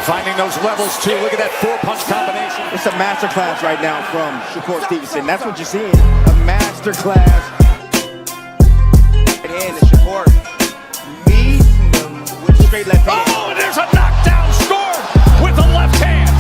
Finding those levels too. Look at that 4-punch combination. It's a masterclass right now from Shakur Stevenson. That's what you're seeing. A masterclass. Right hand and Shakur meeting them with straight left hand. Oh, and there's a knockdown scored with the left hand.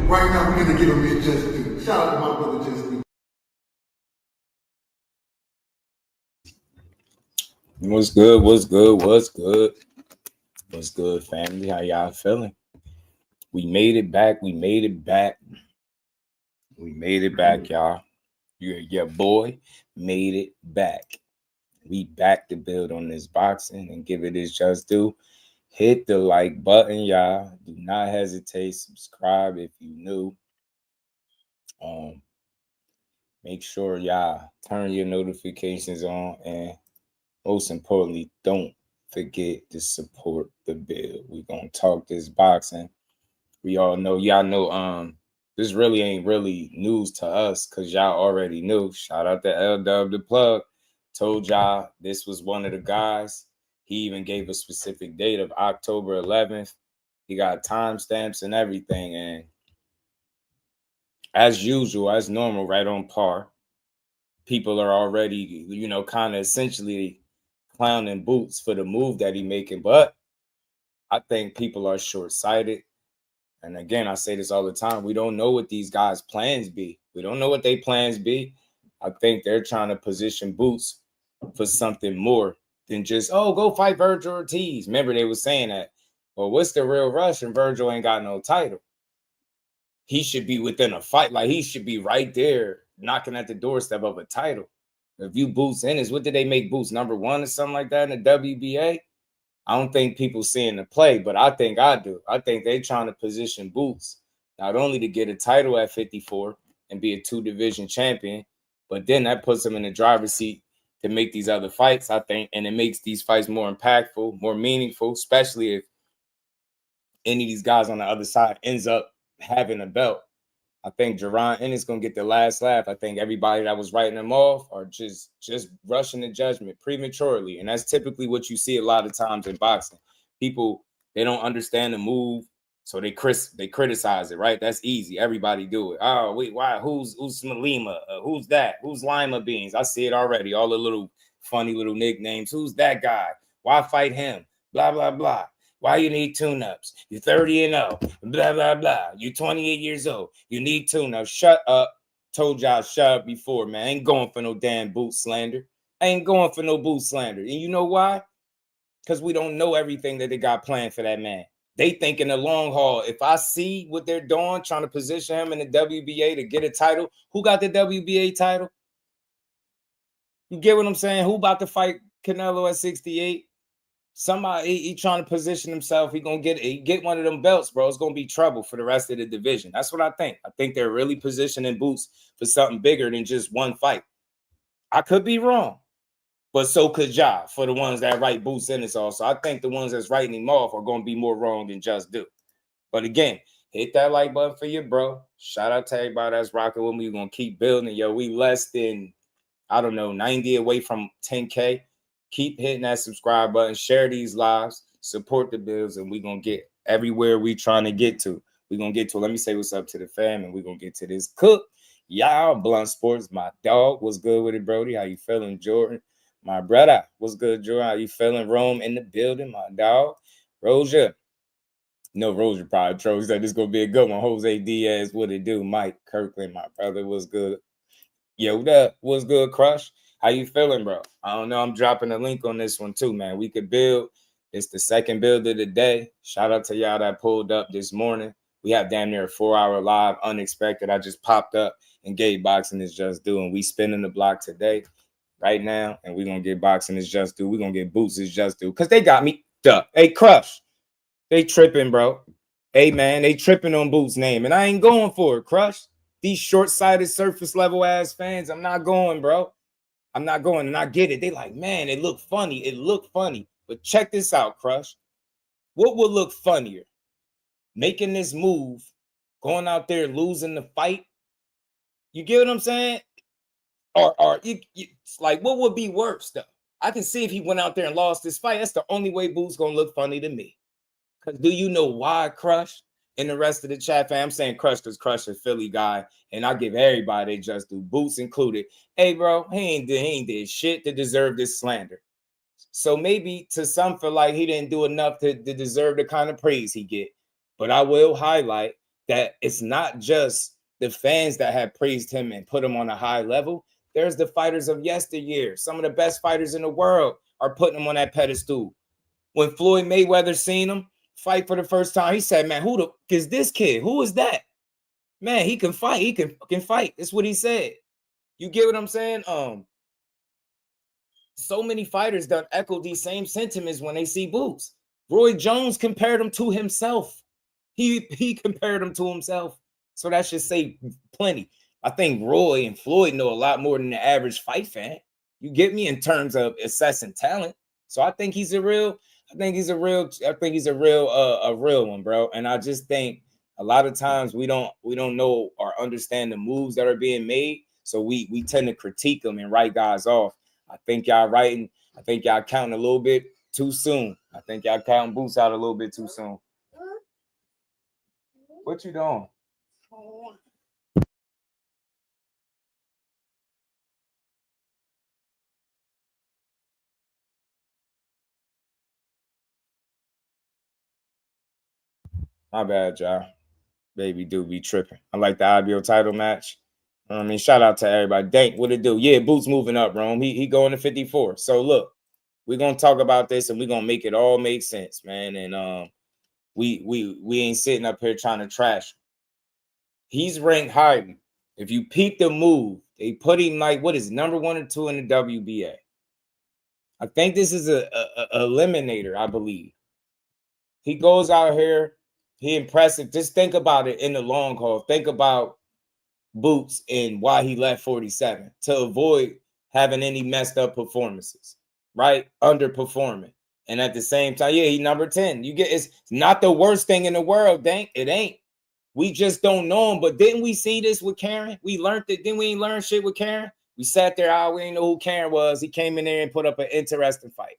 Right now, we're going to give him his just due. Shout out to my brother, Just Due. What's good? What's good? What's good? What's good, family? How y'all feeling? We made it back. We made it back. We made it back, y'all. Your boy made it back. We back to build on this boxing and give it its just due. Hit the like button, y'all. Do not hesitate. Subscribe if you new. Make sure y'all turn your notifications on, and most importantly, don't forget to support the build. We're gonna talk this boxing. We all know, y'all know, this really ain't really news to us because y'all already knew. Shout out to LW the plug. Told y'all this was one of the guys. He even gave a specific date of October 11th. He got timestamps and everything. And as usual, as normal, right on par, people are already, kind of essentially clowning Boots for the move that he making. But I think people are short-sighted. And again, I say this all the time. We don't know what these guys' plans be. We don't know what their plans be. I think they're trying to position Boots for something more than just, go fight Virgil Ortiz. Remember, they were saying that. Well, what's the real rush? And Virgil ain't got no title. He should be within a fight. Like, he should be right there knocking at the doorstep of a title. If you Boots Ennis, what did they make Boots? Number 1 or something like that in the WBA? I don't think people seeing the play, but I think I do. I think they trying to position Boots not only to get a title at 54 and be a 2-division champion, but then that puts him in the driver's seat to make these other fights, I think, and it makes these fights more impactful, more meaningful, especially if any of these guys on the other side ends up having a belt. I think Jaron is going to get the last laugh. I think everybody that was writing him off are just rushing to judgment prematurely, and that's typically what you see a lot of times in boxing. People, they don't understand the move, so they criticize it, right? That's easy. Everybody do it. Oh, wait, why? Who's Lima? Who's that? Who's Lima Beans? I see it already. All the little funny little nicknames. Who's that guy? Why fight him? Blah, blah, blah. Why you need tune-ups? You're 30-0. Blah, blah, blah. You're 28 years old. You need tune-ups. Shut up. Told y'all shut up before, man. I ain't going for no damn boot slander. I ain't going for no boot slander. And you know why? Because we don't know everything that they got planned for that man. They think in the long haul, if I see what they're doing, trying to position him in the WBA to get a title, who got the WBA title? You get what I'm saying? Who about to fight Canelo at 68? Somebody, he trying to position himself. He gonna get one of them belts, bro. It's gonna be trouble for the rest of the division. That's what I think. I think they're really positioning Boots for something bigger than just one fight. I could be wrong, but so could Ja for the ones that write Boots Ennis also. I think the ones that's writing him off are gonna be more wrong than Just Do. But again, hit that like button for your bro. Shout out to everybody that's rocking with me. We're gonna keep building. Yo, we less than, 90 away from 10K. Keep hitting that subscribe button, share these lives, support the builds, and we're going to get everywhere we trying to get to. We're going to get to, let me say what's up to the fam, and we're going to get to this cook. Y'all, Blunt Sports, my dog. What's good with it, Brody? How you feeling, Jordan? My brother. What's good, Jordan? How you feeling? Rome in the building, my dog. Roja. No, Roja probably trolls that this is going to be a good one. Jose Diaz, what it do? Mike Kirkland, my brother. What's good? Yo, what's good, Crush? How you feeling, bro? I don't know. I'm dropping a link on this one too, man. We could build. It's the second build of the day. Shout out to y'all that pulled up this morning. We have damn near a 4-hour live, unexpected. I just popped up and gave Boxing is Just Due. And we spinning the block today, right now. And we're going to get Boxing is Just Due. We're going to get Boots is Just Due. Because they got me up. Hey, Crush. They tripping, bro. Hey, man, they tripping on Boots' name, and I ain't going for it, Crush. These short-sighted, surface-level ass fans, I'm not going, bro. I'm not going, and I get it. They like, man, it looked funny. It looked funny. But check this out, Crush. What would look funnier? Making this move, going out there losing the fight. You get what I'm saying? Or it's like, what would be worse, though? I can see if he went out there and lost this fight. That's the only way Boots gonna look funny to me. Because do you know why, Crush? And the rest of the chat fam, I'm saying Crush because Crush a Philly guy, and I give everybody they just do, Boots included. Hey, bro, he ain't did shit to deserve this slander. So maybe to some feel like he didn't do enough to deserve the kind of praise he get. But I will highlight that it's not just the fans that have praised him and put him on a high level. There's the fighters of yesteryear. Some of the best fighters in the world are putting him on that pedestal. When Floyd Mayweather seen him fight for the first time, he said, man, who the is this kid? Who is that? Man, he can fight. He can fight. That's what he said. You get what I'm saying? So many fighters done echo these same sentiments when they see Boots. Roy Jones compared him to himself. He compared him to himself. So that should say plenty. I think Roy and Floyd know a lot more than the average fight fan. You get me in terms of assessing talent. So I think he's a real one, bro. And I just think a lot of times we don't know or understand the moves that are being made. So we tend to critique them and write guys off. I think y'all counting a little bit too soon. I think y'all counting Boots out a little bit too soon. What you doing? My bad, y'all. Baby do be tripping. I like the IBO title match. I mean, shout out to everybody. Dank, what it do? Yeah, Boots moving up, Rome. He going to 54. So look, we're gonna talk about this and we're gonna make it all make sense, man. And we ain't sitting up here trying to trash him. He's ranked higher. If you peep the move, they put him like what is number 1 or 2 in the WBA. I think this is a eliminator, I believe. He goes out here, he impressive. Just think about it in the long haul. Think about Boots and why he left 47 to avoid having any messed up performances, right? Underperforming. And at the same time, yeah, he number 10. You get it's not the worst thing in the world, Dank. It ain't. We just don't know him. But didn't we see this with Karen? We learned it. Then we ain't learn shit with Karen. We sat there, we didn't know who Karen was. He came in there and put up an interesting fight.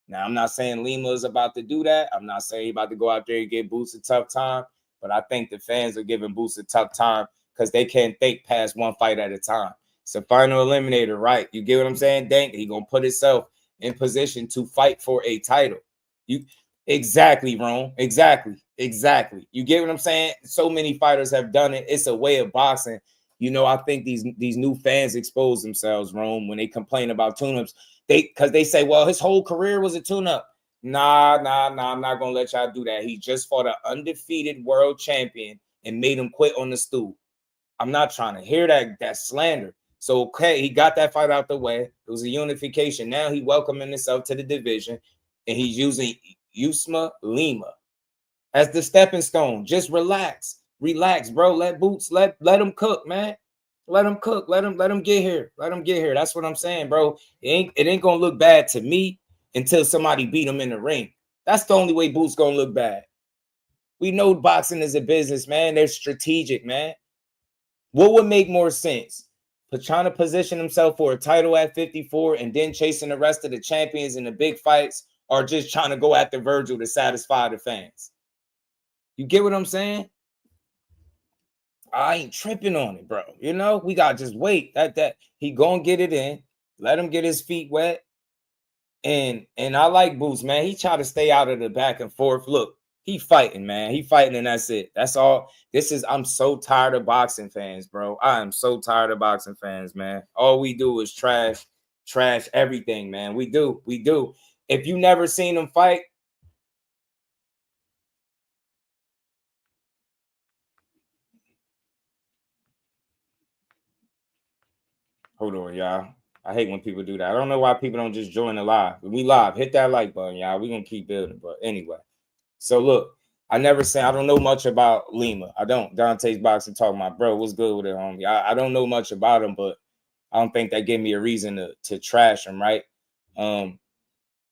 Now, I'm not saying Lima is about to do that. I'm not saying he's about to go out there and give Boots a tough time. But I think the fans are giving Boots a tough time because they can't think past one fight at a time. It's a final eliminator, right? You get what I'm saying? Dank, he going to put himself in position to fight for a title. Exactly, Rome. Exactly. You get what I'm saying? So many fighters have done it. It's a way of boxing. You know, I think these new fans expose themselves, Rome, when they complain about tune-ups. Because they say, well, his whole career was a tune-up. Nah, I'm not going to let y'all do that. He just fought an undefeated world champion and made him quit on the stool. I'm not trying to hear that slander. So, okay, he got that fight out the way. It was a unification. Now he welcoming himself to the division, and he's using Uisma Lima as the stepping stone. Just relax, bro. Let Boots, let him cook, man. Let him cook. Let him get here. That's what I'm saying, bro. It ain't gonna look bad to me until somebody beat him in the ring. That's the only way Boots gonna look bad. We know boxing is a business, man. They're strategic, man. What would make more sense? But trying to position himself for a title at 54 and then chasing the rest of the champions in the big fights, or just trying to go after Virgil to satisfy the fans? You get what I'm saying? I ain't tripping on it, bro. You know, we got to just wait. That he gonna get it in. Let him get his feet wet. And I like Boots, man. He try to stay out of the back and forth. Look, he fighting, man. He fighting, and that's it. That's all. I'm so tired of boxing fans, bro. I am so tired of boxing fans, man. All we do is trash everything, man. We do. If you never seen them fight, hold on, y'all. I hate when people do that. I don't know why people don't just join the live. We live. Hit that like button, y'all. We're going to keep building. But anyway, So look, I don't know much about Lima. I don't. Dante's boxing talking about, bro, what's good with it, homie? I don't know much about him, but I don't think that gave me a reason to trash him, right? Don't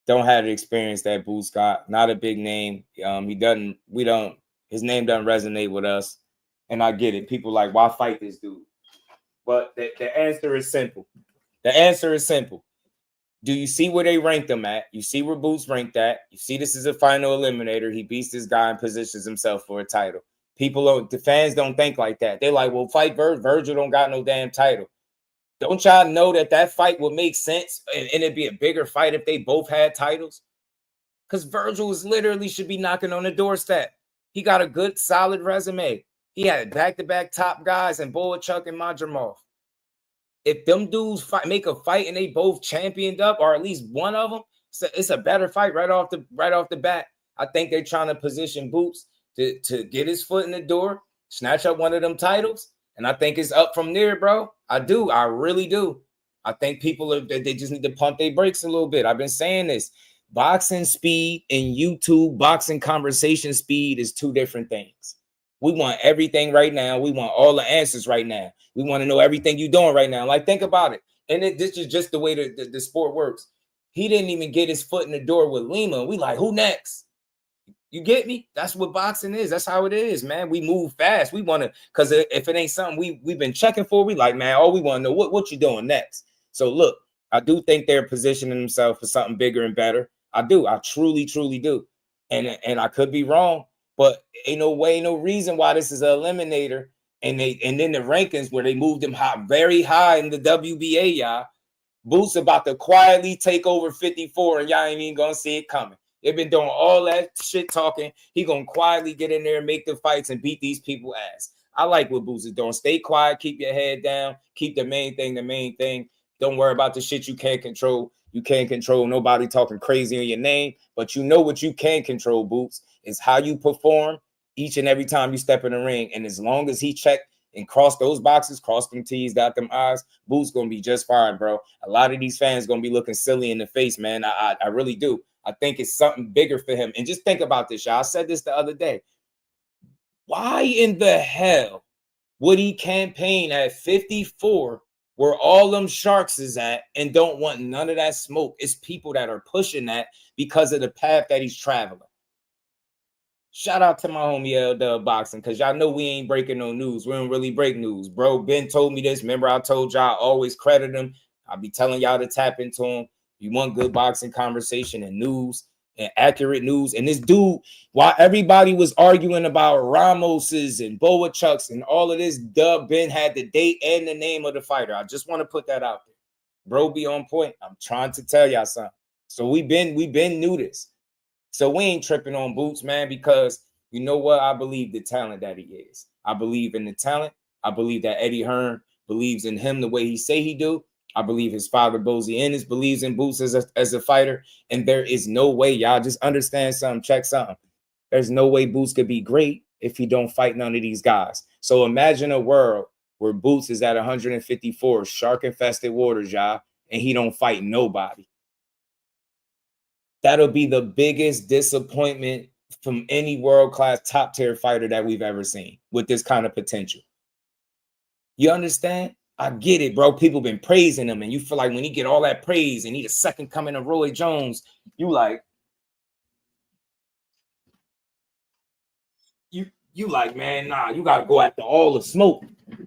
have the experience that Boots got. Not a big name. His name doesn't resonate with us. And I get it. People like, why fight this dude? But the answer is simple. The answer is simple. Do you see where they ranked him at? You see where Boots ranked at. You see this is a final eliminator. He beats this guy and positions himself for a title. The fans don't think like that. They're like, well, fight Virgil don't got no damn title. Don't y'all know that fight would make sense and it'd be a bigger fight if they both had titles? Because Virgil literally should be knocking on the doorstep. He got a good, solid resume. He had back-to-back top guys in Boachuk and Madrimov. If them dudes make a fight and they both championed up, or at least one of them, it's a better fight right off the bat. I think they're trying to position Boots to get his foot in the door, snatch up one of them titles, and I think it's up from there, bro. I do. I really do. I think they just need to pump their brakes a little bit. I've been saying this. Boxing speed and YouTube boxing conversation speed is two different things. We want everything right now. We want all the answers right now. We want to know everything you're doing right now. Like, think about it. And this is just the way the sport works. He didn't even get his foot in the door with Lima. We like, who next? You get me? That's what boxing is. That's how it is, man. We move fast. We want to, because if it ain't something we've been checking for, we like, man, all we want to know, what you doing next? So look, I do think they're positioning themselves for something bigger and better. I do. I truly, truly do. And I could be wrong, but ain't no way, no reason why this is an eliminator. And then the rankings where they moved him high, very high in the WBA, y'all. Boots about to quietly take over 54, and y'all ain't even gonna see it coming. They've been doing all that shit talking. He gonna quietly get in there and make the fights and beat these people ass. I like what Boots is doing. Stay quiet, keep your head down, keep the main thing. Don't worry about the shit you can't control. You can't control nobody talking crazy on your name, but you know what you can control, Boots, is how you perform each and every time you step in the ring. And as long as he checked and crossed those boxes, crossed them T's, dot them I's, Boots gonna be just fine, bro. A lot of these fans gonna be looking silly in the face, man. I really do. I think it's something bigger for him. And just think about this, y'all. I said this the other day. Why in the hell would he campaign at 54 where all them sharks is at and don't want none of that smoke? It's people that are pushing that because of the path that he's traveling. Shout out to my homie LetsBuild, because y'all know we ain't breaking no news. We don't really break news. Bro, Ben told me this. Remember, I told y'all I always credit him. I'll be telling y'all to tap into him. You want good boxing conversation and news and accurate news. And this dude, while everybody was arguing about Ramos's and Boachuk's and all of this, Ben had the date and the name of the fighter. I just want to put that out there. Bro, be on point. I'm trying to tell y'all something. So we been knew this. So we ain't tripping on Boots, man, because you know what? I believe the talent that he is. I believe in the talent. I believe that Eddie Hearn believes in him the way he say he do. I believe his father, Boots Ennis, believes in Boots as a fighter. And there is no way, y'all just understand something, check something. There's no way Boots could be great if he don't fight none of these guys. So imagine a world where Boots is at 154, shark-infested waters, y'all, and he don't fight nobody. That'll be the biggest disappointment from any world-class top-tier fighter that we've ever seen with this kind of potential. You understand? I get it, bro. People been praising him, and you feel like when he get all that praise and he the second coming of Roy Jones, you like, you like, man, nah, you got to go after all the smoke.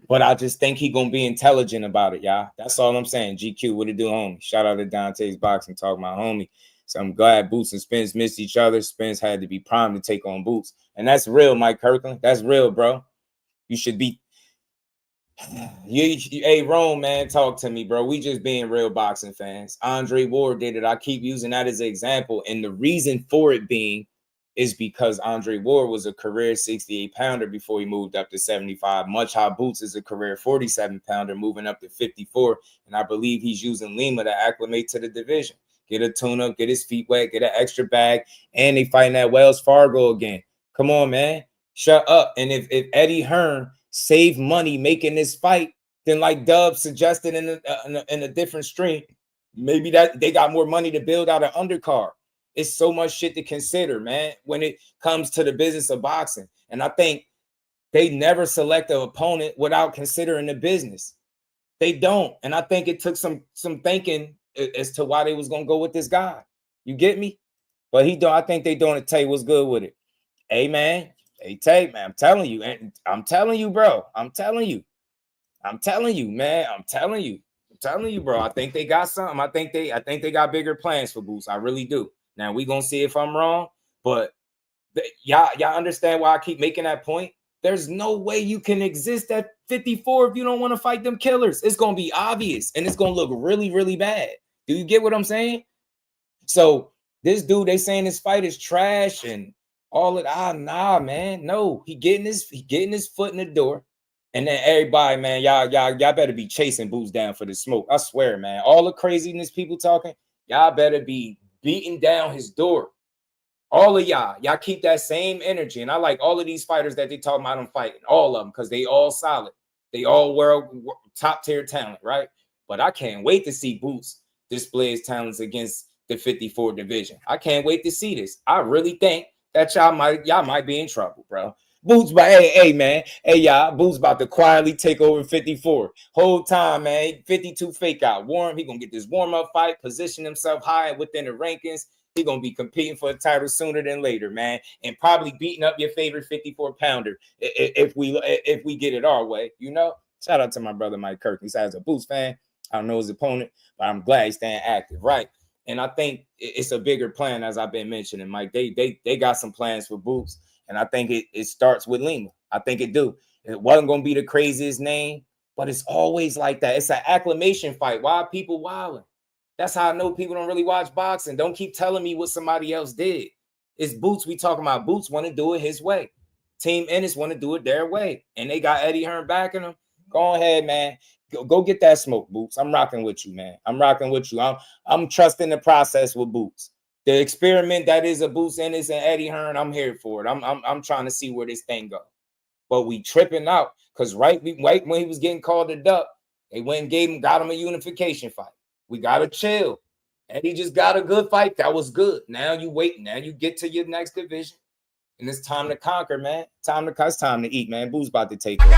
But I just think he going to be intelligent about it, y'all. That's all I'm saying. GQ, what it do, homie? Shout out to Dante's Boxing, talk about homie. So I'm glad Boots and Spence missed each other. Spence had to be primed to take on Boots. And that's real, Mike Kirkland. That's real, bro. You should be. Hey, Rome, man, talk to me, bro. We just being real boxing fans. Andre Ward did it. I keep using that as an example. And the reason for it being is because Andre Ward was a career 68-pounder before he moved up to 75. Much how Boots is a career 47-pounder moving up to 54. And I believe he's using Lima to acclimate to the division. Get a tune-up, get his feet wet, get an extra bag, and they fighting at Wells Fargo again. Come on, man. Shut up. And if Eddie Hearn saved money making this fight, then like Dub suggested in a different stream, maybe that they got more money to build out an undercard. It's so much shit to consider, man, when it comes to the business of boxing. And I think they never select an opponent without considering the business. They don't. And I think it took some thinking as to why they was going to go with this guy. You get me? But I think they doing it. Tay, what's good with it? Hey, man. Hey, Tay, man, I'm telling you. And I'm telling you, bro. I'm telling you, man. I'm telling you, bro. I think they got something. I think they got bigger plans for Boots. I really do. Now we gonna see if I'm wrong, but y'all understand why I keep making that point. There's no way you can exist at 54 if you don't want to fight them killers. It's gonna be obvious and it's gonna look really, really bad. Do you get what I'm saying? So this dude, they saying this fight is trash and all of that. Nah, man. No, he getting his foot in the door. And then everybody, man, y'all better be chasing Boots down for the smoke. I swear, man. All the craziness people talking, y'all better be beating down his door. All of y'all keep that same energy. And I like all of these fighters that they talking about them fighting, all of them, because they all solid. They all world top tier talent, right? But I can't wait to see Boots display his talents against the 54 division. I can't wait to see this. I really think that y'all might be in trouble, bro. Boots, but hey, man. Hey, y'all. Boots about to quietly take over 54. Whole time, man. 52 fake out. Warm. He gonna get this warm-up fight, position himself high within the rankings. He gonna be competing for a title sooner than later, man. And probably beating up your favorite 54-pounder if we get it our way, you know? Shout out to my brother Mike Kirk. He said as a Boots fan, I don't know his opponent, but I'm glad he's staying active, right? And I think it's a bigger plan, as I've been mentioning, Mike. They got some plans for Boots. And I think it starts with Lima. I think it do. It wasn't going to be the craziest name, but it's always like that. It's an acclamation fight. Why are people wilding? That's how I know people don't really watch boxing. Don't keep telling me what somebody else did. It's Boots. We talking about Boots want to do it his way. Team Ennis want to do it their way. And they got Eddie Hearn backing them. Go ahead, man. Go get that smoke, Boots. I'm rocking with you, man. I'm rocking with you. I'm trusting the process with Boots. The experiment that is a Boots Ennis and Eddie Hearn, I'm here for it. I'm trying to see where this thing go. But we tripping out because right when he was getting called a duck, they went and got him a unification fight. We gotta chill. Eddie just got a good fight. That was good. Now you wait. Now you get to your next division. And it's time to conquer, man. It's time to eat, man. Boots about to take over.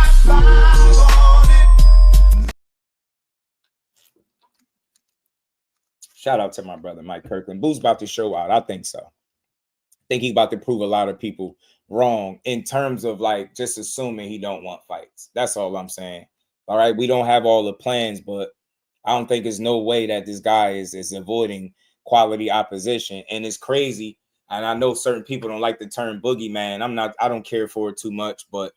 Shout out to my brother, Mike Kirkland. Boots about to show out. I think so. I think he's about to prove a lot of people wrong in terms of like just assuming he don't want fights. That's all I'm saying. All right. We don't have all the plans, but I don't think there's no way that this guy is avoiding quality opposition. And it's crazy. And I know certain people don't like the term boogeyman. I don't care for it too much, but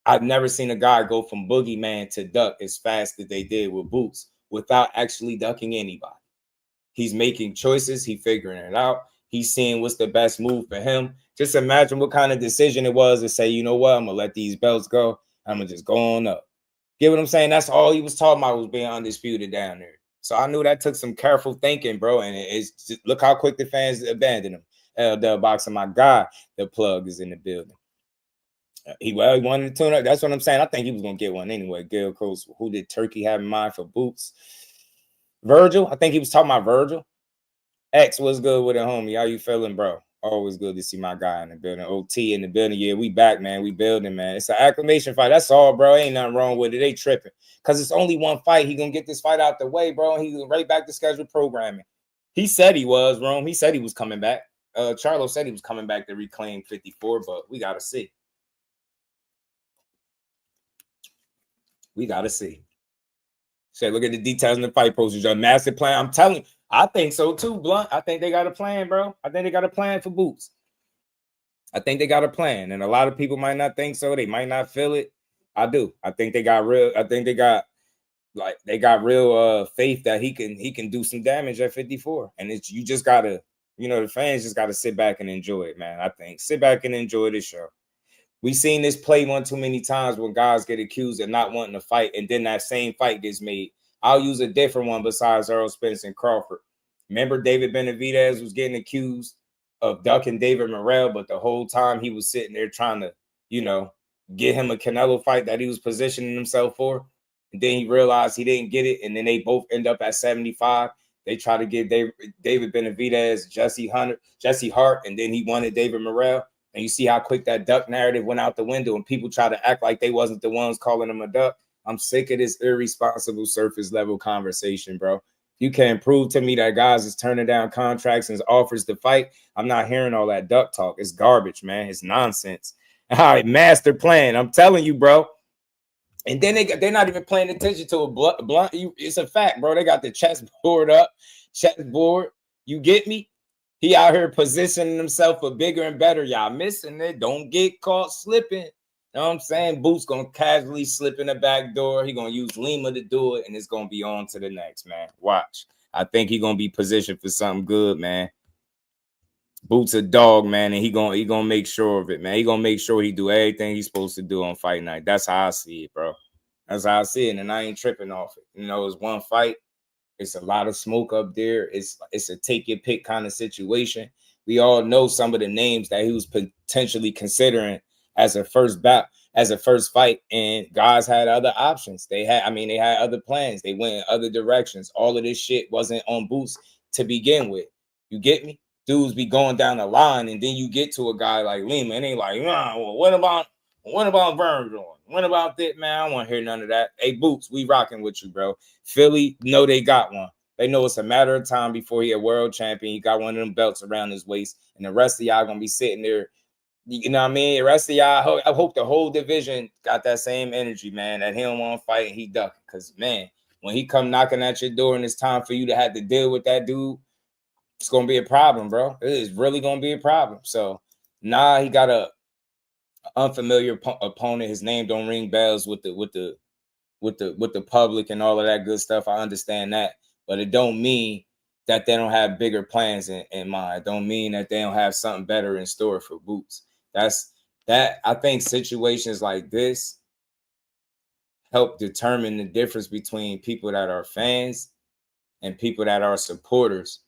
I've never seen a guy go from boogeyman to duck as fast as they did with Boots without actually ducking anybody. He's making choices. He's figuring it out. He's seeing what's the best move for him. Just imagine what kind of decision it was to say, you know what, I'm going to let these belts go. I'm going to just go on up. Get what I'm saying? That's all he was talking about was being undisputed down there. So I knew that took some careful thinking, bro. And it's just, look how quick the fans abandoned him. LetsBuild, my God, the plug is in the building. He wanted to tune up. That's what I'm saying. I think he was going to get one anyway. Gail Coast, who did Turkey have in mind for Boots? Virgil, I think he was talking about Virgil. X, what's good with it, homie? How you feeling, bro? Always good to see my guy in the building. OT in the building. Yeah, we back, man. We building, man. It's an acclamation fight. That's all, bro. Ain't nothing wrong with it. They tripping. Because it's only one fight. He going to get this fight out the way, bro. And he's right back to scheduled programming. He said he was, Rome. He said he was coming back. Charlo said he was coming back to reclaim 54, but we got to see. We got to see. Say, look at the details in the fight posters. A massive plan. I'm telling you, I think so too, Blunt. I think they got a plan, bro. I think they got a plan for Boots. I think they got a plan. And a lot of people might not think so. They might not feel it. I do. I think they got real. I think they got real faith that he can do some damage at 54. And it's you just gotta, the fans just gotta sit back and enjoy it, man. I think sit back and enjoy this show. We've seen this play one too many times when guys get accused of not wanting to fight, and then that same fight gets made. I'll use a different one besides Earl Spence and Crawford. Remember David Benavidez was getting accused of ducking David Morrell, but the whole time he was sitting there trying to, get him a Canelo fight that he was positioning himself for. And then he realized he didn't get it, and then they both end up at 75. They try to give David Benavidez, Jesse Hart, and then he wanted David Morrell. And you see how quick that duck narrative went out the window, and people try to act like they wasn't the ones calling him a duck. I'm sick of this irresponsible surface level conversation, bro. You can't prove to me that guys is turning down contracts and offers to fight. I'm not hearing all that duck talk. It's garbage, man. It's nonsense. All right, master plan. I'm telling you, bro. And then they're not even paying attention to a blunt. It's a fact, bro. They got the chessboard up, chessboard. You get me? He out here positioning himself for bigger and better. Y'all missing it. Don't get caught slipping. You know what I'm saying? Boots gonna casually slip in the back door. He gonna use Lima to do it, and it's gonna be on to the next, man. Watch. I think he gonna be positioned for something good, man. Boots a dog, man, and he gonna make sure of it, man. He gonna make sure he do everything he's supposed to do on fight night. That's how I see it, bro. That's how I see it, and I ain't tripping off it. You know, it's one fight. It's a lot of smoke up there. It's a take your pick kind of situation. We all know some of the names that he was potentially considering as a first fight, and guys had other options. They had other plans. They went in other directions. All of this shit wasn't on Boots to begin with. You get me? Dudes be going down the line, and then you get to a guy like Lima, and they like, well, what about Virgil? What about that, man? I don't want to hear none of that. Hey, Boots, we rocking with you, bro. Philly know they got one. They know it's a matter of time before he a world champion. He got one of them belts around his waist, and the rest of y'all gonna be sitting there. You know what I mean? The rest of y'all, I hope the whole division got that same energy, man, that he don't want to fight and he ducking. Because, man, when he come knocking at your door and it's time for you to have to deal with that dude, it's going to be a problem, bro. It is really going to be a problem. So, he got a unfamiliar opponent. His name don't ring bells with the public and all of that good stuff. I understand that. But it don't mean that they don't have bigger plans in mind. It don't mean that they don't have something better in store for Boots. I think situations like this help determine the difference between people that are fans and people that are supporters.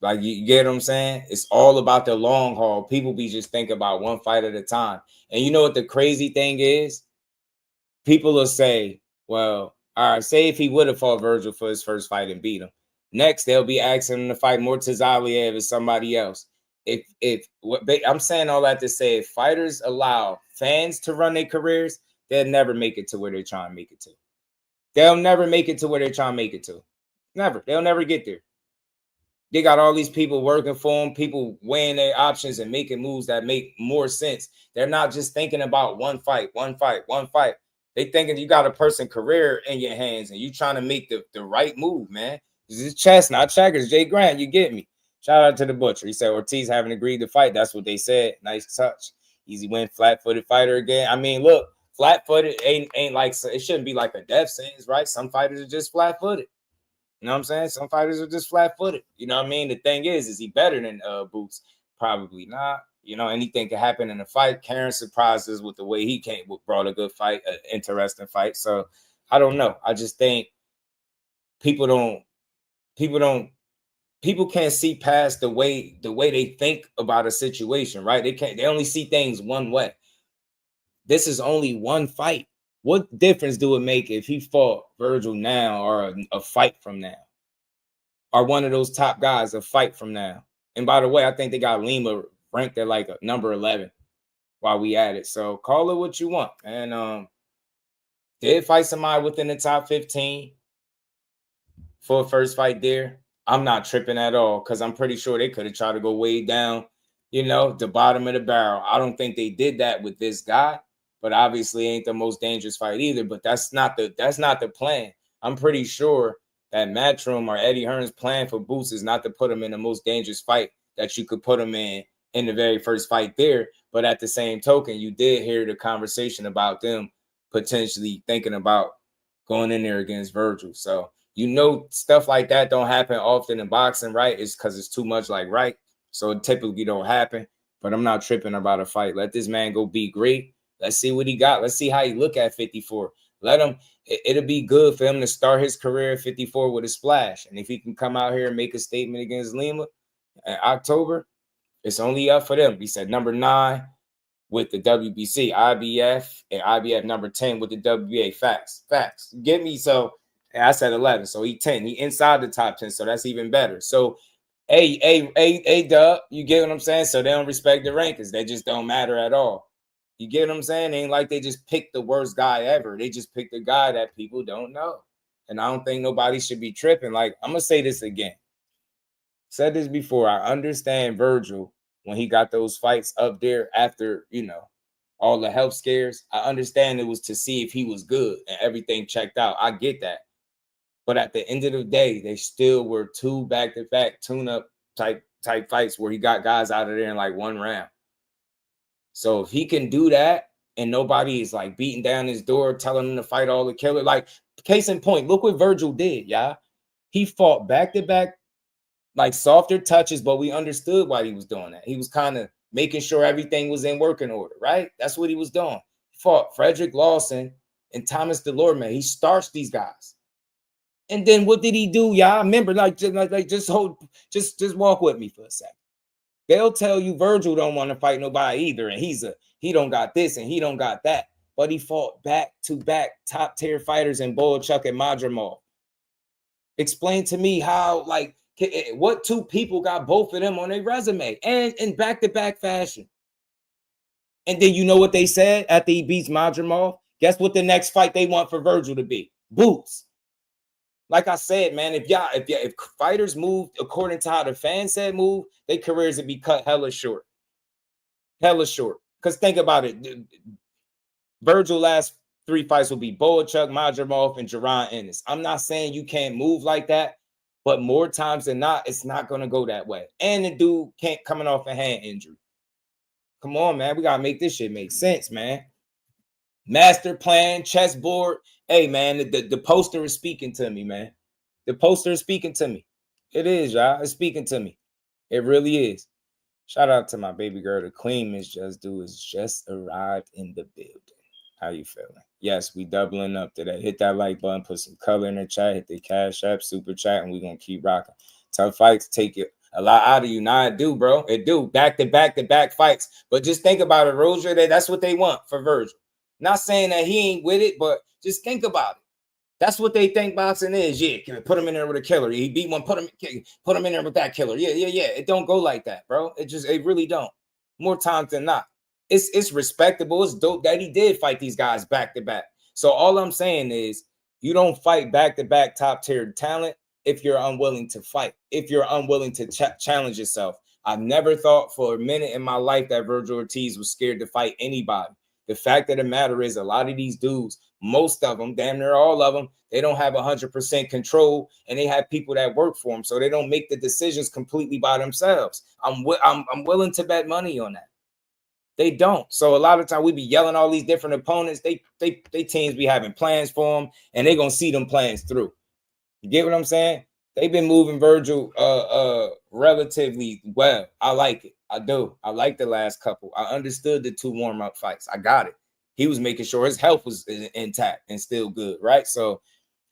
Like, you get what I'm saying? It's all about the long haul. People be just thinking about one fight at a time. And you know what the crazy thing is? People will say, well, all right, say if he would have fought Virgil for his first fight and beat him. Next, they'll be asking him to fight Mortez Aliev as somebody else. I'm saying all that to say, if fighters allow fans to run their careers, they'll never make it to where they're trying to make it to. They'll never make it to where they're trying to make it to. Never. They'll never get there. They got all these people working for them, people weighing their options and making moves that make more sense. They're not just thinking about one fight. They thinking you got a person's career in your hands and you trying to make the right move, man. This is chess, not checkers. Jay Grant, you get me. Shout out to the Butcher. He said Ortiz haven't agreed to fight. That's what they said. Nice touch. Easy win, flat-footed fighter again. I mean, look, flat-footed ain't like, it shouldn't be like a death sentence, right? Some fighters are just flat-footed. You know what I'm saying? Some fighters are just flat-footed. You know what I mean? The thing is he better than Boots? Probably not. You know, anything can happen in a fight. Karen surprised us with the way he brought a good fight, an interesting fight. So I don't know. I just think people can't see past the way they think about a situation, right? They only see things one way. This is only one fight. What difference do it make if he fought Virgil now or a fight from now? Or one of those top guys a fight from now? And by the way, I think they got Lima ranked at like a number 11 while we at it. So call it what you want. And did fight somebody within the top 15 for a first fight there. I'm not tripping at all because I'm pretty sure they could have tried to go way down, you know, the bottom of the barrel. I don't think they did that with this guy, but obviously ain't the most dangerous fight either. But that's not the plan. I'm pretty sure that Matchroom or Eddie Hearn's plan for Boots is not to put him in the most dangerous fight that you could put him in the very first fight there. But at the same token, you did hear the conversation about them potentially thinking about going in there against Virgil. So, you know, stuff like that don't happen often in boxing, right? It's because it's too much like right. So it typically don't happen. But I'm not tripping about a fight. Let this man go be great. Let's see what he got. Let's see how he look at 54. Let him. It'll be good for him to start his career at 54 with a splash. And if he can come out here and make a statement against Lima in October, it's only up for them. He said number 9 with the WBC, IBF, and IBF number 10 with the WBA. Facts. Get me. So And I said 11, so he 10. He inside the top 10, so that's even better. So, Dub, you get what I'm saying? So they don't respect the rankings. They just don't matter at all. You get what I'm saying? It ain't like they just picked the worst guy ever. They just picked a guy that people don't know. And I don't think nobody should be tripping. Like, I'm going to say this again. Said this before. I understand Virgil when he got those fights up there after, you know, all the health scares. I understand it was to see if he was good and everything checked out. I get that. But at the end of the day, they still were 2 back-to-back tune-up type fights where he got guys out of there in like 1 round. So if he can do that and nobody is like beating down his door, telling him to fight all the killer, like case in point, look what Virgil did, y'all. He fought back-to-back, like softer touches, but we understood why he was doing that. He was kind of making sure everything was in working order, right? That's what he was doing. He fought Frederick Lawson and Thomas Delorme. He starched these guys. And then what did he do, y'all? Remember, just walk with me for a second. They'll tell you Virgil don't want to fight nobody either, and he don't got this and he don't got that. But he fought back-to-back top-tier fighters in Boychuk and Madrimov. Explain to me how, like, what 2 people got both of them on their resume and in back-to-back fashion. And then you know what they said after he beats Madrimov? Guess what the next fight they want for Virgil to be? Boots. Like I said, man, if fighters move according to how the fans said move, their careers would be cut hella short. Hella short. Because think about it. Virgil last 3 fights will be Boychuk, Madrimov, and Jaron Ennis. I'm not saying you can't move like that, but more times than not, it's not going to go that way. And the dude can't coming off a hand injury. Come on, man. We got to make this shit make sense, man. Master plan, chessboard. Hey, man, the poster is speaking to me, man. The poster is speaking to me. It is, y'all. It's speaking to me. It really is. Shout out to my baby girl. The Queen Miss Jusdu has just arrived in the building. How you feeling? Yes, we doubling up today. Hit that like button, put some color in the chat, hit the Cash App, Super Chat, and we're going to keep rocking. Tough fights take it a lot out of you. Nah, it do, bro. It do. Back-to-back fights. But just think about it, Roger. That's what they want for Virgil. Not saying that he ain't with it, but just think about it. That's what they think boxing is. Yeah, put him in there with a killer. He beat one, put him in there with that killer. Yeah. It don't go like that, bro. It really don't. More times than not. It's respectable. It's dope that he did fight these guys back to back. So all I'm saying is you don't fight back to back top tier talent if you're unwilling to fight, if you're unwilling to challenge yourself. I've never thought for a minute in my life that Virgil Ortiz was scared to fight anybody. The fact of the matter is a lot of these dudes, most of them, damn near all of them, they don't have 100% control, and they have people that work for them, so they don't make the decisions completely by themselves. I'm willing to bet money on that. They don't. So a lot of time we be yelling all these different opponents. They teams be having plans for them, and they gonna see them plans through. You get what I'm saying? They've been moving Virgil relatively well. I like it. I do. I like the last couple. I understood the 2 warm-up fights. I got it. He was making sure his health was intact and still good, right? So,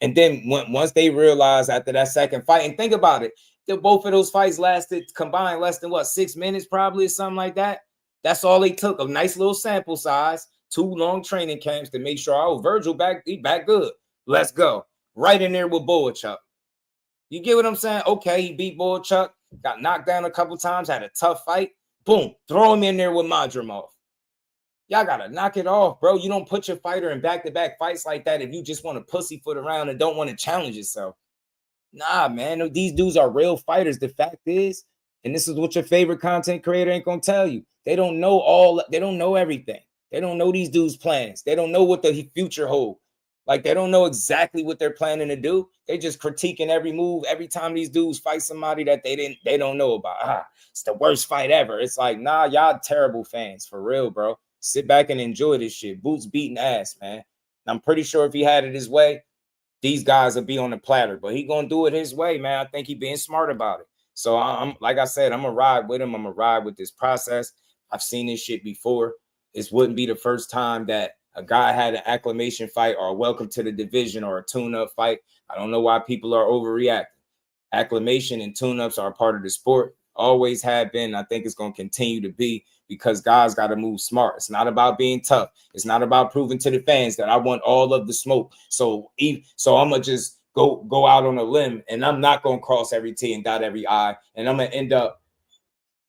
and then once they realized after that second fight, and think about it, both of those fights lasted combined less than 6 minutes, probably, or something like that. That's all they took, a nice little sample size, 2 long training camps to make sure, oh, Virgil he back good. Let's go. Right in there with Boychuk. You get what I'm saying? Okay, he beat Boychuk, got knocked down a couple times, had a tough fight. Boom, throw him in there with Madrimov. Y'all got to knock it off, bro. You don't put your fighter in back-to-back fights like that if you just want to pussyfoot around and don't want to challenge yourself. Nah, man, these dudes are real fighters. The fact is, and this is what your favorite content creator ain't going to tell you, they don't know they don't know everything. They don't know these dudes' plans. They don't know what the future holds. Like, they don't know exactly what they're planning to do. They just critiquing every move every time these dudes fight somebody that they don't know about. It's the worst fight ever. It's like, nah, y'all terrible fans, for real, bro. Sit back and enjoy this shit. Boots beating ass, man. I'm pretty sure if he had it his way, these guys would be on the platter. But he gonna do it his way, man. I think he being smart about it. So I'm like I said, I'm gonna ride with him. I'm gonna ride with this process. I've seen this shit before. This wouldn't be the first time that a guy had an acclamation fight or a welcome to the division or a tune-up fight. I don't know why people are overreacting. Acclamation and tune-ups are a part of the sport. Always have been. I think it's going to continue to be because guys got to move smart. It's not about being tough. It's not about proving to the fans that I want all of the smoke. So I'm going to just go out on a limb, and I'm not gonna cross every T and dot every I, and I'm gonna end up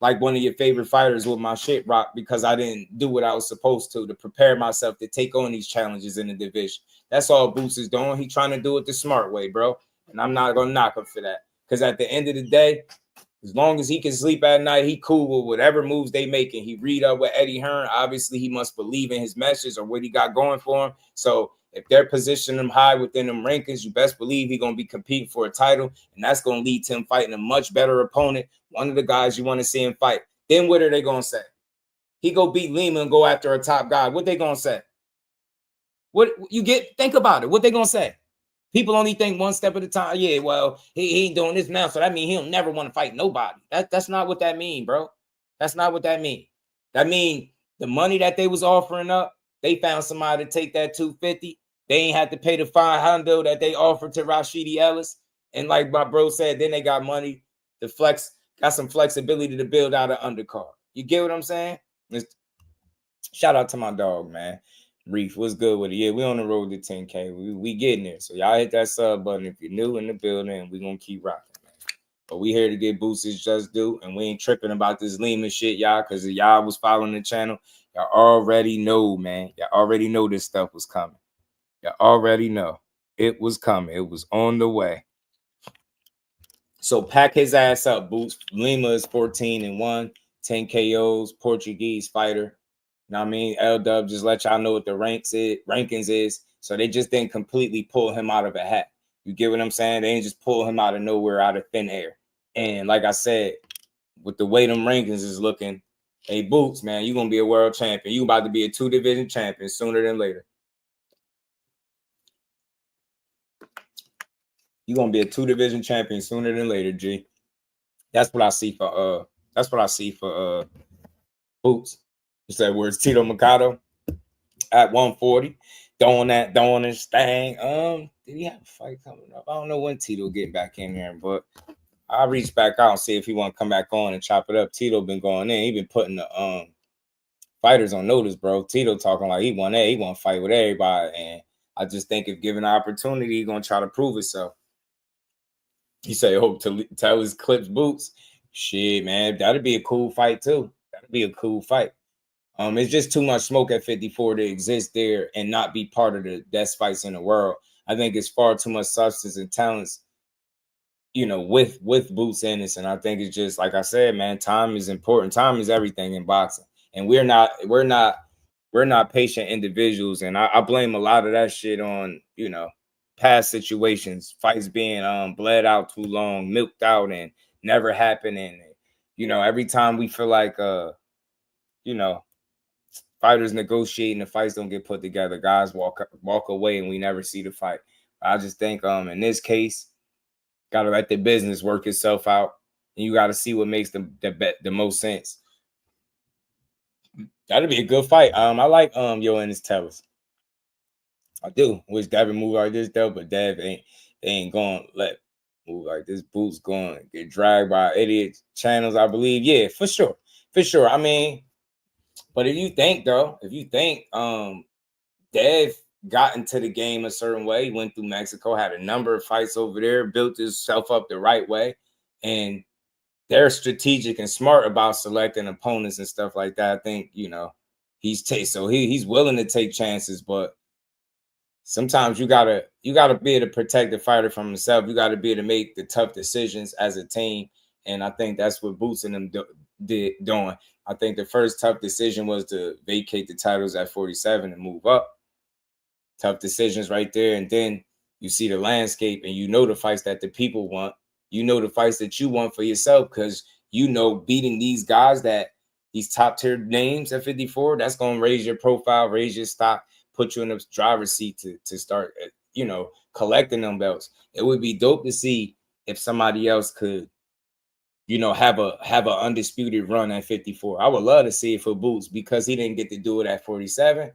like one of your favorite fighters with my shit rock because I didn't do what I was supposed to prepare myself to take on these challenges in the division. That's all Boots is doing. He trying to do it the smart way, bro. And I'm not gonna knock him for that. Because at the end of the day, as long as he can sleep at night, he cool with whatever moves they making. He read up with Eddie Hearn. Obviously, he must believe in his message or what he got going for him. So if they're positioning him high within them rankings, you best believe he's going to be competing for a title. And that's going to lead to him fighting a much better opponent, one of the guys you want to see him fight. Then what are they going to say? He go beat Lima and go after a top guy. What they going to say? What you get? Think about it. What they going to say? People only think one step at a time. Yeah, well, he ain't doing this now, so that means he'll never want to fight nobody. That's not what that mean, bro. That's not what that mean. That mean the money that they was offering up, they found somebody to take that 250. They ain't had to pay the $500 that they offered to Rashidi Ellis. And like my bro said, then they got money to flex, got some flexibility to build out an undercard. You get what I'm saying? Shout out to my dog, man. Reef, what's good with it? Yeah, we on the road to 10K. We getting there. So y'all hit that sub button if you're new in the building. We gonna keep rocking, man. But we here to get Boots his just due, and we ain't tripping about this Lima shit, y'all, because y'all was following the channel. Y'all already know, man. Y'all already know this stuff was coming. Y'all already know it was coming. It was on the way. So pack his ass up, Boots. Lima is 14-1, 10 KOs, Portuguese fighter. You know what I mean? L-Dub just let y'all know what the rankings is. So they just didn't completely pull him out of a hat. You get what I'm saying? They ain't just pull him out of nowhere, out of thin air. And like I said, with the way them rankings is looking, hey, Boots, man, you're going to be a world champion. You about to be a 2-division champion sooner than later. You're going to be a 2-division champion sooner than later, G. That's what I see for Boots. You said where's Tito Mercado at 140, throwing his thing. Did he have a fight coming up? I don't know when Tito getting back in here, but I'll reach back out and see if he want to come back on and chop it up. Tito been going in. He been putting the fighters on notice, bro. Tito talking like he want to fight with everybody, and I just think if given the opportunity, he's gonna try to prove himself. He say hope to tell his clips Boots. Shit, man, that'd be a cool fight too. That'd be a cool fight. It's just too much smoke at 54 to exist there and not be part of the best fights in the world. I think it's far too much substance and talents, you know, with Boots Ennis. And I think it's just like I said, man, time is important. Time is everything in boxing. And we're not patient individuals. And I blame a lot of that shit on, you know, past situations, fights being bled out too long, milked out, and never happening. You know, every time we feel like you know, fighters negotiating, the fights don't get put together. Guys walk away and we never see the fight. I just think in this case, gotta let the business work itself out, and you gotta see what makes the most sense. That'd be a good fight. I like Yo and his tellers. I do. Wish Devin move like this though, but Dev ain't gonna let move like this. Boots going to get dragged by idiot channels, I believe. Yeah, for sure. For sure. I mean, but if you think Dev got into the game a certain way, he went through Mexico, had a number of fights over there, built himself up the right way, and they're strategic and smart about selecting opponents and stuff like that. I think, you know, he's willing to take chances, but sometimes you gotta be able to protect the fighter from himself. You gotta be able to make the tough decisions as a team, and I think that's what Boots and them doing. I think the first tough decision was to vacate the titles at 47 and move up. Tough decisions right there. And then you see the landscape and you know the fights that the people want. You know the fights that you want for yourself, because you know beating these guys, that these top tier names at 54, that's going to raise your profile, raise your stock, put you in the driver's seat to start, you know, collecting them belts. It would be dope to see if somebody else could, you know, have a undisputed run at 54. I would love to see it for Boots, because he didn't get to do it at 47.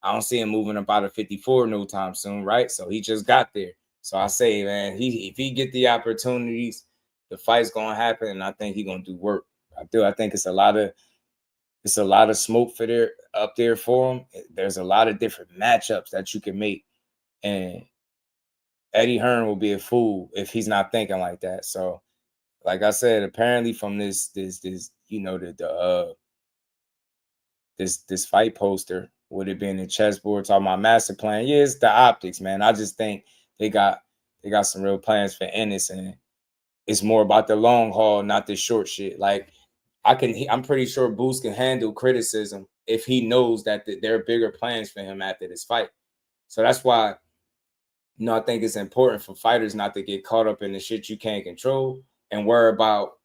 I don't see him moving up out of 54 no time soon, right? So he just got there. So I say, man, if he get the opportunities, the fight's gonna happen, and I think he's gonna do work. I do. I think it's a lot of smoke up there for him. There's a lot of different matchups that you can make, and Eddie Hearn will be a fool if he's not thinking like that. So, like I said, apparently from this you know, this fight poster would have been the chessboard talking about master plan. Yeah, it's the optics, man. I just think they got some real plans for Ennis, and it's more about the long haul, not the short shit. Like I'm pretty sure Boots can handle criticism if he knows that there are bigger plans for him after this fight. So that's why, you know, I think it's important for fighters not to get caught up in the shit you can't control and worry about,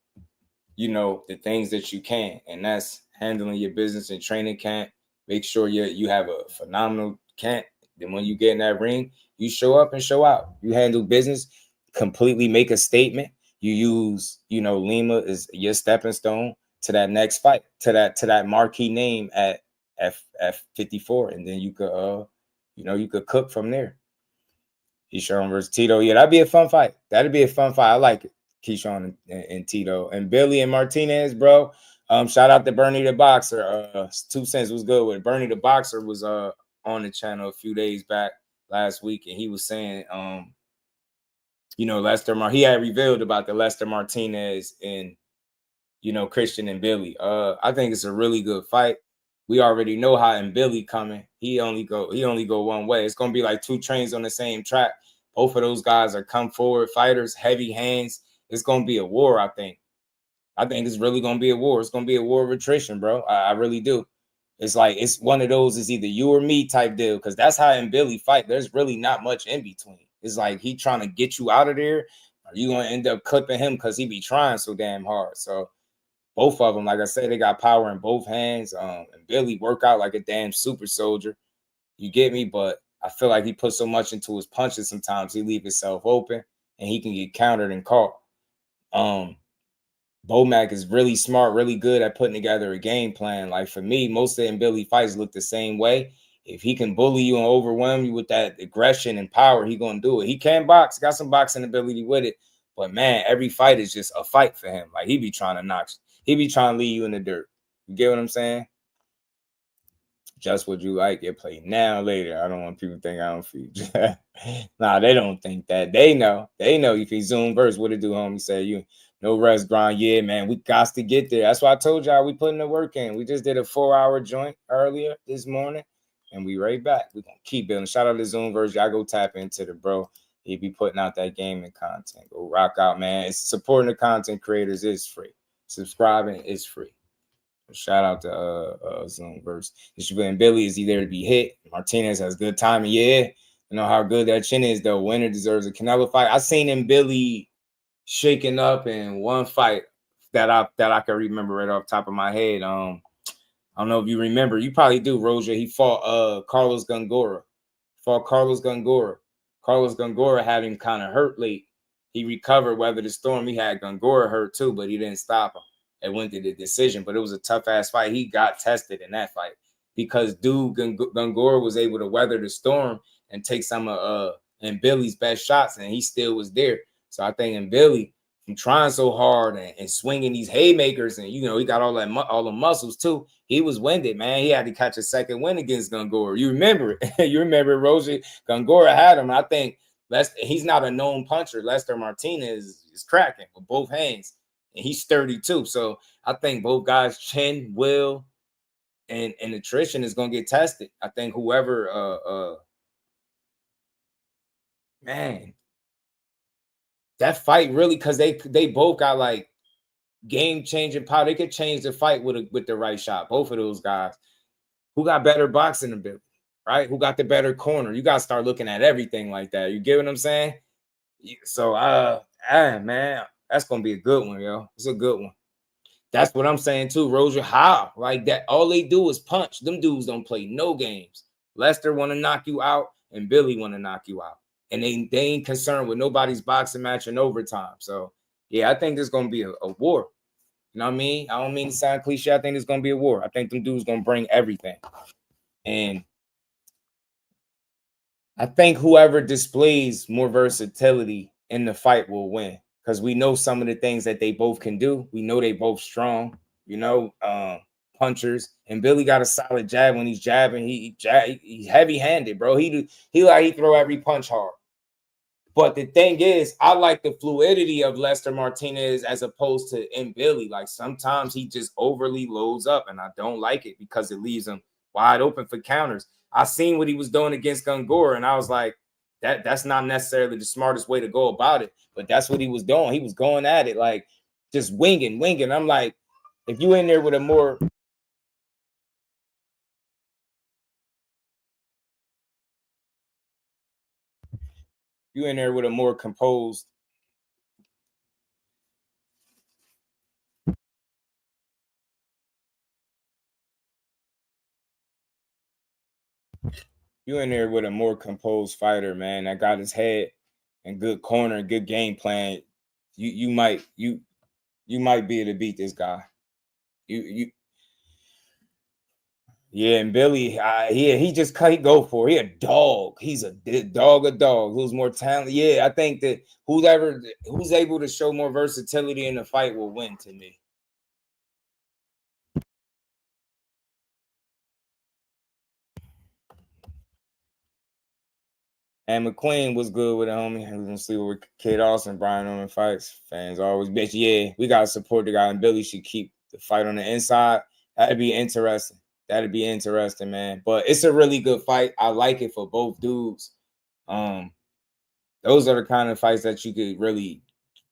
you know, the things that you can, and that's handling your business and training camp. Make sure you have a phenomenal camp. Then when you get in that ring, you show up and show out. You handle business, completely make a statement. You use, you know, Lima is your stepping stone to that next fight, to that marquee name at 54, and then you could you know, you could cook from there. Keyshawn versus Tito. Yeah, that'd be a fun fight. That'd be a fun fight. I like it. Keyshawn and Tito and Mbilli and Martinez, bro. Shout out to Bernie the Boxer. 2 cents was good with it. Bernie the Boxer was on the channel a few days back last week, and he was saying, you know, he had revealed about the Lester Martinez and, you know, Christian and Mbilli. I think it's a really good fight. We already know how Mbilli coming. He only go one way. It's gonna be like 2 trains on the same track. Both of those guys are come forward fighters, heavy hands. It's gonna be a war, I think. I think it's really gonna be a war. It's gonna be a war of attrition, bro. I really do. It's like it's one of those, it's either you or me type deal, because that's how Mbilli fight. There's really not much in between. It's like he trying to get you out of there, or you gonna end up clipping him because he be trying so damn hard. So both of them, like I said, they got power in both hands. And Mbilli work out like a damn super soldier. You get me? But I feel like he put so much into his punches sometimes he leave himself open and he can get countered and caught. Bomac is really smart, really good at putting together a game plan. Like for me, most of Mbilli fights look the same way. If he can bully you and overwhelm you with that aggression and power, he gonna do it. He can box, got some boxing ability with it. But man, every fight is just a fight for him. Like he be trying to leave you in the dirt. You get what I'm saying? Just what you like, you play now, later. I don't want people to think I don't feed you. Nah, they don't think that. They know if he zoom verse, what it do, homie? Say you no rest grind. Yeah, man, we got to get there. That's why I told y'all we putting the work in. We just did a 4-hour joint earlier this morning, and we right back. We're gonna keep building. Shout out to Zoom verse. Y'all go tap into the bro. He be putting out that gaming content. Go rock out, man. It's supporting the content creators is free. Subscribing is free. Shout out to Zoomverse. Mbilli, is he there to be hit? Martinez has good timing. Yeah, you know how good that chin is, though. Winner deserves a Canelo fight. I seen Mbilli shaking up in one fight that I can remember right off the top of my head. I don't know if you remember. You probably do, Roger. He fought Carlos Gongora. Carlos Gongora had him kind of hurt late. He recovered, weathered the storm. He had Gongora hurt too, but he didn't stop him. It went to the decision, but it was a tough-ass fight. He got tested in that fight because dude Gongora was able to weather the storm and take some of Mbilli's best shots, and he still was there. So I think Mbilli, from trying so hard and swinging these haymakers, and, you know, he got all the muscles too. He was winded, man. He had to catch a second win against Gongora. You remember it. You remember it, Roger. Gongora had him. I think he's not a known puncher. Lester Martinez is cracking with both hands. And he's sturdy too. So I think both guys' chin, will, and attrition is gonna get tested. I think whoever man, that fight really, because they both got like game-changing power. They could change the fight with the right shot. Both of those guys. Who got better boxing ability, right? Who got the better corner? You gotta start looking at everything like that. You get what I'm saying? So man. That's gonna be a good one, yo. It's a good one. That's what I'm saying too, Roger. How? Like that, all they do is punch. Them dudes don't play no games. Lester want to knock you out, and Mbilli want to knock you out. And they ain't concerned with nobody's boxing match in overtime. So yeah, I think there's gonna be a war. You know what I mean? I don't mean to sound cliche. I think there's gonna be a war. I think them dudes gonna bring everything. And I think whoever displays more versatility in the fight will win. Because we know some of the things that they both can do. We know they both strong, you know, punchers. And Mbilli got a solid jab when he's jabbing. He's heavy-handed, bro. He throw every punch hard. But the thing is, I like the fluidity of Lester Martinez as opposed to Mbilli. Like sometimes he just overly loads up, and I don't like it because it leaves him wide open for counters. I seen what he was doing against Gungor, and I was like, that's not necessarily the smartest way to go about it, but that's what he was doing. He was going at it like just winging. I'm like, if you in there with a more composed, fighter, man, that got his head and good corner and good game plan, you might be able to beat this guy. Yeah, and Billy, he just go for it. He a dog. He's a dog who's more talented. Yeah, I think that who's able to show more versatility in the fight will win to me. And McQueen was good with it, homie. We're gonna see what Kid Austin, Brian Norman fights. Fans always bitch. Yeah, we gotta support the guy, and Billy should keep the fight on the inside. That'd be interesting. Man. But it's a really good fight. I like it for both dudes. Those are the kind of fights that you could really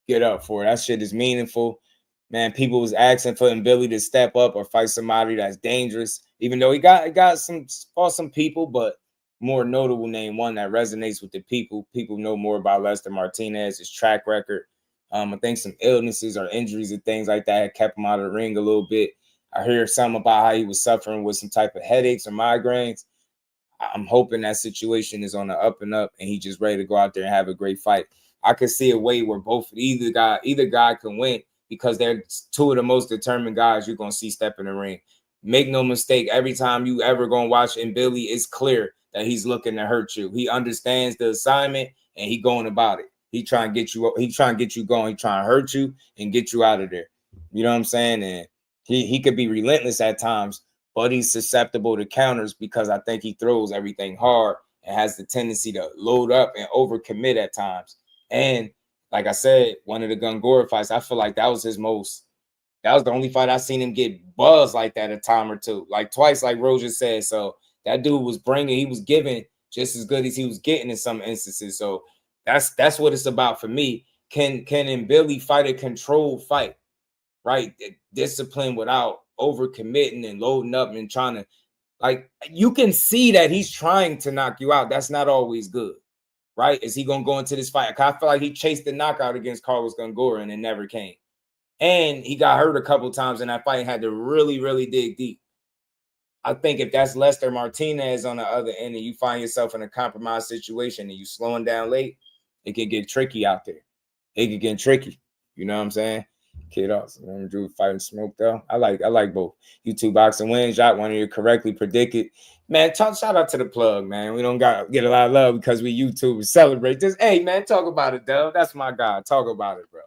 get up for. That shit is meaningful. Man, people was asking for Mbilli to step up or fight somebody that's dangerous, even though he got some people, but more notable name, one that resonates with the people. People know more about Lester Martinez, his track record. I think some illnesses or injuries and things like that kept him out of the ring a little bit. I hear something about how he was suffering with some type of headaches or migraines. I'm hoping that situation is on the up and up, and he just ready to go out there and have a great fight. I could see a way where either guy can win because they're two of the most determined guys you're gonna see step in the ring. Make no mistake, every time you ever gonna watch Mbilli, it's clear that he's looking to hurt you. He understands the assignment and he going about it. He trying to get you going. He trying to hurt you and get you out of there. You know what I'm saying? And he could be relentless at times, but he's susceptible to counters because I think he throws everything hard and has the tendency to load up and overcommit at times. And like I said, one of the Gungor fights, I feel like that was the only fight I seen him get buzzed like that a time or two, like twice, like Roger said. So that dude was he was giving just as good as he was getting in some instances. So that's what it's about for me. Can Mbilli fight a controlled fight, right? Discipline without overcommitting and loading up and trying to, like, you can see that he's trying to knock you out. That's not always good, right? Is he gonna go into this fight? I feel like he chased the knockout against Carlos Gungor and it never came. And he got hurt a couple times in that fight and had to really, really dig deep. I think if that's Lester Martinez on the other end and you find yourself in a compromised situation and you slowing down late, it can get tricky out there. It can get tricky. You know what I'm saying? Kid Austin, Drew fighting smoke though. I like both. YouTube boxing wins. Shot one of you correctly predicted. Man, shout out to the plug, man. We don't get a lot of love because we YouTubers celebrate this. Hey, man, talk about it, though. That's my guy. Talk about it, bro.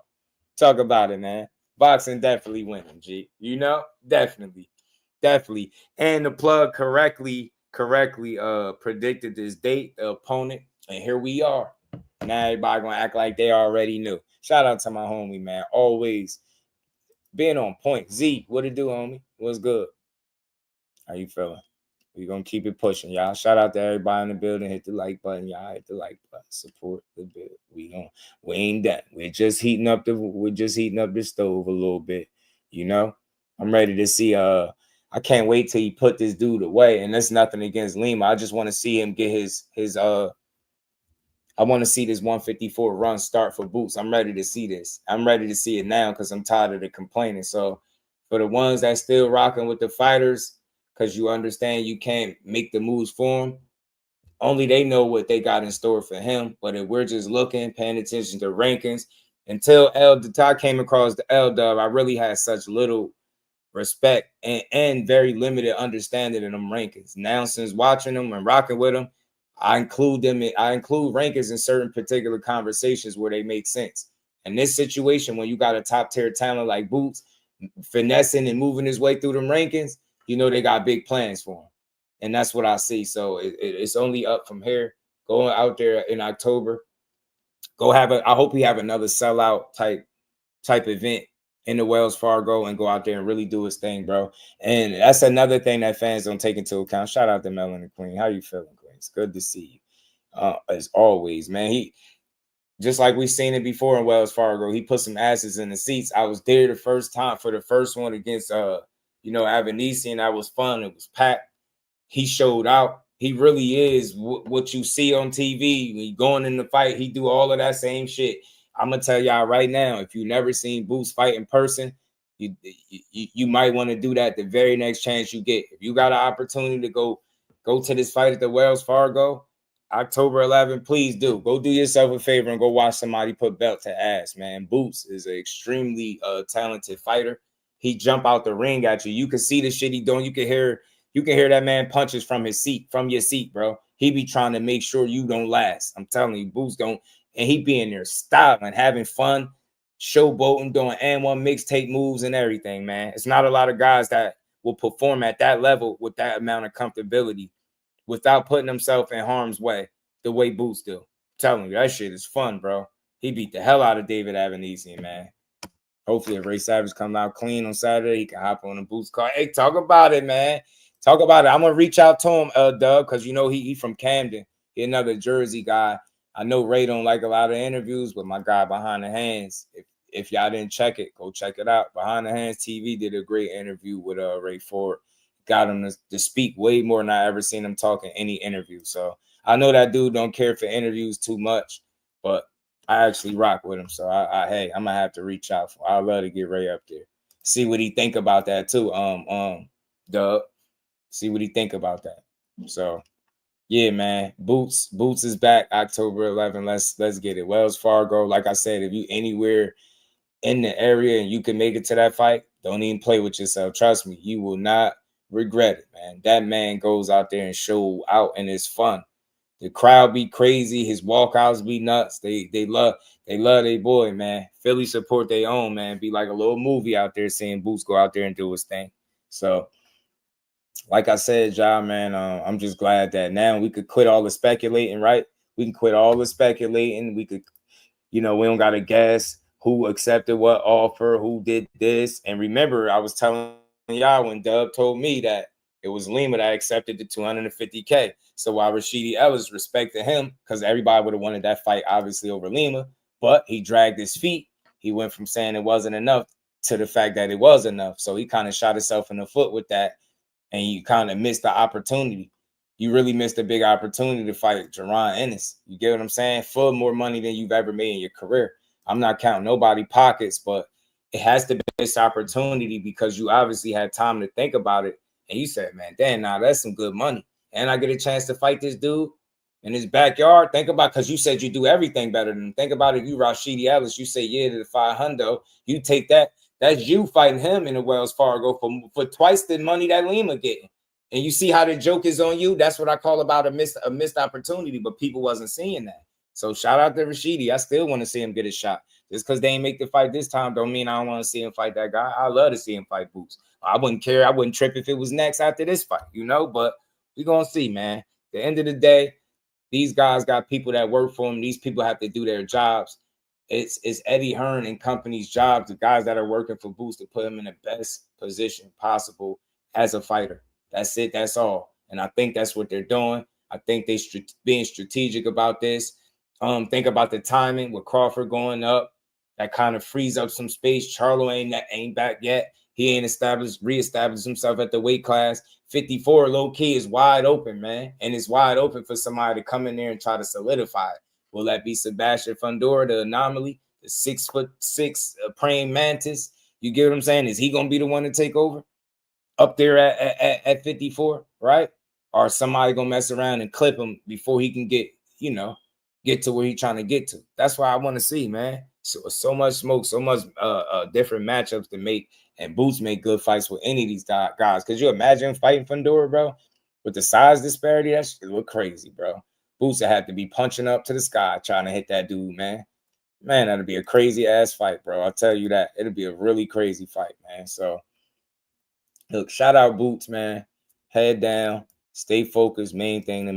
Talk about it, man. Boxing definitely winning, G. You know, definitely. And the plug correctly predicted this date, the opponent, and here we are. Now everybody gonna act like they already knew. Shout out to my homie, man. Always being on point. Z, what it do, homie? What's good? How you feeling? We're gonna keep it pushing, y'all. Shout out to everybody in the building. Hit the like button, y'all. Hit the like button. Support the build. We ain't done. We're just heating up the stove a little bit. You know, I'm ready to see. I can't wait till he put this dude away. And that's nothing against Lima. I just want to see him get his I want to see this 154 run start for Boots. I'm ready to see this. I'm ready to see it now because I'm tired of the complaining. So for the ones that still rocking with the fighters, because you understand you can't make the moves for him, only they know what they got in store for him. But if we're just looking, paying attention to rankings, until I came across the L-Dub, I really had such little respect and very limited understanding of them rankings. Now, since watching them and rocking with them, I include rankings in certain particular conversations where they make sense. In this situation, when you got a top tier talent like Boots, finessing and moving his way through them rankings, you know they got big plans for him. And that's what I see. So it's only up from here. Going out there in October, I hope he have another sellout type event in the Wells Fargo and go out there and really do his thing, bro. And that's another thing that fans don't take into account. Shout out to Melon and Queen. How you feeling, Queen? It's good to see you. As always, man. He just like we've seen it before in Wells Fargo. He put some asses in the seats. I was there the first time for the first one against Avanesian. That was fun. It was packed. He showed out. He really is what you see on TV. When he going in the fight, he do all of that same shit. I'm gonna tell y'all right now, if you never seen Boots fight in person, you might want to do that the very next chance you get. If you got an opportunity to go to this fight at the Wells Fargo, October 11th, please do. Go do yourself a favor and go watch somebody put belt to ass, man. Boots is an extremely talented fighter. He jump out the ring at you. You can see the shit he doing. You can hear that man punches from your seat, bro. He be trying to make sure you don't last. I'm telling you, Boots don't. And he be in there styling, having fun, showboating, doing and one mixtape moves and everything, man. It's not a lot of guys that will perform at that level with that amount of comfortability without putting himself in harm's way the way Boots do. I'm telling you, that shit is fun, bro. He beat the hell out of David Avanesian, man. Hopefully, if Ray Savage comes out clean on Saturday, he can hop on the Boots car. Hey, talk about it, man. Talk about it. I'm gonna reach out to him, Doug, because he from Camden. He another Jersey guy. I know Ray don't like a lot of interviews, but my guy Behind the Hands, if y'all didn't check it, go check it out. Behind the Hands TV did a great interview with Ray Ford. Got him to speak way more than I ever seen him talk in any interview. So I know that dude don't care for interviews too much, but I actually rock with him. So hey, I'm gonna have to reach out for. I'd love to get Ray up there. See what he think about that too. Doug. See what he think about that. So yeah, man. Boots is back October 11th. Let's get it. Wells Fargo. Like I said, if you anywhere in the area and you can make it to that fight, don't even play with yourself. Trust me, you will not regret it, man. That man goes out there and show out, and it's fun. The crowd be crazy. His walkouts be nuts. They love their boy, man. Philly support their own, man. Be like a little movie out there seeing Boots go out there and do his thing. So like I said, man, I'm just glad that now we could quit all the speculating, right? We can quit all the speculating. We could, we don't got to guess who accepted what offer, who did this. And remember, I was telling y'all when Dub told me that it was Lima that accepted the $250K. So while Rashidi Ellis respected him, because everybody would have wanted that fight, obviously, over Lima, but he dragged his feet. He went from saying it wasn't enough to the fact that it was enough. So he kind of shot himself in the foot with that. And you kind of missed the opportunity. You really missed a big opportunity to fight Jaron Ennis. You get what I'm saying? For more money than you've ever made in your career. I'm not counting nobody's pockets, but it has to be this opportunity because you obviously had time to think about it. And you said, man, damn, now that's some good money. And I get a chance to fight this dude in his backyard. Think about, because you said you do everything better than him. Think about if you Rashidi Ellis, you say yeah to the 500, you take that. That's you fighting him in the Wells Fargo for twice the money that Lima getting. And you see how the joke is on you? That's what I call about a missed opportunity, but people wasn't seeing that. So shout out to Rashidi. I still want to see him get a shot. Just because they ain't make the fight this time don't mean I don't want to see him fight that guy. I love to see him fight Boots. I wouldn't care. I wouldn't trip if it was next after this fight, but we're going to see, man. At the end of the day, these guys got people that work for them. These people have to do their jobs. It's Eddie Hearn and company's job, the guys that are working for Boots, to put him in the best position possible as a fighter. That's it. That's all. And I think that's what they're doing. I think they're being strategic about this. Think about the timing with Crawford going up. That kind of frees up some space. Charlo ain't back yet. He ain't reestablished himself at the weight class. 54 low key is wide open, man. And it's wide open for somebody to come in there and try to solidify it. Will that be Sebastian Fundora, the anomaly, the 6'6" praying mantis? You get what I'm saying? Is he gonna be the one to take over up there at 54, right? Or somebody gonna mess around and clip him before he can get to where he's trying to get to? That's why I want to see, man. So much smoke, so much different matchups to make, and Boots make good fights with any of these guys. Could you imagine fighting Fundora, bro? With the size disparity, that shit look crazy, bro. Boots would have to be punching up to the sky trying to hit that dude, man. Man, that'd be a crazy ass fight, bro. I'll tell you that. It'll be a really crazy fight, man. So, look, shout out Boots, man. Head down, stay focused. Main thing.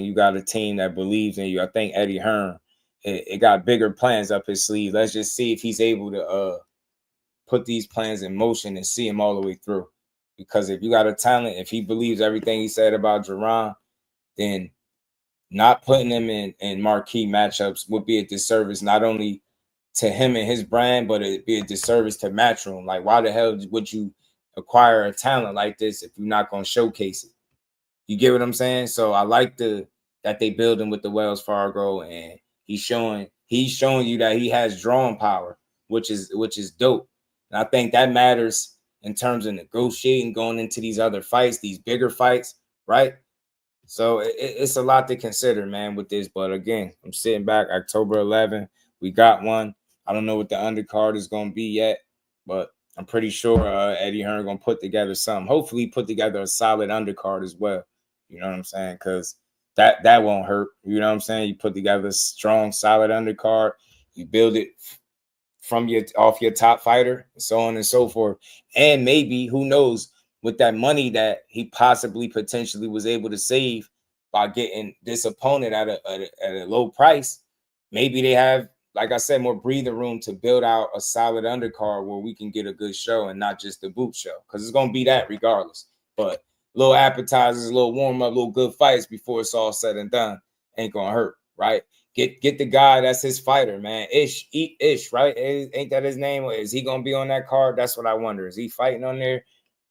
You got a team that believes in you. I think Eddie Hearn it got bigger plans up his sleeve. Let's just see if he's able to put these plans in motion and see him all the way through. Because if you got a talent, if he believes everything he said about Jaron, then not putting him in marquee matchups would be a disservice, not only to him and his brand, but it'd be a disservice to Matchroom. Like, why the hell would you acquire a talent like this if you're not going to showcase it? You get what I'm saying? So I like that they building with the Wells Fargo, and he's showing you that he has drawing power, which is dope. And I think that matters in terms of negotiating going into these other fights, these bigger fights, right? So it's a lot to consider, man, with this. But again, I'm sitting back. October 11th, we got one. I don't know what the undercard is going to be yet, but I'm pretty sure Eddie Hearn going to put together something. Hopefully put together a solid undercard as well. You know what I'm saying? Because that won't hurt. You know what I'm saying? You put together a strong, solid undercard. You build it from off your top fighter, so on and so forth. And maybe, who knows, with that money that he possibly potentially was able to save by getting this opponent at a low price, maybe they have, like I said, more breathing room to build out a solid undercard where we can get a good show and not just the boot show, because it's going to be that regardless. But little appetizers, a little warm-up, little good fights before it's all said and done ain't going to hurt, right? Get the guy that's his fighter, man. Ish, right? Ain't that his name? Is he going to be on that card? That's what I wonder. Is he fighting on there?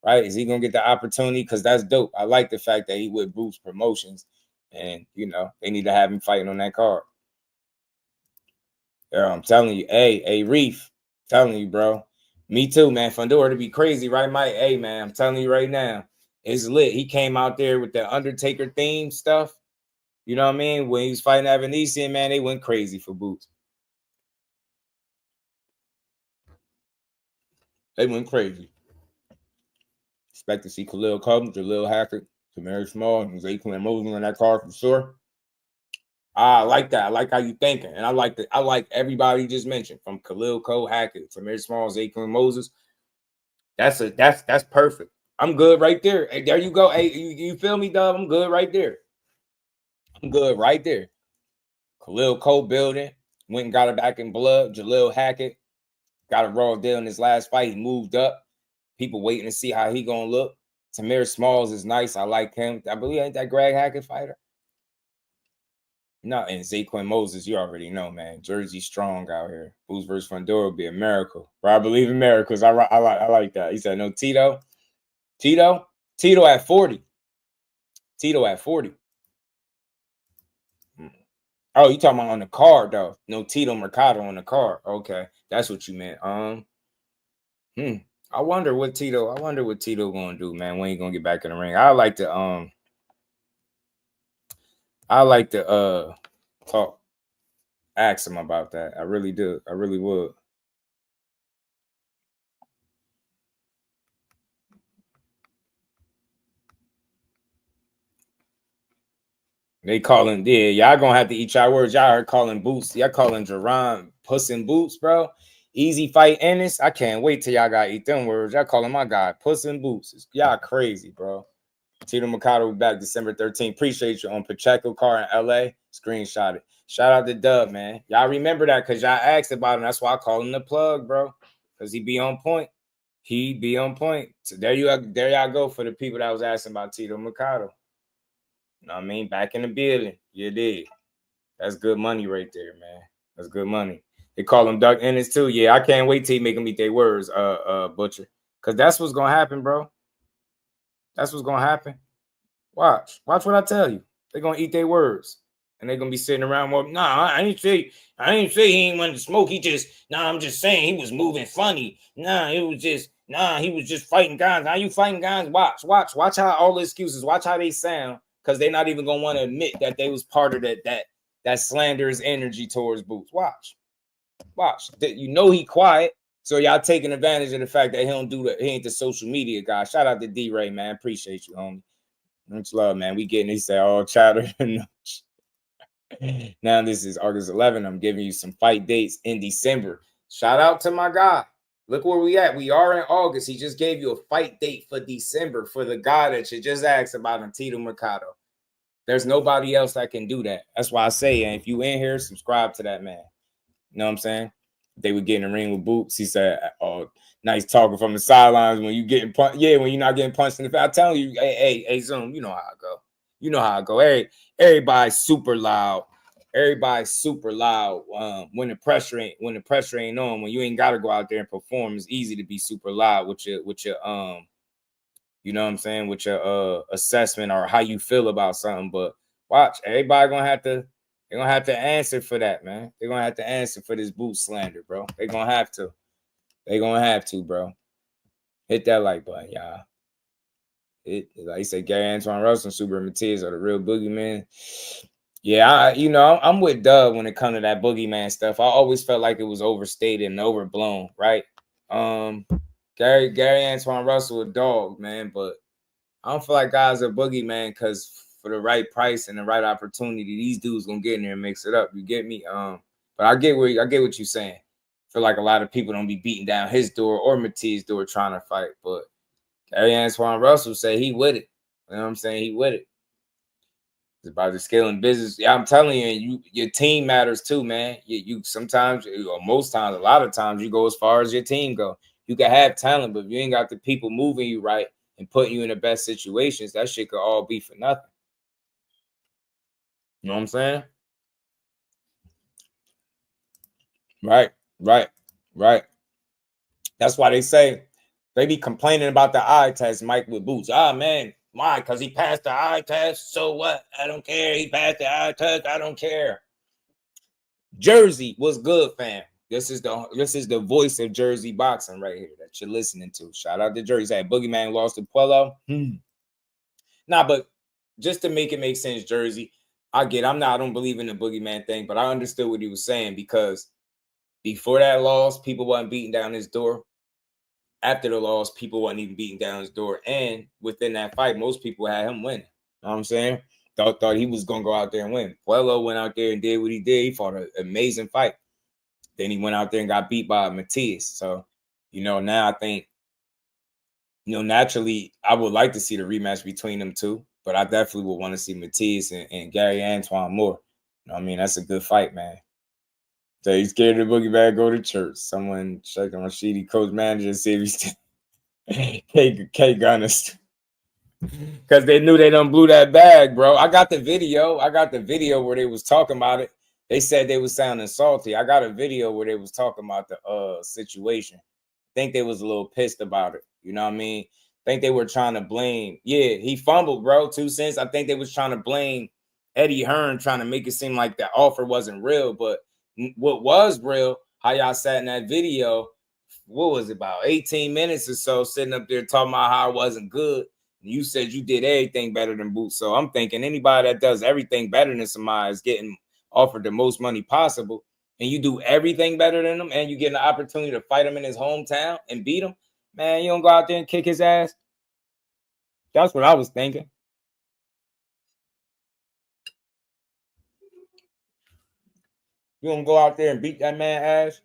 Right? Is he going to get the opportunity? Because that's dope. I like the fact that he with Boots Promotions, and, you know, they need to have him fighting on that card. Yeah, I'm telling you. Hey, Reef. Telling you, bro. Me too, man. Fundora to be crazy, right, Mike? Hey, man, I'm telling you right now. It's lit. He came out there with the Undertaker theme stuff. You know what I mean? When he was fighting Avanesian, man, they went crazy for Boots. They went crazy. Expect to see Khalil Covens, Jalil Hackett, Tamari Small, and Zaquan Mosley on that card for sure. I like that. I like how you thinking. And I like everybody you just mentioned, from Khalil Cole, Hackett, Tamari Small, Zaquan Moses. That's perfect. I'm good right there. Hey, there you go. Hey, you feel me, dub? I'm good right there. I'm good right there. Khalil Cole building. Went and got it back in blood. Jalil Hackett got a raw deal in his last fight. He moved up. People waiting to see how he gonna look. Tamir Smalls is nice. I like him. I believe ain't that Greg Hackett fighter? No, and Zaquan Moses, you already know, man. Jersey strong out here. Boots versus Fundora will be a miracle. But I believe in miracles. I like that. He said no Tito. Tito at 40. Tito at 40. Oh, you talking about on the card though? No Tito Mercado on the card. Okay, that's what you meant. I wonder what Tito gonna do, man, when he gonna get back in the ring. I like to ask him about that. I really do. I really would. They calling, yeah, y'all gonna have to eat y'all words. Y'all are calling Boots. Y'all calling Jaron Puss in Boots, bro. Easy fight Ennis. I can't wait till y'all gotta eat them words. Y'all calling my guy Puss in Boots. Y'all crazy, bro. Tito Mercado will be back December 13th. Appreciate you on Pacheco car in LA. Screenshot it. Shout out to Dub, man. Y'all remember that because y'all asked about him. That's why I call him the plug, bro. Because he be on point. He be on point. So there y'all go for the people that was asking about Tito Mercado. You know what I mean? Back in the building. You did. That's good money right there, man. That's good money. They call him Doug Ennis too. Yeah, I can't wait till you make him eat their words, Butcher. Because that's what's gonna happen, bro. That's what's gonna happen. Watch what I tell you. They're gonna eat their words. And they're gonna be sitting around more. Nah, I didn't say he ain't wanted to smoke. I'm just saying he was moving funny. He was just fighting guys. Now you fighting guys. Watch how all the excuses, watch how they sound. Because they're not even gonna want to admit that they was part of that slanderous energy towards Boots. Watch. You know he quiet, so y'all taking advantage of the fact that he ain't the social media guy. Shout out to D-Ray, man. Appreciate you, homie. Much love, man. We getting, he said, all chatter. Now this is August 11th. I'm giving you some fight dates in December. Shout out to my guy. Look where we at. We are in August. He just gave you a fight date for December for the guy that you just asked about, Tito Mercado. There's nobody else that can do that. That's why I say, and if you in here, subscribe to that man. You know what I'm saying? They would get in the ring with Boots. He said, "Oh, nice talking from the sidelines when you getting punched. Yeah, when you're not getting punched in the face. I'm telling you, hey, Zoom, you know how I go. You know how I go. Everybody's super loud. Everybody's super loud. When the pressure ain't on, when you ain't got to go out there and perform, it's easy to be super loud with your you know what I'm saying, with your assessment or how you feel about something. But watch, everybody they're gonna have to answer for that, man. They're gonna have to answer for this boot slander, bro. They're gonna have to. They're gonna have to, bro. Hit that like button, y'all. Like you said, Gary Antoine Russell and Super Martinez are the real boogeyman. Yeah, I'm with Dub when it comes to that boogeyman stuff. I always felt like it was overstated and overblown, right? Gary Antoine Russell a dog, man, but I don't feel like guys are boogeyman because for the right price and the right opportunity, these dudes gonna get in there and mix it up. You get me? But I get what you're saying. I feel like a lot of people don't be beating down his door or Matiz's door trying to fight, but Gary Antoine Russell say he with it. You know what I'm saying? He with it. It's about the scaling business. Yeah, I'm telling you, your team matters too, man. You sometimes, or most times, a lot of times, you go as far as your team go. You can have talent, but if you ain't got the people moving you right and putting you in the best situations, that shit could all be for nothing. You know what I'm saying? Right. That's why they say they be complaining about the eye test, Mike, with Boots. Ah, man, why? Because he passed the eye test. So what? I don't care. He passed the eye test. I don't care. Jersey was good, fam. This is the voice of Jersey boxing right here that you're listening to. Shout out to Jersey. That Boogeyman lost to Puello. Nah, but just to make it make sense, Jersey, I don't believe in the Boogeyman thing, but I understood what he was saying because before that loss, people wasn't beating down his door. After the loss, people wasn't even beating down his door. And within that fight, most people had him winning. You know what I'm saying? Thought he was going to go out there and win. Puello went out there and did what he did. He fought an amazing fight. Then he went out there and got beat by Martinez. So, now I think, naturally, I would like to see the rematch between them two. But I definitely would want to see Martinez and Gary Antoine more. You know what I mean? That's a good fight, man. So he's scared of the boogeyman, go to church. Someone check on Rashidi, coach manager, and see if he's still K Gunners. Because they knew they done blew that bag, bro. I got the video where they was talking about it. They said they was sounding salty. I got a video where they was talking about the situation. I think they was a little pissed about it. You know what I mean? I think they were trying to blame. Yeah, he fumbled, bro. 2 cents. I think they was trying to blame Eddie Hearn, trying to make it seem like the offer wasn't real. But what was real, how y'all sat in that video, what was it, about 18 minutes or so, sitting up there talking about how it wasn't good. You said you did everything better than Boots. So I'm thinking anybody that does everything better than somebody is getting offered the most money possible. And you do everything better than him and you get an opportunity to fight him in his hometown and beat him. Man, you don't go out there and kick his ass. That's what I was thinking. You don't go out there and beat that man ass.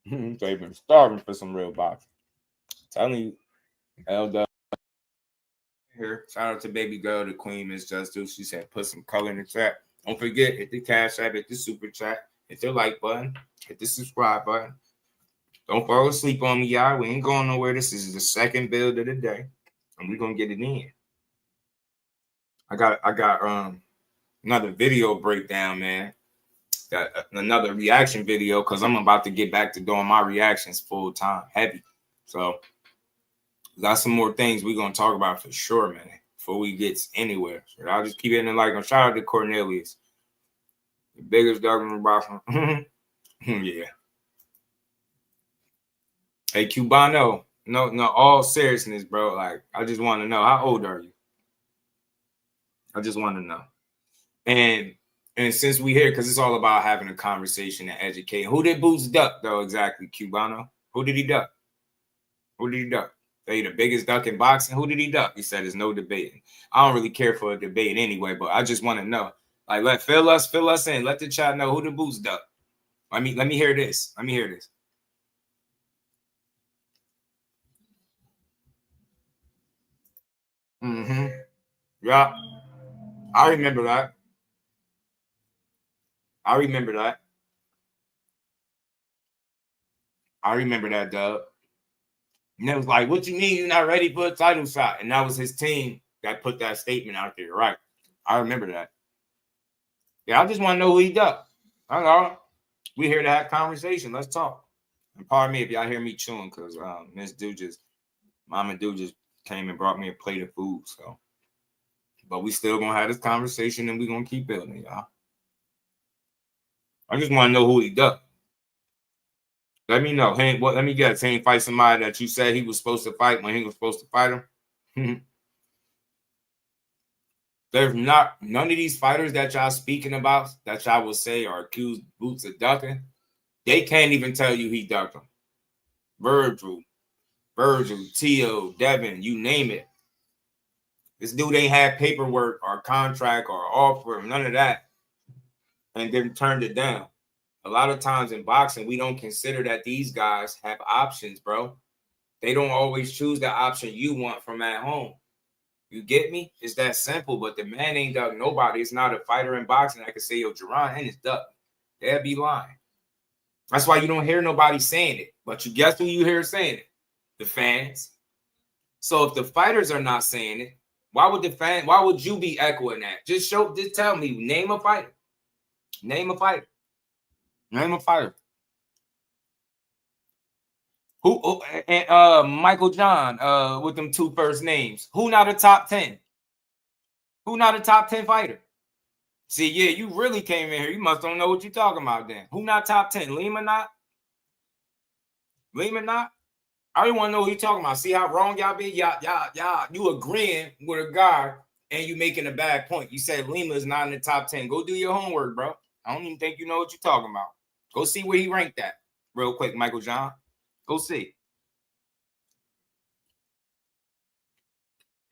So they've been starving for some real boxing. I'm telling you, LW. Here, shout out to baby girl, the queen, Miss Justice. She said, put some color in the chat. Don't forget, hit the cash app, hit the super chat, hit the like button, hit the subscribe button. Don't fall asleep on me, y'all. We ain't going nowhere. This is the second build of the day, and we're gonna get it in. I got another video breakdown, man. Got another reaction video because I'm about to get back to doing my reactions full time, heavy. So got some more things we're gonna talk about for sure, man, before we get anywhere. So I'll just keep hitting the like. Shout out to Cornelius, the biggest dog in the boxing. Yeah. Hey, Cubano, no, all seriousness, bro. Like, I just want to know, how old are you? I just want to know. And since we here, because it's all about having a conversation and educating. Who did Boots duck, though, exactly, Cubano? Who did he duck? Who did he duck? They the biggest duck in boxing. Who did he duck? He said there's no debating. I don't really care for a debate anyway, but I just want to know. Like, fill us in. Let the chat know who did Boots duck. Let me hear this. Let me hear this. Mm-hmm. Yeah. I remember that. I remember that, Doug. And it was like, what you mean you're not ready for a title shot? And that was his team that put that statement out there, right? I remember that. Yeah, I just want to know who he ducked. I know. We here to have conversation. Let's talk. And pardon me if y'all hear me chewing, because Mama Dude just came and brought me a plate of food. So, but we still gonna have this conversation and we gonna keep building, y'all. I just want to know who he ducked. Let me know. Hey, let me guess. He ain't fight somebody that you said he was supposed to fight when he was supposed to fight him. There's none of these fighters that y'all speaking about that y'all will say are accused Boots of ducking. They can't even tell you he ducked them. Virgil, Tio, Devin, you name it. This dude ain't had paperwork or contract or offer, none of that, and then turned it down. A lot of times in boxing, we don't consider that these guys have options, bro. They don't always choose the option you want from at home. You get me? It's that simple, but the man ain't ducked nobody. It's not a fighter in boxing that can say, yo, Jaron and his duck. They'll be lying. That's why you don't hear nobody saying it. But you guess who you hear saying it? The fans. So if the fighters are not saying it, why would you be echoing that? Just tell me, name a fighter. Name a fighter. Name a fighter. Who and Michael John with them two first names. Who not a top 10? Who not a top 10 fighter? See, yeah, you really came in here. You must don't know what you're talking about then. Who not top 10? Lima not? Lima not? I don't want to know what you're talking about. See how wrong y'all be? Y'all, you agreeing with a guy and you making a bad point. You said Lima is not in the top 10. Go do your homework, bro. I don't even think you know what you're talking about. Go see where he ranked at real quick, Michael John. Go see.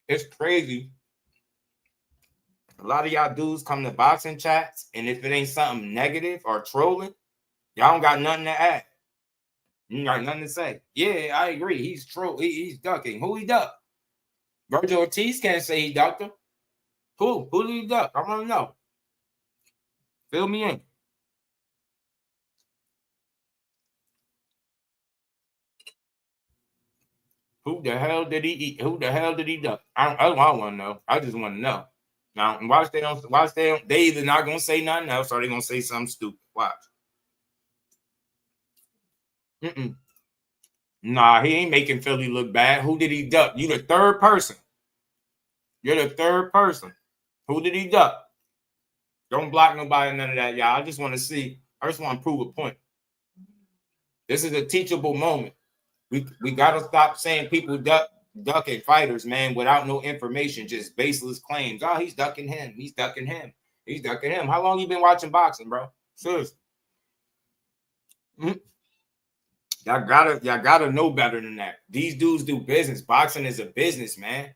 It's crazy. A lot of y'all dudes come to boxing chats, and if it ain't something negative or trolling, y'all don't got nothing to add. You got nothing to say. Yeah, I agree. He's he's ducking. Who he ducked? Virgil Ortiz can't say he ducked him. Who? Who did he duck? I want to know. Fill me in. Who the hell did he eat? Who the hell did he duck? I don't want to know. I just want to know. Now, watch they either not gonna say nothing else or they gonna say something stupid. Watch. Nah, he ain't making Philly look bad. Who did he duck? You the third person. You're the third person. Who did he duck? Don't block nobody, none of that, y'all. I just want to see. I just want to prove a point. This is a teachable moment. We gotta stop saying people ducking fighters, man, without no information, just baseless claims. Oh, he's ducking him. He's ducking him. He's ducking him. How long you been watching boxing, bro? Seriously. Y'all gotta know better than that. These dudes do business. Boxing is a business, man.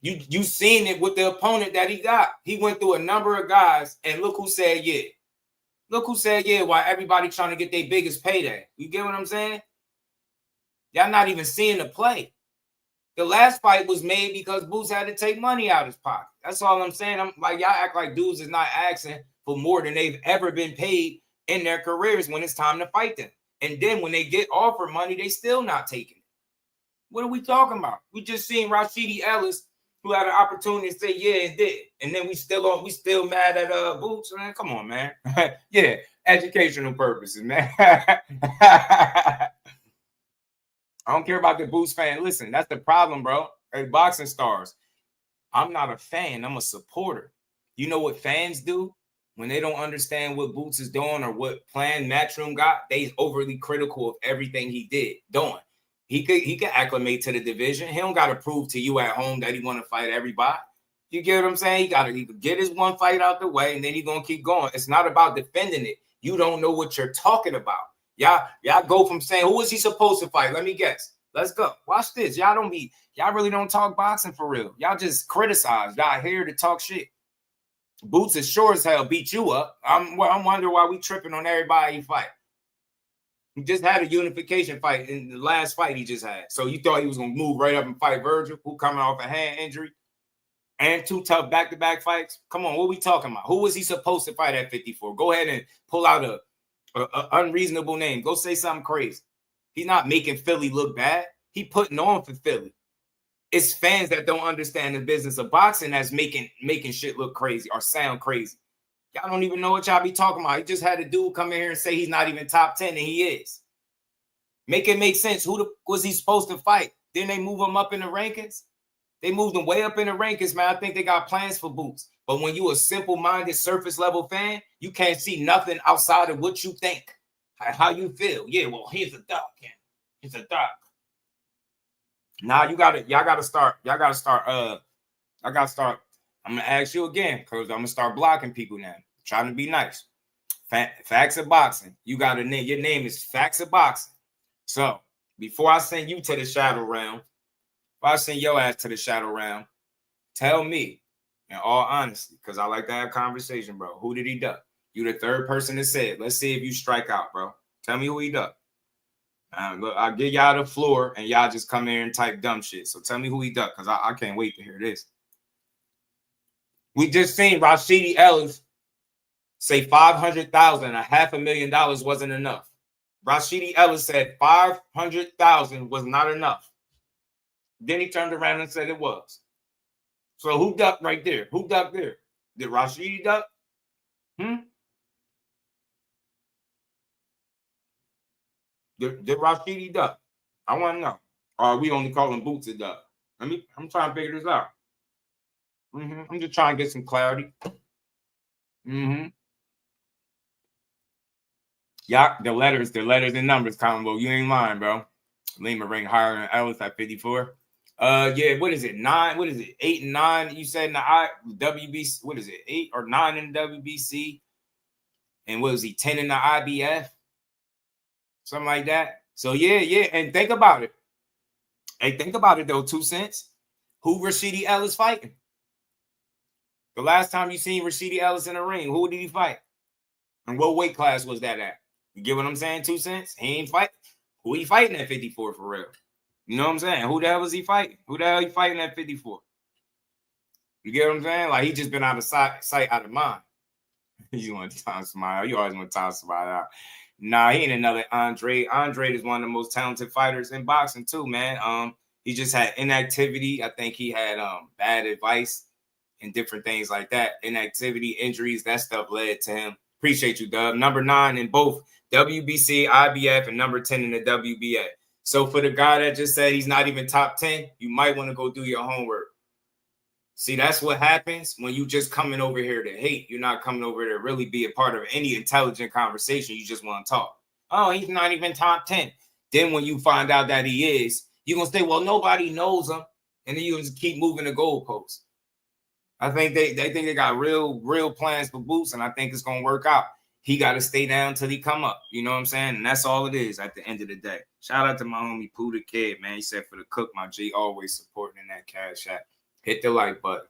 You seen it with the opponent that he got. He went through a number of guys, and look who said yeah. Look who said yeah while everybody trying to get their biggest payday. You get what I'm saying? Y'all not even seeing the play. The last fight was made because Boots had to take money out of his pocket. That's all I'm saying. I'm like, y'all act like dudes is not asking for more than they've ever been paid in their careers when it's time to fight them. And then when they get offered money, they still not taking it. What are we talking about? We just seen Rashidi Ellis, who had an opportunity to say yeah and did. And then we still mad at Boots. Man, come on, man. Yeah, educational purposes, man. I don't care about the Boots fan. Listen, that's the problem, bro. Hey, boxing stars. I'm not a fan. I'm a supporter. You know what fans do? When they don't understand what Boots is doing or what plan Matchroom got, they overly critical of everything he did doing. He could acclimate to the division. He don't got to prove to you at home that he want to fight everybody. You get what I'm saying? He could get his one fight out the way, and then he gonna keep going. It's not about defending it. You don't know what you're talking about. Y'all go from saying, who is he supposed to fight? Let me guess. Let's go. Watch this. Y'all really don't talk boxing for real. Y'all just criticize. Y'all here to talk shit. Boots is sure as hell beat you up. I'm wondering why we tripping on everybody he fight. He just had a unification fight in the last fight he just had. So you thought he was going to move right up and fight Virgil, who coming off a hand injury, and 2 tough back-to-back fights? Come on, what are we talking about? Who was he supposed to fight at 54? Go ahead and pull out a unreasonable name. Go say something crazy. He's not making Philly look bad. He putting on for Philly. It's fans that don't understand the business of boxing that's making shit look crazy or sound crazy. Y'all don't even know what y'all be talking about. He just had a dude come in here and say he's not even top 10, and he is. Make it make sense. Who was he supposed to fight? Didn't they move him up in the rankings? They moved him way up in the rankings, man. I think they got plans for Boots. But when you a simple-minded, surface-level fan, you can't see nothing outside of what you think, how you feel. Yeah, well, he's a duck. He's a duck. Now y'all gotta start. I gotta start. I'm gonna ask you again because I'm gonna start blocking people now. Trying to be nice. Facts of Boxing. You got a name. Your name is Facts of Boxing. So before I send you to the shadow realm, if I send your ass to the shadow realm, tell me, in all honesty, because I like to have conversation, bro. Who did he duck? You the third person that said. Let's see if you strike out, bro. Tell me who he ducked. Look, I'll give y'all the floor, and y'all just come in and type dumb shit. So tell me who he ducked, because I can't wait to hear this. We just seen Rashidi Ellis say $500,000, $500,000 wasn't enough. Rashidi Ellis said $500,000 was not enough. Then he turned around and said it was. So who ducked right there? Who ducked there? Did Rashidi duck? Did Rashidi duck? I want to know. Or are we only calling Boots a duck? I'm trying to figure this out. I'm just trying to get some clarity. Yeah, the letters and numbers combo. You ain't lying, bro. Lima ring higher than Ellis at 54. Yeah, what is it? 9? What is it? 8 and 9? You said in the WBC. What is it? 8 or 9 in the WBC? And what was he? 10 in the IBF? Something like that. So yeah. And think about it. Hey, think about it though. 2 cents. Who Rashidi Ellis fighting? The last time you seen Rashidi Ellis in the ring, who did he fight? And what weight class was that at? You get what I'm saying? 2 cents. He ain't fight. Who he fighting at 54 for real? You know what I'm saying? Who the hell was he fighting? Who the hell he fighting at 54? You get what I'm saying? Like he just been out of sight, out of mind. You want to time somebody out. You always want to time somebody out. Nah, he ain't another Andre. Andre is one of the most talented fighters in boxing too, man. He just had inactivity. I think he had bad advice and different things like that. Inactivity, injuries, that stuff led to him. Appreciate you, Dub. Number 9 in both WBC, IBF, and number 10 in the WBA. So for the guy that just said he's not even top 10, you might want to go do your homework. See, that's what happens when you just coming over here to hate. You're not coming over here to really be a part of any intelligent conversation. You just want to talk. Oh, he's not even top 10. Then when you find out that he is, you're going to say, well, nobody knows him. And then you just keep moving the goalposts. I think they think they got real plans for Boots, and I think it's going to work out. He got to stay down till he come up. You know what I'm saying? And that's all it is at the end of the day. Shout out to my homie Pooh the Kid, man. He said for the cook, my G, always supporting in that cash app. Hit the like button.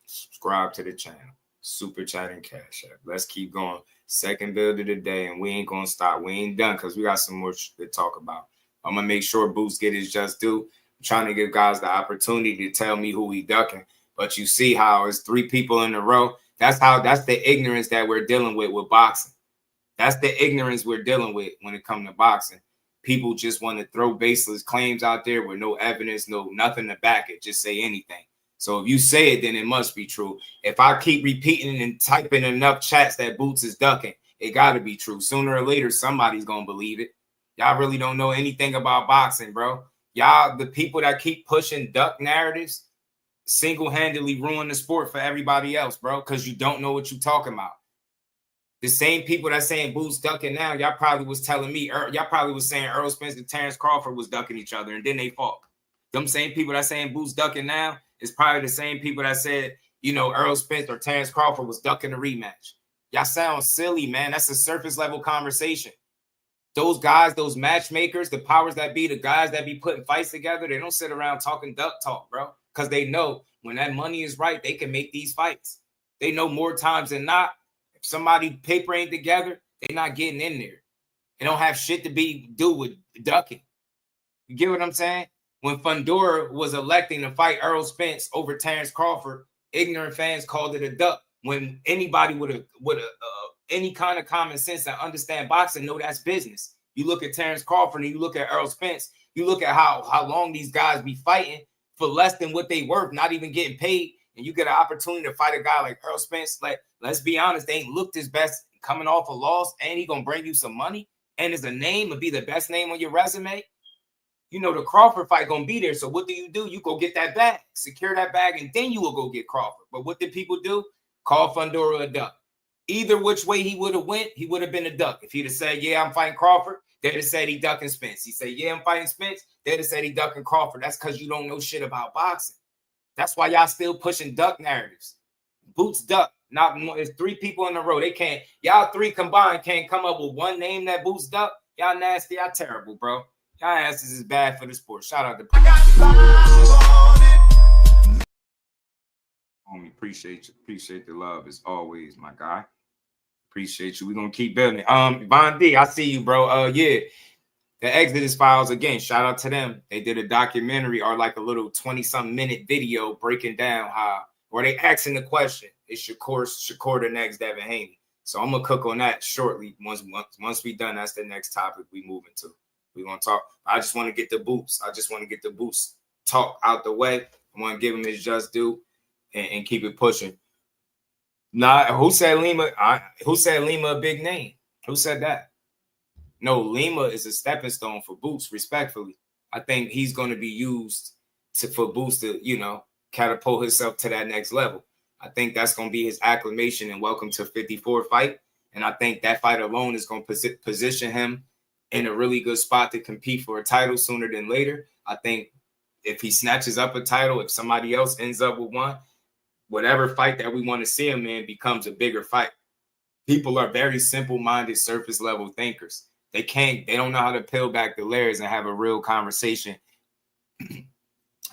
Subscribe to the channel. Super chat and cash app. Let's keep going. Second build of the day, and we ain't going to stop. We ain't done because we got some more to talk about. I'm going to make sure Boots get his just due. I'm trying to give guys the opportunity to tell me who he ducking. But you see how it's 3 people in a row. That's the ignorance that we're dealing with boxing. That's the ignorance we're dealing with when it comes to boxing. People just want to throw baseless claims out there with no evidence, nothing to back it. Just say anything. So if you say it, then it must be true. If I keep repeating and typing enough chats that Boots is ducking, it got to be true. Sooner or later, somebody's going to believe it. Y'all really don't know anything about boxing, bro. Y'all, the people that keep pushing duck narratives, single-handedly ruin the sport for everybody else, bro, because you don't know what you're talking about. The same people that saying Boots ducking now, y'all probably was telling me, y'all probably was saying Errol Spence and Terrence Crawford was ducking each other, and then they fought. Them same people that saying Boots ducking now is probably the same people that said, Errol Spence or Terrence Crawford was ducking a rematch. Y'all sound silly, man. That's a surface-level conversation. Those guys, those matchmakers, the powers that be, the guys that be putting fights together, they don't sit around talking duck talk, bro, because they know when that money is right, they can make these fights. They know more times than not, if somebody paper ain't together, they're not getting in there. It don't have shit to do with ducking. You get what I'm saying? When Fundora was electing to fight Errol Spence over Terrence Crawford, ignorant fans called it a duck. When anybody with any kind of common sense and understand boxing know that's business. You look at Terrence Crawford and you look at Errol Spence, you look at how long these guys be fighting for less than what they worth, not even getting paid, and you get an opportunity to fight a guy like Errol Spence. Like, let's be honest, they ain't looked his best coming off a loss, and he gonna bring you some money, and as a name would be the best name on your resume. You know the Crawford fight gonna be there. So what do? You go get that bag, secure that bag, and then you will go get Crawford. But what did people do? Call Fundora a duck. Either which way he would have went, he would have been a duck. If he'd have said, yeah, I'm fighting Crawford, they'd have said he ducking Spence. He said, yeah, I'm fighting Spence, they'd have said he ducking Crawford. That's because you don't know shit about boxing. That's why y'all still pushing duck narratives. Boots duck. Not there's 3 people in a row. They can't, y'all 3 combined can't come up with one name that Boots duck. Y'all nasty, y'all terrible, bro. Y'all asses is bad for the sport. Shout out to homie. Appreciate you. Appreciate the love as always, my guy. Appreciate you. We're gonna keep building. Von D, I see you, bro. Yeah. The Exodus Files, again, shout out to them. They did a documentary or like a little 20-something minute video breaking down where they asking the question, is Shakur the next Devin Haney? So I'm gonna cook on that shortly. Once we done, that's the next topic we move into. We're gonna talk. I just want to get the Boots. Talk out the way. I want to give him his just due and keep it pushing. Nah, who said Lima? Who said Lima a big name? Who said that? No, Lima is a stepping stone for Boots, respectfully. I think he's going to be used for Boots to, catapult himself to that next level. I think that's going to be his acclamation and welcome to 54 fight. And I think that fight alone is going to position him in a really good spot to compete for a title sooner than later. I think if he snatches up a title, if somebody else ends up with one, whatever fight that we want to see him in becomes a bigger fight. People are very simple-minded, surface-level thinkers. They don't know how to peel back the layers and have a real conversation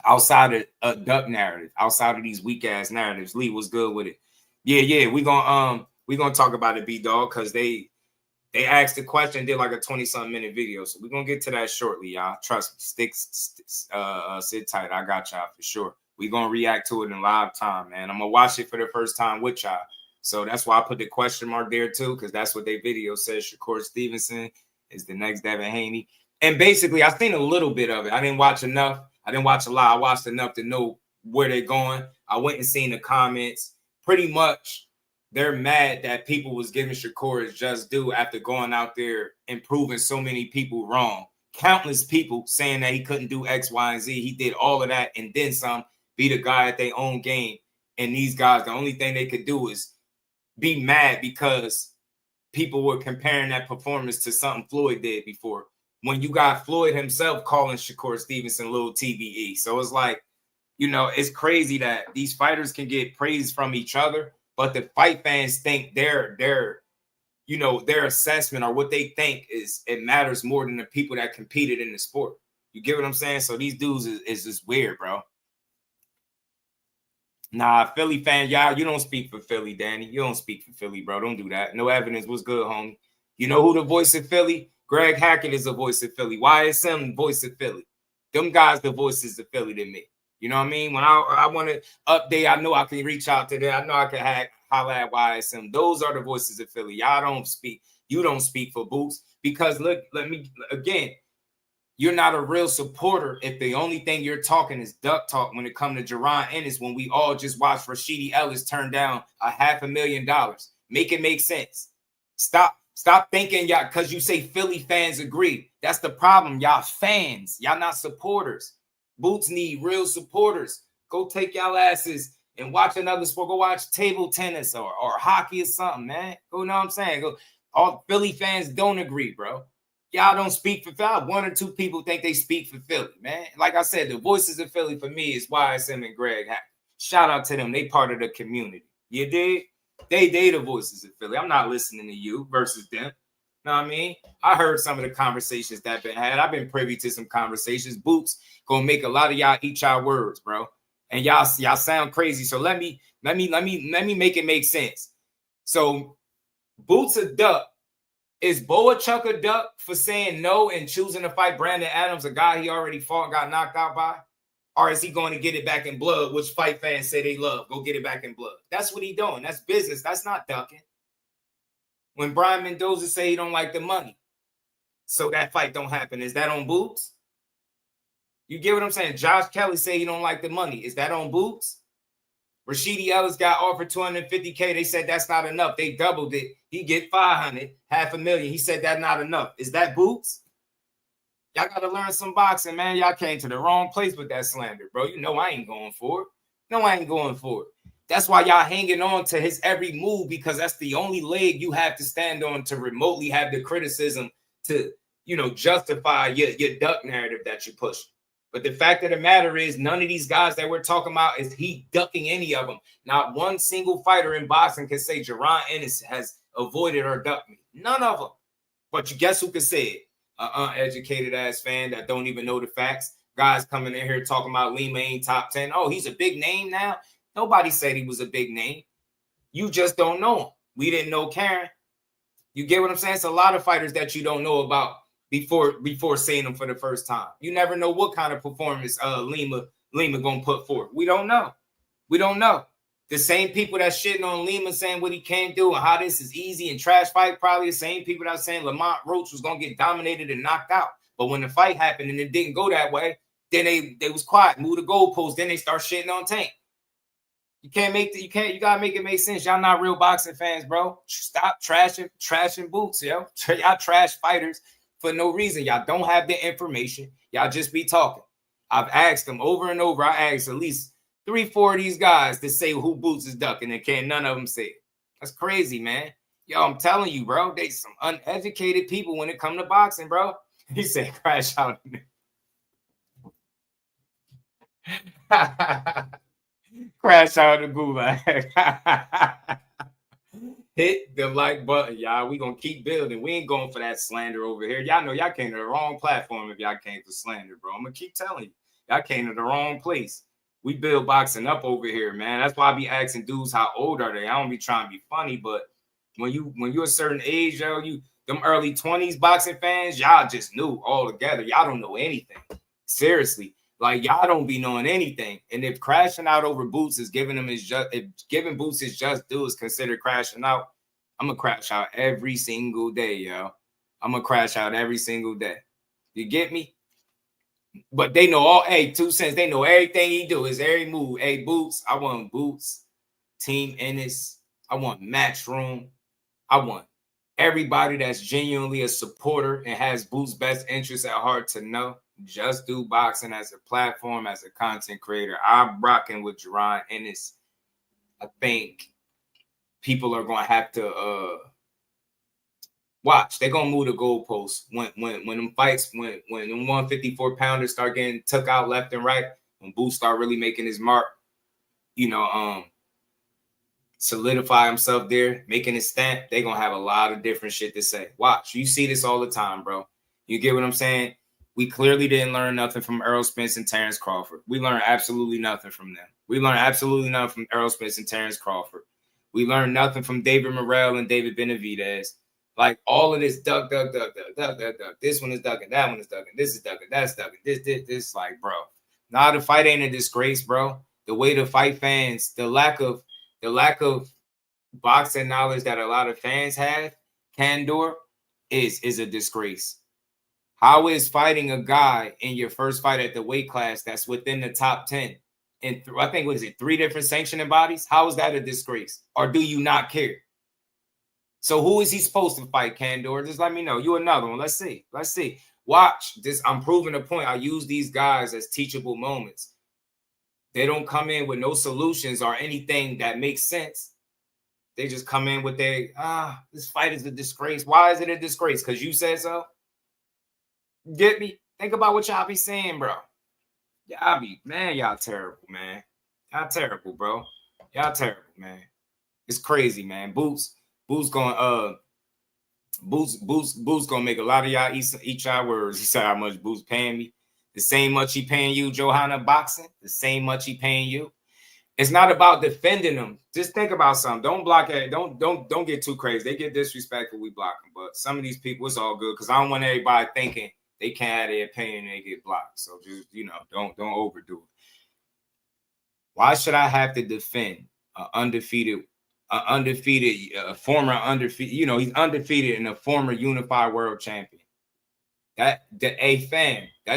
outside of a duck narrative, outside of these weak-ass narratives. Lee was good with it. Yeah, we're gonna talk about it, B-Dog, because they asked the question, did like a 20-something minute video. So we're gonna get to that shortly, y'all. Trust me, sit tight. I got y'all for sure. We're gonna react to it in live time, man. I'm gonna watch it for the first time with y'all. So that's why I put the question mark there too, because that's what their video says. Shakur Stevenson is the next Devin Haney. And basically, I seen a little bit of it. I didn't watch enough. I didn't watch a lot. I watched enough to know where they're going. I went and seen the comments. Pretty much, they're mad that people was giving Shakur his just due after going out there and proving so many people wrong. Countless people saying that he couldn't do X, Y, and Z. He did all of that and then some, beat a guy at their own game. And these guys, the only thing they could do is be mad because people were comparing that performance to something Floyd did before. When you got Floyd himself calling Shakur Stevenson little TBE. So it's like, it's crazy that these fighters can get praise from each other, but the fight fans think their assessment or what they think it matters more than the people that competed in the sport. You get what I'm saying? So these dudes is just weird, bro. Nah, Philly fan, y'all, you don't speak for Philly, Danny. You don't speak for Philly, bro. Don't do that. No evidence. What's good, homie? You know who the voice of Philly? Greg Hackett is the voice of Philly. YSM, voice of Philly. Them guys, the voices of Philly to me. You know what I mean? When I want to update, I know I can reach out to them. I know I can holler at YSM. Those are the voices of Philly. Y'all don't speak. You don't speak for Boots because look, again, you're not a real supporter if the only thing you're talking is duck talk when it comes to Jaron Ennis when we all just watched Rashidi Ellis turn down $500,000. Make it make sense. Stop thinking y'all because you say Philly fans agree. That's the problem. Y'all fans. Y'all not supporters. Boots need real supporters. Go take y'all asses and watch another sport. Go watch table tennis or hockey or something, man. Go know what I'm saying? Go. All Philly fans don't agree, bro. Y'all don't speak for Philly. 1 or 2 people think they speak for Philly, man. Like I said, the voices of Philly for me is YSM and Greg Hackett. Shout out to them. They part of the community. You dig? They the voices of Philly. I'm not listening to you versus them. Know what I mean? I heard some of the conversations that been had. I've been privy to some conversations. Boots gonna make a lot of y'all eat y'all words, bro. And y'all sound crazy. So let me make it make sense. So Boots a duck Is Boachuk a duck for saying no and choosing to fight Brandon Adams, a guy he already fought and got knocked out by? Or is he going to get it back in blood, which fight fans say they love? Go get it back in blood. That's what he doing. That's business. That's not ducking. When Brian Mendoza say he don't like the money, so that fight don't happen, is that on Boots? You get what I'm saying? Josh Kelly say he don't like the money. Is that on Boots? Rashidi Ellis got offered $250K. They said that's not enough. They doubled it. He get 500, $500,000. He said that's not enough. Is that Boots? Y'all got to learn some boxing, man. Y'all came to the wrong place with that slander, bro. You know I ain't going for it. No, I ain't going for it. That's why y'all hanging on to his every move, because that's the only leg you have to stand on to remotely have the criticism to, you know, justify your duck narrative that you push. But the fact of the matter is, none of these guys that we're talking about is he ducking any of them. Not one single fighter in boxing can say Jaron Ennis has avoided or ducked me. None of them. But you guess who can say it? An uneducated ass fan that don't even know the facts. Guys coming in here talking about Lima ain't top 10. Oh, he's a big name now. Nobody said he was a big name. You just don't know him. We didn't know Karen. You get what I'm saying? It's a lot of fighters that you don't know about before seeing them for the first time. You never know what kind of performance Lima gonna put forth. We don't know. We don't know. The same people that shitting on Lima saying what he can't do and how this is easy and trash fight, probably the same people that are saying Lamont Roach was gonna get dominated and knocked out. But when the fight happened and it didn't go that way, then they was quiet, move the goalposts, then they start shitting on Tank. You gotta make it make sense. Y'all not real boxing fans, bro. Stop trashing Boots, yo. Y'all trash fighters for no reason. Y'all don't have the information. Y'all just be talking. I've asked them over and over. I asked at least 3-4 of these guys to say who Boots is ducking, and can't none of them say it. That's crazy, man. Yo, I'm telling you, bro. They some uneducated people when it come to boxing, bro. He said crash out. Crash out the gulag. Hit the like button, y'all. We gonna keep building. We ain't going for that slander over here. Y'all know y'all came to the wrong platform if y'all came for slander, bro. I'm gonna keep telling you. Y'all came to the wrong place. We build boxing up over here, man. That's why I be asking dudes how old are they. I don't be trying to be funny, but when you're a certain age, yo, them early 20s boxing fans, y'all just knew all together. Y'all don't know anything. Seriously. Like, y'all don't be knowing anything. And if crashing out over Boots is giving Boots his just due is considered crashing out, I'm going to crash out every single day, yo. I'm going to crash out every single day. You get me? But they know 2 cents. They know everything he do, his every move. Hey, Boots, I want Boots, Team Ennis. I want Matchroom. I want everybody that's genuinely a supporter and has Boots' best interests at heart to know. Just do boxing as a platform, as a content creator. I'm rocking with Jaron Ennis. I think people are gonna have to watch. They're gonna move the goalposts when them fights, when them 154 pounders start getting took out left and right, when Boots start really making his mark, solidify himself there, making his stamp. They're gonna have a lot of different shit to say. Watch, you see this all the time, bro. You get what I'm saying? We clearly didn't learn nothing from Errol Spence and Terrence Crawford. We learned absolutely nothing from them. We learned absolutely nothing from Errol Spence and Terrence Crawford. We learned nothing from David Morrell and David Benavidez. Like, all of this duck. This one is ducking, that one is ducking, this is ducking, that's ducking, this, like, bro. Nah, the fight ain't a disgrace, bro. The way the fight fans, the lack of boxing knowledge that a lot of fans have, candor, is a disgrace. How is fighting a guy in your first fight at the weight class that's within the top 10? And I think, what is it, 3 different sanctioning bodies? How is that a disgrace? Or do you not care? So who is he supposed to fight, Candor? Just let me know. You another one. Let's see. Watch this. I'm proving a point. I use these guys as teachable moments. They don't come in with no solutions or anything that makes sense. They just come in with this fight is a disgrace. Why is it a disgrace? Because you said so? Get me? Think about what y'all be saying, bro. Y'all terrible, man. Y'all terrible, bro. Y'all terrible, man. It's crazy, man. Boots gonna make a lot of y'all eat y'all words. He said how much Boots paying me. The same much he paying you, Johanna Boxing. The same much he paying you. It's not about defending them. Just think about something. Don't block it. Don't get too crazy. They get disrespectful, we block them. But some of these people, it's all good because I don't want everybody thinking they can't have their opinion and they get blocked. So just, you know, don't overdo it. Why should I have to defend a former undefeated, you know, he's undefeated and a former unified world champion? That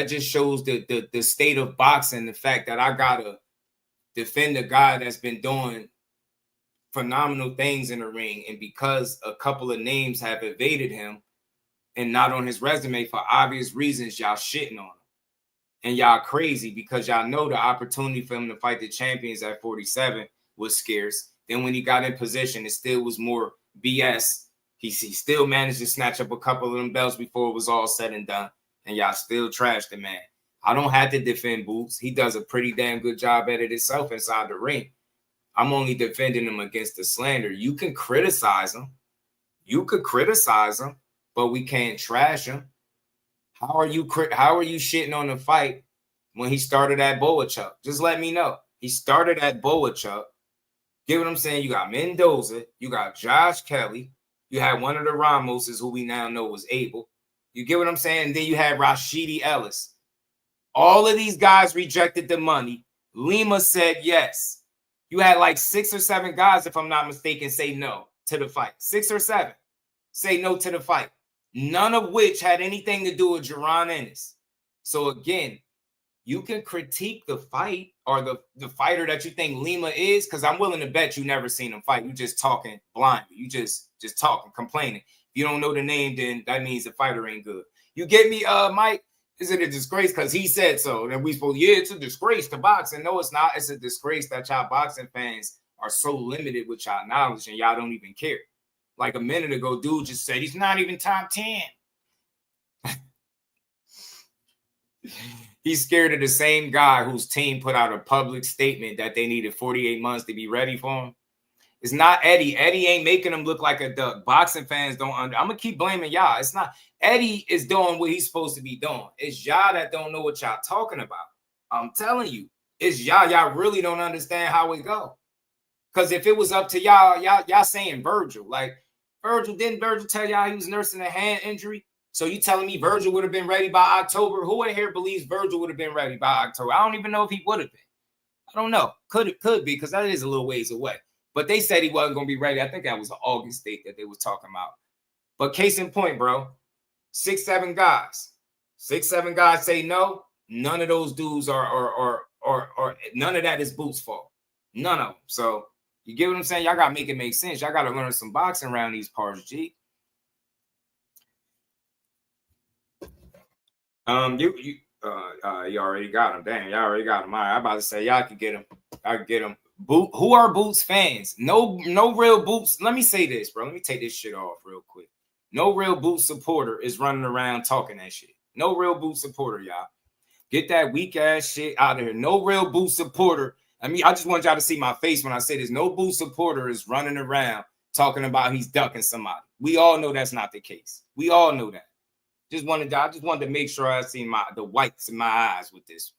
just shows the state of boxing, the fact that I gotta defend a guy that's been doing phenomenal things in the ring, and because a couple of names have evaded him and not on his resume for obvious reasons, y'all shitting on him. And y'all crazy because y'all know the opportunity for him to fight the champions at 47 was scarce. Then when he got in position, it still was more BS. He still managed to snatch up a couple of them belts before it was all said and done. And y'all still trashed the man. I don't have to defend Boots. He does a pretty damn good job at it himself inside the ring. I'm only defending him against the slander. You can criticize him. You could criticize him, but we can't trash him. How are you shitting on the fight when he started at Boachuk? Just let me know. He started at Boachuk. Get what I'm saying? You got Mendoza. You got Josh Kelly. You had one of the Ramoses who we now know was able. You get what I'm saying? And then you had Rashidi Ellis. All of these guys rejected the money. Lima said yes. You had like 6 or 7 guys, if I'm not mistaken, say no to the fight. 6 or 7 say no to the fight. None of which had anything to do with Jaron Ennis. So again, you can critique the fight or the fighter that you think Lima is, because I'm willing to bet you never seen him fight. You just talking blind. You just talking, complaining. If you don't know the name, then that means the fighter ain't good. You get me, Mike? Is it a disgrace? Because he said so. And we supposed, yeah, it's a disgrace to boxing. No, it's not. It's a disgrace that y'all boxing fans are so limited with y'all knowledge and y'all don't even care. Like a minute ago, dude just said he's not even top 10. He's scared of the same guy whose team put out a public statement that they needed 48 months to be ready for him. It's not Eddie. Eddie ain't making him look like a duck. Boxing fans don't I'm going to keep blaming y'all. It's not. Eddie is doing what he's supposed to be doing. It's y'all that don't know what y'all talking about. I'm telling you. It's y'all. Y'all really don't understand how it go. Because if it was up to y'all saying Virgil. Like, didn't Virgil tell y'all he was nursing a hand injury? So you telling me Virgil would have been ready by October? Who in here believes Virgil would have been ready by October? I don't even know if he would have been. I don't know. Could be, because that is a little ways away. But they said he wasn't going to be ready. I think that was an August date that they was talking about. But case in point, bro, 6, 7 guys. 6, 7 guys say no. None of those dudes are none of that is Boots' fault. None of them. So you get what I'm saying? Y'all got to make it make sense. Y'all got to learn some boxing around these parts, G. You already got him. Damn, y'all already got him. All right, I'm about to say y'all could get him. I could get him. Who are Boots fans? No real Boots. Let me say this, bro. Let me take this shit off real quick. No real Boots supporter is running around talking that shit. No real Boots supporter, y'all. Get that weak ass shit out of here. No real Boots supporter. I mean, I just want y'all to see my face when I say this. No Boots supporter is running around talking about he's ducking somebody. We all know that's not the case. We all know that. I just wanted to make sure I see the whites in my eyes with this.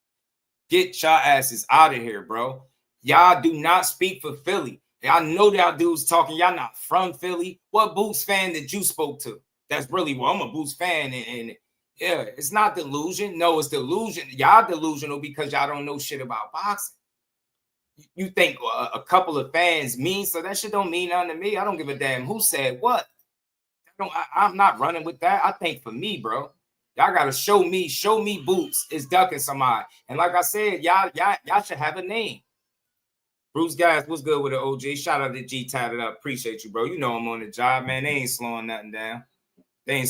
Get y'all asses out of here, bro. Y'all do not speak for Philly. Y'all know y'all dudes talking. Y'all not from Philly. What Boots fan did you spoke to? That's really, well, I'm a Boots fan. And yeah, it's not delusion. No, it's delusion. Y'all delusional because y'all don't know shit about boxing. You think a couple of fans mean, so that shit don't mean nothing to me. I don't give a damn who said what. I'm not running with that. I think for me, bro, y'all gotta show me Boots is ducking somebody. And like I said, y'all should have a name. Bruce, guys, what's good with the OG? Shout out to G, tied it up. Appreciate you, bro. You know I'm on the job, man. They ain't slowing nothing down. They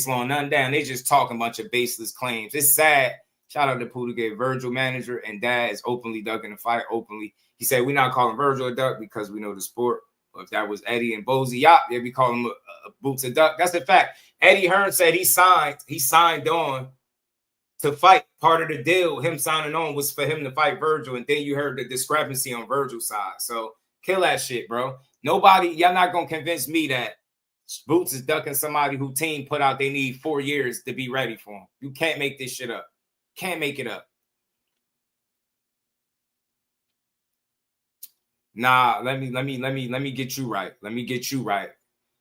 just talking a bunch of baseless claims. It's sad. Shout out to Puda gave Virgil manager, and Dad is openly ducking the fight openly. He said, we're not calling Virgil a duck because we know the sport. Or if that was Eddie and Bozy, they'd be calling him a Boots a duck. That's the fact. Eddie Hearn said he signed on to fight. Part of the deal, him signing on, was for him to fight Virgil. And then you heard the discrepancy on Virgil's side. So kill that shit, bro. Y'all not going to convince me that Boots is ducking somebody who team put out they need 4 years to be ready for him. You can't make this shit up. Can't make it up. Nah, let me get you right. Let me get you right.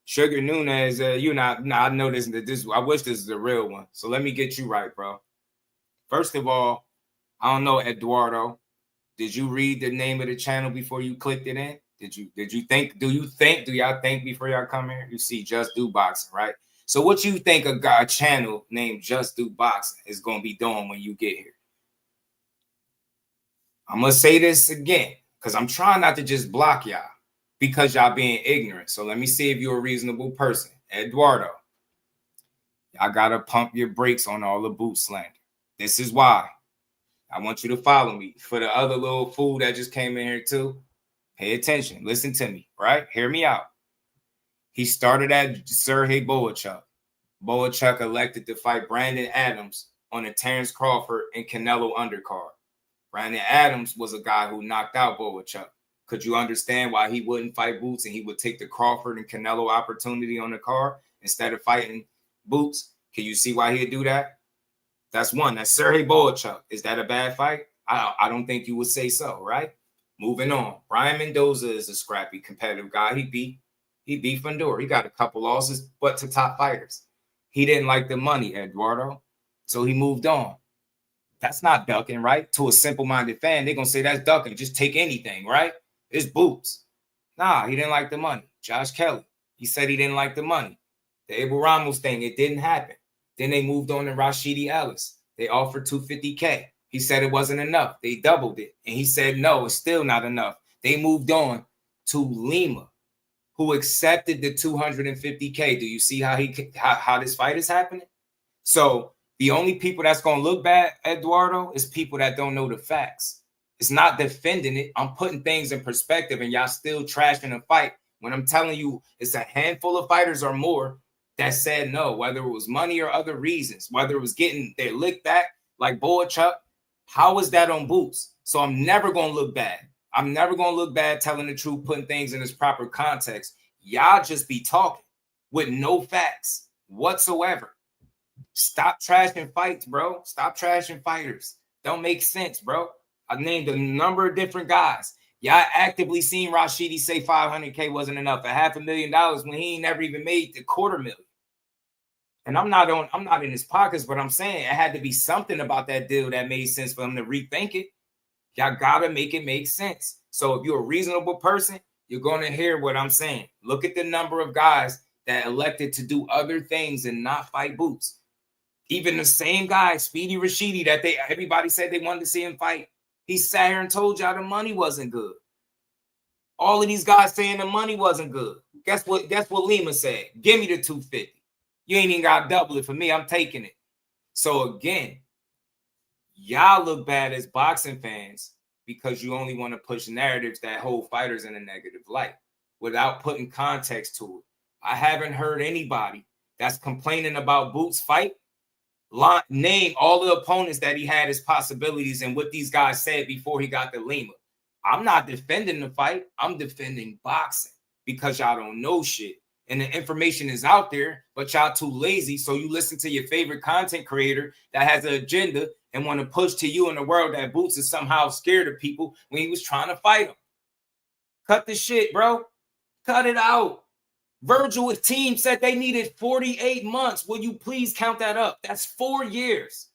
Sugar Nunez, I know this. I wish this is the real one. So let me get you right, bro. First of all, I don't know, Eduardo. Did you read the name of the channel before you clicked it in? Do y'all think before y'all come here? You see Jusdueboxing, right? So what you think a channel named Jusdueboxing is going to be doing when you get here? I'm going to say this again because I'm trying not to just block y'all because y'all being ignorant. So let me see if you're a reasonable person. Eduardo, y'all got to pump your brakes on all the boot slander. This is why. I want you to follow me. For the other little fool that just came in here too, pay attention. Listen to me, right? Hear me out. He started at Sergey Boachuk. Boachuk elected to fight Brandon Adams on the Terrence Crawford and Canelo undercard. Brandon Adams was a guy who knocked out Boachuk. Could you understand why he wouldn't fight Boots and he would take the Crawford and Canelo opportunity on the card instead of fighting Boots? Can you see why he'd do that? That's one. That's Sergey Boachuk. Is that a bad fight? I don't think you would say so, right? Moving on. Brian Mendoza is a scrappy, competitive guy. He beat Fundora. He got a couple losses, but to top fighters. He didn't like the money, Eduardo. So he moved on. That's not ducking, right? To a simple-minded fan, they're going to say that's ducking. Just take anything, right? It's Boots. Nah, he didn't like the money. Josh Kelly, he said he didn't like the money. The Abel Ramos thing, it didn't happen. Then they moved on to Rashidi Ellis. They offered $250K. He said it wasn't enough. They doubled it. And he said, no, it's still not enough. They moved on to Lima, who accepted the $250K. Do you see how this fight is happening? So the only people that's going to look bad, Eduardo, is people that don't know the facts. It's not defending it. I'm putting things in perspective, and y'all still trashing the fight when I'm telling you it's a handful of fighters or more that said no, whether it was money or other reasons, whether it was getting their lick back like Boachuk. How was that on Boots? So I'm never going to look bad. I'm never going to look bad telling the truth, putting things in its proper context. Y'all just be talking with no facts whatsoever. Stop trashing fights, bro. Stop trashing fighters. Don't make sense, bro. I named a number of different guys. Y'all actively seen Rashidi say $500K wasn't enough, $500,000 when he ain't never even made the $250,000. And I'm not in his pockets, but I'm saying it had to be something about that deal that made sense for him to rethink it. Y'all gotta make it make sense. So if you're a reasonable person, you're gonna hear what I'm saying. Look at the number of guys that elected to do other things and not fight Boots. Even the same guy, Speedy Rashidi, that everybody said they wanted to see him fight. He sat here and told y'all the money wasn't good. All of these guys saying the money wasn't good. Guess what Lima said? Give me the $250. You ain't even got to double it for me. I'm taking it. So again, y'all look bad as boxing fans because you only want to push narratives that hold fighters in a negative light without putting context to it. I haven't heard anybody that's complaining about Boots' fight name all the opponents that he had as possibilities and what these guys said before he got to Lima. I'm not defending the fight. I'm defending boxing because y'all don't know shit. And the information is out there, but y'all too lazy. So you listen to your favorite content creator that has an agenda and want to push to you in the world that Boots is somehow scared of people when he was trying to fight him. Cut the shit, bro. Cut it out. Virgil with team said they needed 48 months. Will you please count that up? That's 4 years.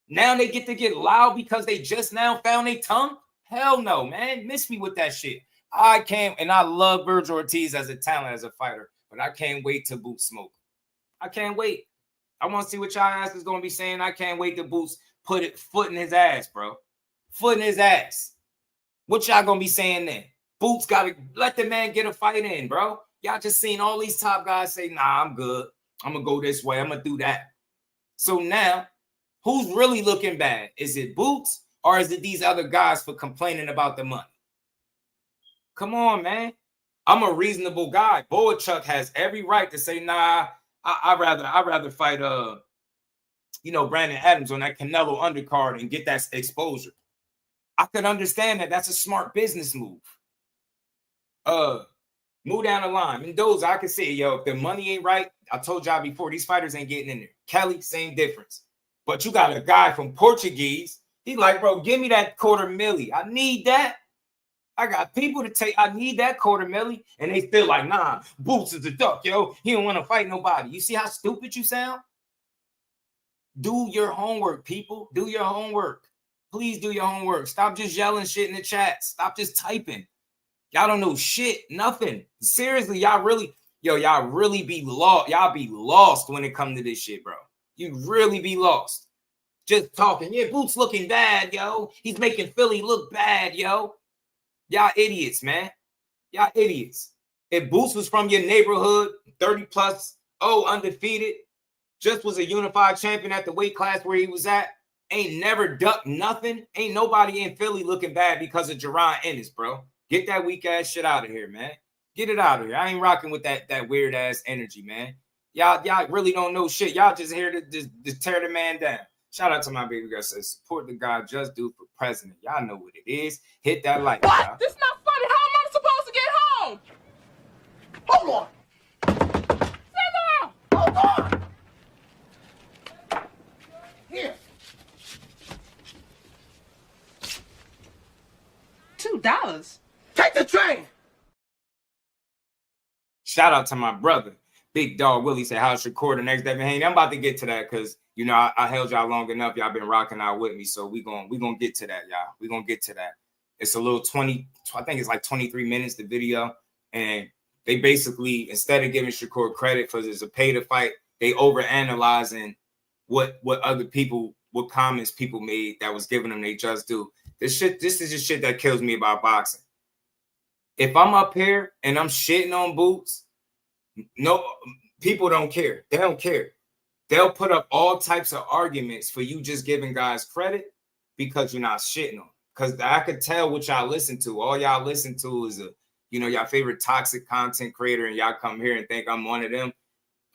Now they get loud because they just now found their tongue? Hell no, man. Miss me with that shit. I can't, and I love Virgil Ortiz as a talent, as a fighter, but I can't wait to Boots smoke. I can't wait. I want to see what y'all ass is going to be saying. I can't wait to Boots put foot in his ass, bro. Foot in his ass. What y'all going to be saying then? Boots got to let the man get a fight in, bro. Y'all just seen all these top guys say, nah, I'm good. I'm going to go this way. I'm going to do that. So now, who's really looking bad? Is it Boots or is it these other guys for complaining about the money? Come on, man. I'm a reasonable guy. Boachuk has every right to say, nah, I'd rather fight Brandon Adams on that Canelo undercard and get that exposure. I could understand that. That's a smart business move. Move down the line. Mendoza, I can see, if the money ain't right, I told y'all before, these fighters ain't getting in there. Kelly, same difference. But you got a guy from Portuguese. He's like, bro, give me that $250,000. I need that. I got people to take. I need that $250,000, and they still like, nah, Boots is a duck, yo. He don't want to fight nobody. You see how stupid you sound? Do your homework, people. Do your homework. Please do your homework. Stop just yelling shit in the chat. Stop just typing. Y'all don't know shit, nothing. Seriously, y'all really be lost. Y'all be lost when it comes to this shit, bro. You really be lost. Just talking. Yeah, Boots looking bad, yo. He's making Philly look bad, yo. Y'all idiots, man. Y'all idiots. If Boots was from your neighborhood, 30 plus, undefeated, just was a unified champion at the weight class where he was at, ain't never ducked nothing, ain't nobody in Philly looking bad because of Jaron Ennis, bro. Get that weak ass shit out of here, man. Get it out of here. I ain't rocking with that weird ass energy, man. Y'all really don't know shit. Y'all just here to tear the man down. Shout out to my baby girl. Says support the guy Jusdueboxing for president. Y'all know what it is. Hit that like. What? Y'all. This not funny. How am I supposed to get home? Hold on. Sit down. Hold on. Here. $2. Take the train. Shout out to my brother, Big Dog Willie. Said, how's Shakur the next Devin Haney? I'm about to get to that because, you know, I held y'all long enough. Y'all been rocking out with me. So we gonna get to that, y'all. We gonna get to that. It's a little 20, I think it's like 23 minutes, the video. And they basically, instead of giving Shakur credit for it's a pay to fight, they overanalyzing what other people, what comments people made that was giving them they just do. This is just shit that kills me about boxing. If I'm up here and I'm shitting on Boots, no, people don't care. They don't care. They'll put up all types of arguments for you just giving guys credit because you're not shitting on. Because I could tell what y'all listen to. All y'all listen to is y'all favorite toxic content creator, and y'all come here and think I'm one of them.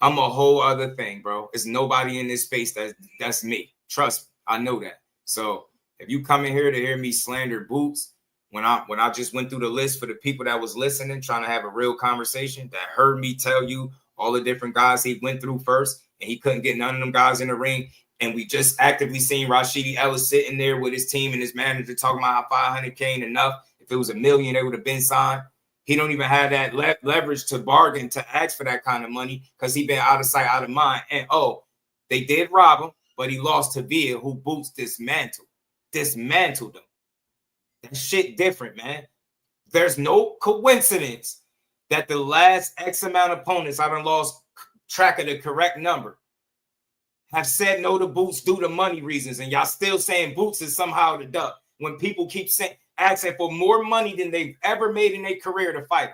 I'm a whole other thing, bro. It's nobody in this space that's me. Trust me, I know that. So if you come in here to hear me slander Boots, when I just went through the list for the people that was listening, trying to have a real conversation, that heard me tell you all the different guys he went through first, and he couldn't get none of them guys in the ring. And we just actively seen Rashidi Ellis sitting there with his team and his manager talking about how $500K ain't enough. If it was $1 million, they would have been signed. He don't even have that leverage to bargain to ask for that kind of money because he been out of sight, out of mind. And they did rob him, but he lost to Villa, who Boots dismantled him. That shit different, man. There's no coincidence that the last X amount of opponents, I done lost track of the correct number, have said no to Boots due to money reasons, and y'all still saying Boots is somehow the duck when people keep asking for more money than they've ever made in their career to fight.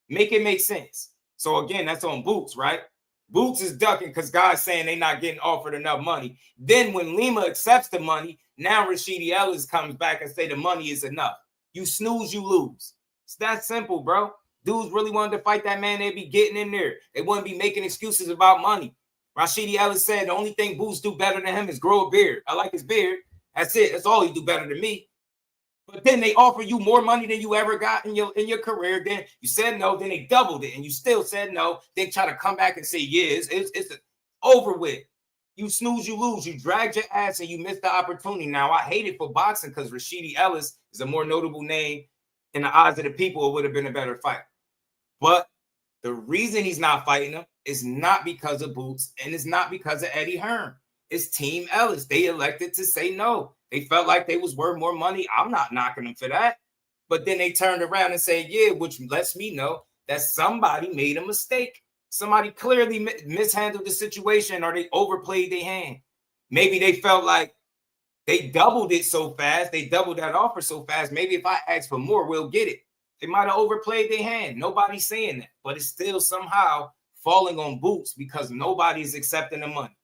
Make it make sense. So again, that's on Boots, right? Boots is ducking because guys saying they're not getting offered enough money. Then when Lima accepts the money, now Rashidi Ellis comes back and say the money is enough. You snooze, you lose. It's that simple, bro. Dudes really wanted to fight that man. They'd be getting in there. They wouldn't be making excuses about money. Rashidi Ellis said the only thing Boots do better than him is grow a beard. I like his beard. That's it. That's all he do better than me. But then they offer you more money than you ever got in your career. Then you said no. Then they doubled it, and you still said no. Then try to come back and say yes. It's over with. You snooze, you lose. You dragged your ass and you missed the opportunity. Now I hate it for boxing because Rashidi Ellis is a more notable name in the eyes of the people. It would have been a better fight. But the reason he's not fighting him is not because of Boots, and it's not because of Eddie Hearn. It's Team Ellis. They elected to say no. They felt like they was worth more money. I'm not knocking them for that. But then they turned around and said, yeah, which lets me know that somebody made a mistake. Somebody clearly mishandled the situation, or they overplayed their hand. Maybe they felt like they doubled it so fast. They doubled that offer so fast. Maybe if I ask for more, we'll get it. They might have overplayed their hand. Nobody's saying that. But it's still somehow falling on Boots because nobody's accepting the money.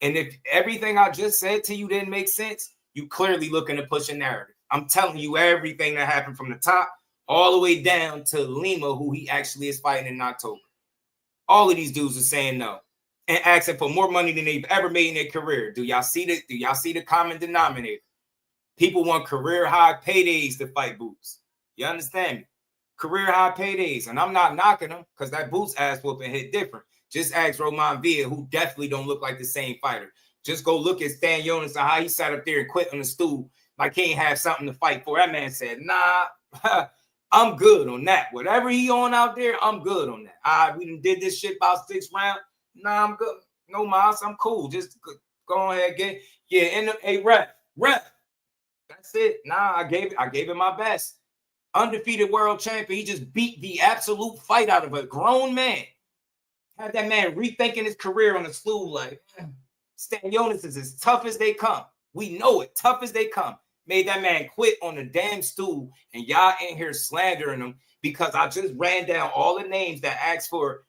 And if everything I just said to you didn't make sense, you clearly looking to push a narrative. I'm telling you everything that happened from the top all the way down to Lima, who he actually is fighting in October. All of these dudes are saying no and asking for more money than they've ever made in their career. Do y'all see the common denominator? People want career high paydays to fight Boots. You understand me? Career high paydays. And I'm not knocking them because that Boots ass whooping hit different. Just ask Raymond, who definitely don't look like the same fighter. Just go look at Stan Jonas and how he sat up there and quit on the stool like he ain't have something to fight for. That man said, nah, I'm good on that. Whatever he on out there, I'm good on that. We done did this shit about 6 rounds. Nah, I'm good. No, Miles, I'm cool. Just go ahead, hey, rep. That's it. Nah, I gave it my best. Undefeated world champion. He just beat the absolute fight out of a grown man. Had that man rethinking his career on the stool like, Stan Jonas is as tough as they come. We know it, tough as they come. Made that man quit on the damn stool, and y'all in here slandering him because I just ran down all the names that asked for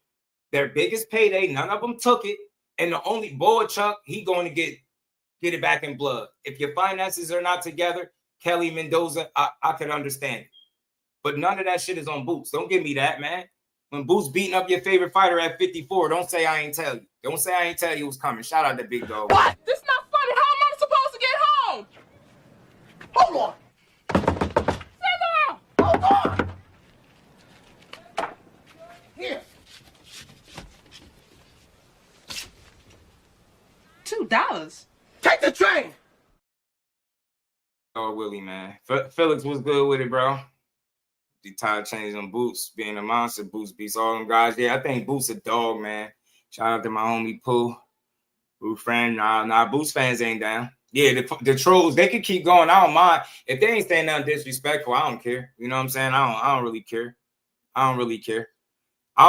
their biggest payday. None of them took it, and the only boy Chuck, he going to get it back in blood. If your finances are not together, Kelly Mendoza, I could understand it. But none of that shit is on Boots. Don't give me that, man. When Boots beating up your favorite fighter at 54, don't say I ain't tell you. Don't say I ain't tell you it was coming. Shout out to Big Dog. What? This not funny. How am I supposed to get home? Hold on. Stand down. Hold on. Here. $2. Take the train. Oh, Willie, man. Felix was good with it, bro. The tire change on Boots being a monster. Boots beats all them guys. Yeah, I think Boots a dog, man. Shout out to my homie Pooh. Boo friend. Nah, Boots fans ain't down. Yeah, the trolls, they can keep going. I don't mind. If they ain't saying nothing disrespectful, I don't care. You know what I'm saying? I don't really care. I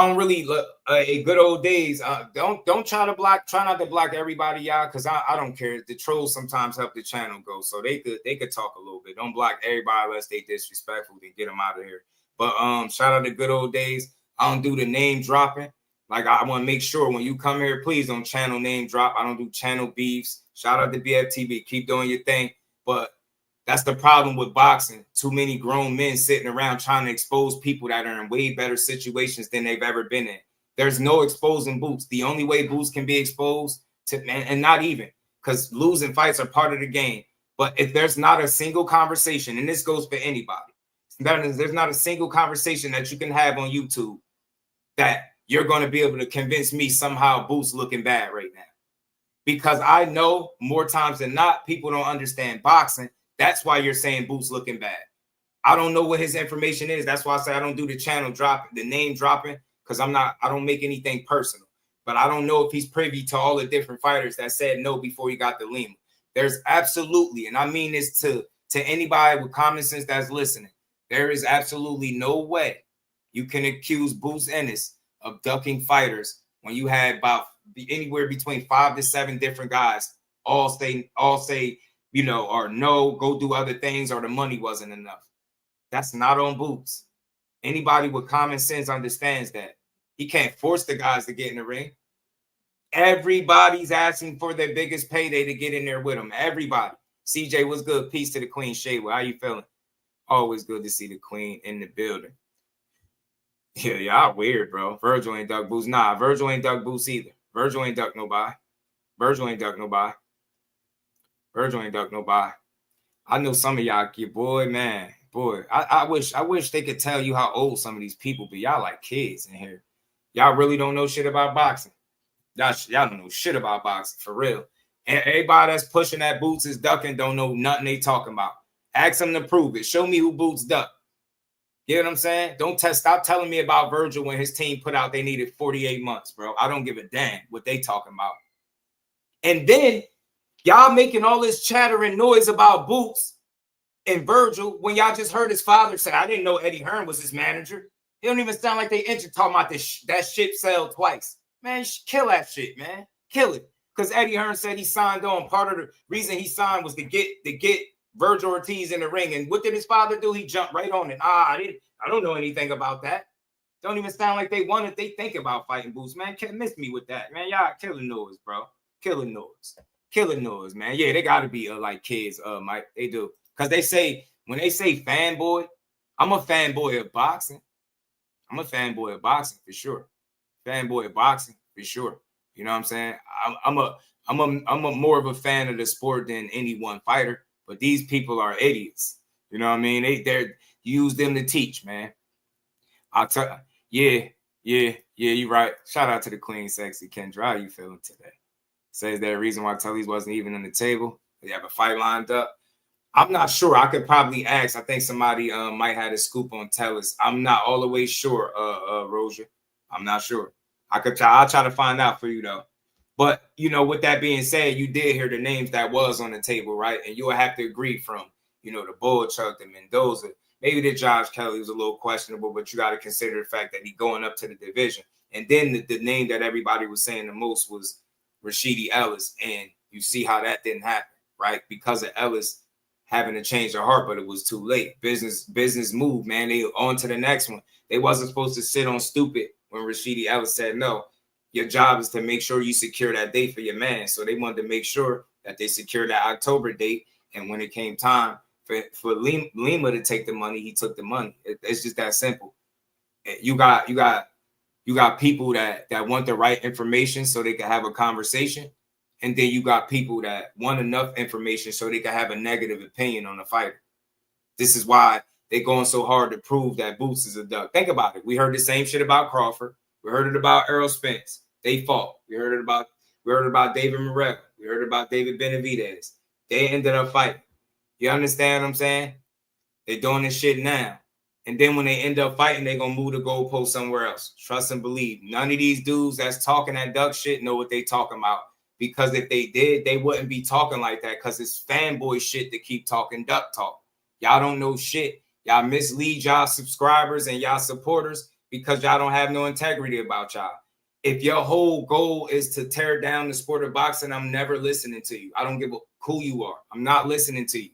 don't really look a good old days. Don't try not to block everybody, y'all, because I don't care. The trolls sometimes help the channel go, so they could talk a little bit. Don't block everybody unless they disrespectful. Then get them out of here. But shout out to good old days. I don't do the name dropping. Like I want to make sure when you come here, please don't channel name drop. I don't do channel beefs. Shout out to BFTV. Keep doing your thing. But that's the problem with boxing. Too many grown men sitting around trying to expose people that are in way better situations than they've ever been in. There's no exposing Boots. The only way Boots can be exposed to, and not even, because losing fights are part of the game. But if there's not a single conversation, and this goes for anybody, there's not a single conversation that you can have on YouTube that you're going to be able to convince me somehow Boots looking bad right now. Because I know more times than not, people don't understand boxing. That's why you're saying Boots looking bad. I don't know what his information is. That's why I say I don't do the channel dropping, the name dropping, because I don't make anything personal. But I don't know if he's privy to all the different fighters that said no before he got the Lima. There's absolutely, and I mean this to anybody with common sense that's listening, there is absolutely no way you can accuse Boots Ennis of ducking fighters when you had about anywhere between 5 to 7 different guys all say, you know, or no, go do other things, or the money wasn't enough. That's not on Boots. Anybody with common sense understands that. He can't force the guys to get in the ring. Everybody's asking for their biggest payday to get in there with him. Everybody. CJ, what's good? Peace to the Queen. Shaywa, how you feeling? Always good to see the Queen in the building. Yeah, y'all weird, bro. Virgil ain't duck Boots. Nah, Virgil ain't duck Boots either. Virgil ain't duck nobody. Virgil ain't duck nobody. Virgil ain't duck nobody. I know some of y'all, boy, man. Boy, I wish they could tell you how old some of these people be. Y'all like kids in here. Y'all really don't know shit about boxing. Y'all don't know shit about boxing, for real. And everybody that's pushing that Boots is ducking don't know nothing they talking about. Ask them to prove it. Show me who Boots duck. You know what I'm saying? Stop telling me about Virgil when his team put out they needed 48 months, bro. I don't give a damn what they talking about. And then y'all making all this chatter and noise about Boots and Virgil when y'all just heard his father say, I didn't know Eddie Hearn was his manager. It don't even sound like they talking about that ship sailed twice. Man, kill that shit, man. Kill it. Because Eddie Hearn said he signed on. Part of the reason he signed was to get Virgil Ortiz in the ring. And what did his father do? He jumped right on it. I don't know anything about that. Don't even sound like they think about fighting Boots, man. Can't miss me with that, man. Y'all killing noise, bro. Killing noise, man. Yeah, they gotta be like kids, Mike. They do. Because when they say fanboy, I'm a fanboy of boxing. I'm a fanboy of boxing for sure. Fanboy of boxing for sure. You know what I'm saying? I'm a more of a fan of the sport than any one fighter. But these people are idiots. You know what I mean? They use them to teach, man. I'll tell you. Yeah, you're right. Shout out to the Queen Sexy Kendra. How you feeling today? Says that reason why Tully's wasn't even on the table. They have a fight lined up. I'm not sure. I could probably ask. I think somebody might have a scoop on Tellus. I'm not all the way sure, Rosia. I'm not sure. I'll try to find out for you though. But you know, with that being said, you did hear the names that was on the table, right? And you'll have to agree from, you know, the Bullchuck, the Mendoza. Maybe the Josh Kelly was a little questionable, but you got to consider the fact that he's going up to the division. And then the name that everybody was saying the most was Rashidi Ellis. And you see how that didn't happen, right? Because of Ellis having to change their heart, but it was too late. Business move, man. They on to the next one. They wasn't supposed to sit on stupid when Rashidi Ellis said no. Your job is to make sure you secure that date for your man. So they wanted to make sure that they secured that October date. And when it came time for Lima to take the money, he took the money. It's just that simple. You got people that want the right information so they can have a conversation. And then you got people that want enough information so they can have a negative opinion on the fighter. This is why they're going so hard to prove that Boots is a duck. Think about it. We heard the same shit about Crawford. We heard it about Errol Spence. They fought. We heard it about David Morrell. We heard about David Benavidez. They ended up fighting. You understand what I'm saying? They're doing this shit now. And then when they end up fighting, they're going to move the goalpost somewhere else. Trust and believe. None of these dudes that's talking that duck shit know what they talking about. Because if they did, they wouldn't be talking like that because it's fanboy shit to keep talking duck talk. Y'all don't know shit. Y'all mislead y'all subscribers and y'all supporters because y'all don't have no integrity about y'all. If your whole goal is to tear down the sport of boxing, I'm never listening to you. I don't give a who you are. I'm not listening to you.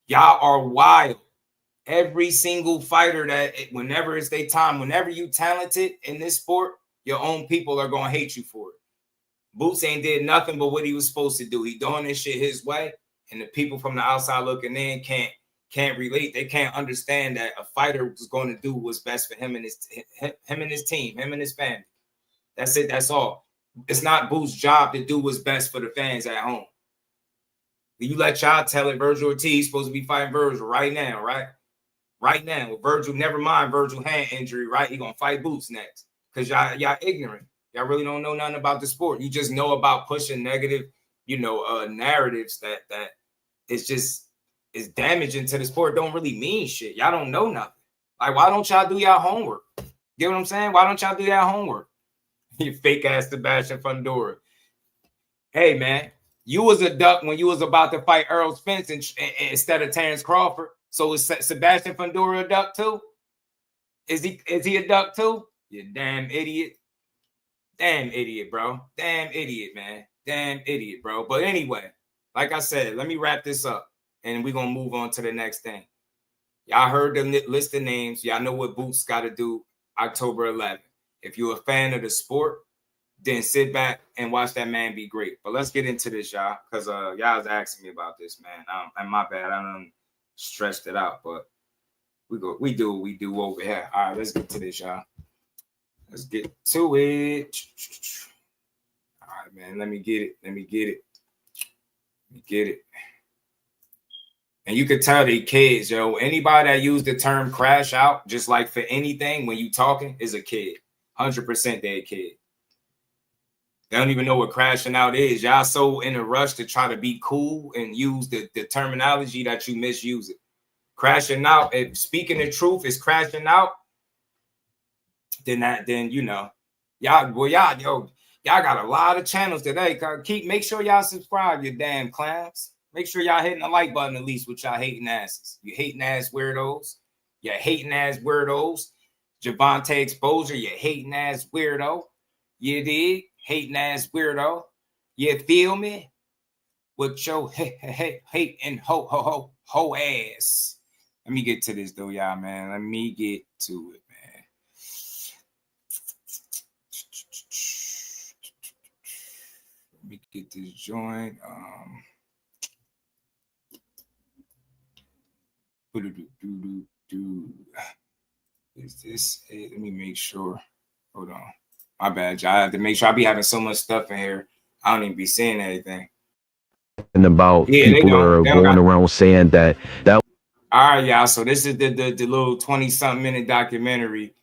Y'all are wild. Every single fighter that whenever it's their time, whenever you talented in this sport, your own people are going to hate you for it. Boots ain't did nothing but what he was supposed to do. He doing this shit his way, and the people from the outside looking in can't relate. They can't understand that a fighter was going to do what's best for him and his team, him and his family. That's it. That's all. It's not Boots' job to do what's best for the fans at home. You let y'all tell it. Virgil Ortiz supposed to be fighting Virgil right now, right? Right now. Virgil, never mind Virgil hand injury, right? He gonna fight Boots next because y'all ignorant. Y'all really don't know nothing about the sport. You just know about pushing negative, narratives that is damaging to the sport. Don't really mean shit. Y'all don't know nothing. Like, why don't y'all do y'all homework? Get what I'm saying? Why don't y'all do y'all homework? You fake ass Sebastian Fundora. Hey man, you was a duck when you was about to fight Errol Spence instead of Terrence Crawford. So is Sebastian Fundora a duck too? Is he a duck too? You damn idiot. Damn idiot, bro. Damn idiot, man. Damn idiot, bro. But anyway, like I said, let me wrap this up and we're going to move on to the next thing. Y'all heard the list of names. Y'all know what Boots got to do October 11th. If you're a fan of the sport, then sit back and watch that man be great. But let's get into this, y'all, because y'all was asking me about this, man. And my bad. I done stretched it out, but we do what we do over here. All right, let's get to this, y'all. Let's get to it. All right, man. Let me get it. And you could tell they kids, yo. Anybody that use the term crash out, just like for anything, when you talking, is a kid. 100% they're a kid. They don't even know what crashing out is. Y'all so in a rush to try to be cool and use the terminology that you misuse it. Crashing out, if speaking the truth is crashing out, then y'all got a lot of channels today. Make sure y'all subscribe, you damn clowns. Make sure y'all hitting the like button at least with y'all hating asses. You hating ass weirdos. You hating ass weirdos. Javante Exposure, you hating ass weirdo. You dig? Hating ass weirdo. You feel me? With your hating ho ass. Let me get to this though, y'all, man. Let me get to it, man. Let me get this joint. Is this it? Let me make sure. Hold on. My bad, y'all. I have to make sure I be having so much stuff in here. I don't even be seeing anything. And about people are going around saying that. All right, y'all. So this is the little 20-something minute documentary.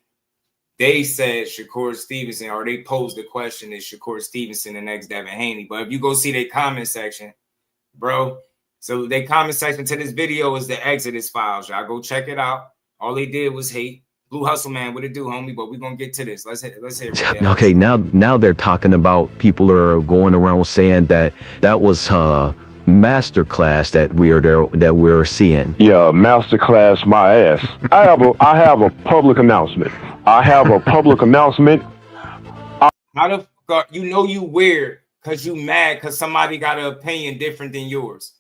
They said Shakur Stevenson, or they posed the question, is Shakur Stevenson the next Devin Haney? But if you go see their comment section, bro, So they comment section to this video is the Exodus files. Y'all go check it out. All they did was hate. Blue Hustle Man, what it do, homie? But we're gonna get to this. Let's hit it. Okay, now they're talking about people are going around saying that was masterclass that we're seeing. Yeah, masterclass my ass. I have a public announcement. How the fuck you weird because you mad because somebody got an opinion different than yours?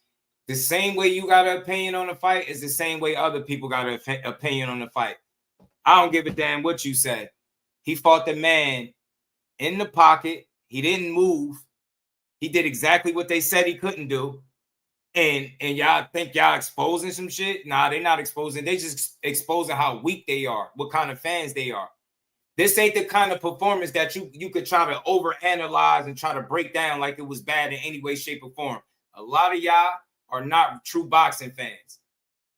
The same way you got an opinion on the fight is the same way other people got an opinion on the fight. I don't give a damn what you said. He fought the man in the pocket. He didn't move. He did exactly what they said he couldn't do. And y'all think y'all exposing some shit? Nah, they're not exposing. They just exposing how weak they are, what kind of fans they are. This ain't the kind of performance that you could try to overanalyze and try to break down like it was bad in any way, shape, or form. A lot of y'all are not true boxing fans.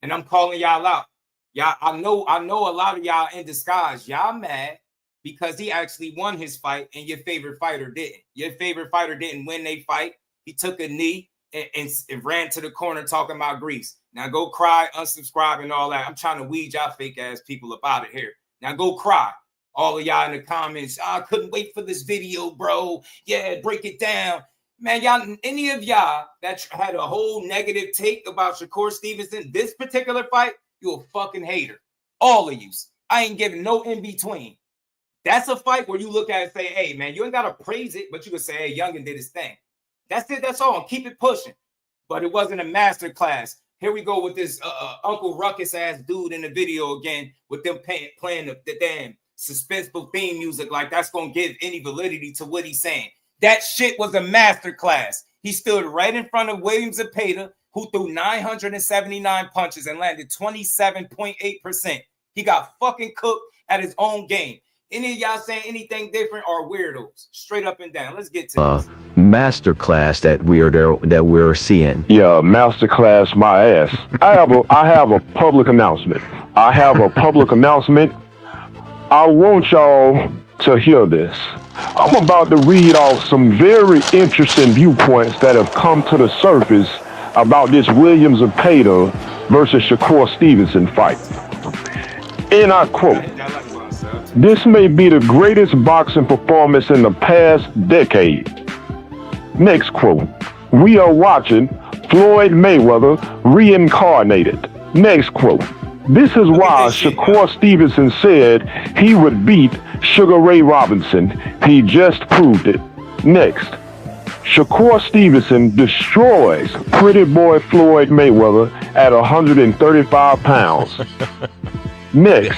And I'm calling y'all out. Y'all, I know a lot of y'all in disguise. Y'all mad because he actually won his fight and your favorite fighter didn't. Your favorite fighter didn't win their fight. He took a knee and ran to the corner talking about Greece. Now go cry, unsubscribe, and all that. I'm trying to weed y'all fake ass people up out of here. Now go cry. All of y'all in the comments, I couldn't wait for this video, bro. Yeah, break it down. Man, y'all, any of y'all that had a whole negative take about Shakur Stevenson, this particular fight, you a fucking hater. All of you. I ain't giving no in between. That's a fight where you look at it and say, hey, man, you ain't got to praise it, but you can say, hey, Youngin did his thing. That's it. That's all. Keep it pushing. But it wasn't a master class. Here we go with this Uncle Ruckus ass dude in the video again with them playing the damn suspenseful theme music like that's going to give any validity to what he's saying. That shit was a master class. He stood right in front of William Zepeda, who threw 979 punches and landed 27.8%. He got fucking cooked at his own game. Any of y'all saying anything different are weirdos. Straight up and down. Let's get to this. Masterclass that we're seeing. Yeah, masterclass my ass. I have a public announcement. I want y'all to hear this. I'm about to read off some very interesting viewpoints that have come to the surface about this William Zepeda versus Shakur Stevenson fight. And I quote, "This may be the greatest boxing performance in the past decade." Next quote, "We are watching Floyd Mayweather reincarnated." Next quote, "This is why Shakur Stevenson said he would beat Sugar Ray Robinson. He just proved it." Next, Shakur Stevenson destroys pretty boy Floyd Mayweather at 135 pounds. Next,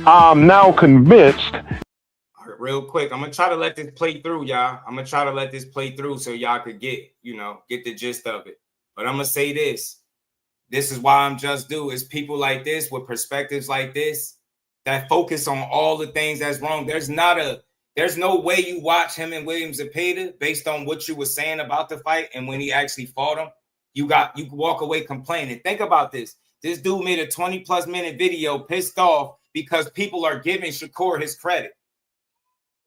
I'm now convinced. All right, real quick, I'm gonna try to let this play through, y'all. I'm gonna try to let this play through so y'all could get the gist of it. But I'm gonna say this. This is why I'm Just Do. It's people like this with perspectives like this that focus on all the things that's wrong. There's no way you watch him and William Zepeda based on what you were saying about the fight and when he actually fought him. You walk away complaining. Think about this. This dude made a 20+ minute video pissed off because people are giving Shakur his credit.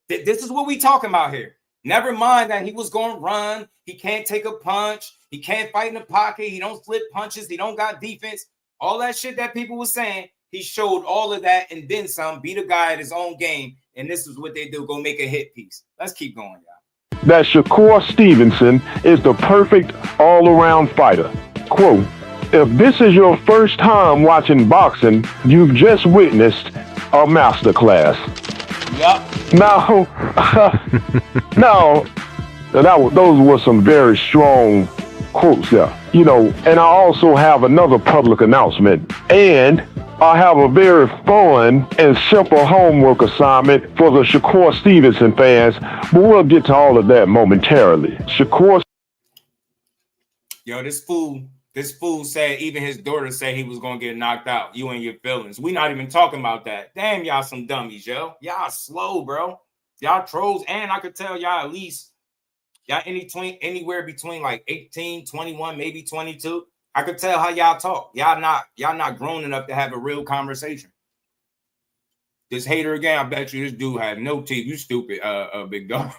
This is what we talking about here. Never mind that he was going to run. He can't take a punch. He can't fight in the pocket. He don't slip punches. He don't got defense. All that shit that people were saying, he showed all of that and then some, beat a guy at his own game. And this is what they do. Go make a hit piece. Let's keep going, y'all. That Shakur Stevenson is the perfect all-around fighter. Quote, "If this is your first time watching boxing, you've just witnessed a masterclass." Yep. Those were some very strong quotes there. And I also have another public announcement. And I have a very fun and simple homework assignment for the Shakur Stevenson fans, but we'll get to all of that momentarily. This fool said even his daughter said he was going to get knocked out. You and your feelings. We not even talking about that. Damn, y'all some dummies, yo. Y'all slow, bro. Y'all trolls. And I could tell y'all at least y'all anywhere between like 18, 21, maybe 22. I could tell how y'all talk. Y'all not grown enough to have a real conversation. This hater again, I bet you this dude had no teeth. You stupid, big dog.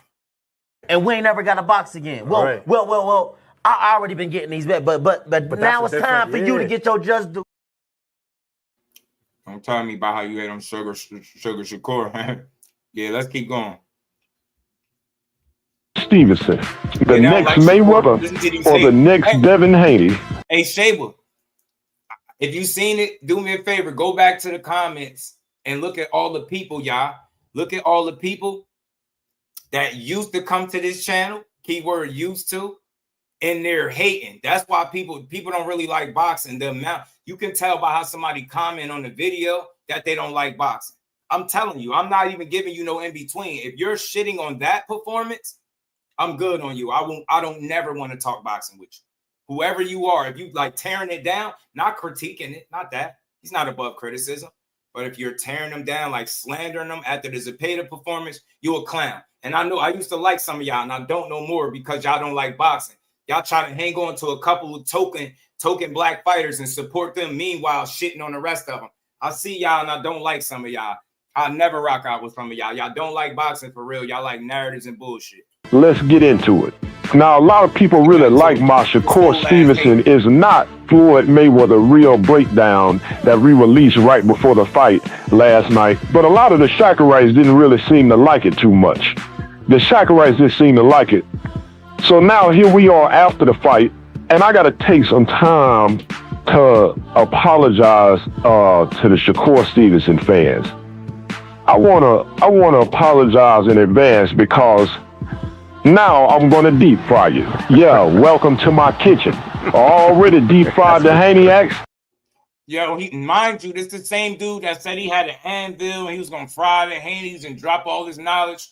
And we ain't never got a box again. Well, I already been getting these back, but now it's time for you to get your just due. Don't tell me about how you hate on Sugar Shakur. Yeah, let's keep going. Stevenson, the next like Mayweather, or the next Devin Haney. Hey, Shaba, if you seen it, do me a favor. Go back to the comments and look at all the people, y'all. Look at all the people that used to come to this channel, keyword used to, and they're hating. That's why people don't really like boxing. The amount you can tell by how somebody comment on the video that they don't like boxing. I'm telling you, I'm not even giving you no in between. If you're shitting on that performance, I'm good on you. I don't never want to talk boxing with you. Whoever you are, if you like tearing it down, not critiquing it, not that. He's not above criticism. But if you're tearing them down, like slandering them after the Zepeda performance, you a clown. And I know I used to like some of y'all, and I don't know more because y'all don't like boxing. Y'all try to hang on to a couple of token black fighters and support them, meanwhile shitting on the rest of them. I see y'all, and I don't like some of y'all. I never rock out with some of y'all. Y'all don't like boxing for real. Y'all like narratives and bullshit. Let's get into it. Now, a lot of people really like my Shakur Stevenson is not Floyd Mayweather real breakdown that we released right before the fight last night. But a lot of the Shakurites didn't really seem to like it too much. The Shakurites didn't seem to like it. So now here we are after the fight, and I got to take some time to apologize to the Shakur Stevenson fans. I wanna apologize in advance because now I'm gonna deep fry you. Yeah, welcome to my kitchen. Already deep fried the Haney-ax. Yo, mind you, this the same dude that said he had an anvil and he was gonna fry the Haneys and drop all his knowledge.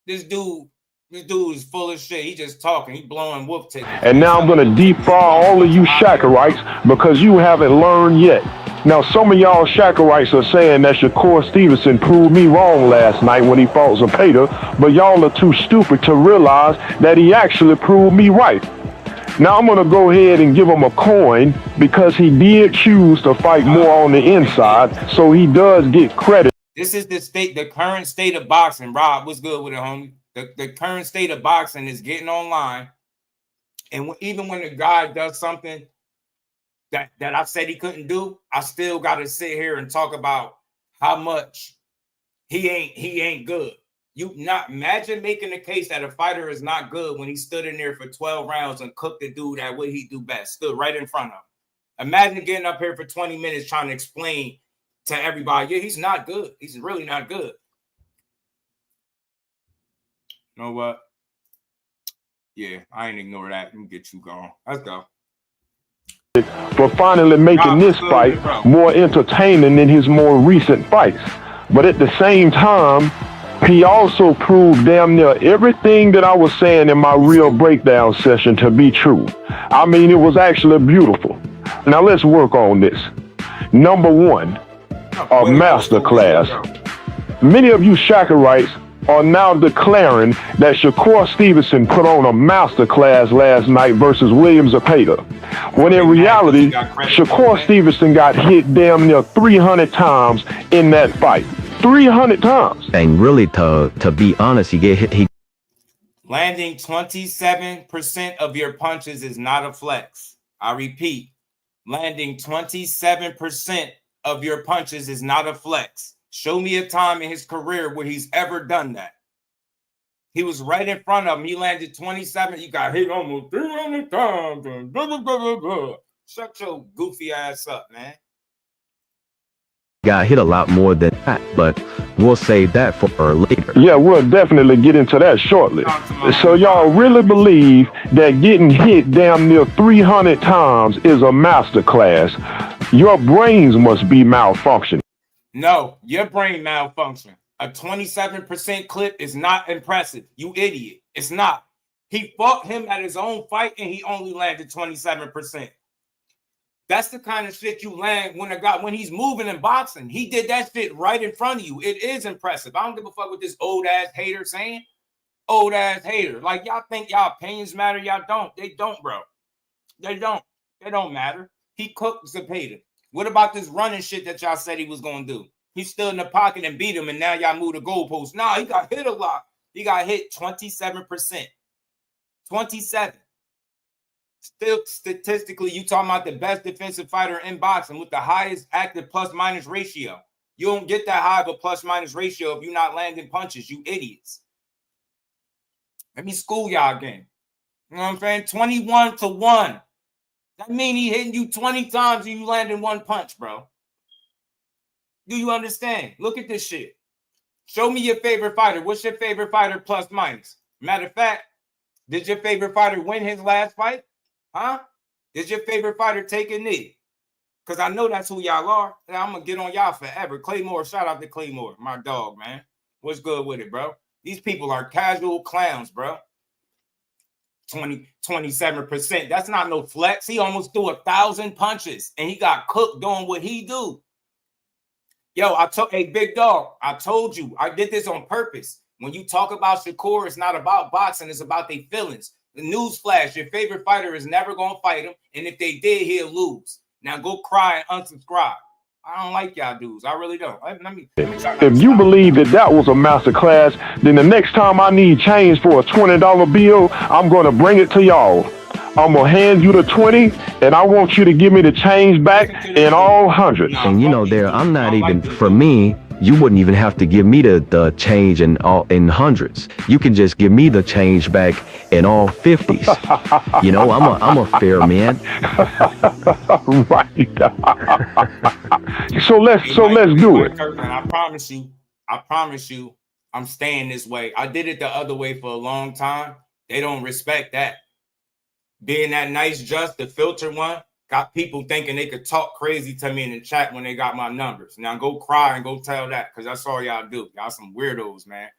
This dude is full of shit. He just talking. He blowing whoop tickets. And now I'm gonna deep fry all of you Shakurites because you haven't learned yet. Now, some of y'all Shakurites are saying that Shakur Stevenson proved me wrong last night when he fought Zepeda, but y'all are too stupid to realize that he actually proved me right. Now, I'm going to go ahead and give him a coin because he did choose to fight more on the inside, so he does get credit. This is the current state of boxing. Rob, what's good with it, homie? The current state of boxing is getting online, and even when the guy does something that I said he couldn't do, I still got to sit here and talk about how much he ain't good. You not imagine making the case that a fighter is not good when he stood in there for 12 rounds and cooked the dude at what he do best, stood right in front of him. Imagine getting up here for 20 minutes trying to explain to everybody, yeah, he's not good. He's really not good. You know what? Yeah, I ain't ignore that. Let me get you going. Let's go. For finally making this fight more entertaining than his more recent fights. But at the same time, he also proved damn near everything that I was saying in my real breakdown session to be true. I mean, it was actually beautiful. Now let's work on this. Number one, a masterclass. Many of you Shakurites are now declaring that Shakur Stevenson put on a masterclass last night versus William Zepeda, when in reality, Shakur Stevenson got hit damn near 300 times in that fight. 300 times. And really, to be honest, he get hit. Landing 27% of your punches is not a flex. I repeat, landing 27% of your punches is not a flex. Show me a time in his career where he's ever done that. He was right in front of him. He landed 27. You got hit almost 300 times. Blah, blah, blah, blah, blah. Shut your goofy ass up, man. Got hit a lot more than that, but we'll save that for later. Yeah, we'll definitely get into that shortly. So y'all really believe that getting hit damn near 300 times is a masterclass? Your brains must be malfunctioning. No, your brain malfunction. A 27% clip is not impressive. You idiot. It's not. He fought him at his own fight and he only landed 27%. That's the kind of shit you land when he's moving in boxing. He did that shit right in front of you. It is impressive. I don't give a fuck what this old ass hater saying. Old ass hater. Like y'all think y'all opinions matter. Y'all don't. They don't, bro. They don't. They don't matter. He cooked Zepeda. What about this running shit that y'all said he was going to do? He stood in the pocket and beat him, and now y'all move the goalpost. Nah, he got hit a lot. He got hit 27%. 27. Still, statistically, you talking about the best defensive fighter in boxing with the highest active plus-minus ratio. You don't get that high of a plus-minus ratio if you're not landing punches, you idiots. Let me school y'all again. You know what I'm saying? 21-1. That means he hitting you 20 times and you landing one punch, bro. Do you understand? Look at this shit. Show me your favorite fighter. What's your favorite fighter plus minus? Matter of fact, did your favorite fighter win his last fight? Huh? Did your favorite fighter take a knee? Because I know that's who y'all are. And I'm going to get on y'all forever. Claymore, shout out to Claymore, my dog, man. What's good with it, bro? These people are casual clowns, bro. 27%. That's not no flex. He almost threw 1,000 punches, and he got cooked doing what he do. Yo, hey, big dog, I told you, I did this on purpose. When you talk about Shakur, it's not about boxing, it's about their feelings. The news flash, your favorite fighter is never going to fight him, and if they did, he'll lose. Now go cry and unsubscribe. I don't like y'all dudes. I really don't. Let me if you believe that was a master class, then the next time I need change for a $20 bill, I'm going to bring it to y'all. I'm going to hand you the 20, and I want you to give me the change back in all hundreds. And you know, I'm not even, for me, you wouldn't even have to give me the change in hundreds. You can just give me the change back in all 50s. You know, I'm a fair man. Right. So let's do it. I promise you, I'm staying this way. I did it the other way for a long time. They don't respect that. Being that nice just, the filter one, got people thinking they could talk crazy to me in the chat when they got my numbers. Now go cry and go tell that, because that's all y'all do. Y'all some weirdos, man.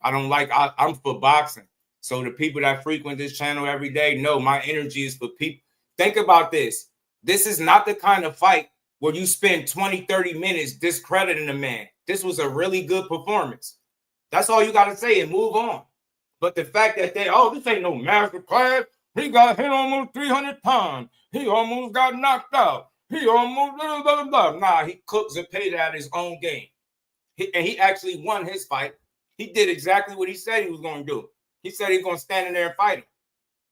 I don't like, I'm for boxing. So the people that frequent this channel every day know my energy is for people. Think about this. This is not the kind of fight where you spend 20, 30 minutes discrediting a man. This was a really good performance. That's all you got to say and move on. But the fact that this ain't no master class. He got hit almost 300 times. He almost got knocked out. He almost blah, blah, blah. Nah, he cooks and paid out his own game. He actually won his fight. He did exactly what he said he was going to do. He said he's going to stand in there and fight him.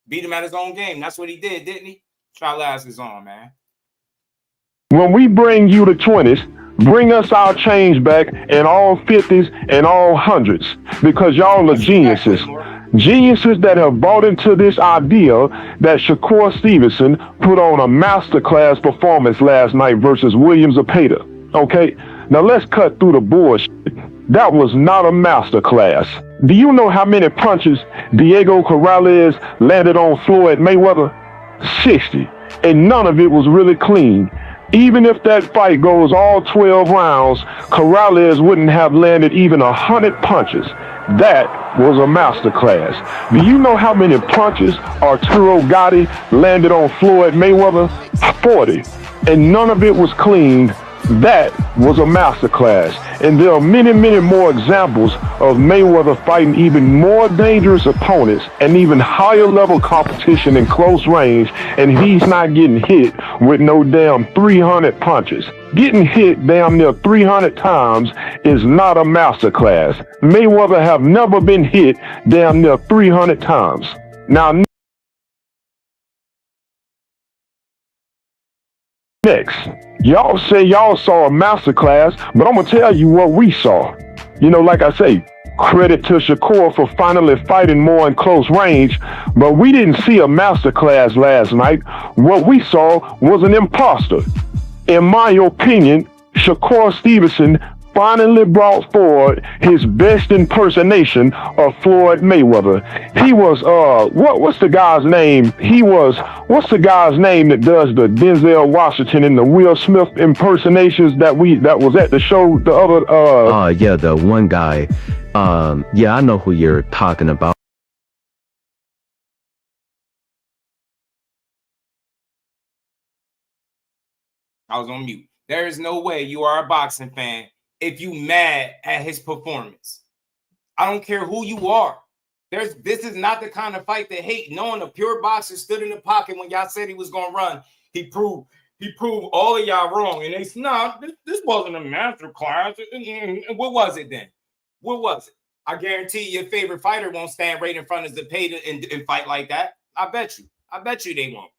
Beat him at his own game. That's what he did, didn't he? Try last is on, man. When we bring you the 20s, bring us our change back in all 50s and all hundreds, because y'all are geniuses. Geniuses that have bought into this idea that Shakur Stevenson put on a masterclass performance last night versus Williams Zapata. Okay, now let's cut through the bullshit. That was not a masterclass. Do you know how many punches Diego Corrales landed on Floyd Mayweather? 60, and none of it was really clean. Even if that fight goes all 12 rounds, Corrales wouldn't have landed even 100 punches. That was a masterclass. Do you know how many punches Arturo Gatti landed on Floyd Mayweather? 40. And none of it was clean. That was a masterclass. And there are many, many more examples of Mayweather fighting even more dangerous opponents and even higher level competition in close range, and he's not getting hit with no damn 300 punches. Getting hit damn near 300 times is not a masterclass. Mayweather have never been hit damn near 300 times. Now, next, y'all say y'all saw a masterclass, but I'm gonna tell you what we saw. You know, like I say, credit to Shakur for finally fighting more in close range, but we didn't see a masterclass last night. What we saw was an imposter. In my opinion, Shakur Stevenson finally brought forward his best impersonation of Floyd Mayweather. He was what's the guy's name? What's the guy's name that does the Denzel Washington and the Will Smith impersonations that was at the show the other yeah, the one guy. Yeah, I know who you're talking about. I was on mute. There is no way you are a boxing fan if you mad at his performance. I don't care who you are. This is not the kind of fight to hate. Knowing a pure boxer stood in the pocket when y'all said he was gonna run, he proved all of y'all wrong. And they said, nah, this wasn't a master class. What was it then? What was it? I guarantee your favorite fighter won't stand right in front of Zapata and fight like that. I bet you they won't.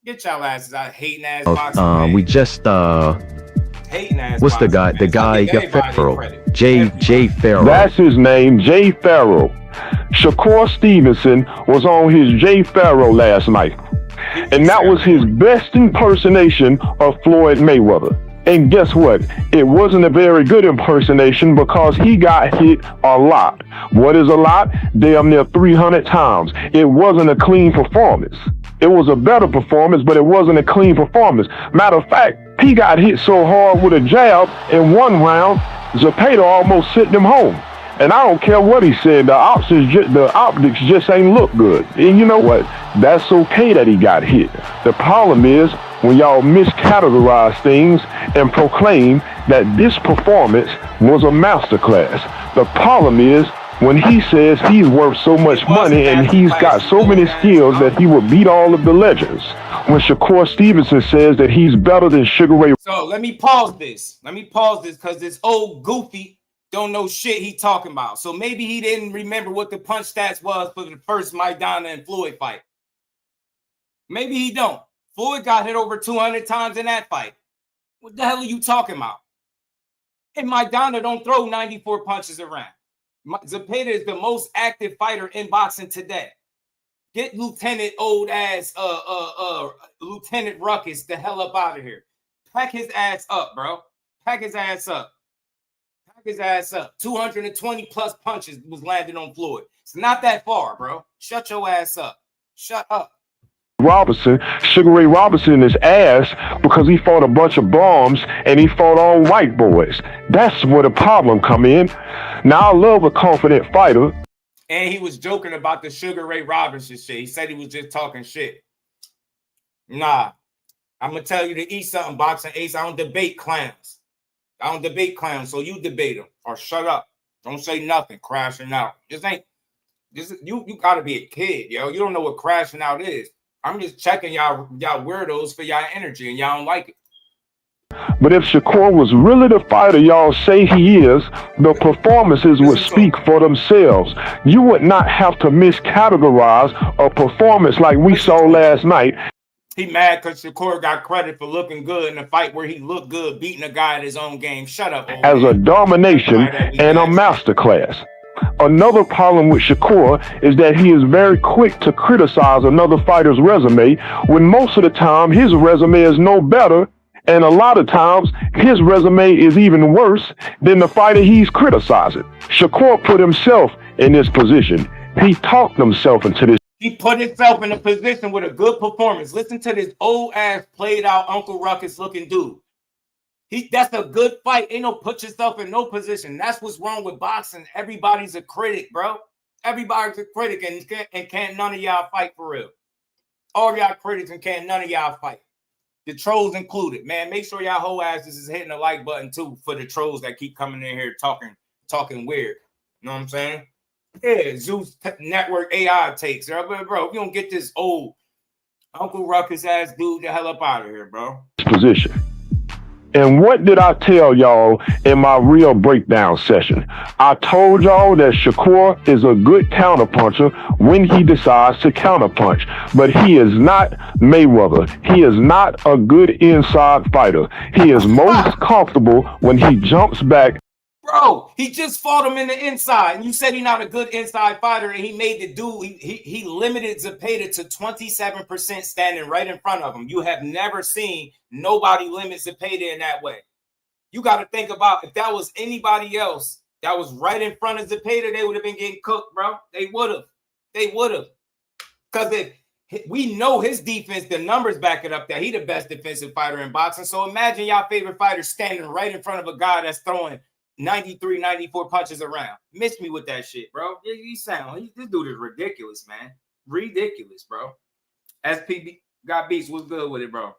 Get y'all asses out, hating ass boxing fans. We just Hating ass what's the boxing guy? fans. The I give guy everybody Farrell. credit. Jay Farrell. That's his name, Jay Farrell. Shakur Stevenson was on his Jay Farrell last night. And that was his best impersonation of Floyd Mayweather. And guess what? It wasn't a very good impersonation because he got hit a lot. What is a lot? Damn near 300 times. It wasn't a clean performance. It was a better performance, but it wasn't a clean performance. Matter of fact, he got hit so hard with a jab in one round, Zepeda almost sent him home. And I don't care what he said, the optics just ain't look good. And you know what? That's okay that he got hit. The problem is when y'all miscategorize things and proclaim that this performance was a masterclass. The problem is when he says he's worth so much money and he's got so many skills that he will beat all of the legends. When Shakur Stevenson says that he's better than Sugar Ray. So let me pause this. Because this old goofy don't know shit he talking about. So maybe he didn't remember what the punch stats was for the first Maidana and Floyd fight. Maybe he don't. Floyd got hit over 200 times in that fight. What the hell are you talking about? And Maidana don't throw 94 punches around. Zepeda is the most active fighter in boxing today. Get Lieutenant old ass Lieutenant Ruckus the hell up out of here. Pack his ass up, bro. Pack his ass up. Pack his ass up. 220 plus punches was landed on Floyd. It's not that far, bro. Shut your ass up. Shut up. Robinson, Sugar Ray Robinson is ass because he fought a bunch of bums and he fought all white boys. That's where the problem come in. Now I love a confident fighter. And he was joking about the Sugar Ray Robinson shit. He said he was just talking shit. Nah, I'm gonna tell you to eat something, Boxing Ace. I don't debate clowns. So you debate them or shut up. Don't say nothing. Crashing out. You gotta be a kid, yo. You don't know what crashing out is. I'm just checking y'all weirdos for y'all energy, and y'all don't like it. But if Shakur was really the fighter y'all say he is, the performances would speak for themselves. You would not have to miscategorize a performance like we saw last night. He mad because Shakur got credit for looking good in a fight where he looked good, beating a guy at his own game. Shut up, old as man. A domination and a masterclass. Another problem with Shakur is that he is very quick to criticize another fighter's resume when most of the time his resume is no better, and a lot of times his resume is even worse than the fighter he's criticizing. Shakur put himself in this position. He talked himself into this. He put himself in a position with a good performance. Listen to this old ass played out Uncle Ruckus looking dude. That's a good fight. Ain't no put yourself in no position. That's what's wrong with boxing. Everybody's a critic, bro. Everybody's a critic, and can't none of y'all fight for real. All y'all critics and can't none of y'all fight. The trolls included, man. Make sure y'all whole asses is hitting the like button too for the trolls that keep coming in here talking weird. You know what I'm saying? Yeah, Zeus Network AI takes, bro. If you don't get this old Uncle Ruckus ass dude the hell up out of here, bro. Position. And what did I tell y'all in my real breakdown session? I told y'all that Shakur is a good counterpuncher when he decides to counterpunch, but he is not Mayweather. He is not a good inside fighter. He is most comfortable when he jumps back. Bro, he just fought him in the inside, and you said he's not a good inside fighter, and he made the dude, he limited Zepeda to 27% standing right in front of him. You have never seen nobody limit Zepeda in that way. You got to think about if that was anybody else that was right in front of Zepeda, they would have been getting cooked, bro. They would have. Because we know his defense, the numbers back it up that he the best defensive fighter in boxing. So imagine y'all favorite fighter standing right in front of a guy that's throwing 93, 94 punches around. Miss me with that shit, bro. This dude is ridiculous, man. Ridiculous, bro. SPB got beats. What's good with it, bro?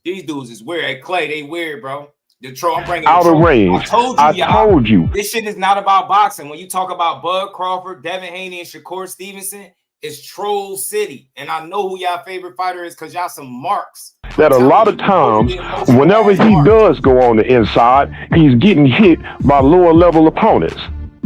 These dudes is weird. Hey, Clay, they weird, bro. The troll, I'm bringing out of range. I told you. This shit is not about boxing. When you talk about Bud Crawford, Devin Haney, and Shakur Stevenson, it's Troll City. And I know who y'all favorite fighter is because y'all some marks. That a lot of times, whenever he does go on the inside, he's getting hit by lower level opponents.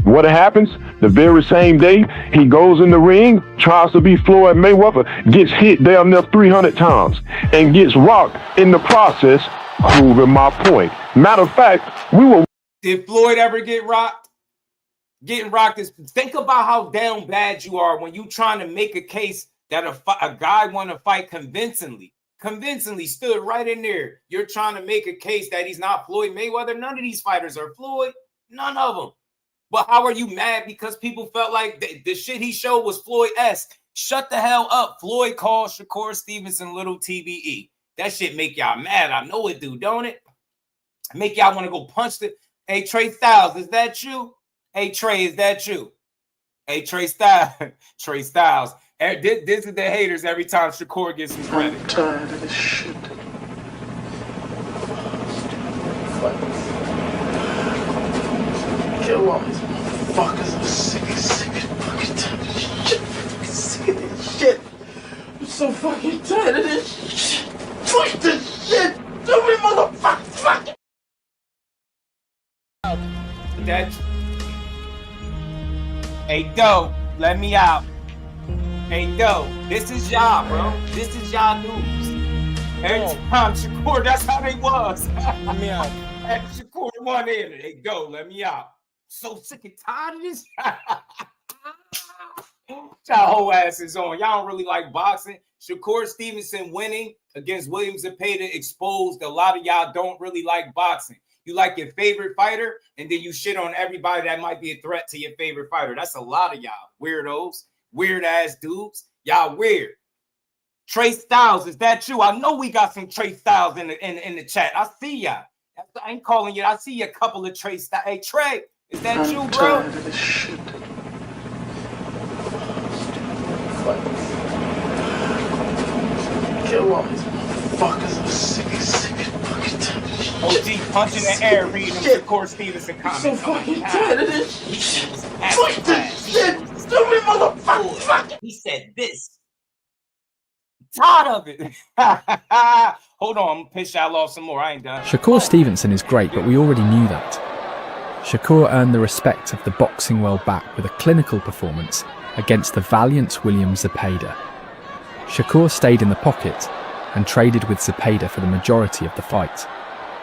What happens? The very same day, he goes in the ring, tries to be Floyd Mayweather, gets hit damn near 300 times, and gets rocked in the process, proving my point. Matter of fact, we were... Did Floyd ever get rocked? Getting rocked is... Think about how down bad you are when you trying to make a case that a guy want to fight convincingly. Convincingly stood right in there. You're trying to make a case that he's not Floyd Mayweather. None of these fighters are Floyd. None of them. But how are you mad because people felt like the shit he showed was Floyd-esque? Shut the hell up. Floyd called Shakur Stevenson little TBE. That shit make y'all mad. I know it do, don't it? Make y'all want to go punch the... Hey, Trey Styles, is that you? Hey, Trey, is that you? Hey, Trey Styles. Trey Styles. This is the haters every time Shakur gets some credit. I'm tired of this shit. Kill all these motherfuckers. I'm sick fucking tired of this shit. I'm sick of this shit. I'm so fucking tired of this shit. Fuck this shit. So many motherfuckers. Fuck it. Hey, Doe, let me out. Hey, Doe, this is y'all, bro. This is y'all news. Every time Shakur, that's how they was. Let me out. Hey, Shakur won in. Hey, go, let me out. So sick and tired of this. Y'all whole ass is on. Y'all don't really like boxing. Shakur Stevenson winning against William Zepeda exposed a lot of y'all don't really like boxing. You like your favorite fighter, and then you shit on everybody that might be a threat to your favorite fighter. That's a lot of y'all weirdos, weird ass dudes. Y'all weird. Trey Styles, is that you? I know we got some Trey Styles in the chat. I see y'all. I ain't calling you. I see a couple of Trey Styles. Hey, Trey, is that you, bro? I'm tired of this shit. Kill all these motherfuckers. I'm sick fucking tired of this shit. OG punching the air, reading Shakur Stevenson comments. I'm so fucking tired of this shit. Fuck this shit. Stupid motherfucker. He said this. Tired of it. Hold on, I'm gonna piss y'all off some more. I ain't done. Shakur Stevenson is great, but we already knew that. Shakur earned the respect of the boxing world back with a clinical performance against the valiant William Zepeda. Shakur stayed in the pocket and traded with Zepeda for the majority of the fight.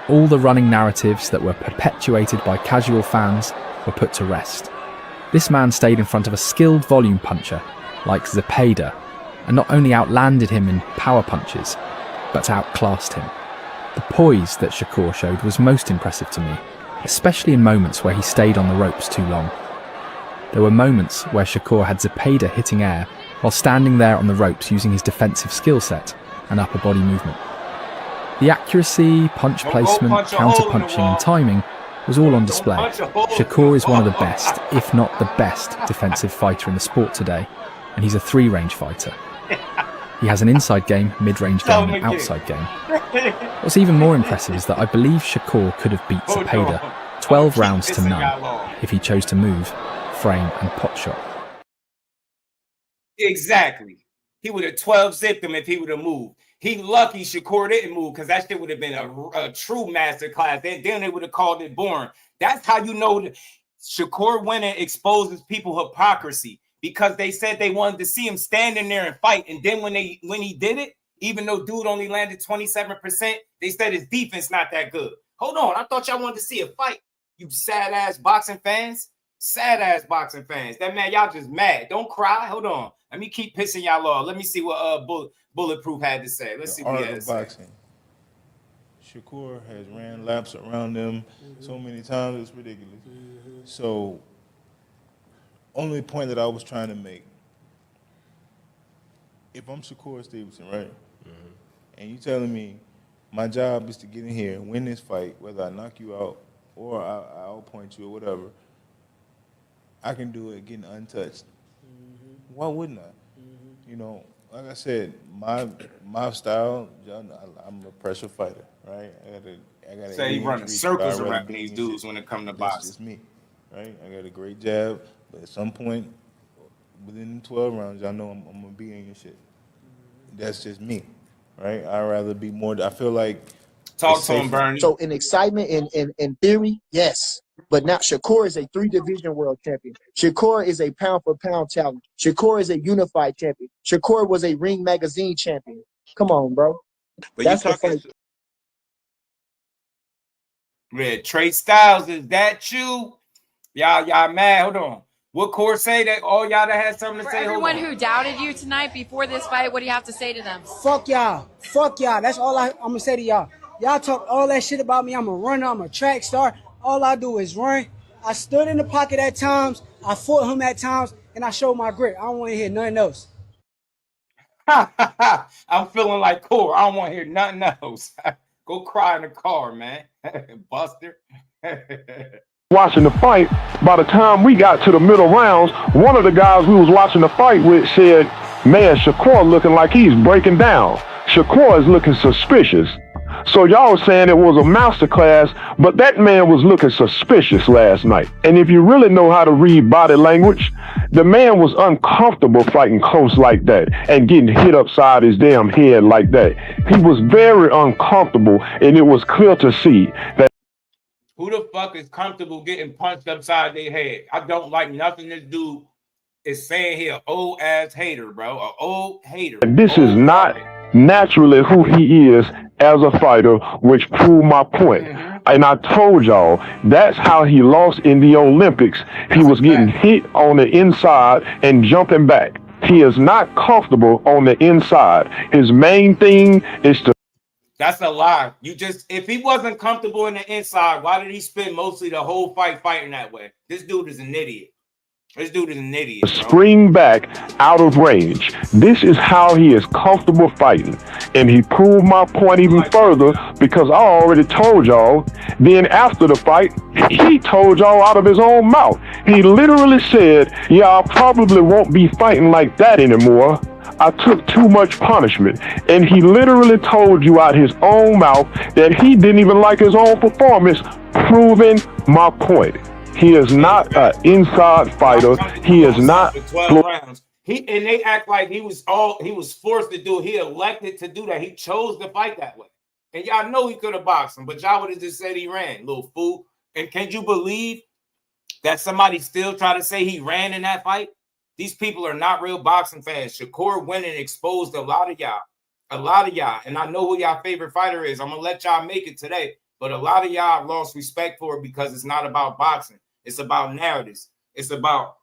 All the running narratives that were perpetuated by casual fans were put to rest. This man stayed in front of a skilled volume puncher like Zepeda and not only outlanded him in power punches, but outclassed him. The poise that Shakur showed was most impressive to me, especially in moments where he stayed on the ropes too long. There were moments where Shakur had Zepeda hitting air while standing there on the ropes using his defensive skill set and upper body movement. The accuracy, punch placement, counter-punching and timing was all on display. Shakur is one of the best, if not the best, defensive fighter in the sport today, and he's a three-range fighter. He has an inside game, mid-range game and outside game. What's even more impressive is that I believe Shakur could have beat Zepeda 12 rounds to none if he chose to move, frame and pot shot. Exactly. He would have 12 zipped him if he would have moved. He lucky Shakur didn't move because that shit would have been a true masterclass. Then they would have called it boring. That's how you know that Shakur winning exposes people hypocrisy, because they said they wanted to see him standing there and fight. And then when he did it, even though dude only landed 27%, they said his defense not that good. Hold on. I thought y'all wanted to see a fight, you sad-ass boxing fans. Sad-ass boxing fans. That man, y'all just mad. Don't cry. Hold on. Let me keep pissing y'all off. Let me see what Bulletproof had to say. Let's see what he had to say. Boxing. Shakur has ran laps around them so many times, it's ridiculous. So, only point that I was trying to make, if I'm Shakur Stevenson, right, and you telling me my job is to get in here, win this fight, whether I knock you out or I'll point you or whatever, I can do it getting untouched. Why wouldn't I? You know, like I said, my style, I'm a pressure fighter, right? I got say he running circles around these dudes when it comes to boxing. That's just me, right? I got a great jab, but at some point within 12 rounds, y'all know I'm gonna be in your shit. That's just me, right? I'd rather be more. I feel like talk to him, Bernie. So in excitement, in theory, yes. But now Shakur is a 3-division world champion. Shakur is a pound-for-pound talent. Shakur is a unified champion. Shakur was a Ring Magazine champion. Come on, bro. But that's the fight. Red Trey Styles, is that you? Y'all mad? Hold on. What Core say that all y'all that had something to For say? everyone who doubted you tonight before this fight, what do you have to say to them? Fuck y'all. Fuck y'all. That's all I'm going to say to y'all. Y'all talk all that shit about me. I'm a runner. I'm a track star. All I do is run. I stood in the pocket at times. I fought him at times. And I showed my grit. I don't want to hear nothing else. I'm feeling like Core. I don't want to hear nothing else. Go cry in the car, man. Buster. Watching the fight, by the time we got to the middle rounds, one of the guys we was watching the fight with said, man, Shakur looking like he's breaking down. Shakur is looking suspicious. So y'all saying it was a masterclass, but that man was looking suspicious last night. And if you really know how to read body language, the man was uncomfortable fighting close like that and getting hit upside his damn head like that. He was very uncomfortable, and it was clear to see that. Who the fuck is comfortable getting punched upside their head? I don't like nothing this dude is saying here. Old ass hater, bro. An old hater. This is not naturally who he is as a fighter, which proved my point. And I told y'all, that's how he lost in the Olympics. He was getting hit on the inside and jumping back. He is not comfortable on the inside. His main thing is to. That's a lie. If he wasn't comfortable in the inside, why did he spend mostly the whole fight fighting that way? This dude is an idiot. This dude is an idiot, bro. Spring back out of range. This is how he is comfortable fighting. And he proved my point even further because I already told y'all. Then after the fight, he told y'all out of his own mouth. He literally said, yeah, I probably won't be fighting like that anymore. I took too much punishment. And he literally told you out his own mouth that he didn't even like his own performance, proving my point. He is not an inside fighter. He is not. 12 rounds. And they act like he was forced to do it. He elected to do that. He chose to fight that way. And y'all know he could have boxed him, but y'all would have just said he ran, little fool. And can you believe that somebody still try to say he ran in that fight? These people are not real boxing fans. Shakur went and exposed a lot of y'all. And I know who y'all favorite fighter is. I'm going to let y'all make it today. But a lot of y'all have lost respect for it because it's not about boxing. It's about narratives. It's about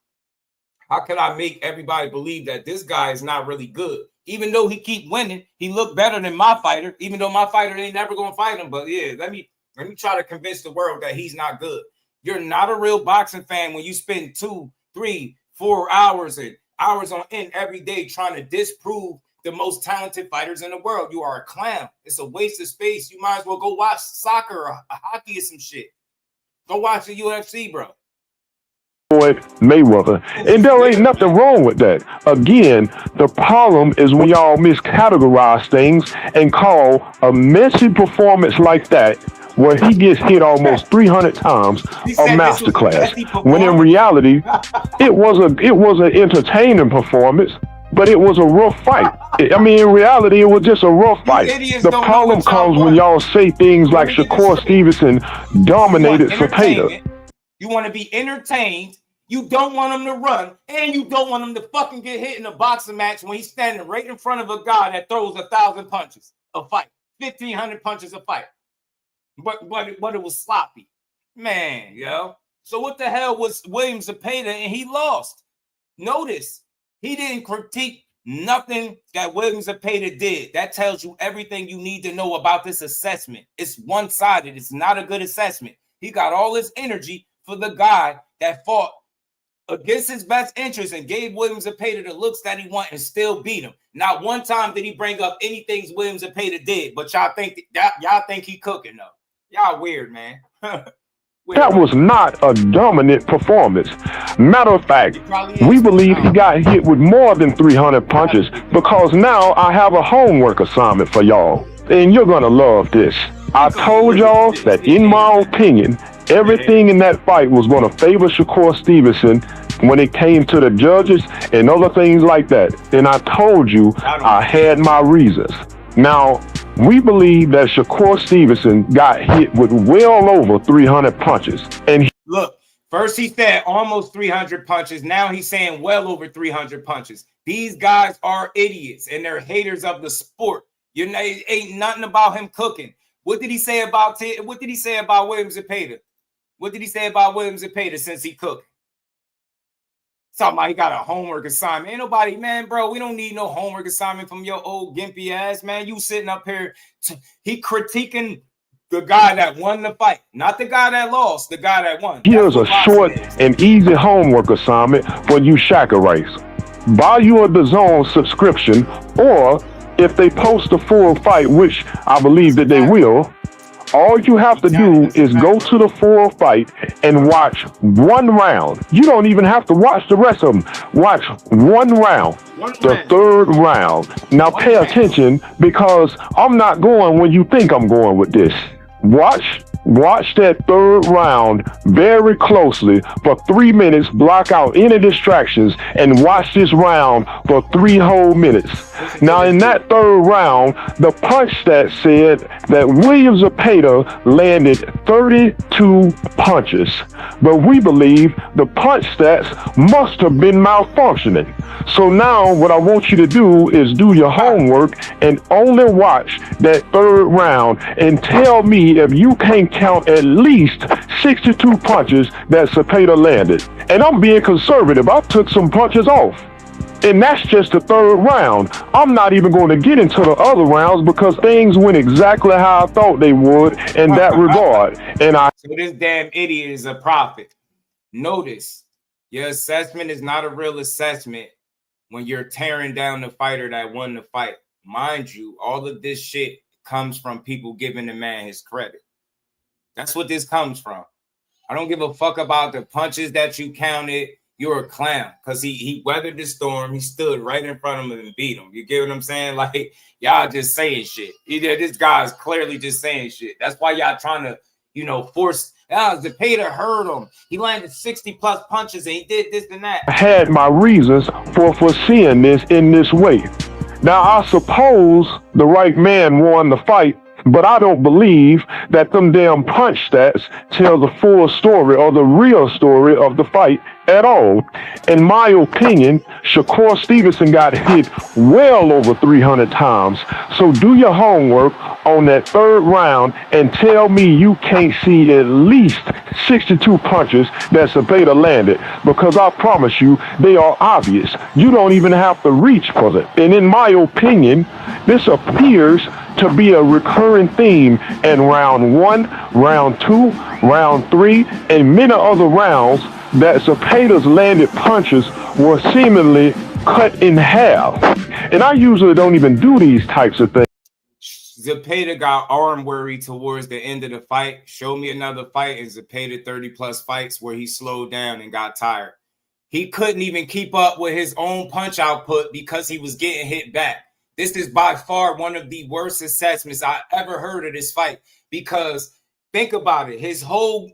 how can I make everybody believe that this guy is not really good. Even though he keep winning, he looked better than my fighter, even though my fighter ain't never going to fight him. But yeah, let me try to convince the world that he's not good. You're not a real boxing fan when you spend 2, 3, 4 hours and hours on end every day trying to disprove the most talented fighters in the world. You are a clown. It's a waste of space. You might as well go watch soccer or hockey or some shit. Go watch the UFC, bro. Mayweather. And there ain't nothing wrong with that. Again, the problem is when y'all miscategorize things and call a messy performance like that, where he gets hit almost 300 times, a masterclass. When in reality, it was an entertaining performance, but it was a rough fight. I mean, in reality, it was just a rough fight. The problem comes when y'all say things like Shakur Stevenson dominated Cepeda. You want to be entertained. You don't want him to run, and you don't want him to fucking get hit in a boxing match when he's standing right in front of a guy that throws 1,000 punches a fight, 1,500 punches a fight. But it was sloppy, man, yo. So what the hell was William Zepeda, and he lost? Notice he didn't critique nothing that William Zepeda did. That tells you everything you need to know about this assessment. It's one-sided. It's not a good assessment. He got all his energy for the guy that fought against his best interest and gave William Zepeda the looks that he wanted and still beat him. Not one time did he bring up anything William Zepeda did, but y'all think he cooking though. Y'all weird, man. That was not a dominant performance. Matter of fact, we believe he got hit with more than 300 punches because now I have a homework assignment for y'all. And you're gonna love this. I told y'all that in my opinion, everything in that fight was going to favor Shakur Stevenson when it came to the judges and other things like that. And I told you I had my reasons. Now, we believe that Shakur Stevenson got hit with well over 300 punches. And Look, first he said almost 300 punches. Now he's saying well over 300 punches. These guys are idiots and they're haters of the sport. You know, it ain't nothing about him cooking. What did he say about Williams Zepeda? What did he say about Williams Zepeda since he cooked? Talking about he got a homework assignment. Ain't nobody, man, bro, we don't need no homework assignment from your old gimpy ass, man. You sitting up here, he critiquing the guy that won the fight, not the guy that lost, the guy that won. Here's a short and easy homework assignment for you Shakur Rice. Buy you a DAZN subscription, or if they post a full fight, which I believe that they will, all you have to do is go to the full fight and watch one round. You don't even have to watch the rest of them. Watch one round, the third round. Now pay attention, because I'm not going when you think I'm going with this. Watch that third round very closely for 3 minutes. Block out any distractions and watch this round for 3 whole minutes. Now in that third round, the punch stat said that Williams Zepeda landed 32 punches, but we believe the punch stats must have been malfunctioning. So now what I want you to do is do your homework and only watch that third round and tell me if you can't count at least 62 punches that Zepeda landed. And I'm being conservative. I took some punches off. And that's just the third round. I'm not even going to get into the other rounds because things went exactly how I thought they would in that regard. So this damn idiot is a prophet. Notice, your assessment is not a real assessment when you're tearing down the fighter that won the fight. Mind you, all of this shit comes from people giving the man his credit. That's what this comes from. I don't give a fuck about the punches that you counted. You're a clown, because he weathered the storm. He stood right in front of him and beat him. You get what I'm saying? Like, y'all just saying shit. Either this guy's clearly just saying shit. That's why y'all trying to, you know, force. Zepeda heard him. He landed 60 plus punches and he did this and that. I had my reasons for foreseeing this in this way. Now, I suppose the right man won the fight, but I don't believe that them damn punch stats tell the full story or the real story of the fight at all. In my opinion, Shakur Stevenson got hit well over 300 times. So do your homework on that third round and tell me you can't see at least 62 punches that Zepeda landed, because I promise you they are obvious. You don't even have to reach for it. And in my opinion, this appears to be a recurring theme in round 1, round 2, round 3, and many other rounds, that Zepeda's landed punches were seemingly cut in half. And I usually don't even do these types of things. Zepeda got arm worried towards the end of the fight. Show me another fight in Zepeda 30 plus fights where he slowed down and got tired. He couldn't even keep up with his own punch output because he was getting hit back. This is by far one of the worst assessments I ever heard of this fight, because think about it. His whole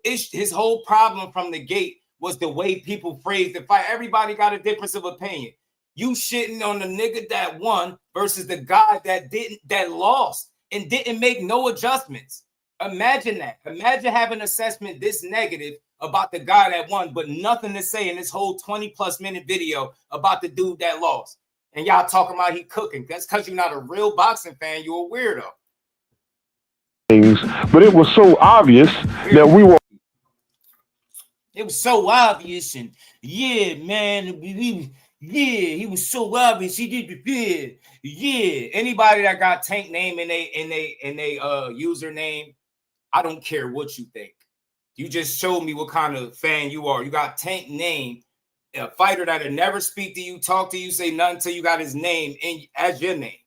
problem from the gate was the way people phrased the fight. Everybody got a difference of opinion. You shitting on the nigga that won versus the guy that lost and didn't make no adjustments. Imagine that. Imagine having an assessment this negative about the guy that won, but nothing to say in this whole 20 plus minute video about the dude that lost. And y'all talking about he cooking. That's because you're not a real boxing fan. You're a weirdo. But it was so obvious that we were. It was so obvious, and yeah, man, he was so obvious. He did the bid. Yeah, anybody that got Tank name in they username, I don't care what you think. You just showed me what kind of fan you are. You got Tank name, a fighter that'll never speak to you, talk to you, say nothing until you got his name as your name.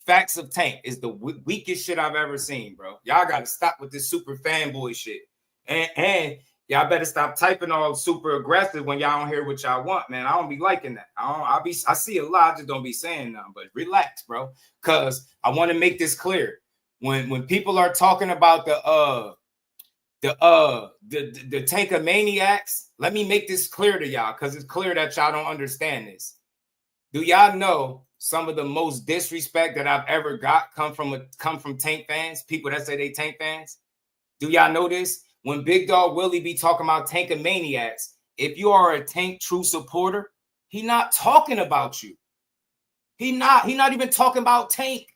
Facts of Tank is the weakest shit I've ever seen, bro. Y'all got to stop with this super fanboy shit. And y'all better stop typing all super aggressive when y'all don't hear what y'all want, man. I don't be liking that. I see a lot, I just don't be saying nothing. But relax, bro. Cause I want to make this clear. When people are talking about the Tankamaniacs, let me make this clear to y'all, because it's clear that y'all don't understand this. Do y'all know some of the most disrespect that I've ever got come from Tank fans, people that say they Tank fans? Do y'all know this? when Big Dog Willie be talking about tanking maniacs, if you are a Tank true supporter, he not talking about you. He not even talking about Tank.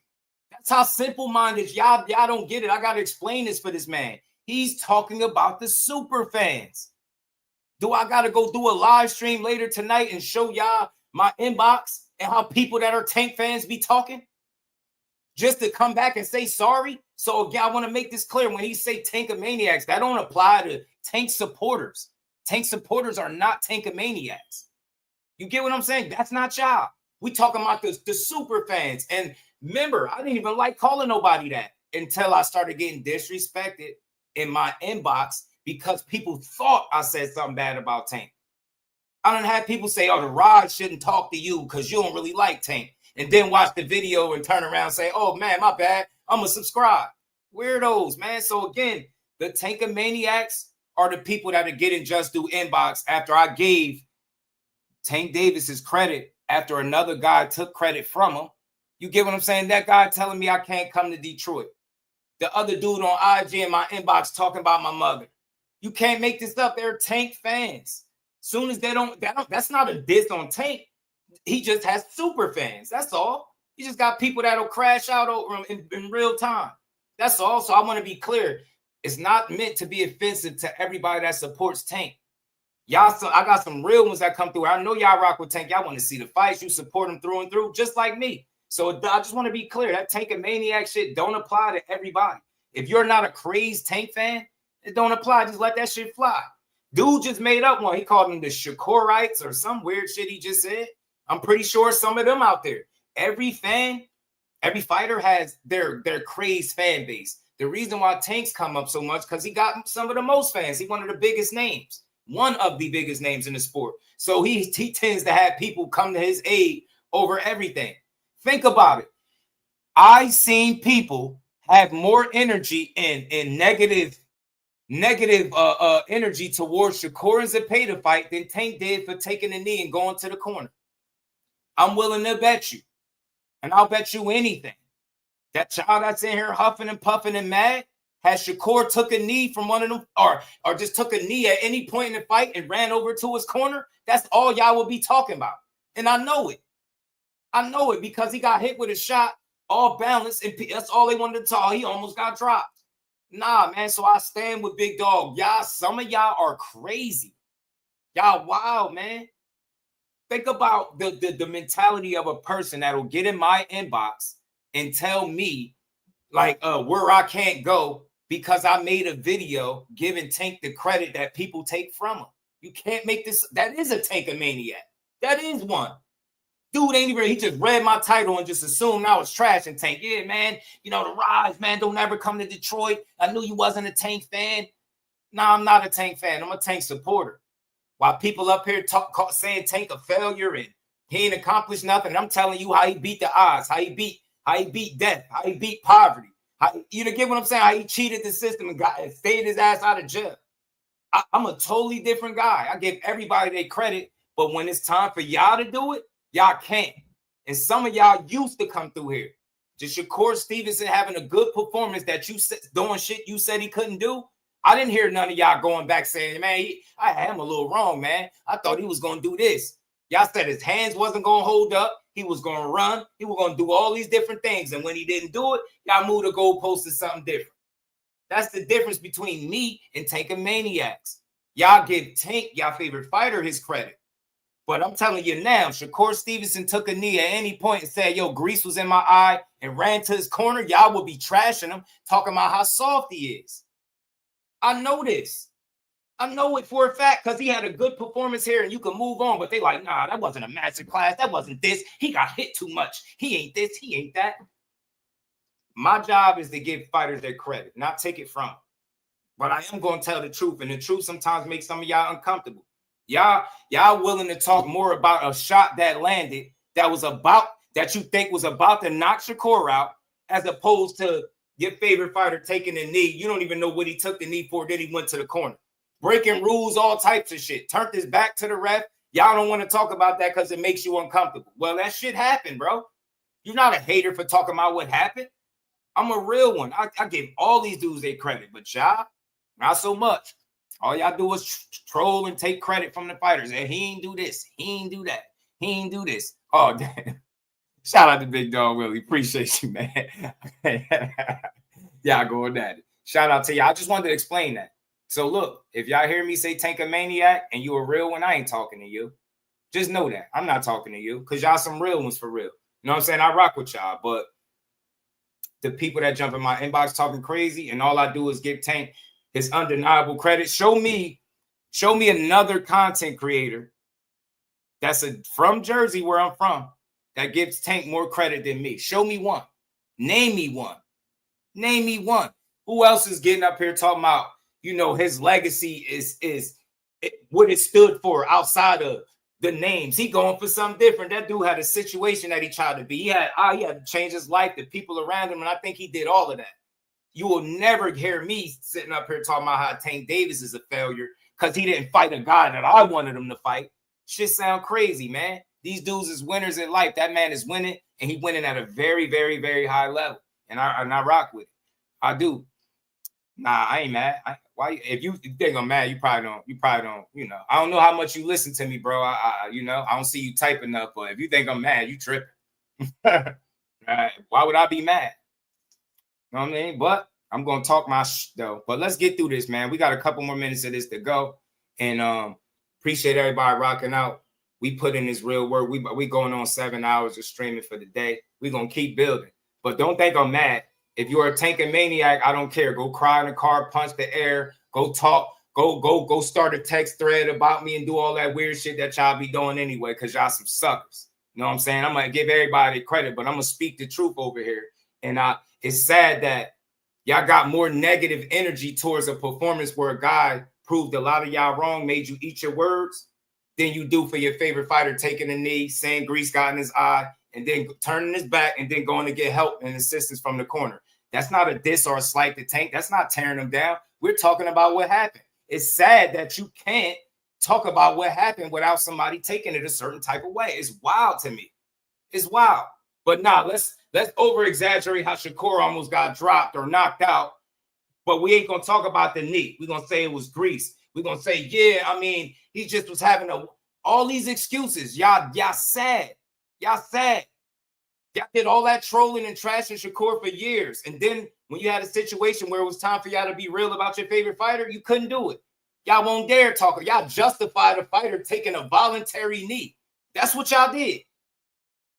That's how simple-minded y'all don't get it. I gotta explain this for this man. He's talking about the super fans. Do I gotta go do a live stream later tonight and show y'all my inbox and how people that are Tank fans be talking? Just to come back and say sorry? So again, I want to make this clear. When he say tankomaniacs, that don't apply to Tank supporters. Tank supporters are not tankomaniacs. You get what I'm saying? That's not y'all. We talking about the super fans. And remember, I didn't even like calling nobody that until I started getting disrespected in my inbox because people thought I said something bad about Tank. I done had people say, oh, the Rod shouldn't talk to you because you don't really like Tank. And then watch the video and turn around and say, oh, man, my bad. I'm going to subscribe. Weirdos, man. So, again, the tankomaniacs are the people that are getting Just Do inbox after I gave Tank Davis his credit after another guy took credit from him. You get what I'm saying? That guy telling me I can't come to Detroit. The other dude on IG in my inbox talking about my mother. You can't make this up. They're Tank fans. Soon as that's not a diss on Tank. He just has super fans. That's all. He just got people that'll crash out over him in real time. That's all. So I want to be clear. It's not meant to be offensive to everybody that supports Tank. Y'all, so I got some real ones that come through. I know y'all rock with Tank. Y'all want to see the fights. You support him through and through, just like me. So I just want to be clear. That tankomaniac shit don't apply to everybody. If you're not a crazed Tank fan, it don't apply. Just let that shit fly. Dude just made up one. He called them the Shakurites or some weird shit he just said. I'm pretty sure some of them out there. Every fan, every fighter has their crazed fan base. The reason why Tank's come up so much because he got some of the most fans. He's one of the biggest names, one of the biggest names in the sport. So he tends to have people come to his aid over everything. Think about it. I've seen people have more energy and negative energy towards Shakur and Zepeda fight than Tank did for taking a knee and going to the corner. I'm willing to bet you, and I'll bet you anything, that child that's in here huffing and puffing and mad, has Shakur took a knee from one of them or just took a knee at any point in the fight and ran over to his corner, that's all y'all will be talking about. And I know it. I know it because he got hit with a shot, all balanced, and that's all they wanted to talk. He almost got dropped. Nah, man, so I stand with Big Dog. Y'all, some of y'all are crazy. Y'all wild, man. Think about the mentality of a person that'll get in my inbox and tell me, like, where I can't go because I made a video giving Tank the credit that people take from him. You can't make this. That is a tankomaniac. That is one. Dude ain't even, he just read my title and just assumed I was trash and Tank. Yeah, man, you know, the Rise, man, don't ever come to Detroit. I knew you wasn't a Tank fan. Nah, I'm not a Tank fan. I'm a Tank supporter. While people up here saying Tank a failure and he ain't accomplished nothing, I'm telling you how he beat the odds, how he beat death, how he beat poverty. You get what I'm saying? How he cheated the system and stayed his ass out of jail. I'm a totally different guy. I give everybody their credit, but when it's time for y'all to do it, y'all can't. And some of y'all used to come through here. Just Shakur Stevenson having a good performance that you doing shit you said he couldn't do. I didn't hear none of y'all going back saying, man, I had him a little wrong, man. I thought he was going to do this. Y'all said his hands wasn't going to hold up. He was going to run. He was going to do all these different things. And when he didn't do it, y'all moved the goalpost to something different. That's the difference between me and tankomaniacs. Y'all give Tank, y'all favorite fighter, his credit. But I'm telling you now, Shakur Stevenson took a knee at any point and said, yo, grease was in my eye and ran to his corner. Y'all will be trashing him, talking about how soft he is. I know this. I know it for a fact because he had a good performance here and you can move on. But they like, nah, that wasn't a master class. That wasn't this. He got hit too much. He ain't this. He ain't that. My job is to give fighters their credit, not take it from them. But I am going to tell the truth. And the truth sometimes makes some of y'all uncomfortable. Y'all willing to talk more about a shot that landed that you think was about to knock Shakur out as opposed to your favorite fighter taking a knee. You don't even know what he took the knee for. Then he went to the corner. Breaking rules, all types of shit. Turned his back to the ref. Y'all don't want to talk about that because it makes you uncomfortable. Well, that shit happened, bro. You're not a hater for talking about what happened. I'm a real one. I give all these dudes their credit. But y'all, Not so much. All y'all do is troll and take credit from the fighters. And he ain't do this. He ain't do that. He ain't do this. Oh, damn. Shout out to Big Dog Willie. Appreciate you, man. Y'all going at it. Shout out to y'all. I just wanted to explain that. So look, if y'all hear me say Tank a Maniac and you a real one, I ain't talking to you. Just know that. I'm not talking to you because y'all some real ones for real. You know what I'm saying? I rock with y'all, but the people that jump in my inbox talking crazy and all I do is give Tank his undeniable credit. Show me another content creator that's from Jersey, where I'm from, that gives Tank more credit than me. Show me one. Name me one. Name me one. Who else is getting up here talking about, you know, his legacy is what it stood for outside of the names? He going for something different. That dude had a situation that he tried to be. He had to change his life, the people around him, and I think he did all of that. You will never hear me sitting up here talking about how Tank Davis is a failure because he didn't fight a guy that I wanted him to fight. Shit sound crazy, man. These dudes is winners in life. That man is winning, and he winning at a very, very, very high level. And I rock with it. I do. Nah, I ain't mad. Why? If you think I'm mad, you probably don't. You know, I don't know how much you listen to me, bro. You know, I don't see you typing up. But if you think I'm mad, you tripping. Why would I be mad? You know what I mean? But I'm gonna talk my though. But let's get through this, man. We got a couple more minutes of this to go, and appreciate everybody rocking out. We put in this real work. We going on 7 hours of streaming for the day. We gonna keep building. But don't think I'm mad. If you're a Tank and Maniac, I don't care. Go cry in the car, punch the air, go talk, go start a text thread about me and do all that weird shit that y'all be doing anyway, because y'all some suckers. You know what I'm saying? I'm gonna give everybody credit, but I'm gonna speak the truth over here. And it's sad that y'all got more negative energy towards a performance where a guy proved a lot of y'all wrong, made you eat your words, than you do for your favorite fighter taking a knee, saying grease got in his eye, and then turning his back and then going to get help and assistance from the corner. That's not a diss or a slight to Tank. That's not tearing him down. We're talking about what happened. It's sad that you can't talk about what happened without somebody taking it a certain type of way. It's wild to me. It's wild. But nah, let's over-exaggerate how Shakur almost got dropped or knocked out. But we ain't going to talk about the knee. We're going to say it was grease. We're going to say, yeah, I mean, he just was having all these excuses. Y'all sad. Y'all sad. Y'all did all that trolling and trashing Shakur for years. And then when you had a situation where it was time for y'all to be real about your favorite fighter, you couldn't do it. Y'all won't dare talk. Y'all justified a fighter taking a voluntary knee. That's what y'all did.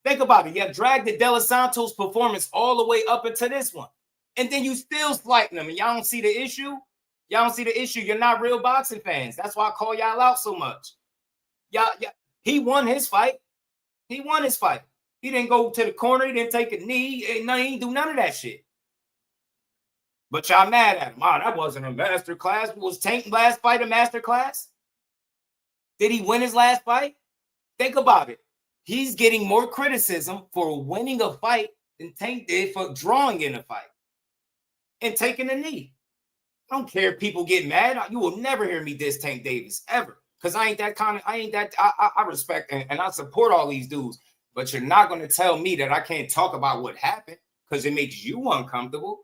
Think about it. Y'all dragged the De Los Santos performance all the way up into this one. And then you still slighting them. And y'all don't see the issue? Y'all don't see the issue. You're not real boxing fans. That's why I call y'all out so much. He won his fight. He won his fight. He didn't go to the corner. He didn't take a knee. He didn't do none of that shit. But y'all mad at him. Oh, that wasn't a master class. Was Tank's last fight a master class? Did he win his last fight? Think about it. He's getting more criticism for winning a fight than Tank did for drawing in a fight and taking a knee. I don't care if people get mad. You will never hear me diss Tank Davis ever, because I respect and I support all these dudes. But you're not going to tell me that I can't talk about what happened because it makes you uncomfortable.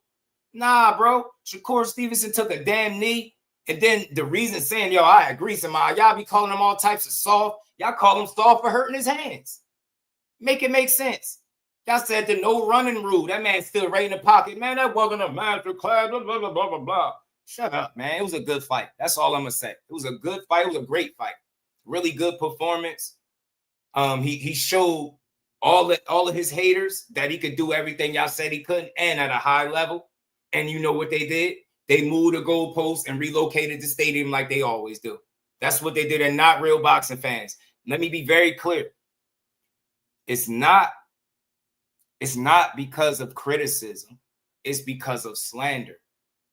Nah, bro. Shakur Stevenson took a damn knee. And then the reason saying, yo, I agree, somebody, y'all be calling him all types of soft. Y'all call him soft for hurting his hands. Make it make sense. Y'all said the no running rule. That man's still right in the pocket. Man, that wasn't a master class, blah, blah, blah, blah, blah, blah. Shut up, man. It was a good fight. That's all I'm going to say. It was a good fight. It was a great fight. Really good performance. He showed all of his haters that he could do everything y'all said he couldn't, and at a high level. And you know what they did? They moved the goalpost and relocated the stadium like they always do. That's what they did, and not real boxing fans. Let me be very clear. It's not because of criticism. It's because of slander.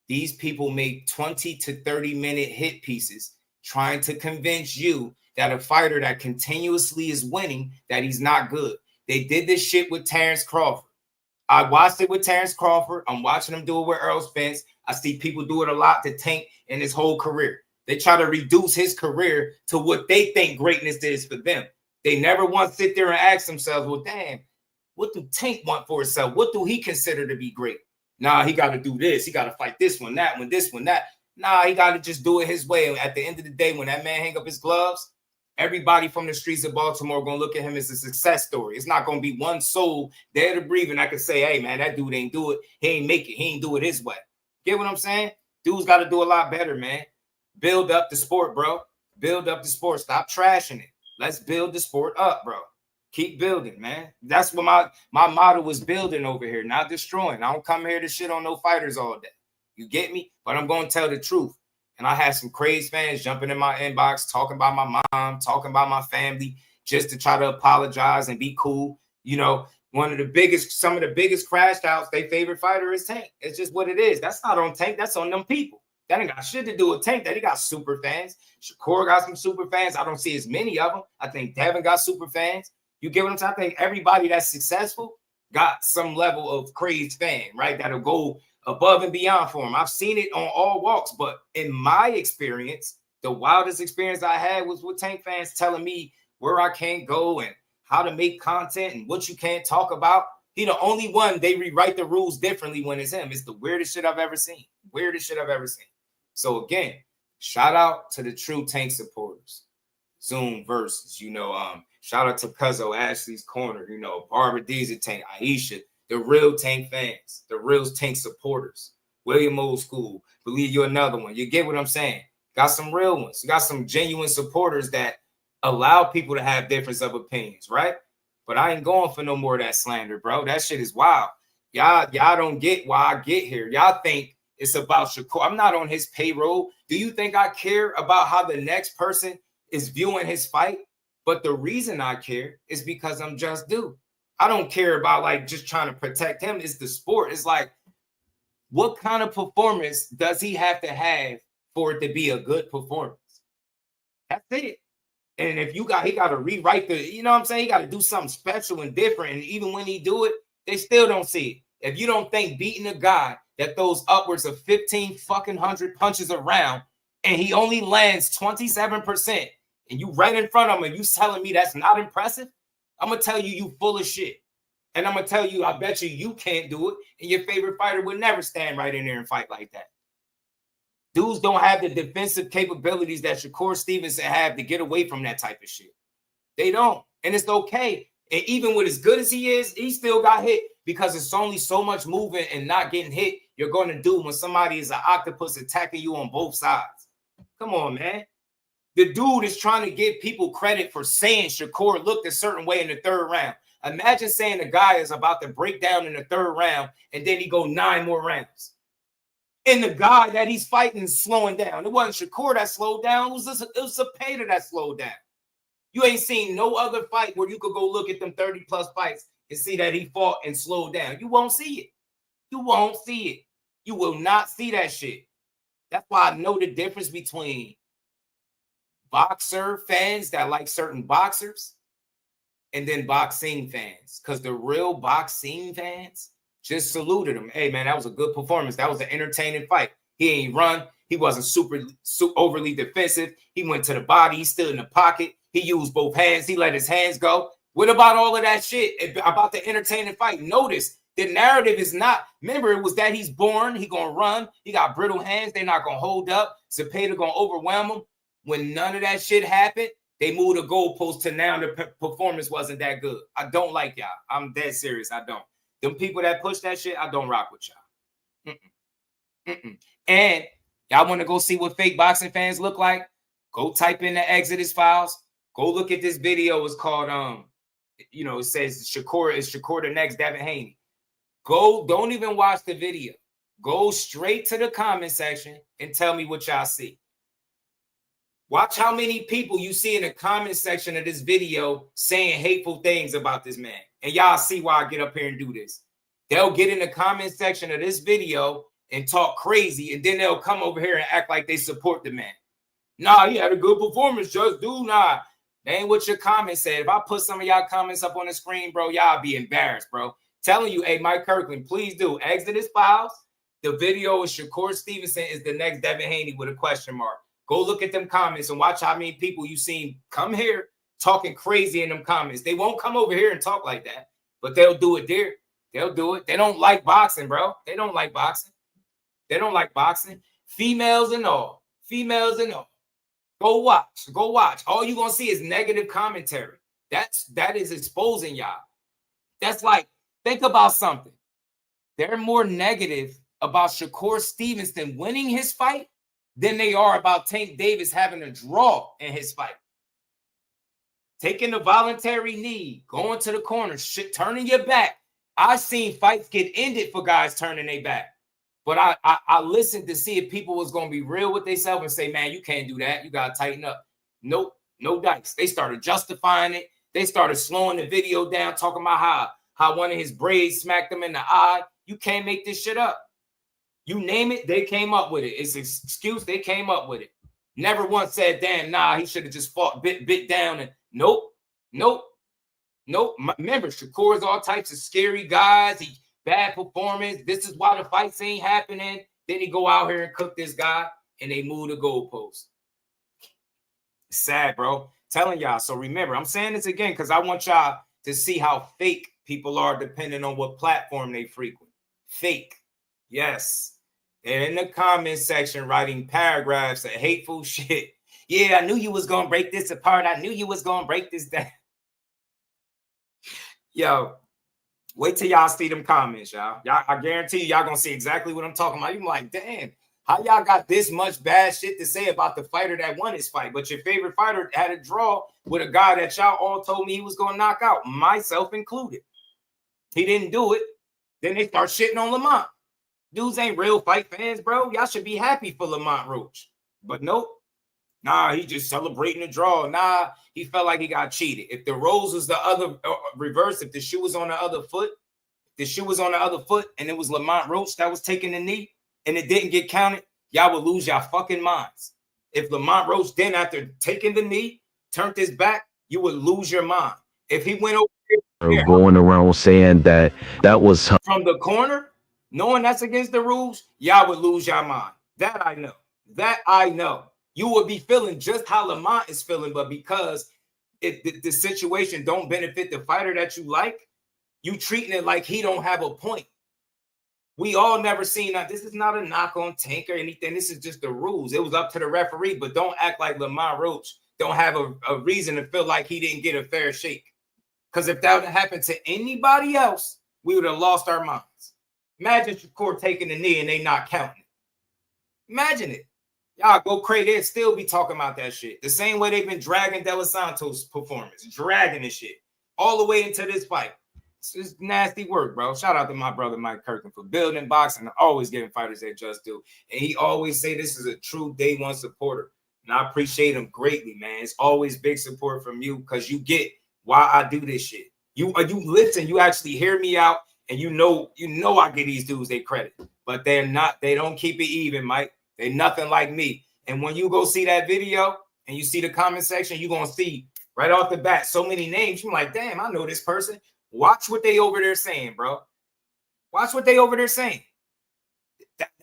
These people make 20 to 30-minute hit pieces trying to convince you that a fighter that continuously is winning, that he's not good. They did this shit with Terrence Crawford. I watched it with Terrence Crawford. I'm watching him do it with Earl Spence. I see people do it a lot to Tank in his whole career. They try to reduce his career to what they think greatness is for them. They never once sit there and ask themselves, well, damn, what do Tank want for himself? What do he consider to be great? Nah, he got to do this. He got to fight this one, that one, this one, that. Nah, he got to just do it his way. At the end of the day, when that man hang up his gloves, everybody from the streets of Baltimore going to look at him as a success story. It's not going to be one soul there to breathe, and I can say, hey, man, that dude ain't do it. He ain't make it. He ain't do it his way. Get what I'm saying? Dude's got to do a lot better, man. Build up the sport, bro. Build up the sport. Stop trashing it. Let's build the sport up, bro. Keep building, man. That's what my motto was, building over here, not destroying. I don't come here to shit on no fighters all day. You get me? But I'm going to tell the truth. And I had some crazy fans jumping in my inbox, talking about my mom, talking about my family, just to try to apologize and be cool. You know, some of the biggest crash outs, their favorite fighter is Tank. It's just what it is. That's not on Tank. That's on them people. That ain't got shit to do with Tank. That he got super fans. Shakur got some super fans. I don't see as many of them. I think Devin got super fans. You get what I'm saying? I think everybody that's successful got some level of crazed fan, right? That'll go above and beyond for him. I've seen it on all walks, but in my experience, the wildest experience I had was with Tank fans telling me where I can't go and how to make content and what you can't talk about. He the only one, they rewrite the rules differently when it's him. It's the weirdest shit I've ever seen. Weirdest shit I've ever seen. So again, shout out to the true Tank supporters. Zoom versus, shout out to Cuzzo, Ashley's Corner, Barbara Deezer Tank, Aisha, the real Tank fans, the real Tank supporters. William Old School, Believe You Another One. You get what I'm saying? Got some real ones. You got some genuine supporters that allow people to have difference of opinions, right? But I ain't going for no more of that slander, bro. That shit is wild. Y'all don't get why I get here. Y'all think it's about Shakur. I'm not on his payroll. Do you think I care about how the next person is viewing his fight? But the reason I care is because I'm just due. I don't care about like just trying to protect him. It's the sport. It's like, what kind of performance does he have to have for it to be a good performance? That's it. And if he got to rewrite he got to do something special and different. And even when he do it, they still don't see it. If you don't think beating a guy that throws upwards of 1,500 punches around and he only lands 27%, and you right in front of him and you telling me that's not impressive, I'm going to tell you full of shit. And I'm going to tell you, I bet you can't do it. And your favorite fighter would never stand right in there and fight like that. Dudes don't have the defensive capabilities that Shakur Stevenson have to get away from that type of shit. They don't. And it's okay. And even with as good as he is, he still got hit because it's only so much moving and not getting hit you're going to do when somebody is an octopus attacking you on both sides. Come on, man. The dude is trying to give people credit for saying Shakur looked a certain way in the third round. Imagine saying the guy is about to break down in the third round and then he go 9 more rounds. And the guy that he's fighting is slowing down. It wasn't Shakur that slowed down. It was Zepeda that slowed down. You ain't seen no other fight where you could go look at them 30-plus fights and see that he fought and slowed down. You won't see it. You won't see it. You will not see that shit. That's why I know the difference between boxer fans that like certain boxers and then boxing fans. Because the real boxing fans just saluted him. Hey, man, that was a good performance. That was an entertaining fight. He ain't run. He wasn't super overly defensive. He went to the body. He stood in the pocket. He used both hands. He let his hands go. What about all of that shit about the entertaining fight? Notice the narrative is not, remember, it was that he's born. He going to run. He got brittle hands. They're not going to hold up. Zepeda going to overwhelm him. When none of that shit happened, they moved the goalpost to now the performance wasn't that good. I don't like y'all. I'm dead serious. I don't. Them people that push that shit, I don't rock with y'all. And y'all want to go see what fake boxing fans look like? Go type in the Exodus files. Go look at this video. It's called, it says Shakur the next Devin Haney. Go, don't even watch the video. Go straight to the comment section and tell me what y'all see. Watch how many people you see in the comment section of this video saying hateful things about this man. And y'all see why I get up here and do this. They'll get in the comment section of this video and talk crazy, and then they'll come over here and act like they support the man. Nah, he had a good performance, just do not. That ain't what your comments said. If I put some of y'all comments up on the screen, bro, y'all be embarrassed, bro. Telling you, hey, Mike Kirkland, please do. Exodus files. The video is Shakur Stevenson is the next Devin Haney with a question mark. Go look at them comments and watch how many people you seen come here talking crazy in them comments. They won't come over here and talk like that, but they'll do it there. They'll do it. They don't like boxing, bro. They don't like boxing. They don't like boxing. Females and all. Females and all. Go watch. Go watch. All you're going to see is negative commentary. That is exposing y'all. That's like, think about something. They're more negative about Shakur Stevenson winning his fight than they are about Tank Davis having a draw in his fight. Taking the voluntary knee, going to the corner, turning your back. I've seen fights get ended for guys turning their back. But I listened to see if people was going to be real with themselves and say, man, you can't do that. You got to tighten up. Nope, no dice. They started justifying it. They started slowing the video down, talking about how one of his braids smacked him in the eye. You can't make this shit up. You name it, they came up with it. It's an excuse, they came up with it. Never once said, damn, nah, he should have just fought bit down. And nope. Remember, Shakur's all types of scary guys. He bad performance. This is why the fights ain't happening. Then he go out here and cook this guy, and they move the goalpost. Sad, bro. Telling y'all. So remember, I'm saying this again because I want y'all to see how fake people are depending on what platform they frequent. Fake. Yes. They're in the comment section writing paragraphs of hateful shit. Yeah, I knew you was going to break this apart. I knew you was going to break this down. Yo, wait till y'all see them comments, y'all. I guarantee you, y'all going to see exactly what I'm talking about. You're like, damn, how y'all got this much bad shit to say about the fighter that won his fight? But your favorite fighter had a draw with a guy that y'all all told me he was going to knock out, myself included. He didn't do it. Then they start shitting on Lamont. Dudes ain't real fight fans, bro. Y'all should be happy for Lamont Roach. But nope. Nah, he just celebrating the draw. Nah, he felt like he got cheated. If the rose was the other reverse, if the shoe was on the other foot, and it was Lamont Roach that was taking the knee and it didn't get counted, y'all would lose y'all fucking minds. If Lamont Roach then, after taking the knee, turned his back, you would lose your mind. If he went over there, going around saying that was from the corner, knowing that's against the rules, y'all would lose your mind. That I know. You would be feeling just how Lamont is feeling, but because the situation don't benefit the fighter that you like, you treating it like he don't have a point. We all never seen that. This is not a knock on Tank or anything. This is just the rules. It was up to the referee, but don't act like Lamont Roach don't have a reason to feel like he didn't get a fair shake. Because if that would have happened to anybody else, we would have lost our minds. Imagine Shakur taking the knee and they not counting it. Imagine it. Y'all go crazy. They'd still be talking about that shit. The same way they've been dragging De Los Santos' performance. Dragging this shit. All the way into this fight. It's nasty work, bro. Shout out to my brother Mike Kirkin for building boxing and always giving fighters that just do. And he always say this is a true day one supporter. And I appreciate him greatly, man. It's always big support from you because you get why I do this shit. You listen, you actually hear me out, and you know I give these dudes their credit. But they don't keep it even, Mike. They nothing like me. And when you go see that video and you see the comment section, you're going to see right off the bat so many names. You're like, damn, I know this person. Watch what they over there saying, bro. Watch what they over there saying.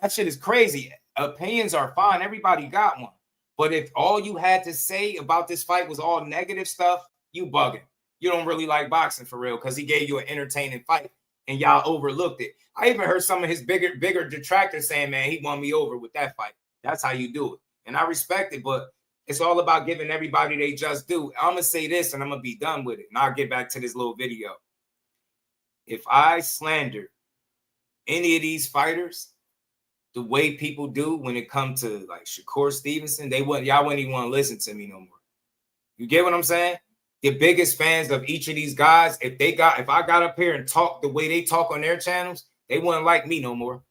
That shit is crazy. Opinions are fine. Everybody got one. But if all you had to say about this fight was all negative stuff, you bugging. You don't really like boxing for real because he gave you an entertaining fight and y'all overlooked it. I even heard some of his bigger detractors saying, man, he won me over with that fight. That's how you do it. And I respect it, but it's all about giving everybody they just do. I'm going to say this and I'm going to be done with it. And I'll get back to this little video. If I slander any of these fighters the way people do when it comes to like Shakur Stevenson, y'all wouldn't even want to listen to me no more. You get what I'm saying? The biggest fans of each of these guys, if I got up here and talk the way they talk on their channels, they wouldn't like me no more.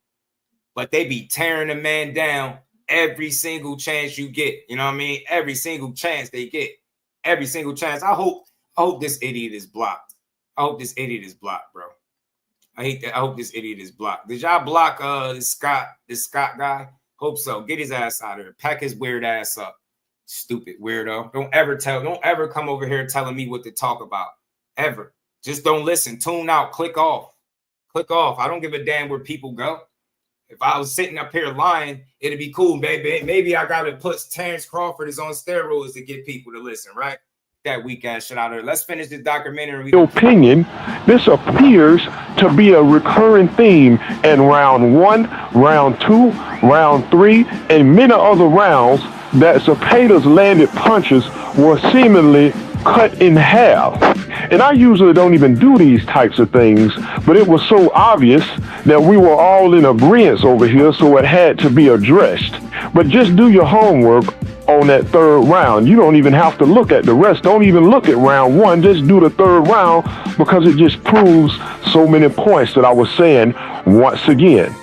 But they be tearing the man down every single chance you get. You know what I mean? Every single chance they get. Every single chance. I hope this idiot is blocked. I hope this idiot is blocked, bro. I hope this idiot is blocked. Did y'all block this Scott guy? Hope so. Get his ass out of here. Pack his weird ass up. Stupid weirdo. Don't ever come over here telling me what to talk about. Ever. Just don't listen. Tune out. Click off. Click off. I don't give a damn where people go. If I was sitting up here lying, it'd be cool, baby. Maybe I gotta put Terrence Crawford is on steroids to get people to listen, right? that weak ass shit out of her. Let's finish this documentary. Opinion, this appears to be a recurring theme in round 1, round 2, round 3, and many other rounds that Zepeda's landed punches were seemingly cut in half. And I usually don't even do these types of things, but it was so obvious that we were all in agreement over here, so it had to be addressed. But just do your homework on that third round. You don't even have to look at the rest. Don't even look at round 1. Just do the third round, because it just proves so many points that I was saying once again.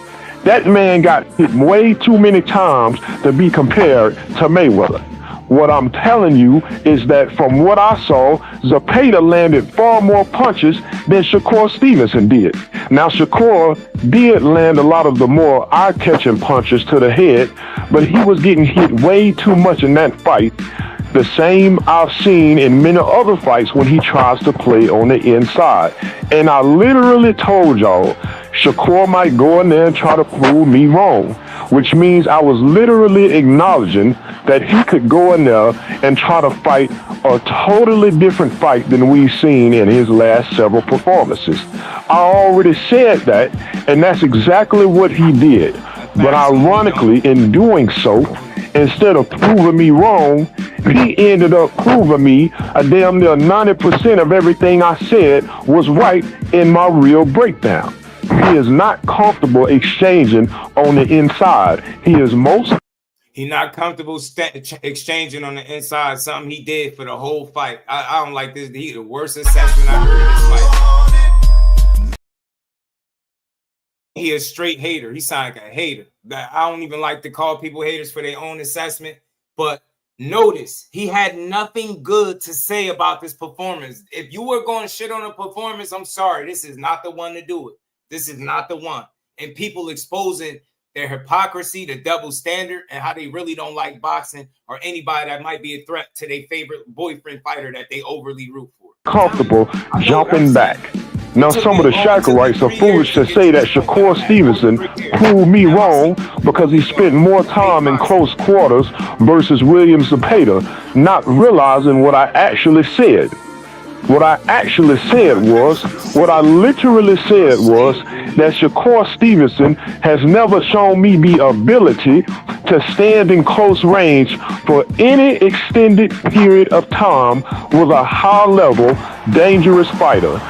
That man got hit way too many times to be compared to Mayweather. What I'm telling you is that from what I saw, Zepeda landed far more punches than Shakur Stevenson did. Now, Shakur did land a lot of the more eye-catching punches to the head, but he was getting hit way too much in that fight. The same I've seen in many other fights when he tries to play on the inside. And I literally told y'all, Shakur might go in there and try to prove me wrong, which means I was literally acknowledging that he could go in there and try to fight a totally different fight than we've seen in his last several performances. I already said that, and that's exactly what he did. But ironically, in doing so, instead of proving me wrong, he ended up proving me a damn near 90% of everything I said was right in my real breakdown. He is not comfortable exchanging on the inside. He's not comfortable exchanging on the inside, something he did for the whole fight. I don't like this. He the worst assessment I heard of this fight. He a straight hater. He sound like a hater. I don't even like to call people haters for their own assessment, but notice he had nothing good to say about this performance. If you were going to shit on a performance, I'm sorry. This is not the one to do it. This is not the one. And people exposing their hypocrisy, the double standard, and how they really don't like boxing or anybody that might be a threat to their favorite boyfriend fighter that they overly root for. Comfortable jumping back. Now, some of the Shakurites are foolish to say that Shakur Stevenson proved me wrong because he spent more time in close quarters versus William Zepeda, not realizing what I actually said. What I literally said was that Shakur Stevenson has never shown me the ability to stand in close range for any extended period of time with a high-level, dangerous fighter.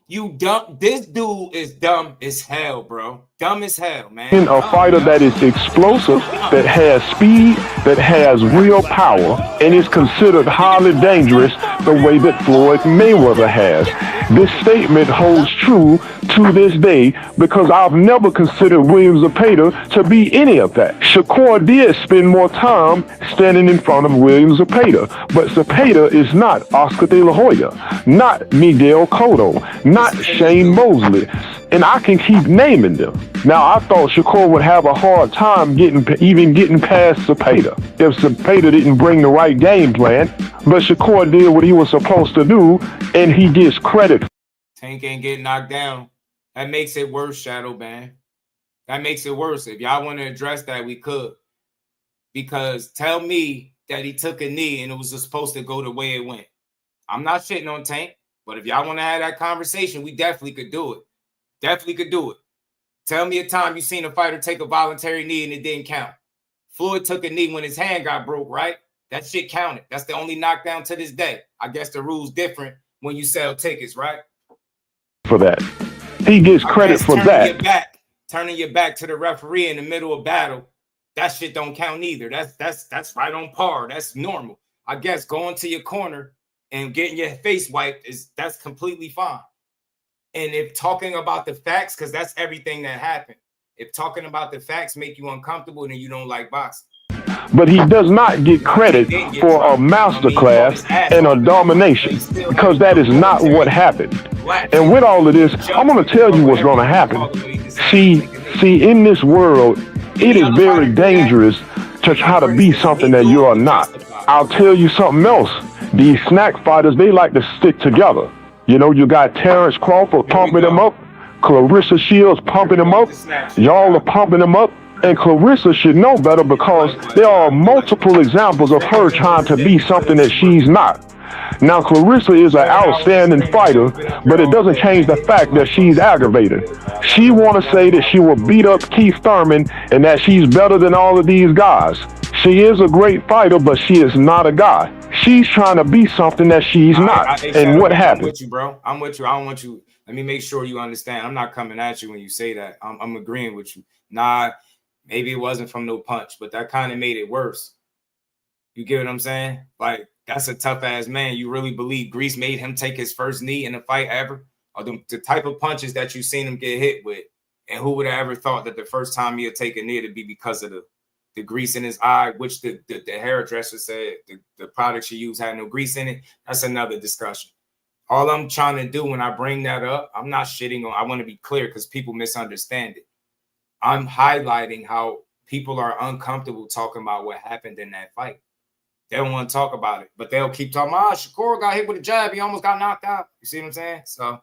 You dumb. This dude is dumb as hell, bro. Dumb as hell, man. A fighter that is explosive, that has speed, that has real power, and is considered highly dangerous the way that Floyd Mayweather has. This statement holds true to this day because I've never considered William Zepeda to be any of that. Shakur did spend more time standing in front of William Zepeda, but Zepeda is not Oscar De La Hoya, not Miguel Cotto, not Shane Mosley, and I can keep naming them. Now, I thought Shakur would have a hard time getting past Zepeda if Zepeda didn't bring the right game plan, but Shakur did what he was supposed to do, and he gets credit. Tank ain't get knocked down. That makes it worse, Shadow Man. That makes it worse. If y'all want to address that, we could. Because tell me that he took a knee and it was supposed to go the way it went. I'm not shitting on Tank, but if y'all want to have that conversation, we definitely could do it. Definitely could do it. Tell me a time you seen a fighter take a voluntary knee and it didn't count. Floyd took a knee when his hand got broke, right? That shit counted. That's the only knockdown to this day. I guess the rule's different when you sell tickets, right? For that. He gets credit for that. Turning your back to the referee in the middle of battle, that shit don't count either. That's right on par. That's normal. I guess going to your corner and getting your face wiped that's completely fine. And if talking about the facts, because that's everything that happened. If talking about the facts make you uncomfortable, then you don't like boxing. But he does not get credit for a masterclass and a domination, because that is not what happened. And with all of this, I'm going to tell you what's going to happen. See, in this world, it is very dangerous to try to be something that you are not. I'll tell you something else. These snack fighters, they like to stick together. You know, you got Terrence Crawford pumping him up, Clarissa Shields pumping him up, y'all are pumping him up, and Clarissa should know better because there are multiple examples of her trying to be something that she's not. Now, Clarissa is an outstanding fighter, but it doesn't change the fact that she's aggravated. She want to say that she will beat up Keith Thurman and that she's better than all of these guys. She is a great fighter, but she is not a guy. She's trying to be something that she's not. And what happened? I'm with you, bro. I'm with you. I don't want you. Let me make sure you understand. I'm not coming at you when you say that. I'm agreeing with you. Nah, maybe it wasn't from no punch, but that kind of made it worse. You get what I'm saying? Like, that's a tough ass man. You really believe Grease made him take his first knee in a fight ever? Or the type of punches that you've seen him get hit with? And who would have ever thought that the first time he'd take a knee to be because of the grease in his eye, which the hairdresser said the product she used had no grease in it? That's another discussion. All I'm trying to do when I bring that up, I'm not shitting on, I want to be clear because people misunderstand it. I'm highlighting how people are uncomfortable talking about what happened in that fight. They don't want to talk about it, but they'll keep talking about, Shakur got hit with a jab. He almost got knocked out. You see what I'm saying? So,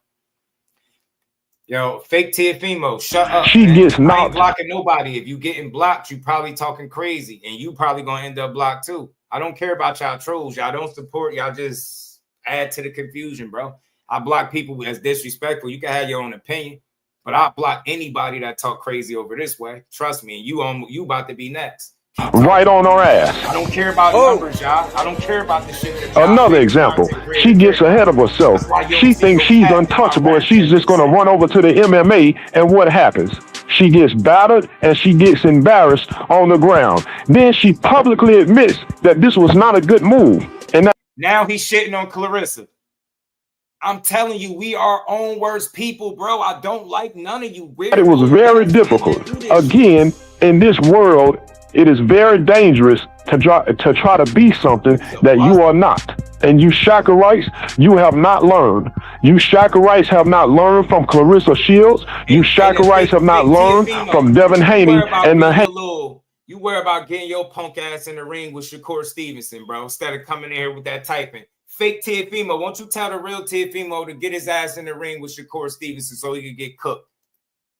yo, fake Teofimo, shut up. She gets knocked. I ain't blocking nobody. If you getting blocked, you probably talking crazy, and you probably going to end up blocked too. I don't care about y'all trolls. Y'all don't support. Y'all just add to the confusion, bro. I block people as disrespectful. You can have your own opinion, but I block anybody that talk crazy over this way. Trust me, and you about to be next. Right on her ass. I don't care about numbers, y'all. I don't care about the shit. Another example. She gets ahead of herself. She thinks she's untouchable and she's just going to run over to the MMA, and what happens? She gets battered and she gets embarrassed on the ground. Then she publicly admits that this was not a good move. And now he's shitting on Clarissa. I'm telling you, we are own worst people, bro. I don't like none of you. It was very difficult. Again, in this world, it is very dangerous to try to be something that you are not. And you Shakurites, you have not learned. You Shakurites have not learned from Clarissa Shields. You Shakurites have not learned from Devin Haney and the You worry about getting your punk ass in the ring with Shakur Stevenson, bro, instead of coming in here with that typing. Fake Teofimo, won't you tell the real Teofimo to get his ass in the ring with Shakur Stevenson so he can get cooked?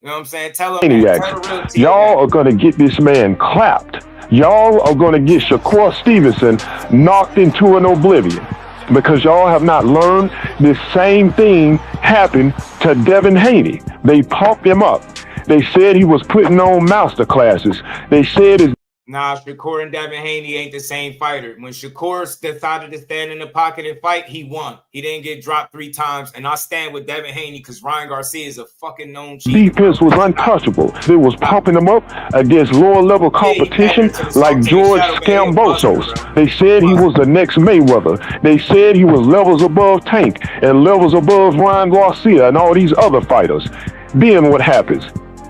You know what I'm saying? Tell him, man, tell the real y'all are going to get this man clapped. Y'all are going to get Shakur Stevenson knocked into an oblivion because y'all have not learned the same thing happened to Devin Haney. They pumped him up. They said he was putting on master classes. They said his Nah, Shakur and Devin Haney ain't the same fighter. When Shakur decided to stand in the pocket and fight, he won. He didn't get dropped 3 times. And I stand with Devin Haney because Ryan Garcia is a fucking known cheater. Defense was untouchable. They was pumping him up against lower level competition like George Scambosos. They said he was the next Mayweather. They said he was levels above Tank and levels above Ryan Garcia and all these other fighters. Then what happens?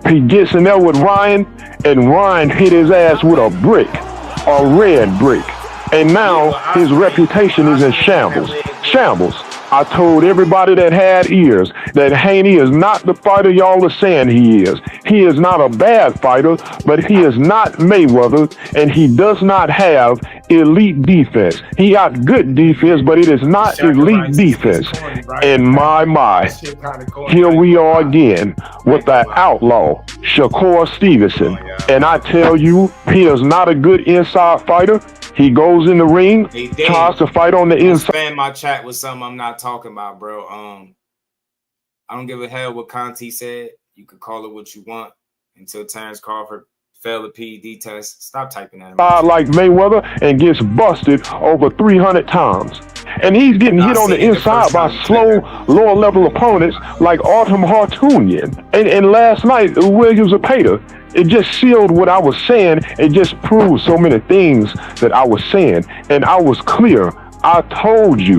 He gets in there with Ryan, and Ryan hit his ass with a brick, a red brick. And now his reputation is in shambles. Shambles. I told everybody that had ears that Haney is not the fighter y'all are saying he is. He is not a bad fighter, but he is not Mayweather, and he does not have elite defense. He got good defense, but it is not elite defense. And my, here we are again with the outlaw, Shakur Stevenson. And I tell you, he is not a good inside fighter. He goes in the ring, tries to fight on the inside. Spam my chat with something I'm not talking about, bro. I don't give a hell what Conti said. You could call it what you want until Terrence Crawford failed the PED test. Stop typing that. Like Mayweather and gets busted over 300 times. And he's getting hit on the inside by slow, lower level opponents like Artem Hartunian. And last night, Williams Zapata. It just sealed what I was saying. It just proved so many things that I was saying. And I was clear. I told you.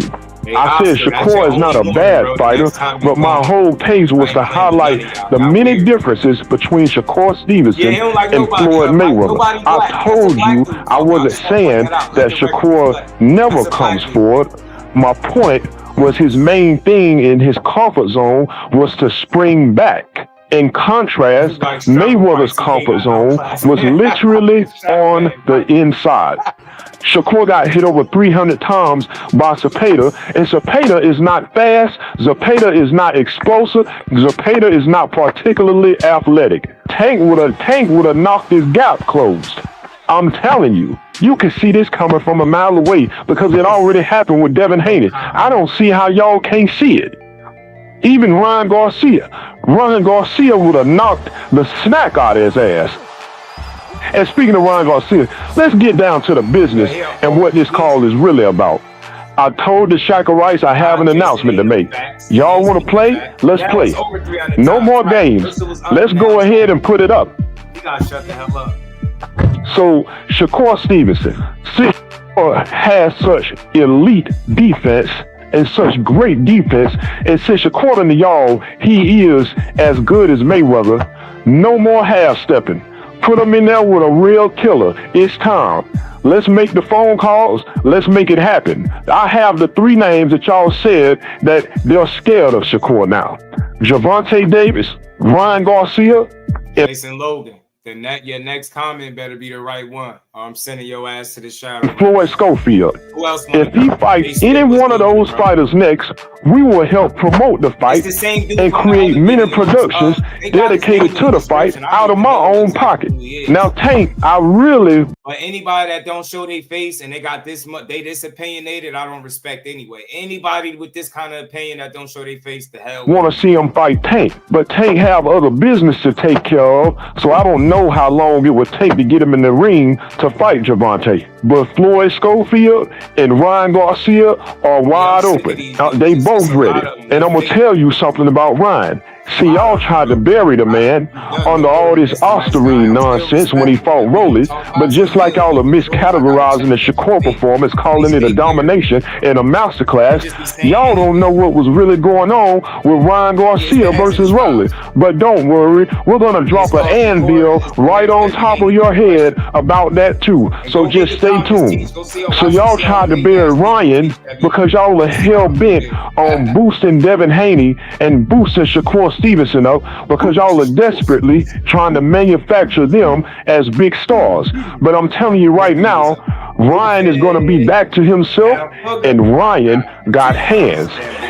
I said Shakur is not a bad fighter, but my whole case was to highlight the many differences between Shakur Stevenson and Floyd Mayweather. I told you I wasn't saying that Shakur never comes forward. My point was his main thing in his comfort zone was to spring back. In contrast, Mayweather's comfort zone was literally on the inside. Shakur got hit over 300 times by Zapata, and Zapata is not fast, Zapata is not explosive, Zapata is not particularly athletic. Tank would have knocked his gap closed. I'm telling you, you can see this coming from a mile away because it already happened with Devin Haney. I don't see how y'all can't see it. Even Ryan Garcia would have knocked the snack out of his ass. And speaking of Ryan Garcia, let's get down to the business and what this call is really about. I told the Shakur Rice I have an announcement to make. Y'all want to play? Let's play. No more games. Let's go ahead and put it up. You gotta shut the hell up. So, Shakur Stevenson, Shakur has such elite defense and such great defense, and since according to y'all, he is as good as Mayweather, no more half-stepping. Put him in there with a real killer. It's time. Let's make the phone calls. Let's make it happen. I have the 3 names that y'all said that they're scared of Shakur now. Gervonta Davis, Ryan Garcia, and Jason Logan. Your next comment better be the right one, or I'm sending your ass to the shadow. Floyd Schofield. Who else? If he fights any one of those fighters next, we will help promote the fight and create many productions dedicated to the fight out of my own pocket. Now, Tank, I really... But anybody that don't show their face and they got this much, they this opinionated, I don't respect anyway. Anybody with this kind of opinion that don't show their face, the hell. Want to see him fight Tank, but Tank have other business to take care of, so I don't know how long it would take to get him in the ring to fight Gervonta. But Floyd Schofield and Ryan Garcia are wide open. They both ready. And I'm going to tell you something about Ryan. See, y'all tried to bury the man under all this Osterine nonsense when he fought Rolly, but just like y'all are miscategorizing the Shakur performance, calling it a domination and a masterclass, y'all don't know what was really going on with Ryan Garcia versus Rolly. But don't worry, we're going to drop an anvil right on top of your head about that too. So just stay tuned. So y'all tried to bury Ryan because y'all are hell-bent on boosting Devin Haney and boosting Shakur Stevenson up because y'all are desperately trying to manufacture them as big stars. But I'm telling you right now, Ryan is going to be back to himself, and Ryan got hands.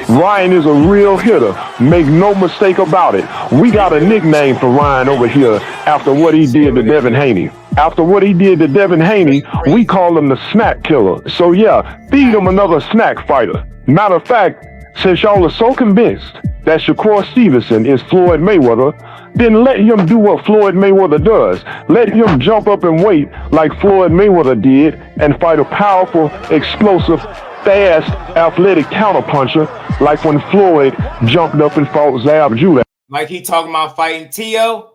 Ryan is a real hitter. Make no mistake about it. We got a nickname for Ryan over here after what he did to Devin Haney. After what he did to Devin Haney, we call him the snack killer. So yeah, feed him another snack fighter. Matter of fact, since y'all are so convinced that Shakur Stevenson is Floyd Mayweather, then let him do what Floyd Mayweather does. Let him jump up and wait like Floyd Mayweather did and fight a powerful, explosive, fast, athletic counterpuncher like when Floyd jumped up and fought Zab Judah. Like he talking about fighting T.O.,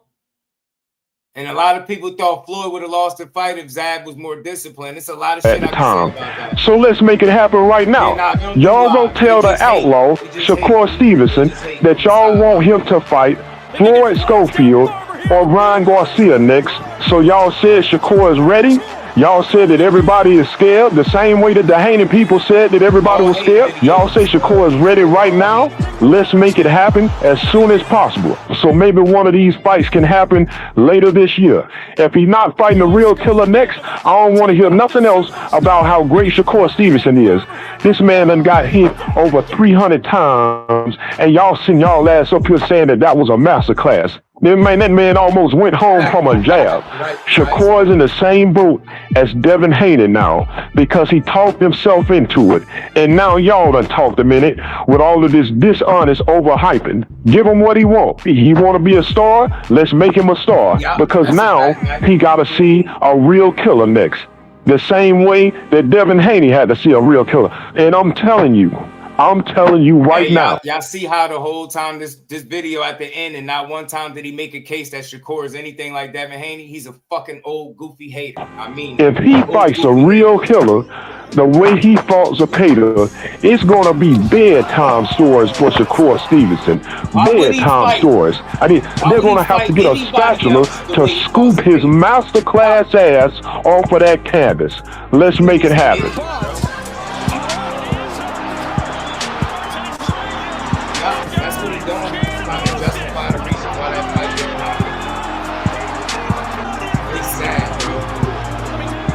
and a lot of people thought Floyd would have lost the fight if Zab was more disciplined. It's a lot of shit I can say about that. So let's make it happen right now. Y'all don't tell the outlaw, Shakur Stevenson, that y'all want him to fight Floyd Schofield or Ryan Garcia next. So y'all said Shakur is ready. Y'all said that everybody is scared, the same way that the Haney people said that everybody was scared. Y'all say Shakur is ready right now. Let's make it happen as soon as possible. So maybe one of these fights can happen later this year. If he's not fighting a real killer next, I don't want to hear nothing else about how great Shakur Stevenson is. This man done got hit over 300 times, and y'all send y'all ass up here saying that was a masterclass. That man almost went home from a jab. Shakur's in the same boat as Devin Haney now because he talked himself into it. And now y'all done talked a minute with all of this dishonest overhyping. Give him what he wants. He want to be a star? Let's make him a star because now he got to see a real killer next. The same way that Devin Haney had to see a real killer. And I'm telling you right now. Y'all see how the whole time this video at the end, and not one time did he make a case that Shakur is anything like Devin Haney. He's a fucking old goofy hater. I mean, if he fights a real killer, the way he fought Zepeda, it's gonna be bedtime stories for Shakur Stevenson. Bedtime stories. I mean, they're gonna have to get a spatula to scoop his masterclass ass off of that canvas. Let's make it happen.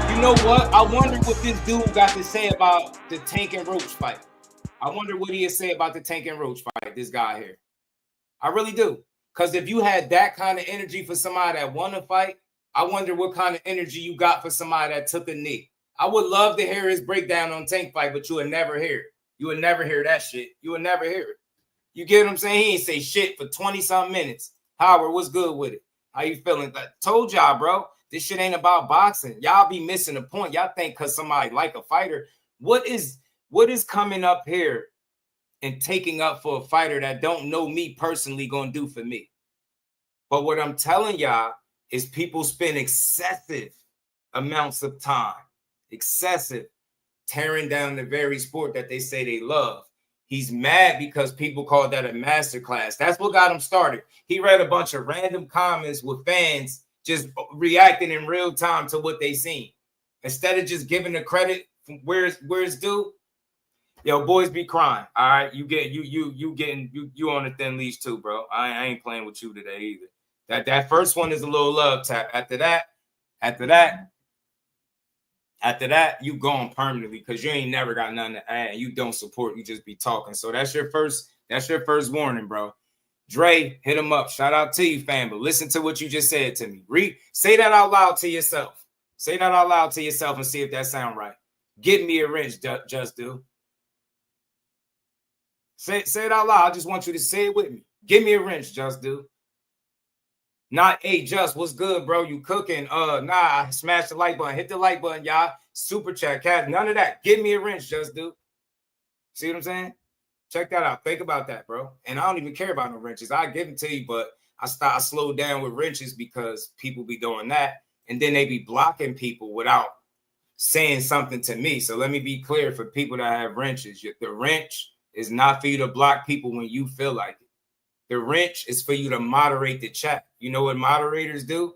You know what? I wonder what this dude got to say about the Tank and Roach fight. I wonder what he has to say about the Tank and Roach fight, this guy here. I really do. Because if you had that kind of energy for somebody that won a fight, I wonder what kind of energy you got for somebody that took a knee. I would love to hear his breakdown on Tank Fight, but you would never hear it. You would never hear that shit. You would never hear it. You get what I'm saying? He ain't say shit for 20-something minutes. Howard, what's good with it? How you feeling? I told y'all, bro, this shit ain't about boxing. Y'all be missing the point. Y'all think because somebody like a fighter, what is coming up here and taking up for a fighter that don't know me personally gonna do for me? But what I'm telling y'all is people spend excessive amounts of time, tearing down the very sport that they say they love. He's mad because people call that a masterclass. That's what got him started. He read a bunch of random comments with fans just reacting in real time to what they seen. Instead of just giving the credit from where it's due, yo, boys be crying. All right, you on a thin leash too, bro. I ain't playing with you today either. That first one is a little love tap. After that, you gone permanently because you ain't never got nothing to add. You don't support. You just be talking. So that's your first warning, bro. Dre, hit him up. Shout out to you, fam. But listen to what you just said to me. Say that out loud to yourself. Say that out loud to yourself and see if that sound right. Give me a wrench, just do. Say it out loud. I just want you to say it with me. Give me a wrench, just do. Not, hey, Just, what's good, bro? You cooking? Nah, smash the like button. Hit the like button, y'all. Super chat, cat. None of that. Give me a wrench, Just do. See what I'm saying? Check that out. Think about that, bro. And I don't even care about no wrenches. I give them to you, but I slowed down with wrenches because people be doing that. And then they be blocking people without saying something to me. So let me be clear for people that have wrenches. The wrench is not for you to block people when you feel like it. The wrench is for you to moderate the chat. You know what moderators do?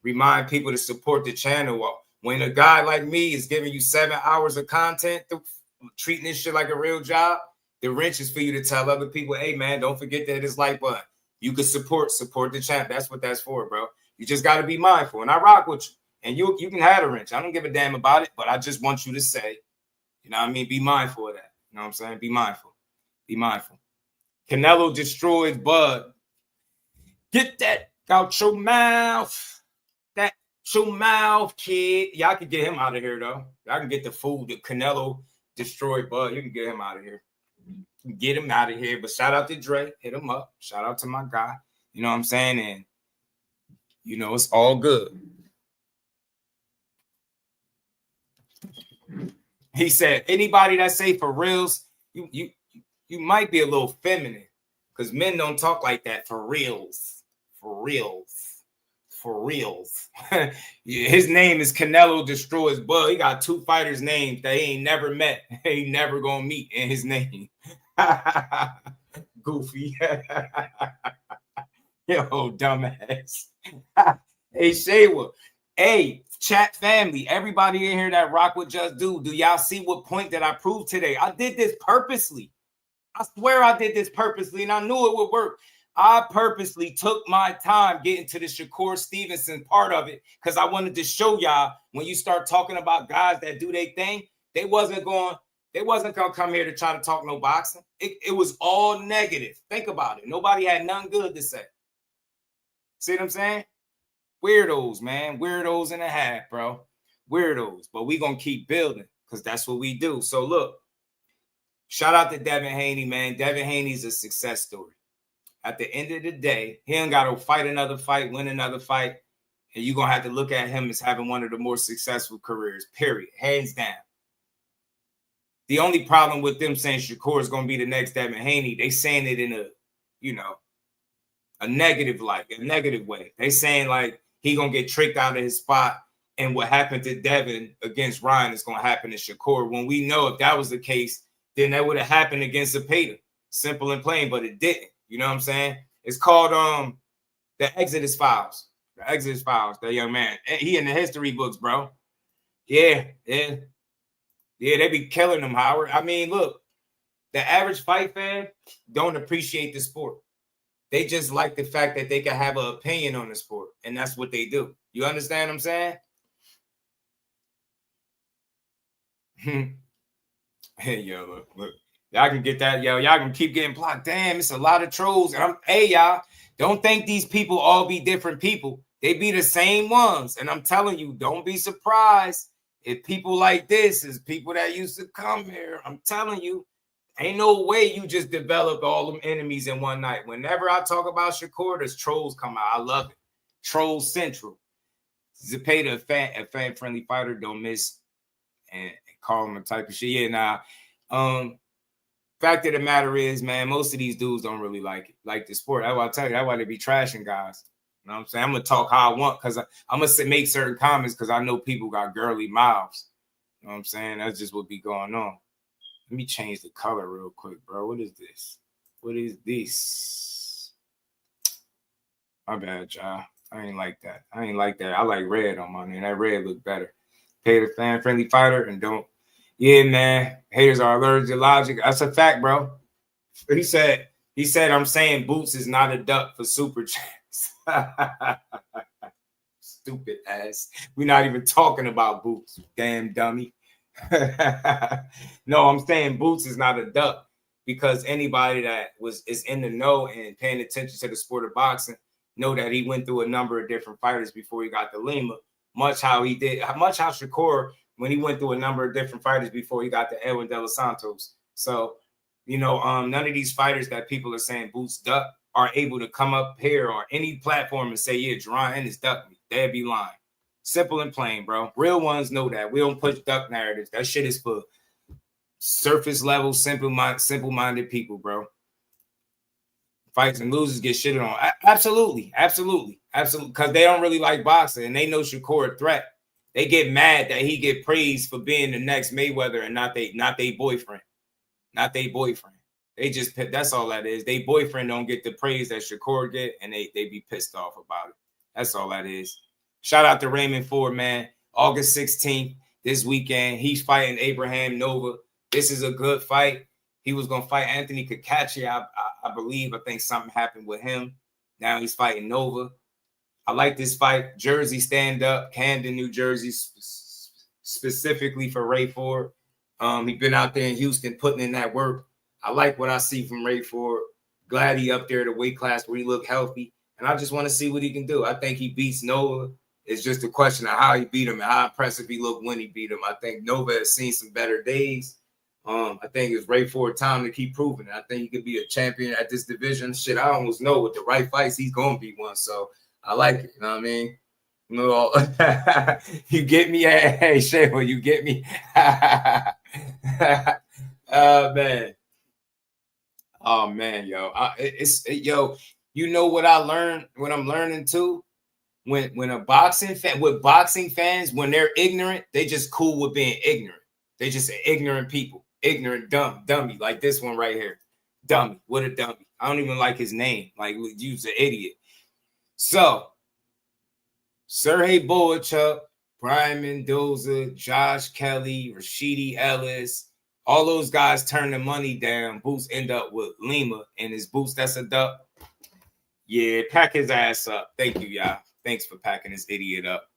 Remind people to support the channel. When a guy like me is giving you 7 hours of content, treating this shit like a real job, the wrench is for you to tell other people, hey, man, don't forget that it's like button. You can support the channel. That's what that's for, bro. You just got to be mindful. And I rock with you. And you can have a wrench. I don't give a damn about it, but I just want you to say, you know what I mean? Be mindful of that. You know what I'm saying? Be mindful. Be mindful. Canelo destroys Bud. Get that out your mouth. That your mouth, kid. Y'all can get him out of here, though. Y'all can get the food that Canelo destroyed Bud. You can get him out of here. Get him out of here. But shout out to Dre. Hit him up. Shout out to my guy. You know what I'm saying? And, you know, it's all good. He said, anybody that say for reals, you might be a little feminine because men don't talk like that for reals. For reals. For reals. His name is Canelo Destroys Bud. He got 2 fighters' names that he ain't never met. He ain't never gonna meet in his name. Goofy. Yo, dumbass. Hey, Shaywa. Hey, chat family. Everybody in here that rock with Just Do y'all see what point that I proved today? I did this purposely. I swear I did this purposely, and I knew it would work. I purposely took my time getting to the Shakur Stevenson part of it because I wanted to show y'all when you start talking about guys that do their thing, they wasn't gonna come here to try to talk no boxing. It was all negative. Think about it. Nobody had nothing good to say. See what I'm saying? Weirdos, man. Weirdos and a half, bro. Weirdos. But we gonna keep building because that's what we do. So look. Shout out to Devin Haney, man. Devin Haney's a success story. At the end of the day, he ain't got to fight another fight, win another fight, and you're going to have to look at him as having one of the more successful careers, period, hands down. The only problem with them saying Shakur is going to be the next Devin Haney, they saying it in a negative way. They saying like he going to get tricked out of his spot, and what happened to Devin against Ryan is going to happen to Shakur. When we know if that was the case, then that would have happened against Zepeda. Simple and plain, but it didn't. You know what I'm saying? It's called the Exodus Files. The Exodus Files, that young man. He in the history books, bro. Yeah, they be killing him, Howard. I mean, look, the average fight fan don't appreciate the sport. They just like the fact that they can have an opinion on the sport, and that's what they do. You understand what I'm saying? Hey, yo, look. Y'all can get that, yo. Y'all can keep getting blocked. Damn, it's a lot of trolls. And hey, y'all, don't think these people all be different people. They be the same ones. And I'm telling you, don't be surprised if people like this is people that used to come here. I'm telling you, ain't no way you just developed all them enemies in one night. Whenever I talk about Shakur, there's trolls come out. I love it. Troll Central. Zepeda, a fan-friendly fighter, don't miss and call him a type of shit. Yeah, fact of the matter is, man, most of these dudes don't really like the sport. That's why I tell you, that's why they be trashing guys. You know what I'm saying? I'm going to talk how I want because I'm going to make certain comments because I know people got girly mouths. You know what I'm saying? That's just what be going on. Let me change the color real quick, bro. What is this? What is this? My bad, y'all. I ain't like that. I like red on my name. That red look better. Pay the fan-friendly fighter and don't. Yeah, man. Haters are allergic to logic. That's a fact, bro. He said, I'm saying Boots is not a duck for super chats. Stupid ass. We're not even talking about Boots, damn dummy. No, I'm saying Boots is not a duck because anybody that is in the know and paying attention to the sport of boxing know that he went through a number of different fighters before he got to Lima, much how Shakur, when he went through a number of different fighters before he got to Edwin De Los Santos. So, none of these fighters that people are saying Boots duck are able to come up here or any platform and say, yeah, Jaron Ennis ducked me. They'd be lying. Simple and plain, bro. Real ones know that. We don't push duck narratives. That shit is for surface level, simple-minded people, bro. Fights and losers get shitted on. Absolutely. Because they don't really like boxing and they know Shakur a threat. They get mad that he get praised for being the next Mayweather and not they boyfriend. Not they boyfriend. They just, that's all that is. They boyfriend don't get the praise that Shakur get and they be pissed off about it. That's all that is. Shout out to Raymond Ford, man. August 16th, this weekend. He's fighting Abraham Nova. This is a good fight. He was going to fight Anthony Kakachi, I believe. I think something happened with him. Now he's fighting Nova. I like this fight. Jersey stand-up, Camden, New Jersey, specifically for Ray Ford. He's been out there in Houston putting in that work. I like what I see from Ray Ford. Glad he up there at the weight class where he look healthy. And I just want to see what he can do. I think he beats Nova. It's just a question of how he beat him and how impressive he looked when he beat him. I think Nova has seen some better days. I think it's Ray Ford time to keep proving it. I think he could be a champion at this division. Shit, I almost know with the right fights, he's going to be one. So I like it. You know what I mean? You get me? Hey, Shayla, you get me? Oh, man, yo. Yo, you know what I learned, what I'm learning too? When a boxing fan, with boxing fans, when they're ignorant, they just cool with being ignorant. They just ignorant people. Ignorant, dummy, like this one right here. Dummy, what a dummy. I don't even like his name. Like, you's an idiot. So, Sergey Boychuk, Brian Mendoza, Josh Kelly, Rashidi Ellis, all those guys turn the money down. Boots end up with Lima, and his Boots, that's a duck. Yeah, pack his ass up. Thank you, y'all. Thanks for packing this idiot up.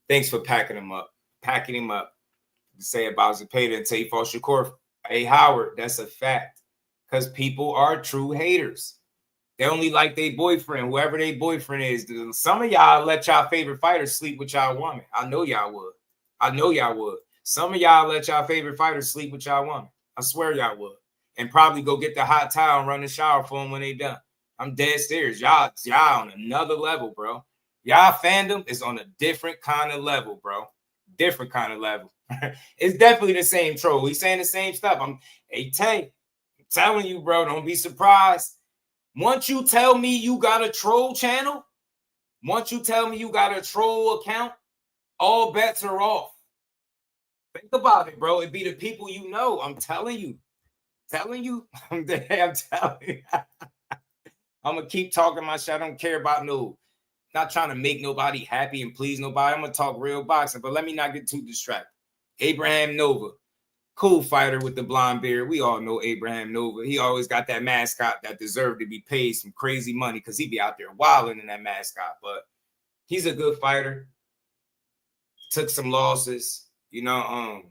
Thanks for packing him up. Packing him up. Say about Zepeda until he falls Shakur. Hey, Howard, that's a fact. Because people are true haters. They only like their boyfriend, whoever their boyfriend is. Some of y'all let y'all favorite fighters sleep with y'all woman. I know y'all would. Some of y'all let y'all favorite fighters sleep with y'all woman. I swear y'all would. And probably go get the hot towel and run the shower for them when they done. I'm dead serious. Y'all on another level, bro. Y'all fandom is on a different kind of level, bro. Different kind of level. It's definitely the same troll. He's saying the same stuff. I'm telling you, bro, don't be surprised. Once you tell me you got a troll channel, once you tell me you got a troll account, all bets are off. Think about it, bro. It be the people you know. I'm telling you. I'm telling you. I'm going to keep talking my shit. I don't care about not trying to make nobody happy and please nobody. I'm going to talk real boxing, but let me not get too distracted. Abraham Nova, cool fighter with the blonde beard. We all know Abraham Nova. He always got that mascot that deserved to be paid some crazy money because he be out there wilding in that mascot. But he's a good fighter. Took some losses. I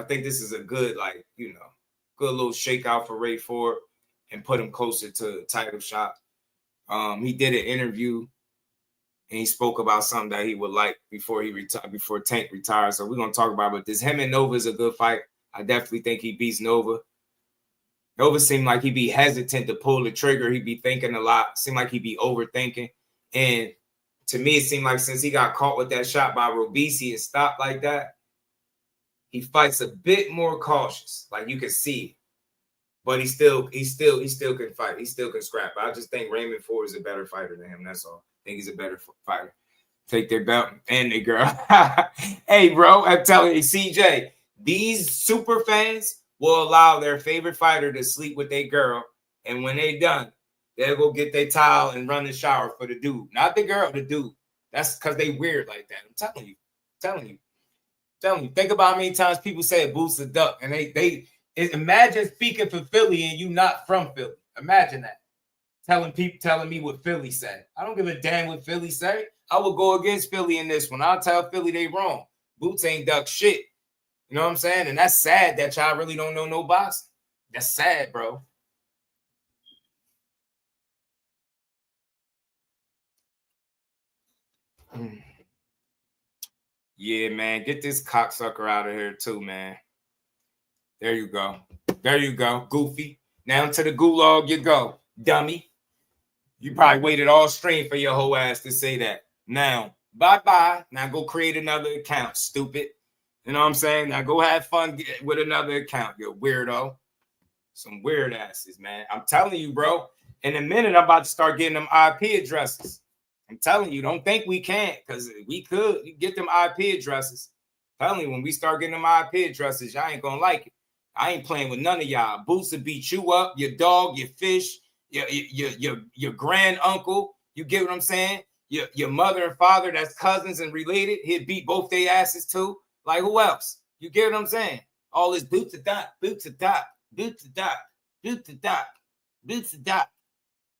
think this is a good, good little shakeout for Ray Ford and put him closer to the title shot. He did an interview and he spoke about something that he would like before Tank retires. So we're gonna talk about it. But this him and Nova is a good fight. I definitely think he beats Nova. Nova seemed like he'd be hesitant to pull the trigger. He'd be thinking a lot. Seemed like he'd be overthinking. And to me, it seemed like since he got caught with that shot by Robisi and stopped like that, he fights a bit more cautious. Like you can see. But he still can fight. He still can scrap. I just think Raymond Ford is a better fighter than him. That's all. I think he's a better fighter. Take their belt and the girl. Hey, bro, I'm telling you, CJ, these super fans will allow their favorite fighter to sleep with their girl. And when they done, they'll go get their towel and run the shower for the dude. Not the girl, the dude. That's because they weird like that. I'm telling you. Think about how many times people say Boots a duck. And they imagine speaking for Philly and you not from Philly. Imagine that. Telling me what Philly say. I don't give a damn what Philly say. I will go against Philly in this one. I'll tell Philly they wrong. Boots ain't duck shit. You know what I'm saying? And that's sad that y'all really don't know no boxing. That's sad, bro. Yeah, man. Get this cocksucker out of here too, man. There you go. Goofy. Now to the gulag you go, dummy. You probably waited all stream for your whole ass to say that. Now, bye-bye. Now go create another account, stupid. You know what I'm saying? Now go have fun with another account, you weirdo. Some weird asses, man. I'm telling you, bro. In a minute, I'm about to start getting them IP addresses. I'm telling you, don't think we can't, because we could. You get them IP addresses. I'm telling you, when we start getting them IP addresses, y'all ain't gonna like it. I ain't playing with none of y'all. Boots will beat you up, your dog, your fish, your grand uncle. You get what I'm saying? Your mother and father that's cousins and related, he'll beat both their asses too. Like who else? You get what I'm saying? All this boots a dot.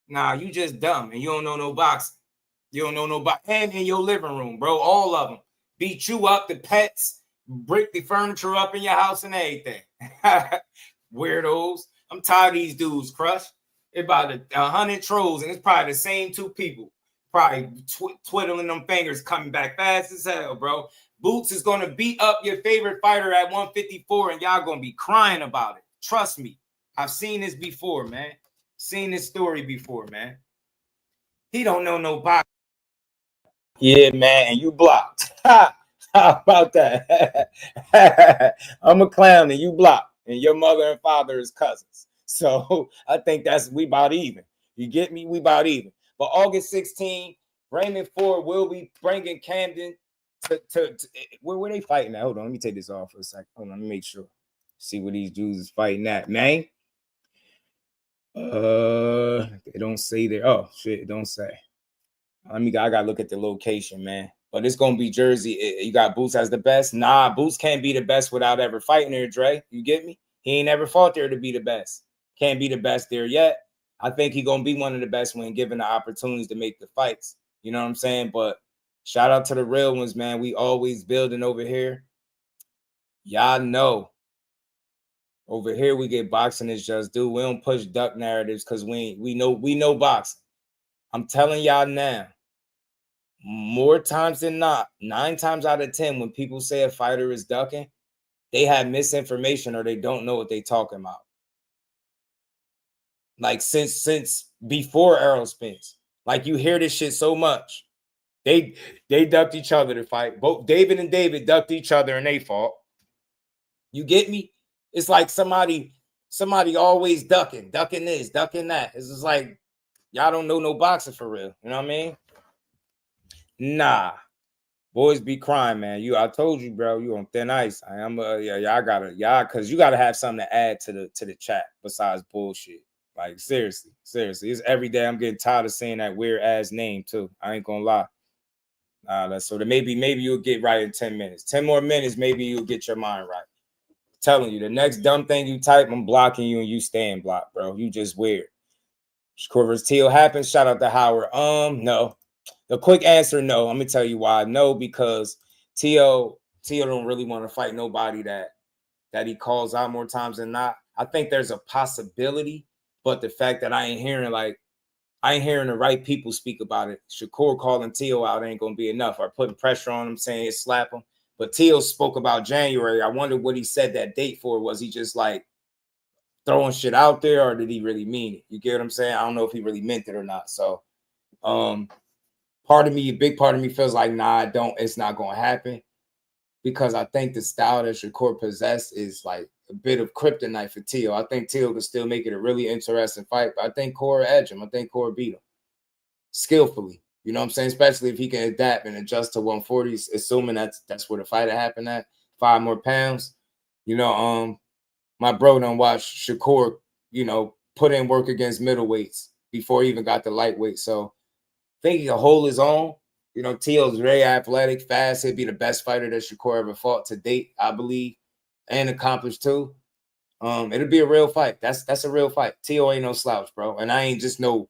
Nah, you just dumb and you don't know no boxing. You don't know no boxing. And in your living room, bro, all of them beat you up, the pets, break the furniture up in your house and everything. Weirdos. I'm tired of these dudes, Crush. It's about 100 trolls, and it's probably the same two people. Probably twiddling them fingers, coming back fast as hell, bro. Boots is going to beat up your favorite fighter at 154, and y'all going to be crying about it. Trust me. I've seen this before, man. Seen this story before, man. He don't know no boxing. Yeah, man, and you blocked. How about that? I'm a clown and you blocked, and your mother and father is cousins. So I think we about even. You get me? We about even. But August 16, Raymond Ford will be bringing Camden to where they fighting at? Hold on, let me take this off for a second. Hold on, let me make sure. See what these dudes is fighting at, man. They don't say there. Oh shit, it don't say. I gotta look at the location, man. But it's gonna be Jersey. You got Boots as the best. Nah, Boots can't be the best without ever fighting there, Dre. You get me? He ain't ever fought there to be the best. Can't be the best there yet. I think he gonna be one of the best when given the opportunities to make the fights. You know what I'm saying? But shout out to the real ones, man. We always building over here. Y'all know. Over here, we get boxing is just do. We don't push duck narratives because we know boxing. I'm telling y'all now, more times than not, 9 times out of 10, when people say a fighter is ducking, they have misinformation or they don't know what they're talking about. Like since before Errol Spence, like you hear this shit so much. They ducked each other to fight. Both David and David ducked each other and they fought. You get me? It's like somebody always ducking this, ducking that. It's just like y'all don't know no boxing for real. You know what I mean? Nah. Boys be crying, man. I told you, bro, you on thin ice. Cause you gotta have something to add to the chat besides bullshit. Like seriously. It's every day. I'm getting tired of saying that weird ass name too. I ain't gonna lie. So maybe you'll get right in 10 minutes. 10 more minutes, maybe you'll get your mind right. I'm telling you, the next dumb thing you type, I'm blocking you and you staying blocked, bro. You just weird. Shakur Steele happens. Shout out to Howard. No. The quick answer, no. I'm gonna tell you why. No, because T.O. don't really want to fight nobody that he calls out more times than not. I think there's a possibility, but the fact that I ain't hearing like I ain't hearing the right people speak about it. Shakur calling Teo out ain't gonna be enough, or putting pressure on him, saying slap him. But Teo spoke about January. I wonder what he said that date for. Was he just like throwing shit out there, or did he really mean it? You get what I'm saying? I don't know if he really meant it or not. So part of me, a big part of me feels like, nah, it's not gonna happen, because I think the style that Shakur possessed is like a bit of kryptonite for Teo. I think Teo could still make it a really interesting fight, but I think Core edge him. I think Core beat him skillfully. You know what I'm saying? Especially if he can adapt and adjust to 140s, assuming that's where the fight happened at. 5 more pounds. You know, my bro done watched Shakur, you know, put in work against middleweights before he even got the lightweight. So I think he can hold his own. You know, Teo's very athletic, fast. He'd be the best fighter that Shakur ever fought to date, I believe, and accomplished too. It'll be a real fight. That's a real fight. Teo ain't no slouch, bro. And I ain't just no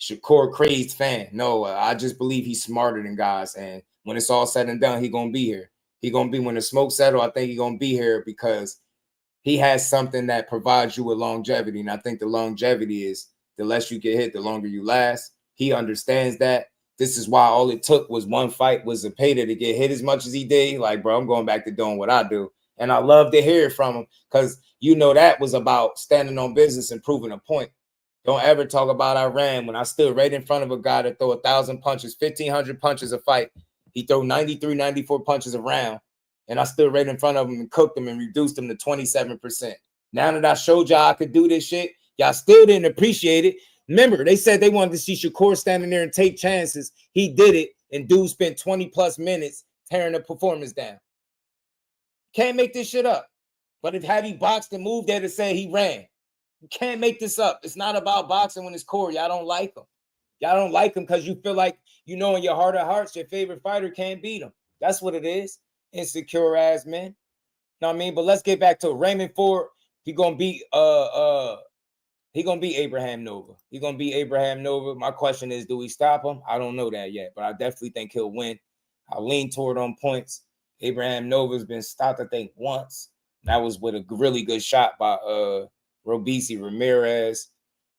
Shakur crazed fan. No, I just believe he's smarter than guys. And when it's all said and done, he gonna be here. He gonna be, when the smoke settle, I think he gonna be here because he has something that provides you with longevity. And I think the longevity is the less you get hit, the longer you last. He understands that. This is why all it took was one fight was Zepeda to get hit as much as he did. Like, bro, I'm going back to doing what I do. And I love to hear it from him, because you know that was about standing on business and proving a point. Don't ever talk about I ran when I stood right in front of a guy that throw 1,000 punches, 1,500 punches a fight. He throw 93, 94 punches a round. And I stood right in front of him and cooked him and reduced him to 27%. Now that I showed y'all I could do this shit, y'all still didn't appreciate it. Remember, they said they wanted to see Shakur standing there and take chances. He did it, and dude spent 20+ minutes tearing the performance down. Can't make this shit up. But if had he boxed and moved there to say he ran, you can't make this up. It's not about boxing when it's Core. Y'all don't like him. Y'all don't like him because you feel like, you know, in your heart of hearts, your favorite fighter can't beat him. That's what it is. Insecure ass man. You know what I mean? But let's get back to it. Raymond Ford, he gonna beat Abraham Nova. He gonna beat Abraham Nova. My question is, do we stop him? I don't know that yet, but I definitely think he'll win. I lean toward on points. Abraham Nova's been stopped, I think, once. That was with a really good shot by Robisi Ramirez.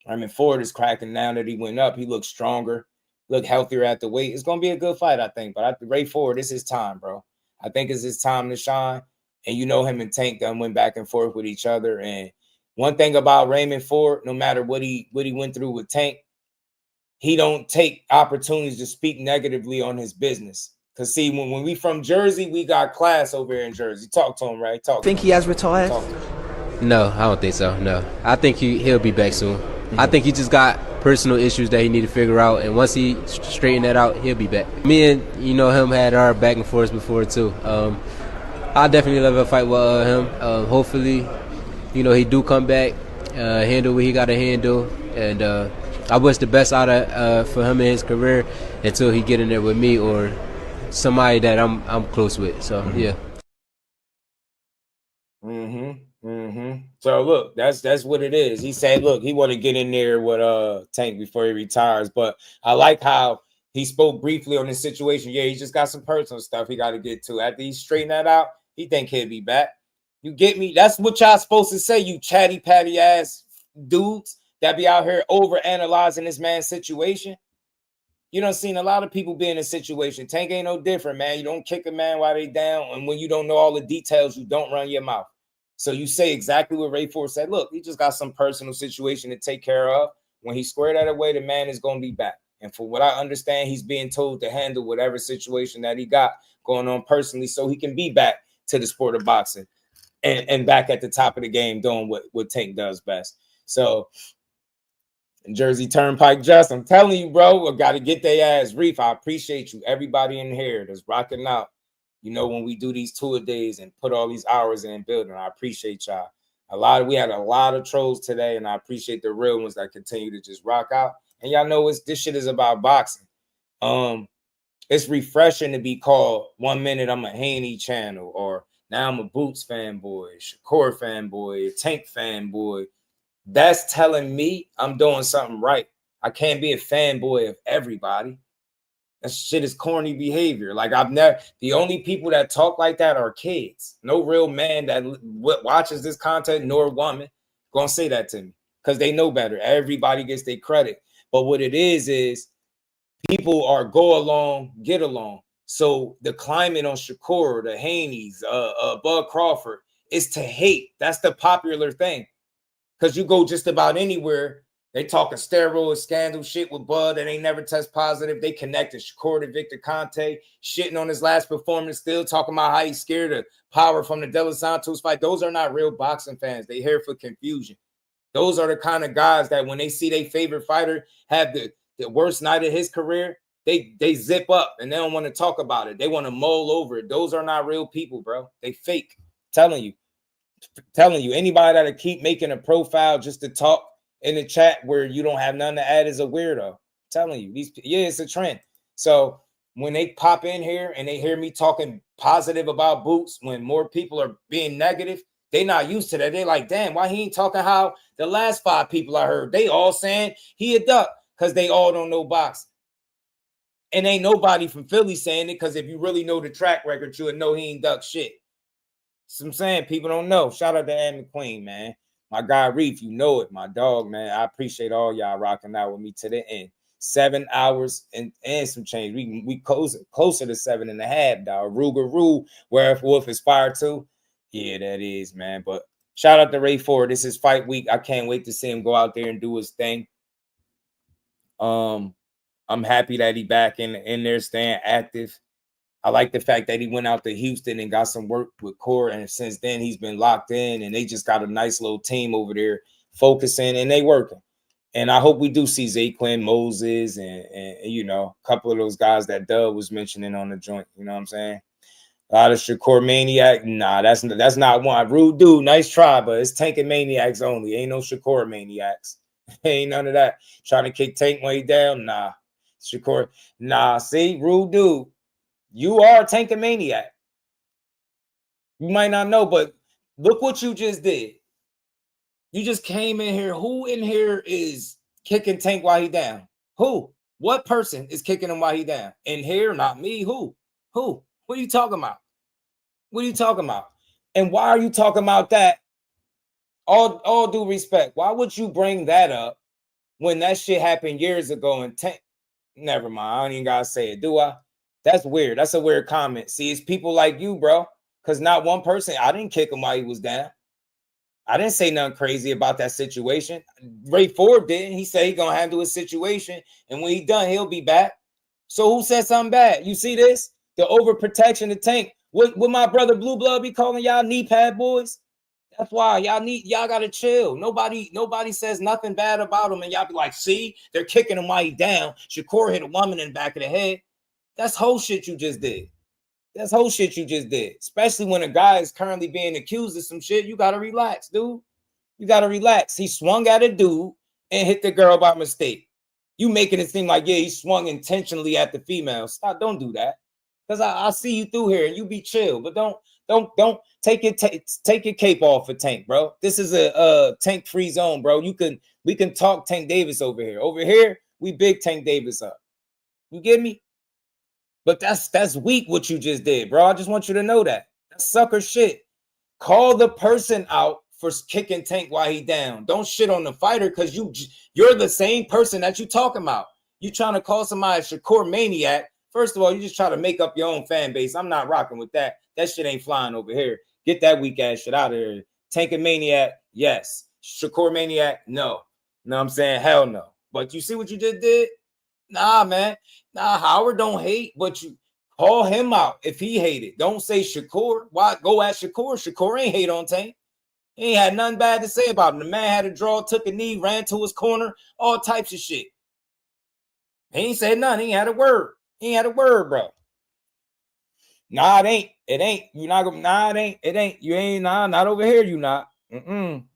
Raymond Ford is cracking now that he went up. He looks stronger, look healthier at the weight. It's gonna be a good fight, I think. But Ray Ford, it's his time, bro. I think it's his time to shine. And you know him and Tank done went back and forth with each other. And one thing about Raymond Ford, no matter what he went through with Tank, he don't take opportunities to speak negatively on his business. Because, see, when we from Jersey, we got class over here in Jersey. Talk to him, right? Think he has retired? No, I don't think so, no. I think he'll be back soon. I think he just got personal issues that he need to figure out, and once he straighten that out, he'll be back. Me and, you know, him had our back and forth before, too. I definitely love a fight with him. Hopefully, you know, he do come back, handle what he got to handle, and I wish the best out of for him in his career until he get in there with me or somebody that I'm close with. So yeah. So look, that's what it is. He said, look, he want to get in there with Tank before he retires. But I like how he spoke briefly on the situation. Yeah, he just got some personal stuff he got to get to. After he straighten that out, he think he'll be back. You get me? That's what y'all supposed to say, you chatty patty ass dudes that be out here over analyzing this man's situation. You done seen a lot of people be in a situation. Tank ain't no different, man. You don't kick a man while they down, and when you don't know all the details, you don't run your mouth. So you say exactly what Ray Ford said. Look, he just got some personal situation to take care of. When he squared that away, the man is going to be back. And for what I understand, he's being told to handle whatever situation that he got going on personally so he can be back to the sport of boxing and back at the top of the game doing what Tank does best. So Jersey Turnpike Just, I'm telling you, bro, I got to get their ass reef. I appreciate you, everybody in here that's rocking out. You know, when we do these tour days and put all these hours in building, I appreciate y'all. We had a lot of trolls today, and I appreciate the real ones that continue to just rock out. And y'all know this shit is about boxing. It's refreshing to be called 1 minute I'm a Haney channel, or now I'm a Boots fanboy, Shakur fanboy, Tank fanboy. That's telling me I'm doing something right. I can't be a fanboy of everybody. That shit is corny behavior. Like, the only people that talk like that are kids. No real man that watches this content, nor woman, gonna say that to me because they know better. Everybody gets their credit. But what it is people are go along, get along. So the climate on Shakur, the Haneys, Bud Crawford is to hate. That's the popular thing. Because you go just about anywhere, they talking steroid scandal shit with Bud that ain't never test positive. They connected Shakur to Victor Conte, shitting on his last performance, still talking about how he's scared of power from the De Los Santos fight. Those are not real boxing fans. They here for confusion. Those are the kind of guys that when they see their favorite fighter have the worst night of his career, they zip up and they don't want to talk about it. They want to mull over it. Those are not real people, bro. They fake. Telling you, anybody that'll keep making a profile just to talk in the chat where you don't have nothing to add is a weirdo. Telling you, it's a trend. So when they pop in here and they hear me talking positive about Boots, when more people are being negative, they not used to that. They like, damn, why he ain't talking how the last 5 people I heard, they all saying he a duck because they all don't know boxing. And ain't nobody from Philly saying it because if you really know the track record, you would know he ain't duck shit. So I'm saying people don't know. Shout out to Ann McQueen, man. My guy Reef, you know it, my dog, man. I appreciate all y'all rocking out with me to the end. 7 hours and some change. We closer to 7.5, dog. Ruger Rule, where if Wolf is fired too. Yeah, that is, man. But shout out to Ray Ford. This is fight week. I can't wait to see him go out there and do his thing. I'm happy that he back in there staying active. I like the fact that he went out to Houston and got some work with Core, and since then he's been locked in, and they just got a nice little team over there focusing, and they working. And I hope we do see Zaquin Moses and you know, a couple of those guys that Dub was mentioning on the joint. You know what I'm saying? A lot of Shakur Maniac. Nah, that's not one. Rude dude, nice try, but it's Tank and Maniacs only. Ain't no Shakur Maniacs. Ain't none of that. Trying to kick Tank way down. Nah. Shakur. Nah, see, rude dude. You are a Tank and Maniac. You might not know, but look what you just did. You just came in here. Who in here is kicking Tank while he down? Who? What person is kicking him while he down? In here, not me. Who? What are you talking about? What are you talking about? And why are you talking about that? All due respect. Why would you bring that up when that shit happened years ago and Tank? Never mind. I don't even gotta say it, do I? That's weird. That's a weird comment. See, it's people like you, bro. Because not one person, I didn't kick him while he was down. I didn't say nothing crazy about that situation. Ray Ford didn't. He said he gonna handle his situation, and when he done, he'll be back. So who said something bad? You see this? The overprotection of Tank. What my brother Blue Blood be calling y'all knee pad boys? That's why y'all gotta chill. Nobody says nothing bad about him, and y'all be like, see, they're kicking him while he down. Shakur hit a woman in the back of the head. That's whole shit you just did. That's whole shit you just did. Especially when a guy is currently being accused of some shit. You gotta relax, dude. You gotta relax. He swung at a dude and hit the girl by mistake. You making it seem like, yeah, he swung intentionally at the female. Stop, don't do that. Because I see you through here and you be chill, but don't take your cape off for Tank, bro. This is a Tank free zone, bro. We can talk Tank Davis over here. Over here, we big Tank Davis up. You get me? But that's weak what you just did, bro. I just want you to know that. That's sucker shit. Call the person out for kicking Tank while he down. Don't shit on the fighter because you're the same person that you talking about. You trying to call somebody a Shakur Maniac. First of all, you just try to make up your own fan base. I'm not rocking with that. That shit ain't flying over here. Get that weak ass shit out of here. Tank and Maniac, yes. Shakur Maniac, no. You know what I'm saying? Hell no. But you see what you just did? Nah, man. Nah, Howard don't hate, but you call him out if he hated. Don't say Shakur. Why go at Shakur? Shakur ain't hate on Tank. He ain't had nothing bad to say about him. The man had a draw, took a knee, ran to his corner, all types of shit. He ain't said nothing. He ain't had a word. He ain't had a word, bro. Nah, it ain't. It ain't. You not gonna. Nah, it ain't. It ain't. You ain't. Nah, not over here. You not. Little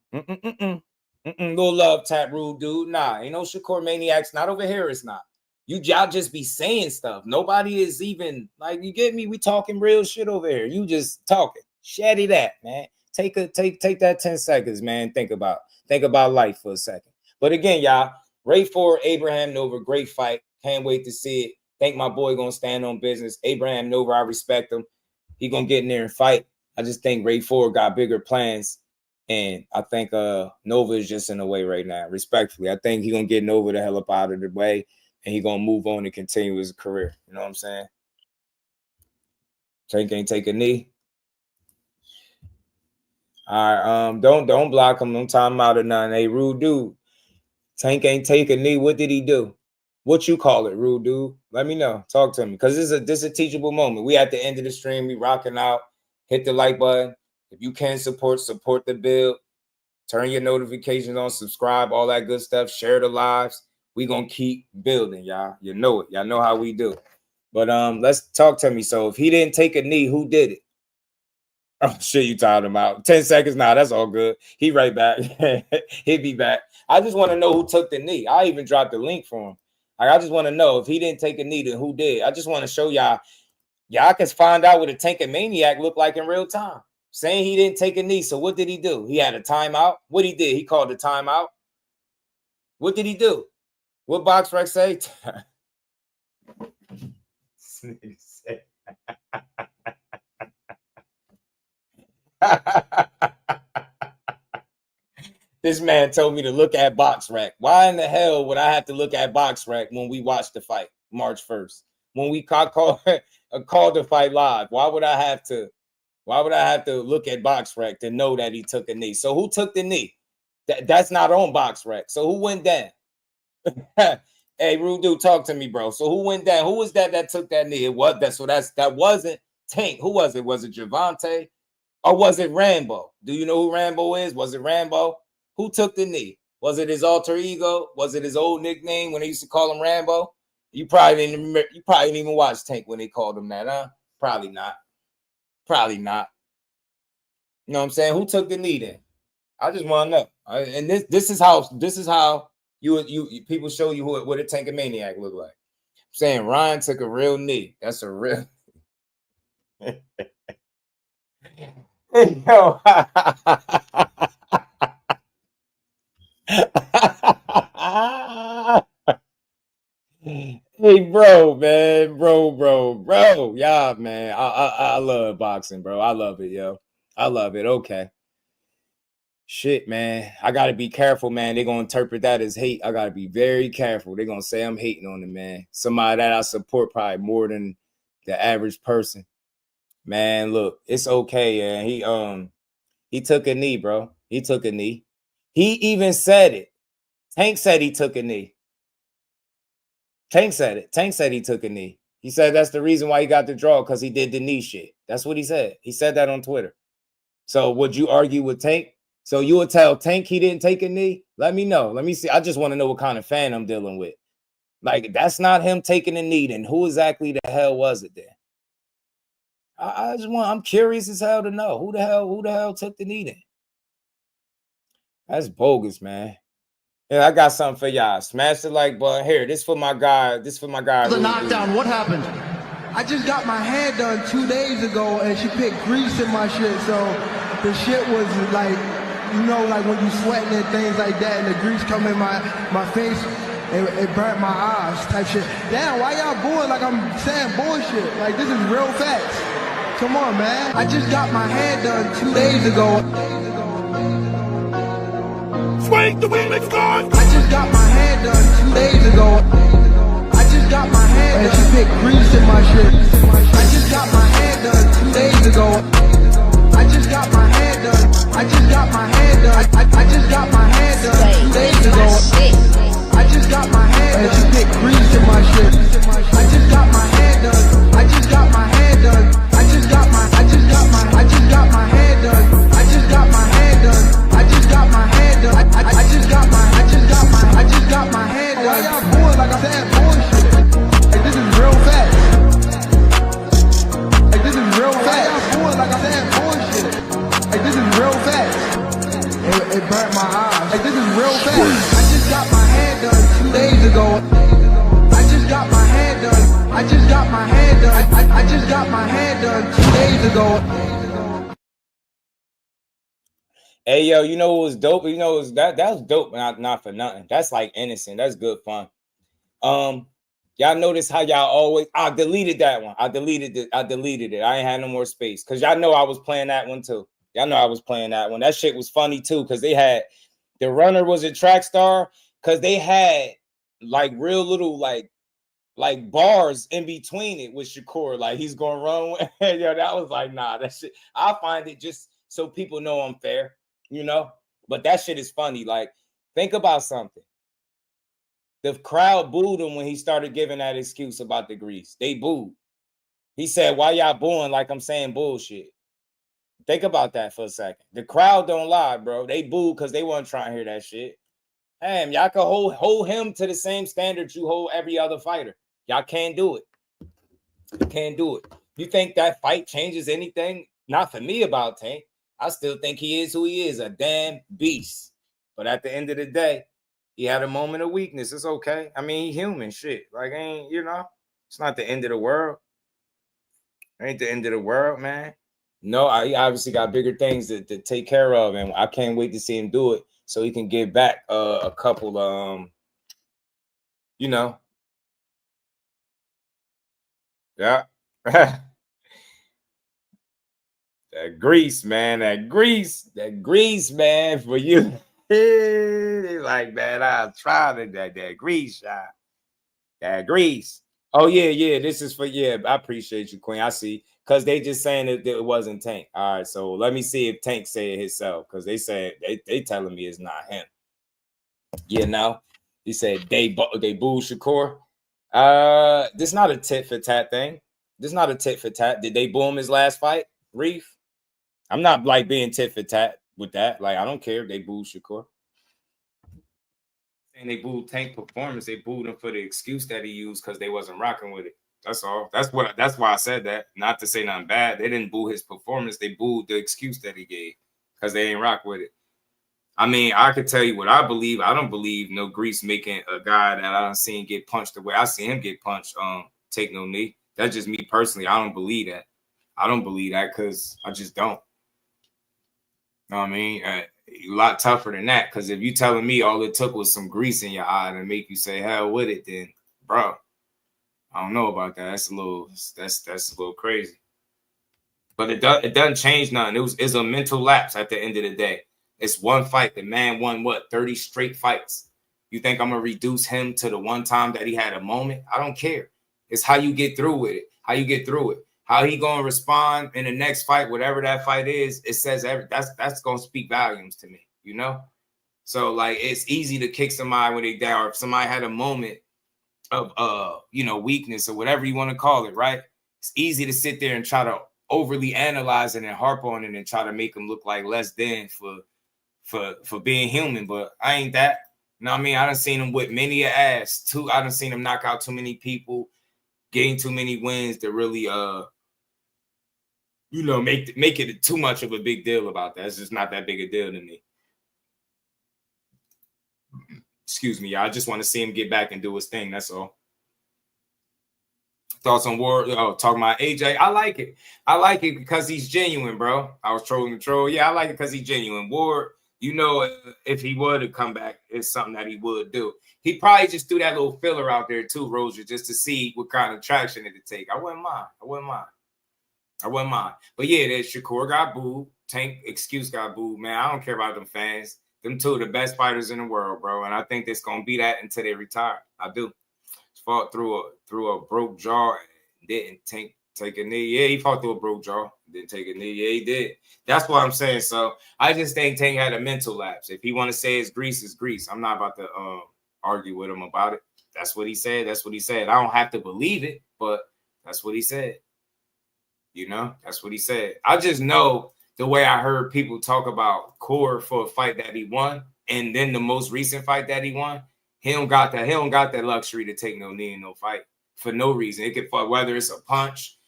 love tap, rude dude. Nah, ain't no Shakur Maniacs. Not over here. It's not. Y'all just be saying stuff. Nobody is even like, you get me? We talking real shit over here. You just talking. Shatty that, man. Take that 10 seconds, man. Think about life for a second. But again, y'all, Ray Ford, Abraham Nova, great fight. Can't wait to see it. Think my boy gonna stand on business. Abraham Nova, I respect him. He gonna get in there and fight. I just think Ray Ford got bigger plans. And I think Nova is just in the way right now, respectfully. I think he's going to get Nova the hell up out of the way, and he's going to move on and continue his career. You know what I'm saying? Tank ain't take a knee. All right, don't block him. Don't time out or nothing. Hey, rude dude. Tank ain't take a knee. What did he do? What you call it, rude dude? Let me know. Talk to me. Because this is a teachable moment. We at the end of the stream. We rocking out. Hit the like button. If you can support the build. Turn your notifications on. Subscribe. All that good stuff. Share the lives. We going to keep building, y'all. You know it. Y'all know how we do. But let's talk to me. So if he didn't take a knee, who did it? Oh, shit, you tired him out. 10 seconds. Nah, that's all good. He right back. He'll be back. I just want to know who took the knee. I even dropped the link for him. Like, I just want to know if he didn't take a knee, then who did? I just want to show y'all. Y'all can find out what a tanking maniac looked like in real time. Saying he didn't take a knee. So what did he do? He had a timeout. What he did? He called a timeout. What did he do? What BoxRec say? This man told me to look at BoxRec. Why in the hell would I have to look at BoxRec when we watch the fight March 1st? When we call the fight live, why would I have to look at BoxRec to know that he took a knee? So who took the knee? That's not on BoxRec. So who went down? Hey, rude dude, talk to me, bro. So who went down? Who was that took that knee? That wasn't Tank. Who was it? Was it Javante? Or was it Rambo? Do you know who Rambo is? Was it Rambo? Who took the knee? Was it his alter ego? Was it his old nickname when they used to call him Rambo? You probably didn't remember, you probably didn't even watch Tank when they called him that, huh? Probably not. Probably not. You know what I'm saying? Who took the knee then? I just want to know. And this is how you people show you what a tanking maniac look like. I'm saying Ryan took a real knee. That's a real. Yo. Hey, bro, man, bro. Yeah, man. I love boxing, bro. I love it, yo. I love it. Okay. Shit, man. I got to be careful, man. They're going to interpret that as hate. I got to be very careful. They're going to say I'm hating on him, man. Somebody that I support probably more than the average person. Man, look, it's okay, yeah. He took a knee, bro. He took a knee. He even said it. Tank said he took a knee. Tank said it. Tank said he took a knee. He said that's the reason why he got the draw, because he did the knee shit. That's what he said. He said that on Twitter. So would you argue with Tank? So you would tell Tank he didn't take a knee? Let me know. Let me see. I just want to know what kind of fan I'm dealing with. Like, that's not him taking a knee. Then who exactly the hell was it then? I'm curious as hell to know who the hell took the knee then. That's bogus, man. Yeah, I got something for y'all. Smash the like button. Here, this for my guy. The knockdown. What happened? I just got my hair done 2 days ago, and she picked grease in my shit. So the shit was like, you know, like when you sweating and things like that, and the grease come in my face, it burnt my eyes type shit. Damn, why y'all booing like I'm saying bullshit? Like, this is real facts. Come on, man. I just got my hair done 2 days ago. Swing the women's guard. I just got my hair done 2 days ago. I just got my hair done. And she picked grease in my shit. I just got my hair done 2 days ago. I just got my hair done. I just got my hair done. I just got my hair done 2 days ago. I just got my hair done. And she picked grease in my shit. I just got my hair done. I just got my hair done. I just got my hair done. I just got my hair done. I just got my hair done. I just got my hair done. Why y'all booing like I'm saying bullshit? Like, this is real facts. Like, this is real facts. Why y'all booing like I'm saying bullshit? Like, this is real facts. It burnt my eyes. Like, this is real facts. I just got my hair done 2 days ago. I just got my hair done. I just got my hair done. I just got my hair done 2 days ago. Hey, yo, you know what was dope? You know, that was dope, but not for nothing. That's like innocent. That's good fun. Y'all notice how y'all always, I deleted that one. I deleted it. I ain't had no more space because y'all know I was playing that one too. Y'all know I was playing that one. That shit was funny too, because they had the runner was a track star, because they had like real little like bars in between it with Shakur. Like he's gonna run. Yo, that was like, nah, that shit. I find it just so people know I'm fair, you know. But that shit is funny. Like, think about something. The crowd booed him when he started giving that excuse about the grease. They booed. He said, "Why y'all booing like I'm saying bullshit?" Think about that for a second. The crowd don't lie, bro. They boo because they weren't trying to hear that shit. Damn, y'all can hold him to the same standard you hold every other fighter. Y'all can't do it. You can't do it. You think that fight changes anything? Not for me about Tank. I still think he is who he is, a damn beast. But at the end of the day, he had a moment of weakness. It's okay. I mean, he human shit. Like, ain't, you know, it's not the end of the world. It ain't the end of the world, man. No, I obviously got bigger things to take care of, and I can't wait to see him do it so he can give back a couple, you know. Yeah. That grease, man. That grease, man, for you. He's like, man, I'll try that grease shot. That grease. Oh, yeah. This is for, I appreciate you, Queen. I see. Because they just saying that it wasn't Tank. All right, so let me see if Tank said it himself. Because they said they telling me it's not him. You know? He said they booed Shakur. This not a tit for tat thing. This not a tit for tat. Did they boo him his last fight, Reef? I'm not like being tit for tat with that. Like, I don't care if they booed Shakur. And they booed Tank performance. They booed him for the excuse that he used because they wasn't rocking with it. That's all. That's why I said that. Not to say nothing bad. They didn't boo his performance. They booed the excuse that he gave because they ain't rock with it. I mean, I could tell you what I believe. I don't believe no grease making a guy that I don't seen get punched the way I see him get punched take no knee. That's just me personally. I don't believe that. I don't believe that because I just don't. You know what I mean? A lot tougher than that, because if you telling me all it took was some grease in your eye to make you say hell with it, then bro, I don't know about that. That's a little crazy. But it doesn't change nothing. It's a mental lapse at the end of the day. It's one fight. The man won 30 straight fights. You think I'm gonna reduce him to the one time that he had a moment? I don't care. It's how you get through with it. How you get through it. How he gonna respond in the next fight, whatever that fight is. It says that's gonna speak volumes to me. You know. So like, it's easy to kick somebody when they down, or if somebody had a moment of weakness or whatever you want to call it, right? It's easy to sit there and try to overly analyze it and harp on it and try to make them look like less than for being human. But I ain't that. You know what I mean? I done seen him whip many a ass. I done seen him knock out too many people, getting too many wins to really make it too much of a big deal about that. It's just not that big a deal to me. Excuse me, y'all. I just want to see him get back and do his thing. That's all. Thoughts on Ward? Oh, talking about AJ. I like it. I like it because he's genuine, bro. I was trolling the troll. Yeah, I like it because he's genuine. Ward, you know, if he were to come back, it's something that he would do. He probably just threw that little filler out there too, Rozier, just to see what kind of traction it'd take. I wouldn't mind. But yeah, that Shakur got booed. Tank excuse got booed, man. I don't care about them fans. Them two are the best fighters in the world, bro. And I think it's gonna be that until they retire. I do. Fought through a broke jaw, didn't take a knee. Yeah, he fought through a broke jaw, didn't take a knee. Yeah, he did. That's what I'm saying. So I just think Tank had a mental lapse. If he want to say it's grease, it's grease. I'm not about to argue with him about it. That's what he said. I don't have to believe it, but that's what he said. You know, that's what he said. I just know the way I heard people talk about Core for a fight that he won, and then the most recent fight that he won, he don't got that luxury to take no knee in no fight for no reason. It could, whether it's a punch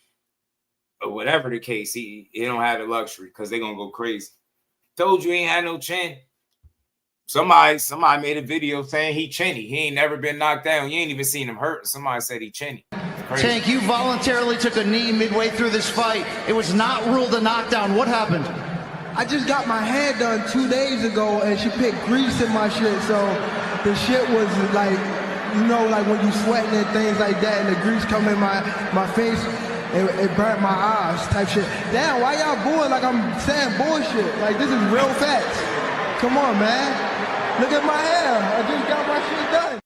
or whatever the case, he don't have the luxury because they're gonna go crazy. Told you he ain't had no chin. Somebody made a video saying he chinny. He ain't never been knocked down. You ain't even seen him hurt. Somebody said he chinny. Tank, you voluntarily took a knee midway through this fight. It was not ruled a knockdown. What happened? I just got my hair done 2 days ago, and she picked grease in my shit, so the shit was like, you know, like when you sweating and things like that, and the grease come in my face, it burnt my eyes type shit. Damn, why y'all booing like I'm saying bullshit? Like, this is real facts. Come on, man. Look at my hair. I just got my shit done.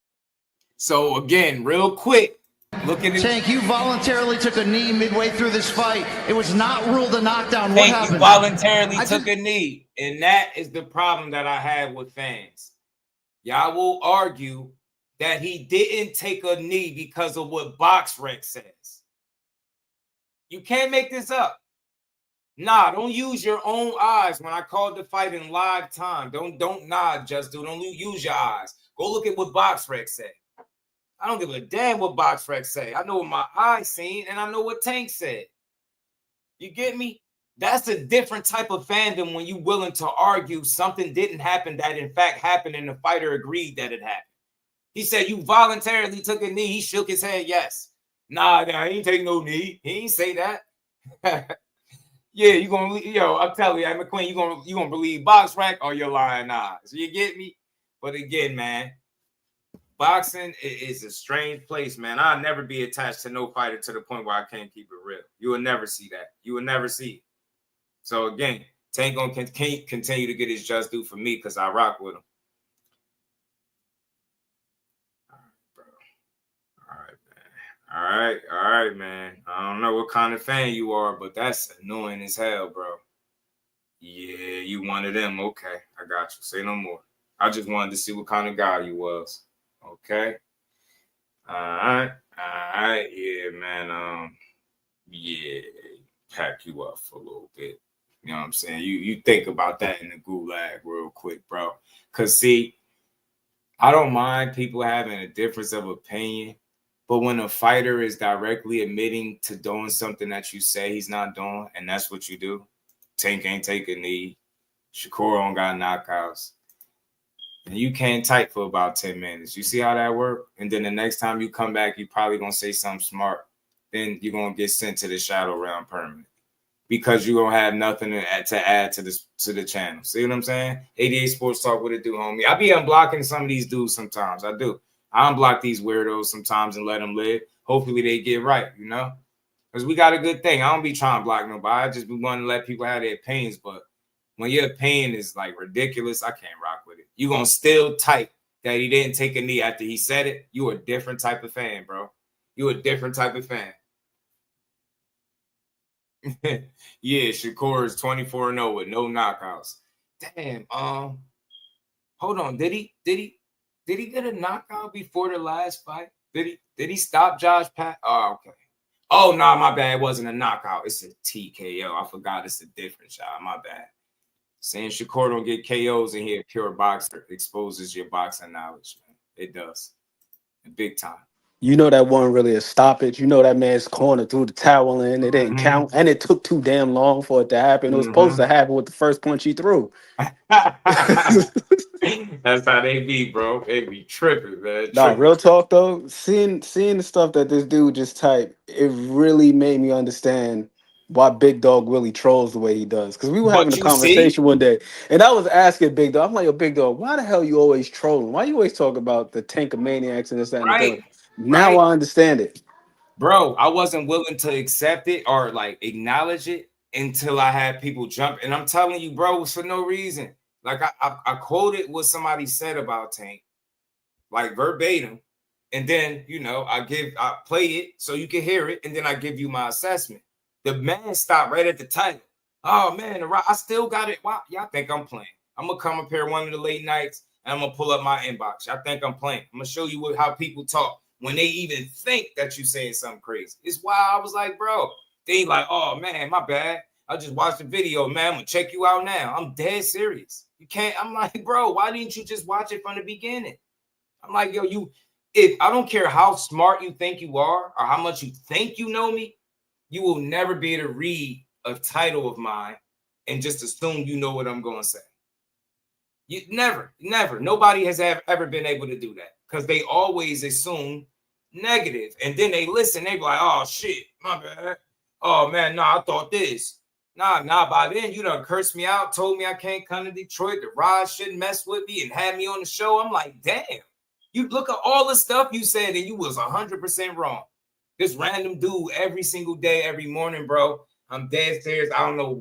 So again, real quick, look at it. Tank, you voluntarily took a knee midway through this fight. It was not ruled a knockdown. What Tank, happened? you voluntarily took a knee. And that is the problem that I have with fans. Y'all will argue that he didn't take a knee because of what BoxRec says. You can't make this up. Nah, don't use your own eyes when I called the fight in live time. Don't nod, Don't use your eyes. Go look at what BoxRec said. I don't give a damn what BoxRec say. I know what my eyes seen, and I know what Tank said. You get me? That's a different type of fandom when you willing to argue something didn't happen that in fact happened and the fighter agreed that it happened. He said you voluntarily took a knee. He shook his head, yes. Nah, he ain't take no knee. He ain't say that. Yeah, you gonna, I'm telling you, McQueen, you gonna believe BoxRec or your lying eyes. You get me? But again, man, boxing is a strange place, man. I'll never be attached to no fighter to the point where I can't keep it real. You will never see that. You will never see it. So again, Tank gonna continue to get his just due for me because I rock with him. All right, man. I don't know what kind of fan you are, but that's annoying as hell, bro. Yeah, you one of them. Okay, I got you. Say no more. I just wanted to see what kind of guy you was. Okay. All right. Yeah, man. Yeah, pack you up for a little bit. You know what I'm saying? You think about that in the gulag real quick, bro. Because, see, I don't mind people having a difference of opinion, but when a fighter is directly admitting to doing something that you say he's not doing, and that's what you do, Tank ain't take a knee, Shakur don't got knockouts, and you can't type for about 10 minutes. You see how that works? And then the next time you come back, you probably going to say something smart. Then you're going to get sent to the shadow realm permanent because you're going to have nothing to add to the channel. See what I'm saying? 88 Sports Talk, what it do, homie? I be unblocking some of these dudes sometimes. I do. I unblock these weirdos sometimes and let them live. Hopefully they get right, you know? Because we got a good thing. I don't be trying to block nobody. I just be wanting to let people have their opinions. But when your opinion is like ridiculous, I can't rock with it. You're going to still type that he didn't take a knee after he said it. You're a different type of fan, bro. You're a different type of fan. Yeah, Shakur is 24-0 with no knockouts. Damn. Hold on. Did he get a knockout before the last fight? Did he stop Josh Pat? Oh, okay. Oh, no, my bad. It wasn't a knockout. It's a TKO. I forgot it's a different shot. My bad. Saying Shakur don't get KOs in here, pure boxer, exposes your boxing knowledge, man. It does. Big time. You know that wasn't really a stoppage. You know that man's corner threw the towel in. It didn't count. And it took too damn long for it to happen. It was supposed to happen with the first punch he threw. That's how they be, bro. They be tripping, man. Nah, real talk, though. Seeing the stuff that this dude just typed, it really made me understand why Big Dog Willie trolls the way he does. Because we were having a conversation one day, and I was asking Big Dog, I'm like, yo, Big Dog, why the hell you always trolling? Why you always talk about the Tankamaniacs and this, that, and the third? Now I understand it. Bro, I wasn't willing to accept it or like acknowledge it until I had people jump. And I'm telling you, bro, it's for no reason. Like I quoted what somebody said about Tank, like verbatim. And then, you know, I play it so you can hear it. And then I give you my assessment. The man stopped right at the title. Oh man, I still got it. Wow, y'all think I'm playing. I'm gonna come up here one of the late nights and I'm gonna pull up my inbox. Y'all think I'm playing. I'm gonna show you how people talk when they even think that you saying something crazy. It's why I was like, bro, they like, oh man, my bad. I just watched the video, man. I'm gonna check you out now. I'm dead serious. You can't. I'm like, bro, why didn't you just watch it from the beginning? I'm like, yo, if I don't care how smart you think you are or how much you think you know me, you will never be able to read a title of mine and just assume you know what I'm going to say. You never. Nobody has ever been able to do that because they always assume negative. And then they listen. They be like, oh, shit, my bad. Oh, man, no, I thought this. Nah, by then you done cursed me out, told me I can't come to Detroit. The ride shouldn't mess with me and had me on the show. I'm like, damn. You look at all the stuff you said and you was 100% wrong. This random dude every single day, every morning, bro. I'm dead serious. I don't know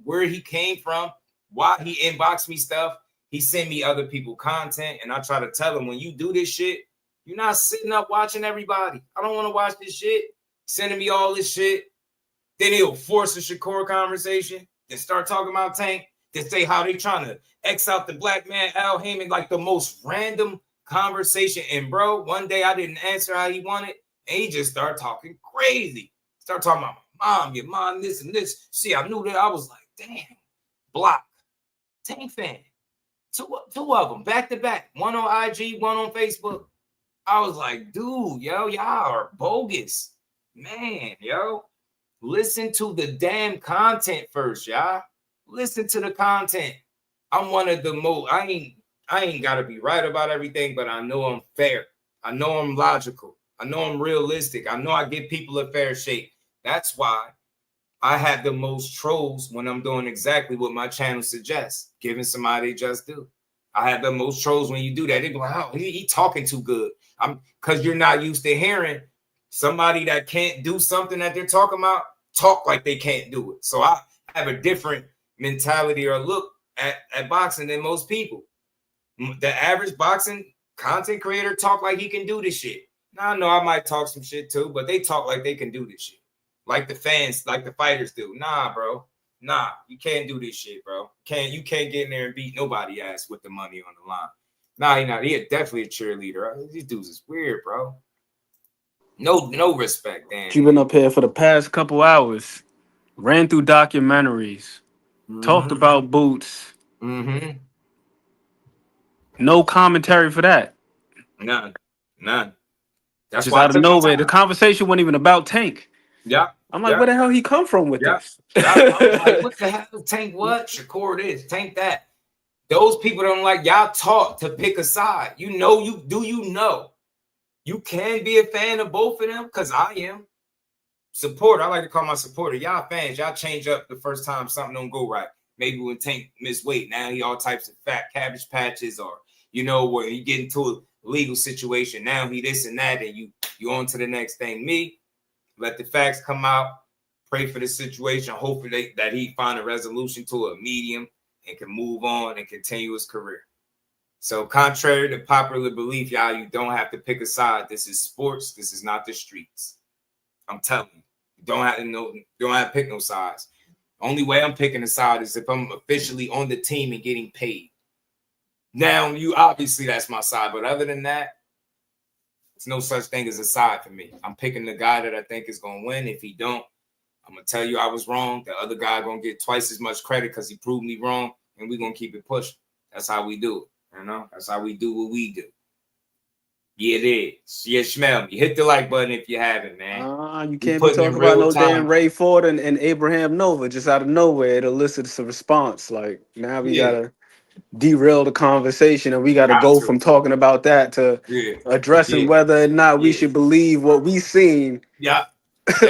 where he came from, why he inboxed me stuff. He sent me other people content, and I try to tell him, when you do this shit, you're not sitting up watching everybody. I don't want to watch this shit. Sending me all this shit. Then he'll force a Shakur conversation, then start talking about Tank, then say how they trying to X out the black man, Al Heyman, like the most random conversation. And bro, one day I didn't answer how he wanted, and he just started talking crazy. Start talking about my mom, your mom, this and this. See, I knew that. I was like, damn, block. Tank fan. Two of them, back to back. One on IG, one on Facebook. I was like, dude, yo, y'all are bogus. Man, yo. Listen to the damn content first, y'all. Listen to the content. I'm one of the most, I ain't gotta be right about everything, but I know I'm fair. I know I'm logical. I know I'm realistic. I know I give people a fair shake. That's why I have the most trolls when I'm doing exactly what my channel suggests, giving somebody just do. I have the most trolls when you do that. They be like, oh, he talking too good. Because you're not used to hearing somebody that can't do something that they're talking about talk like they can't do it. So I have a different mentality or look at boxing than most people. The average boxing content creator talk like he can do this shit. Now I know I might talk some shit too, but they talk like they can do this shit. Like the fans, like the fighters do. Nah, bro. Nah, you can't do this shit, bro. You can't get in there and beat nobody ass with the money on the line. Nah, he not. He definitely a cheerleader. These dudes is weird, bro. No respect, Dan. You've been up here for the past couple hours, ran through documentaries, talked about Boots. No commentary for that. None. That's just why out of nowhere. The conversation wasn't even about Tank. Yeah. I'm like, where the hell he come from with this? I was like, what the hell? Tank what? Shakur this. Tank that. Those people don't like, y'all taught to pick a side. You know, you can be a fan of both of them, because I am. Supporter. I like to call my supporter. Y'all fans, y'all change up the first time something don't go right. Maybe when Tank missed weight, now he all types of fat cabbage patches, or where you get into a legal situation. Now he this and that, and you on to the next thing. Me, let the facts come out, pray for the situation, hopefully that he find a resolution to a medium and can move on and continue his career. So contrary to popular belief, y'all, you don't have to pick a side. This is sports. This is not the streets. I'm telling you, you don't have to pick no sides. Only way I'm picking a side is if I'm officially on the team and getting paid. Now, obviously that's my side, but other than that, it's no such thing as a side for me. I'm picking the guy that I think is going to win. If he don't, I'm going to tell you I was wrong. The other guy going to get twice as much credit because he proved me wrong, and we're going to keep it pushing. That's how we do it, That's how we do what we do. Yeah, it is. Yeah, smell me. Hit the like button if you haven't, man. You can't be talking about no damn Ray Ford and Abraham Nova just out of nowhere. It elicits a response. Like, now we got to derail the conversation, and we got to go from talking about that to addressing whether or not we should believe what we seen.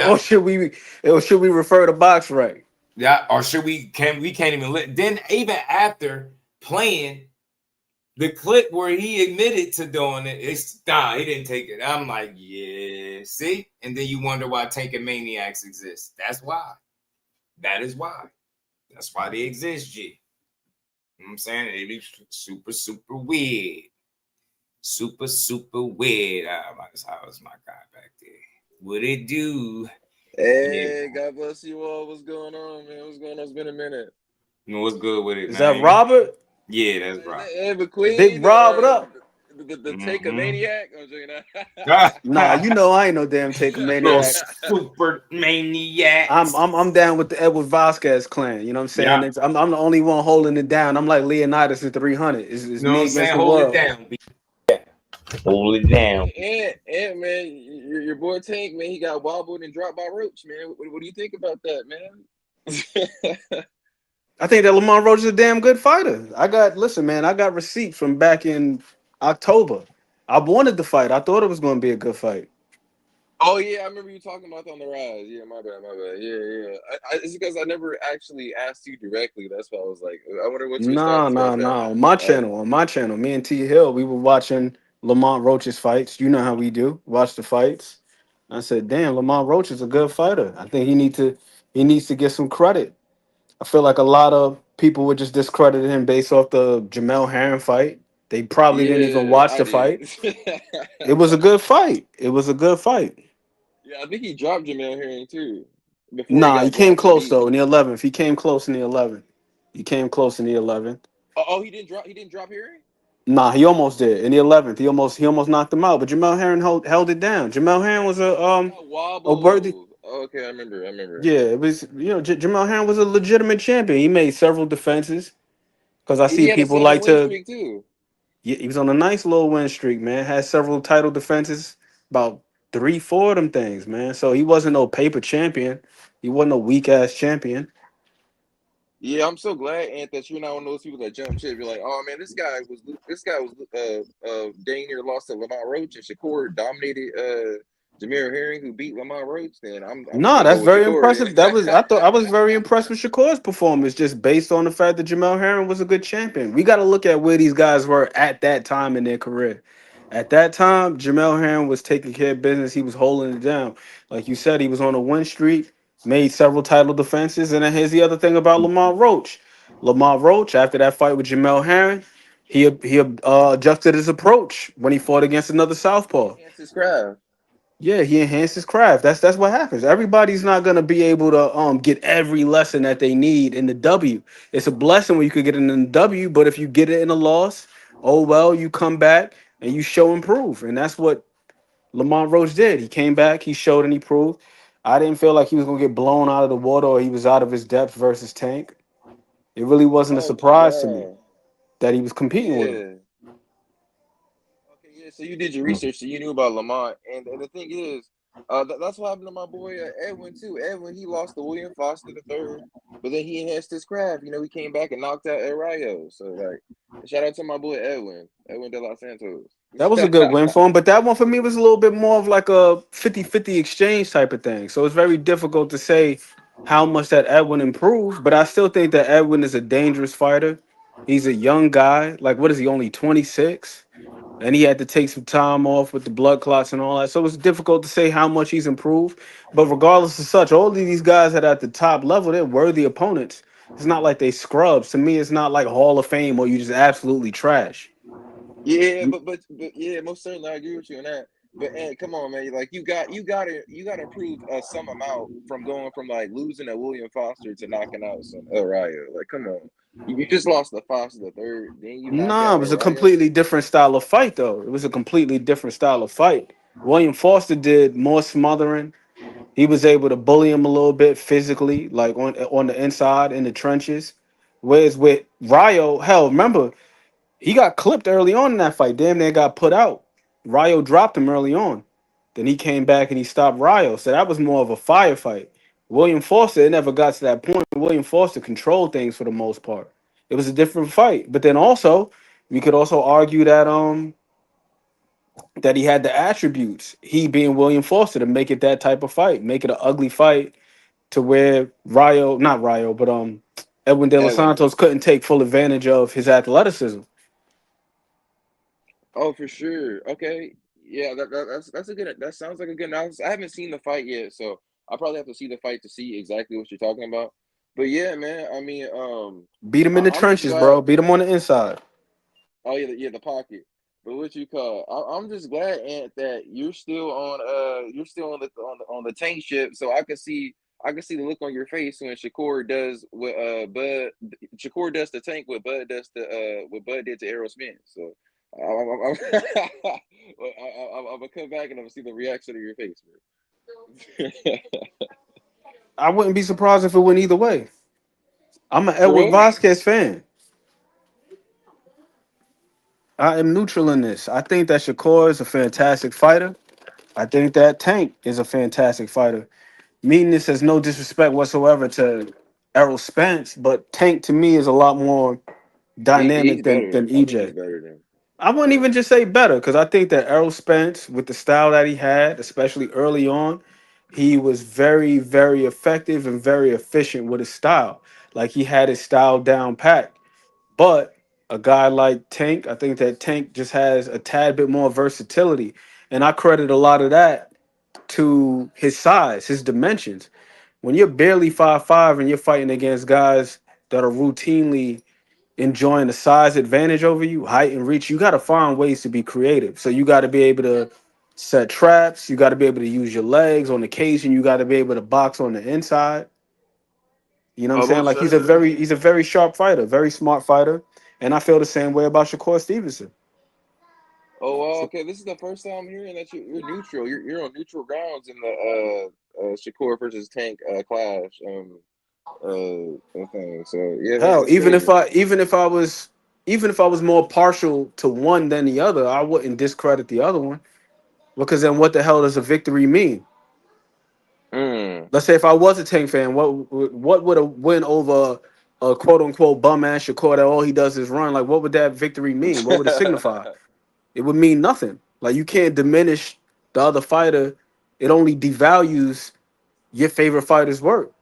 Or should we refer to box right? Yeah, or should we can't even then even after playing the clip where he admitted to doing it, he didn't take it. I'm like, yeah, see? And then you wonder why Tank Maniacs exist. That's why. That is why. That's why they exist, G. You know what I'm saying? It be super, super weird. Super, super weird. How's my guy back there? What it do? Hey, God bless you all. What's going on, man? What's going on? It's been a minute. What's good with it, Is that Robert? Yeah, that's Robert. Hey, McQueen, Big Rob, what up? The Take a Maniac? Nah, I ain't no damn Take a Maniac. Super Maniac. I'm down with the Edward Vasquez clan. You know what I'm saying? Yeah. I'm the only one holding it down. I'm like Leonidas in 300. It's you know me what I'm against saying? the Hold world. it down, B. Hold it down. And man, your boy Tank, man, he got wobbled and dropped by Roach, man. What do you think about that, man? I think that Lamont Roach is a damn good fighter. I got receipts from back in October. I wanted the fight. I thought it was going to be a good fight. Oh yeah, I remember you talking about that on the rise. Yeah, my bad. Yeah. It's because I never actually asked you directly. That's why I was like, I wonder what you. No. On my channel, me and T Hill, we were watching Lamont Roach's fights. You know how we do. Watch the fights. I said, damn, Lamont Roach is a good fighter. I think he needs to get some credit. I feel like a lot of people would just discredit him based off the Jamel Herring fight. They probably didn't even Yeah, watch I the fight. did. It was a good fight. It was a good fight. Yeah, I think he dropped Jamel Herring too before he Nah, he got came dropped and close beat. though in the 11th. He came close in the 11th. He came close in the 11th. Oh, he didn't drop. He didn't drop Herring. Nah, he almost did in the 11th. He almost knocked him out, but Jamel Herring held it down. Jamel Herring was Got a worthy. wobbled. Okay, I remember. I remember. Yeah, it was, Jamel Herring was a legitimate champion. He made several defenses because I And he see had a people 7 like win to. streak too. Yeah, he was on a nice little win streak, man. Had several title defenses, about 3, 4 of them things, man. So he wasn't no paper champion. He wasn't a weak ass champion. Yeah, I'm so glad, Ant, that you're not one of those people that jump ship. You're like, oh man, this guy was dang near lost to Lamont Roach, and Shakur dominated Jameer Herring, who beat Lamont Roach. Then I'm just Nah, gonna that's go with very Shakur. impressive. I was very impressed with Shakur's performance, just based on the fact that Jamel Herring was a good champion. We got to look at where these guys were at that time in their career. At that time, Jamel Herring was taking care of business. He was holding it down. Like you said, he was on a win streak, made several title defenses. And then here's the other thing about Lamont Roach. Lamont Roach, after that fight with Jamel Herring, he adjusted his approach when he fought against another southpaw. Enhance his craft. Yeah, he enhanced his craft. That's what happens. Everybody's not gonna be able to get every lesson that they need in the W. It's a blessing when you could get it in the W, but if you get it in a loss, oh well, you come back and you show and prove. And that's what Lamont Roach did. He came back, he showed and he proved. I didn't feel like he was gonna get blown out of the water or he was out of his depth versus Tank. It really wasn't a Oh surprise to me no. that he was competing with him. Yeah. Okay, yeah. So you did your research, so you knew about Lamont, and the thing is, that's what happened to my boy Edwin too. Edwin, he lost to William Foster the third, but then he enhanced his craft. He came back and knocked out El Rayo. So like, shout out to my boy Edwin De Los Santos. That was a good win for him, but that one for me was a little bit more of like a 50-50 exchange type of thing. So it's very difficult to say how much that Edwin improved, but I still think that Edwin is a dangerous fighter. He's a young guy. Like, what is he, only 26? And he had to take some time off with the blood clots and all that. So it's difficult to say how much he's improved. But regardless of such, all of these guys that are at the top level, they're worthy opponents. It's not like they scrubs. To me, it's not like Hall of Fame or you just absolutely trash. Yeah, but yeah, most certainly I agree with you on that. But come on, man, like you gotta improve some amount from going from like losing to William Foster to knocking out some El Rayo. Like, come on, you just lost to Foster the third, then you knocked Nah, out it El was a Rayo. completely different style of fight, though. It was a completely different style of fight. William Foster did more smothering. He was able to bully him a little bit physically, like on the inside in the trenches. Whereas with Rayo, hell, remember, he got clipped early on in that fight. Damn near got put out. Rayo dropped him early on. Then he came back and he stopped Rayo. So that was more of a firefight. William Foster, it never got to that point. William Foster controlled things for the most part. It was a different fight. But then also, we could also argue that he had the attributes, he being William Foster, to make it that type of fight, make it an ugly fight to where not Rayo, but Edwin De Los Edwin. Santos couldn't take full advantage of his athleticism. Oh, for sure. Okay. Yeah, that's a good. That sounds like a good analysis. I haven't seen the fight yet, so I probably have to see the fight to see exactly what you're talking about. But yeah, man. I mean, Beat him in the I'm just trenches, glad. bro. Beat him on the inside. Oh yeah, the pocket. But what you call? I'm just glad, Ant, that you're still on the tank ship, so I can see the look on your face when Shakur does what Bud Shakur does the tank, what Bud does to what Bud did to Errol Spence. So I'm gonna come back and I'm gonna see the reaction of your face, bro. I wouldn't be surprised if it went either way. I'm an For Edward real? Vasquez fan. I am neutral in this. I think that Shakur is a fantastic fighter. I think that Tank is a fantastic fighter. Meaning this has no disrespect whatsoever to Errol Spence, but Tank to me is a lot more He's dynamic than better. I think he's EJ. better than. I wouldn't even just say better because I think that Errol Spence, with the style that he had, especially early on, he was very, very effective and very efficient with his style. Like he had his style down pat. But a guy like Tank, I think that Tank just has a tad bit more versatility. And I credit a lot of that to his size, his dimensions. When you're barely 5'5" and you're fighting against guys that are routinely enjoying the size advantage over you, height and reach, you got to find ways to be creative. So you got to be able to set traps. You got to be able to use your legs. On occasion, you got to be able to box on the inside. You know what I'm saying? Most Like certainly. he's a very sharp fighter, very smart fighter. And I feel the same way about Shakur Stevenson. Oh, well, okay. This is the first time I'm hearing that you're neutral. You're on neutral grounds in the Shakur versus Tank clash thing. So yeah, Hell, that's crazy. even if I was more partial to one than the other, I wouldn't discredit the other one. Because then what the hell does a victory mean? Mm. Let's say if I was a Tank fan, what would a win over a quote unquote bum ass Shakur that all he does is run? Like, what would that victory mean? What would it signify? It would mean nothing. Like, you can't diminish the other fighter. It only devalues your favorite fighter's work.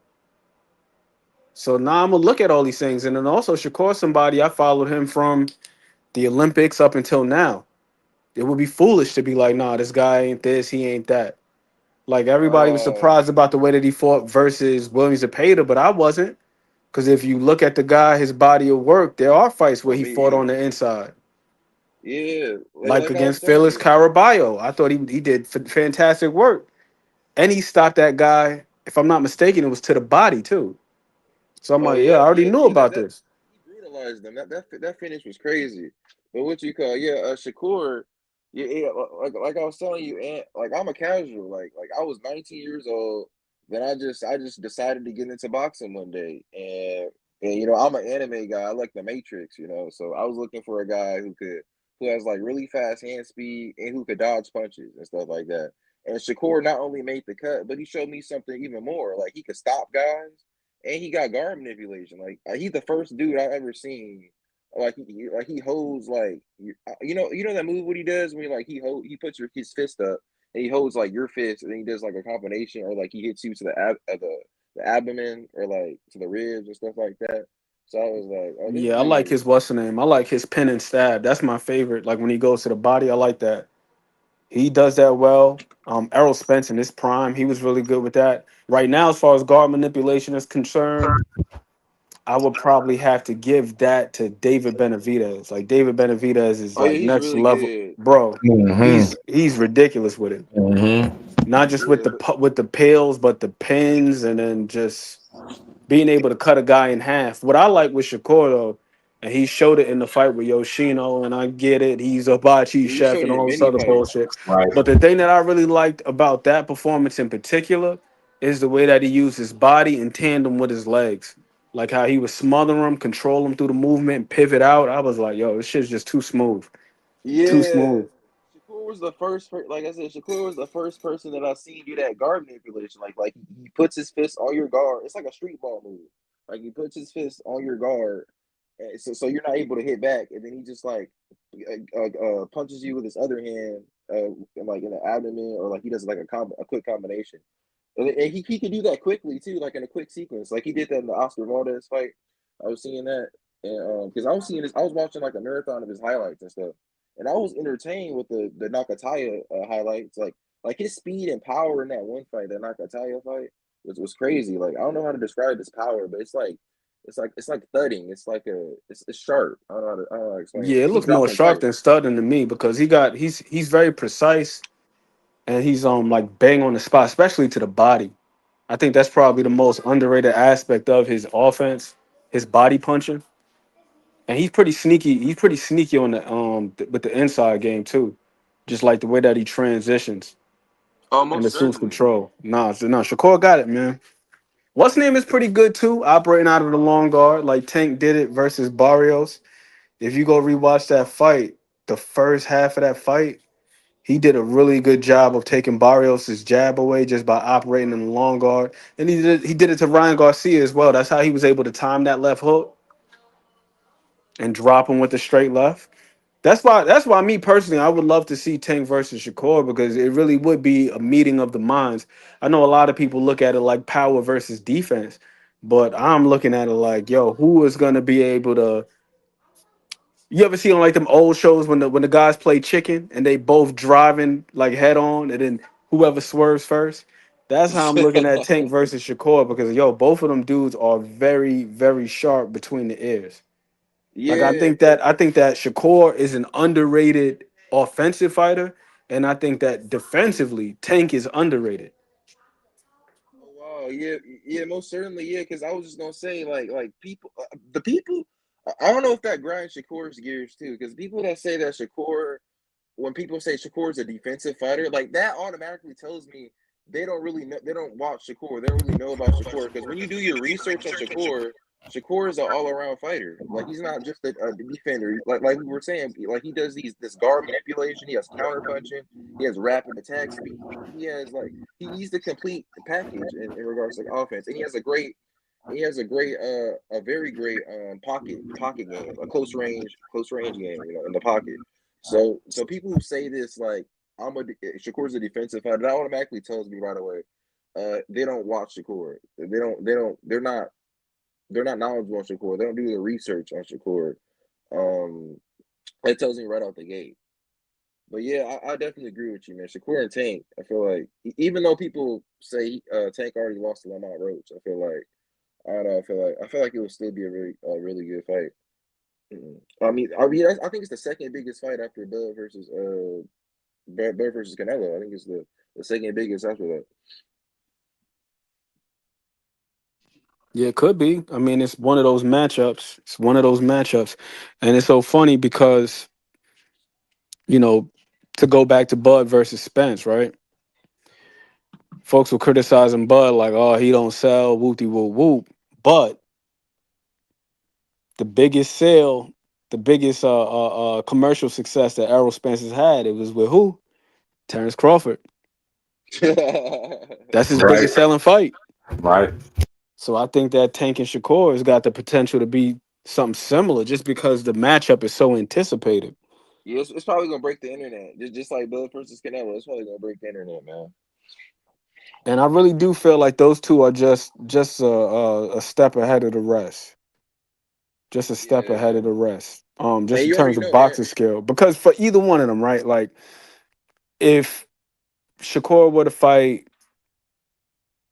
So now I'm gonna look at all these things, and then also Shakur, somebody I followed him from the Olympics up until now. It would be foolish to be like, nah, this guy ain't this, he ain't that. Like, everybody was surprised about the way that he fought versus William Zepeda, but I wasn't. Because if you look at the guy, his body of work, there are fights where he fought on the inside. Yeah, Like like I was against telling Felix you. Caraballo. I thought he did fantastic work. And he stopped that guy, if I'm not mistaken, it was to the body too. So I'm Oh like, yeah, I yeah, already yeah, knew yeah. about That this. he brutalized them. That finish was crazy. But what you call Shakur, yeah, like I was telling you, and like I'm a casual. Like I was 19 years old. Then I just decided to get into boxing one day, and I'm an anime guy. I like the Matrix, So I was looking for a guy who has like really fast hand speed and who could dodge punches and stuff like that. And Shakur not only made the cut, but he showed me something even more. Like he could stop guys and he got guard manipulation. Like he's the first dude I've ever seen. He holds like you know that move what he does when he puts his fist up and he holds like your fist and then he does like a combination or like he hits you to the abdomen or like to the ribs and stuff like that. So I was like, oh, this Yeah, I like dude. his what's the name? I like his pin and stab. That's my favorite. Like when he goes to the body, I like that. He does that well. Errol Spence in his prime, he was really good with that. Right now, as far as guard manipulation is concerned, I would probably have to give that to David Benavidez. Like David Benavidez is Oh yeah, like he's next really level, good. bro. Mm-hmm. He's ridiculous with it. Not just with Yeah, the pills, but the pins, and then just being able to cut a guy in half. What I like with Shakur though, and he showed it in the fight with Yoshino, and I get it, he's a Bachi yeah, he chef showed and it in all this many other fights. bullshit. Right. But the thing that I really liked about that performance in particular is the way that he used his body in tandem with his legs. Like how he would smother him, control him through the movement, pivot out. I was like, yo, this shit's just too smooth. Too Yeah, smooth. Shakur was the first. Like I said, Shakur was the first person that I seen do that guard manipulation. Like he puts his fist on your guard. It's like a street ball move. Like he puts his fist on your guard, and so you're not able to hit back, and then he just like punches you with his other hand, like in the abdomen, or like he does like a quick combination. And he could do that quickly too, like in a quick sequence. Like he did that in the Oscar Valdez fight. I was seeing that, and because I was seeing this, I was watching like a marathon of his highlights and stuff, and I was entertained with the Nakataya highlights. Like his speed and power in that one fight, that Nakataya fight, was crazy. Like I don't know how to describe his power, but it's like thudding. It's sharp. I don't know how to explain Yeah, it. it He looks more dropping sharp fight. than studding to me because he's very precise and he's like bang on the spot, especially to the body. I think that's probably the most underrated aspect of his offense, his body punching. And he's pretty sneaky. He's pretty sneaky on the with the inside game too. Just like the way that he transitions and Almost assumes certainly. control. Nah, Shakur got it, man. What's name is pretty good too, operating out of the long guard, like Tank did it versus Barrios. If you go rewatch that fight, the first half of that fight, he did a really good job of taking Barrios' jab away just by operating in the long guard. And he did it to Ryan Garcia as well. That's how he was able to time that left hook and drop him with the straight left. That's why me personally, I would love to see Tank versus Shakur because it really would be a meeting of the minds. I know a lot of people look at it like power versus defense, but I'm looking at it like, yo, who is gonna be able to? You ever see on like them old shows when the guys play chicken and they both driving like head on, and then whoever swerves first. That's how I'm looking at Tank versus Shakur because both of them dudes are very, very sharp between the ears. Like I Yeah. think that Shakur is an underrated offensive fighter, and I think that defensively Tank is underrated. Oh wow, yeah, most certainly, yeah. Because I was just gonna say, like people, the people. I don't know if that grinds Shakur's gears too. Because people that say that Shakur, when people say Shakur is a defensive fighter, like that automatically tells me they don't really know. They don't watch Shakur. They don't really know about Shakur. Because when you do your research on Shakur, Shakur is an all-around fighter. Like he's not just a defender. Like we were saying, like he does this guard manipulation. He has counter punching. He has rapid attack speed. He has he's the complete package in regards to offense, and he has a very great pocket game, a close range game, in the pocket. So people who say this like Shakur's a defensive fighter, that automatically tells me right away, they don't watch Shakur. They're not knowledgeable on Shakur. They don't do the research on Shakur. It tells me right out the gate. But yeah, I definitely agree with you, man. Shakur and Tank, I feel like even though people say Tank already lost to Lamont Roach, I feel like I don't know. I feel like it would still be a really good fight. I mean, I think it's the second biggest fight after Bud versus Canelo. I think it's the second biggest after that. Yeah, it could be. I mean, it's one of those matchups. And it's so funny because to go back to Bud versus Spence, right? Folks were criticizing Bud like, oh, he don't sell, whoopty whoop whoop. But the biggest sale, the biggest commercial success that Errol Spence has had, it was with who? Terrence Crawford. That's his biggest selling fight. Right. So I think that Tank and Shakur has got the potential to be something similar just because the matchup is so anticipated. Yeah, it's probably gonna break the internet. Just like Bud versus Canelo, it's probably gonna break the internet, man. And I really do feel like those two are just a step ahead of the rest. Just a step ahead of the rest. Just in You terms already of know, boxing skill. Because for either one of them, right? Like if Shakur were to fight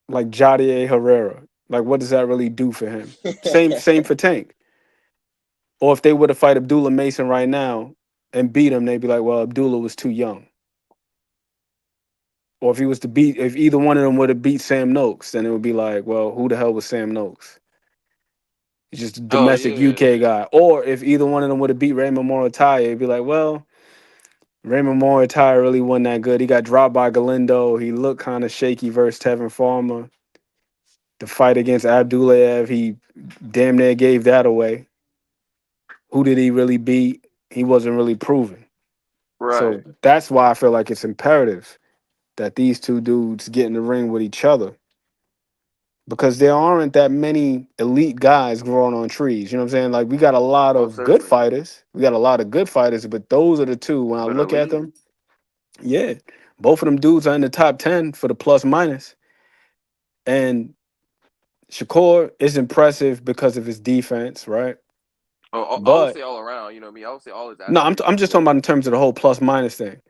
like Jadier Herrera, like what does that really do for him? Same for Tank. Or if they were to fight Abdullah Mason right now and beat him, they'd be like, well, Abdullah was too young. Or if either one of them would have beat Sam Noakes, then it would be like, well, who the hell was Sam Noakes? He's just a domestic UK guy. Or if either one of them would have beat Raymond Morataya, it'd be like, well, Raymond Morataya really wasn't that good. He got dropped by Galindo. He looked kind of shaky versus Tevin Farmer. The fight against Abdulayev, he damn near gave that away. Who did he really beat? He wasn't really proven. So that's why I feel like it's imperative that these two dudes get in the ring with each other. Because there aren't that many elite guys growing on trees. You know what I'm saying? Like we got a lot of good fighters. But those are the two. When I look at them, yeah, both of them dudes are in the top 10 for the plus minus. And Shakur is impressive because of his defense, right? I would say all around. You know what I mean? I would say all his. No, I'm just talking about in terms of the whole plus minus thing.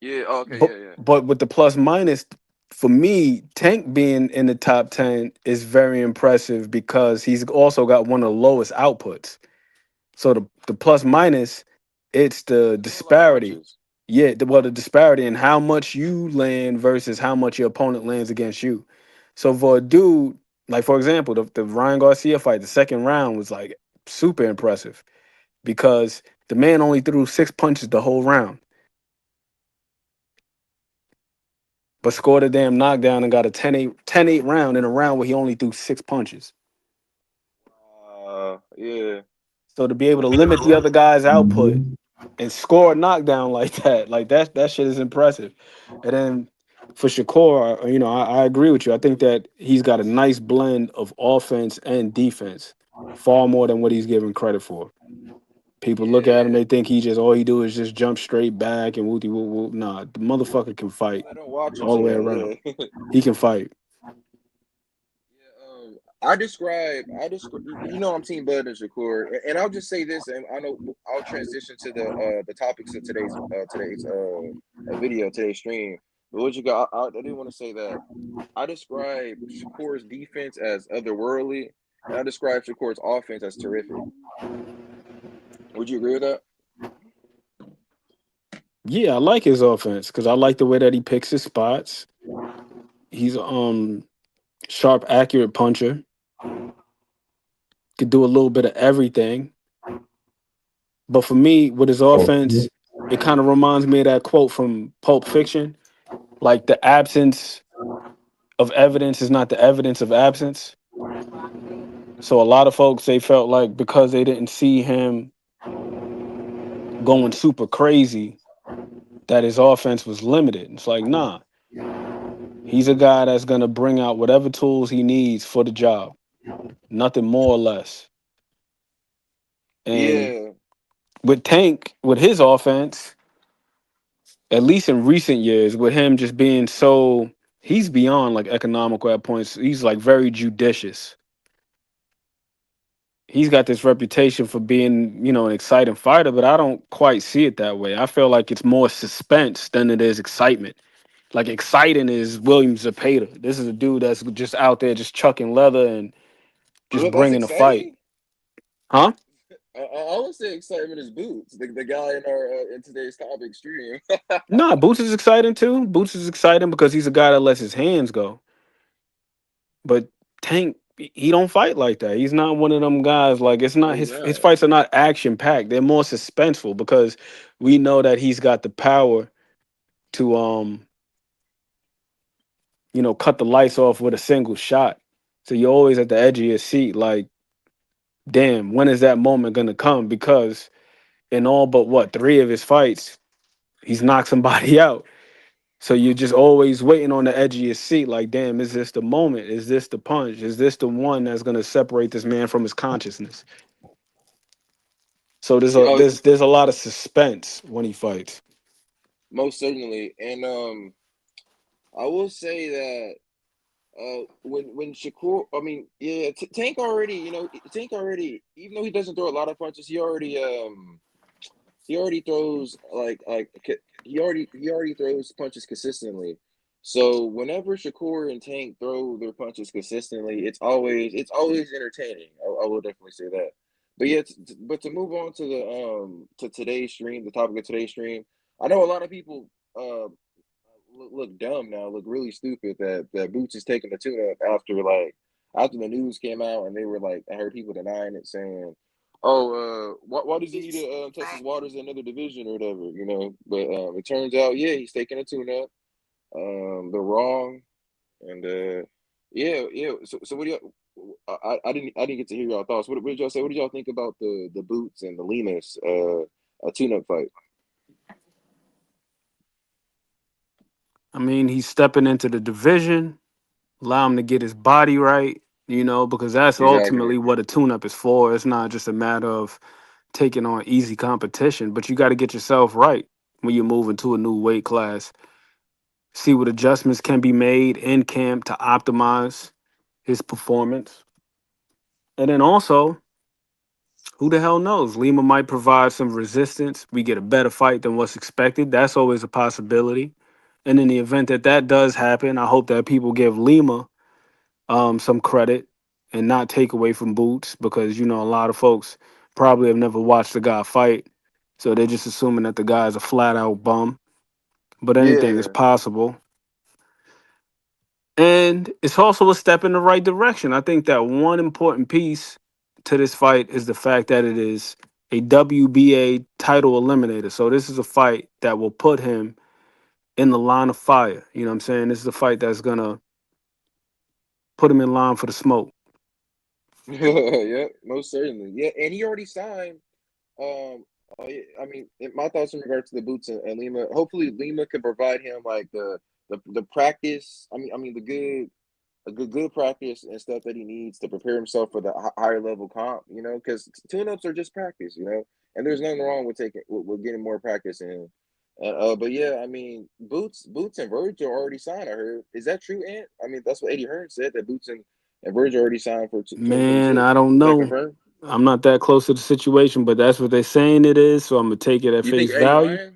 Yeah. Okay. Yeah. But with the plus minus, for me, Tank being in the top 10 is very impressive because he's also got one of the lowest outputs. So the plus minus, it's the disparity. Yeah, the disparity in how much you land versus how much your opponent lands against you. So for a dude, like for example, the Ryan Garcia fight, the second round was like super impressive because the man only threw 6 punches the whole round. But scored a damn knockdown and got a 10-8 round in a round where he only threw 6 punches. Yeah. So to be able to limit the other guy's output and score a knockdown like that shit is impressive. And then for Shakur, I agree with you. I think that he's got a nice blend of offense and defense, far more than what he's given credit for. People look at him, they think all he do is just jump straight back and whoopty whoop whoop. Nah, the motherfucker can fight all the way around. He can fight. I describe, I'm Team Bud and Shakur, and I'll just say this, and I know I'll transition to the topics of today's video, today's stream. But what you got? I didn't want to say that. I describe Shakur's defense as otherworldly, and I describe Shakur's offense as terrific. Would you agree with that? Yeah, I like his offense because I like the way that he picks his spots. He's sharp, accurate puncher. Could do a little bit of everything. But for me, with his offense, it kind of reminds me of that quote from Pulp Fiction. Like, the absence of evidence is not the evidence of absence. So a lot of folks, they felt like because they didn't see him going super crazy, that his offense was limited. It's like, nah. He's a guy that's going to bring out whatever tools he needs for the job. Nothing more or less. And Yeah. with Tank, with his offense, at least in recent years, with him just being so, he's beyond like economical at points. He's like very judicious. He's got this reputation for being, an exciting fighter, but I don't quite see it that way. I feel like it's more suspense than it is excitement. Like, exciting is William Zepeda. This is a dude that's just out there just chucking leather and just Well, that's bringing a fight. exciting. Huh? I would say excitement is Boots, the guy in our in today's topic stream. Nah, Boots is exciting too. Boots is exciting because he's a guy that lets his hands go. But Tank, he don't fight like that. He's not one of them guys. Like, it's not his fights are not action packed. They're more suspenseful because we know that he's got the power to cut the lights off with a single shot. So you're always at the edge of your seat, like, damn, when is that moment gonna come? Because in all but 3 of his fights, he's knocked somebody out. So you're just always waiting on the edge of your seat, like, damn, is this the moment? Is this the punch? Is this the one that's gonna separate this man from his consciousness? So there's a lot of suspense when he fights. Most certainly, and I will say that when Shakur, I mean, yeah, Tank already, even though he doesn't throw a lot of punches, he already throws he already throws punches consistently. So whenever Shakur and Tank throw their punches consistently, it's always entertaining. I will definitely say that. But yeah, but to move on to the to today's stream, the topic of today's stream, I know a lot of people look dumb now, look really stupid that Boots is taking the tune-up after the news came out, and they were like, I heard people denying it, saying, "Oh, why does he need to test his waters in another division or whatever?" But it turns out, yeah, he's taking a tune-up. They're wrong, and yeah. So what do y'all? I didn't get to hear y'all thoughts. What did y'all say? What did y'all think about the Boots and the Limas a tune-up fight? I mean, he's stepping into the division, allow him to get his body right, because that's ultimately what a tune-up is for. It's not just a matter of taking on easy competition, but you got to get yourself right when you move into a new weight class. See what adjustments can be made in camp to optimize his performance. And then also, who the hell knows? Lima might provide some resistance. We get a better fight than what's expected. That's always a possibility. And in the event that does happen, I hope that people give Lima some credit and not take away from Boots, because a lot of folks probably have never watched the guy fight, so they're just assuming that the guy's a flat out bum. But anything is possible. And it's also a step in the right direction. I think that one important piece to this fight is the fact that it is a WBA title eliminator. So this is a fight that will put him in the line of fire. You know what I'm saying? This is a fight that's going to put him in line for the smoke. Yeah, most certainly. Yeah, and he already signed. I mean, my thoughts in regard to the Boots and Lima. Hopefully, Lima can provide him like the practice. I mean, the good practice and stuff that he needs to prepare himself for the higher level comp. Because tune-ups are just practice. And there's nothing wrong with getting more practice in. But yeah, I mean, Boots and Virgil already signed. I heard. Is that true, Ant? I mean, that's what Eddie Hearn said, that Boots and Virgil already signed for 2026. Man, I don't know. I'm not that close to the situation, but that's what they're saying it is. So I'm gonna take it at face value.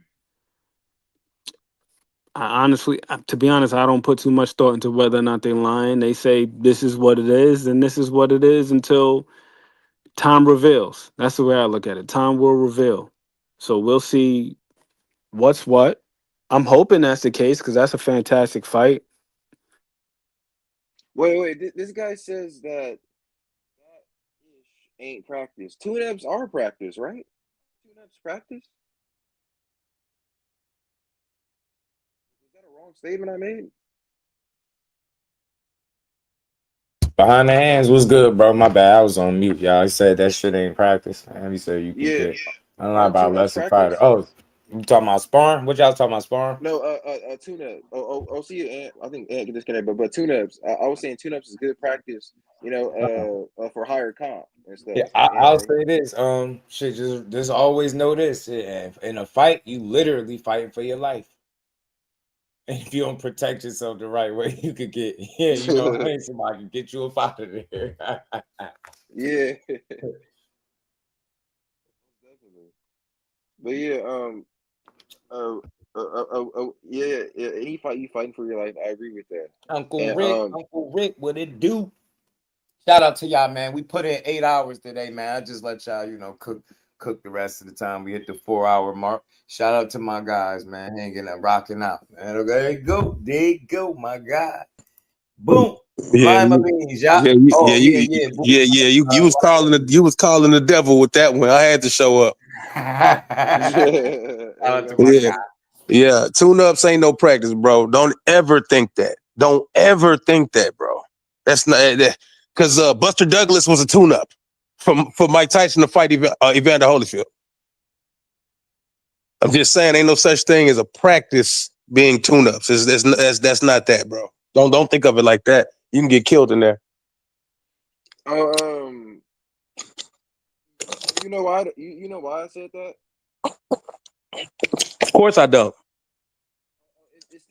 honestly, to be honest, I don't put too much thought into whether or not they're lying. They say this is what it is, and this is what it is until time reveals. That's the way I look at it. Time will reveal. So we'll see what's what. I'm hoping that's the case because that's a fantastic fight. Wait. This guy says that ain't practice. Tune-ups are practice, right? Tune-ups practice? Is that a wrong statement I made? Behind the hands was good, bro. My bad. I was on mute, y'all. He said that shit ain't practice. And he said you can get. I don't know about lesson fighter. Oh, you talking about sparring? What y'all talking about sparring? No, tune-up. See, I think Ant get disconnected, but tune-ups. I was saying tune-ups is good practice. For higher comp and stuff. Yeah, I'll say this. Shit, just always know this. In a fight, you literally fighting for your life. And if you don't protect yourself the right way, you could get, somebody can get you up out of there. Yeah. But any fight you fighting for your life, I agree with that. Uncle Rick, what it do? Shout out to y'all, man. We put in 8 hours today, man. I just let y'all, cook the rest of the time. We hit the 4-hour mark. Shout out to my guys, man, hanging and rocking out, man. Okay, there you go, my God. Boom. Yeah, you was calling the devil with that one. I had to show up. Yeah. Tune-ups ain't no practice, bro. Don't ever think that. Don't ever think that, bro. That's not that because Buster Douglas was a tune-up for Mike Tyson to fight Evander Holyfield. I'm just saying, ain't no such thing as a practice being tune-ups. That's not that, bro. Don't think of it like that. You can get killed in there. You know why? You know why I said that? Of course I don't.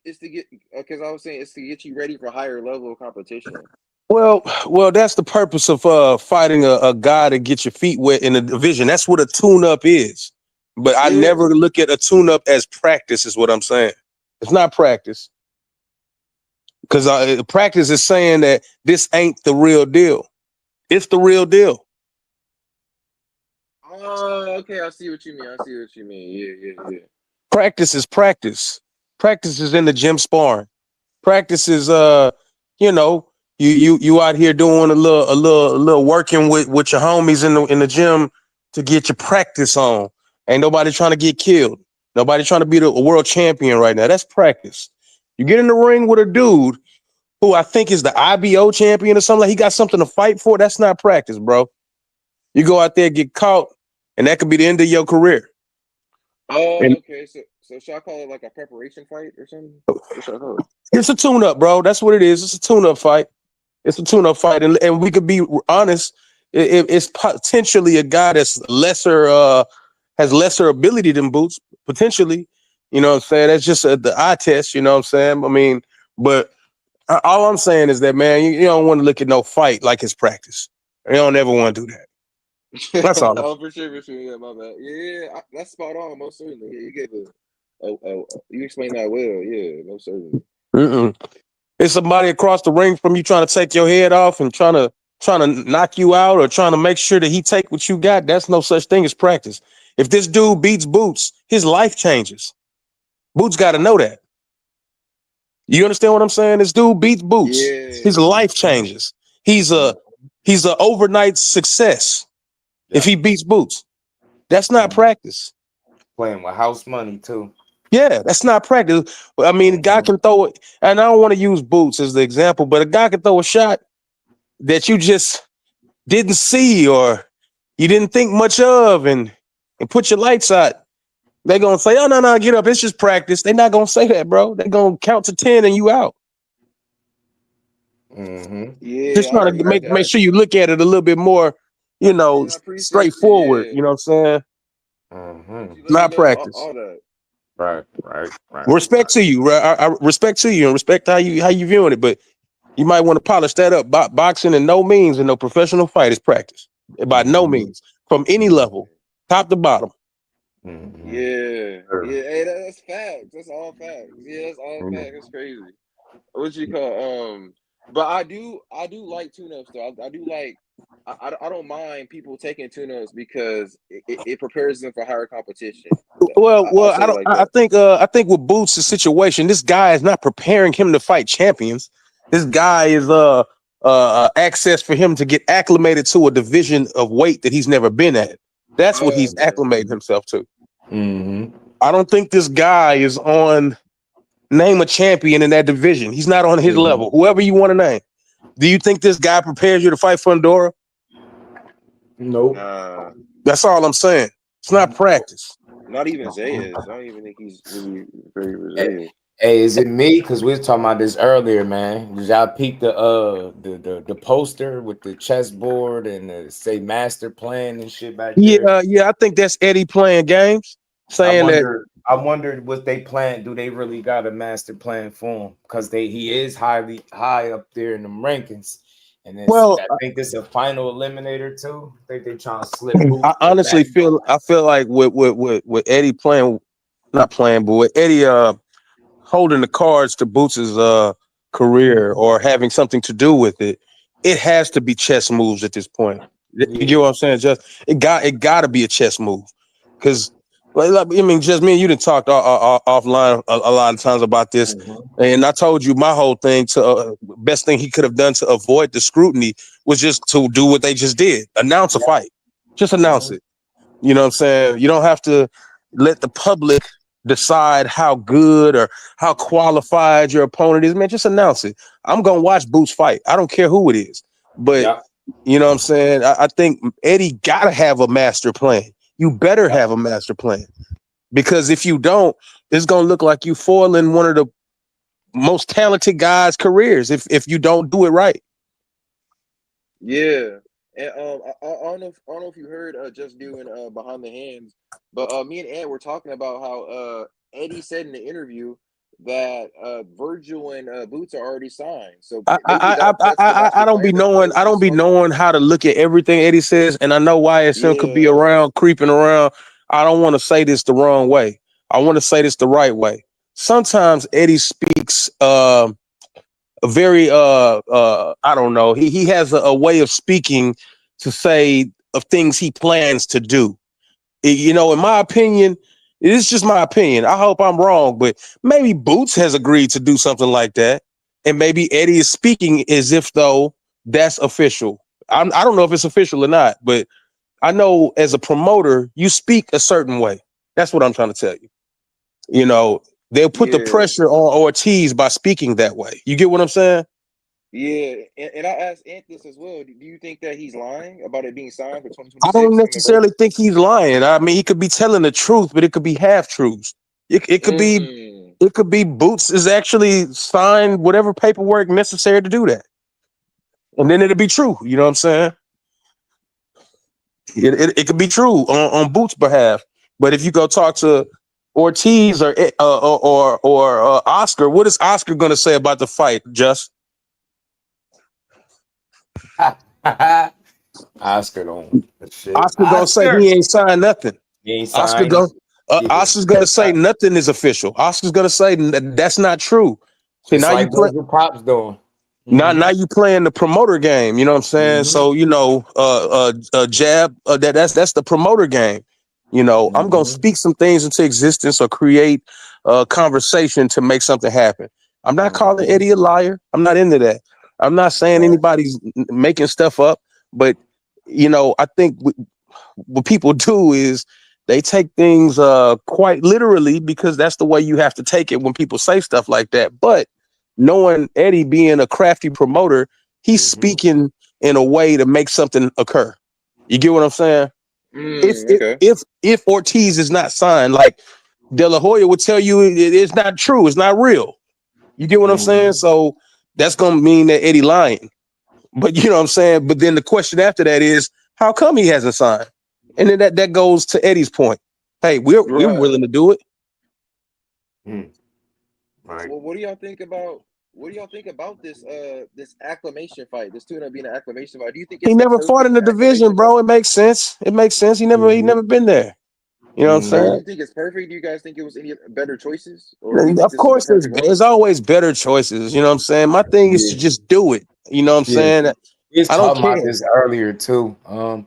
It's to get because I was saying it's to get you ready for higher level of competition. Well, that's the purpose of fighting a guy to get your feet wet in a division. That's what a tune-up is. But I never look at a tune-up as practice, is what I'm saying. It's not practice. Because practice is saying that this ain't the real deal. It's the real deal. Oh, okay. I see what you mean. Yeah. Practice is practice. Practice is in the gym sparring. Practice is you out here doing a little working with your homies in the gym to get your practice on. Ain't nobody trying to get killed. Nobody trying to be a world champion right now. That's practice. You get in the ring with a dude who I think is the IBO champion or something, like he got something to fight for. That's not practice, bro. You go out there, get caught, and that could be the end of your career. Oh, okay. So should I call it like a preparation fight or something? What should I call it? It's a tune-up, bro. That's what it is. It's a tune-up fight. It's a tune-up fight, and we could be honest. It's potentially a guy that's has lesser ability than Boots. Potentially, you know what I'm saying. That's just the eye test. You know what I'm saying. I mean, but all I'm saying is that, man, you don't want to look at no fight like it's practice. You don't ever want to do that. That's all. Oh, for sure. Yeah, my bad. Yeah, that's spot on. Most certainly. Yeah, you gave you explained that well. Yeah, most certainly. It's somebody across the ring from you trying to take your head off and trying to knock you out or trying to make sure that he take what you got. That's no such thing as practice. If this dude beats Boots, his life changes. Boots got to know that. You understand what I'm saying? This dude beats Boots. His life changes. He's a overnight success if he beats Boots. That's not practice. Playing with house money too. Yeah, that's not practice. I mean, a guy can throw it, and I don't want to use Boots as the example, but a guy can throw a shot that you just didn't see or you didn't think much of and put your lights out. They're going to say, oh, no, get up. It's just practice. They're not going to say that, bro. They're going to count to 10 and you out. Yeah, just trying to make sure you look at it a little bit more, straightforward. You know what I'm saying? Not practice. All that. Right. Respect to you. I respect to you and respect how you viewing it, but you might want to polish that up. Boxing in no means in no professional fight is practice. By no means. From any level, top to bottom. Yeah. Hey, that's facts. That's all facts. Yeah, that's all facts. That's crazy. What you call But I do like tune-ups though. I do like. I don't mind people taking tune-ups because it prepares them for higher competition. I'll say it like that. I think with Boots' situation, this guy is not preparing him to fight champions. This guy is access for him to get acclimated to a division of weight that he's never been at. That's what he's acclimating himself to. I don't think this guy is on name a champion in that division. He's not on his level. Whoever you want to name. Do you think this guy prepares you to fight Fundora? Nope. That's all I'm saying. It's not practice. Not even Zay is. I don't even think he's really very resilient. Hey, is it me? Because we was talking about this earlier, man. Did y'all peep the poster with the chessboard and the say master plan and shit back there? Yeah. I think that's Eddie playing games, saying I wondered what they plan. Do they really got a master plan for him? Because he is high up there in the rankings. And I think this is a final eliminator too. I think they trying to slip. I honestly feel like with Eddie not playing, but with Eddie holding the cards to Boots' career or having something to do with it, it has to be chess moves at this point. You get what I'm saying? Just it got to be a chess move, because just me and you done talked offline a lot of times about this, and I told you my whole thing best thing he could have done to avoid the scrutiny was just to do what they just did, announce a fight, just announce it. You know what I'm saying? You don't have to let the public decide how good or how qualified your opponent is, man. Just announce it. I'm gonna watch Boots fight. I don't care who it is, but you know what I'm saying? I think Eddie gotta have a master plan. You better have a master plan, because if you don't, it's gonna look like you foiling one of the most talented guys' careers if you don't do it right. Yeah, and I don't know if you heard just doing behind the hands, but me and Ant were talking about how Eddie said in the interview that Virgil and Boots are already signed. So I don't be knowing how to look at everything Eddie says, and I know YSM could be around creeping around. I don't want to say this the wrong way. I want to say this the right way. Sometimes Eddie speaks a very I don't know. He has a way of speaking to say of things he plans to do. You know, in my opinion, it's just my opinion. I hope I'm wrong, but maybe Boots has agreed to do something like that, and maybe Eddie is speaking as if though that's official. I don't know if it's official or not, but I know as a promoter, you speak a certain way. That's what I'm trying to tell you. You know, they'll put the pressure on Ortiz by speaking that way. You get what I'm saying? Yeah, and I asked Ant this as well. Do you think that he's lying about it being signed for 2026? I don't necessarily think he's lying. I mean, he could be telling the truth, but it could be half truths. It could be Boots is actually signed whatever paperwork necessary to do that, and then it'll be true. You know what I'm saying? It could be true on Boots' behalf. But if you go talk to Ortiz or Oscar, what is Oscar going to say about the fight, Just? Oscar don't. Oscar gonna say he ain't signed nothing. He ain't signed. Oscar's gonna say nothing is official. Oscar's gonna say that's not true. It's now like you Pop's doing. Now you playing the promoter game. You know what I'm saying? So you know, jab. That's the promoter game. You know, I'm gonna speak some things into existence or create a conversation to make something happen. I'm not calling Eddie a liar. I'm not into that. I'm not saying anybody's making stuff up, but you know, I think what people do is they take things quite literally, because that's the way you have to take it when people say stuff like that. But knowing Eddie being a crafty promoter, he's speaking in a way to make something occur. You get what I'm saying? If Ortiz is not signed, like De La Hoya would tell you, it's not true. It's not real. You get what I'm saying? So that's going to mean that Eddie lying. But you know what I'm saying? But then the question after that is, how come he hasn't signed? And then that goes to Eddie's point. Hey, we're willing to do it. Right. Well, what do y'all think about this this acclamation fight? This tune-up being an acclamation fight. Do you think he never fought in the division, bro? It makes sense. It makes sense. He never been there. You know what I'm Do saying? you think it's perfect? Do you guys think it was any better choices, or do you think Of this is the course, perfect one? there's always better choices. You know what I'm saying? My thing is to just do it. You know what I'm saying? We was I don't talking about care. this earlier too. And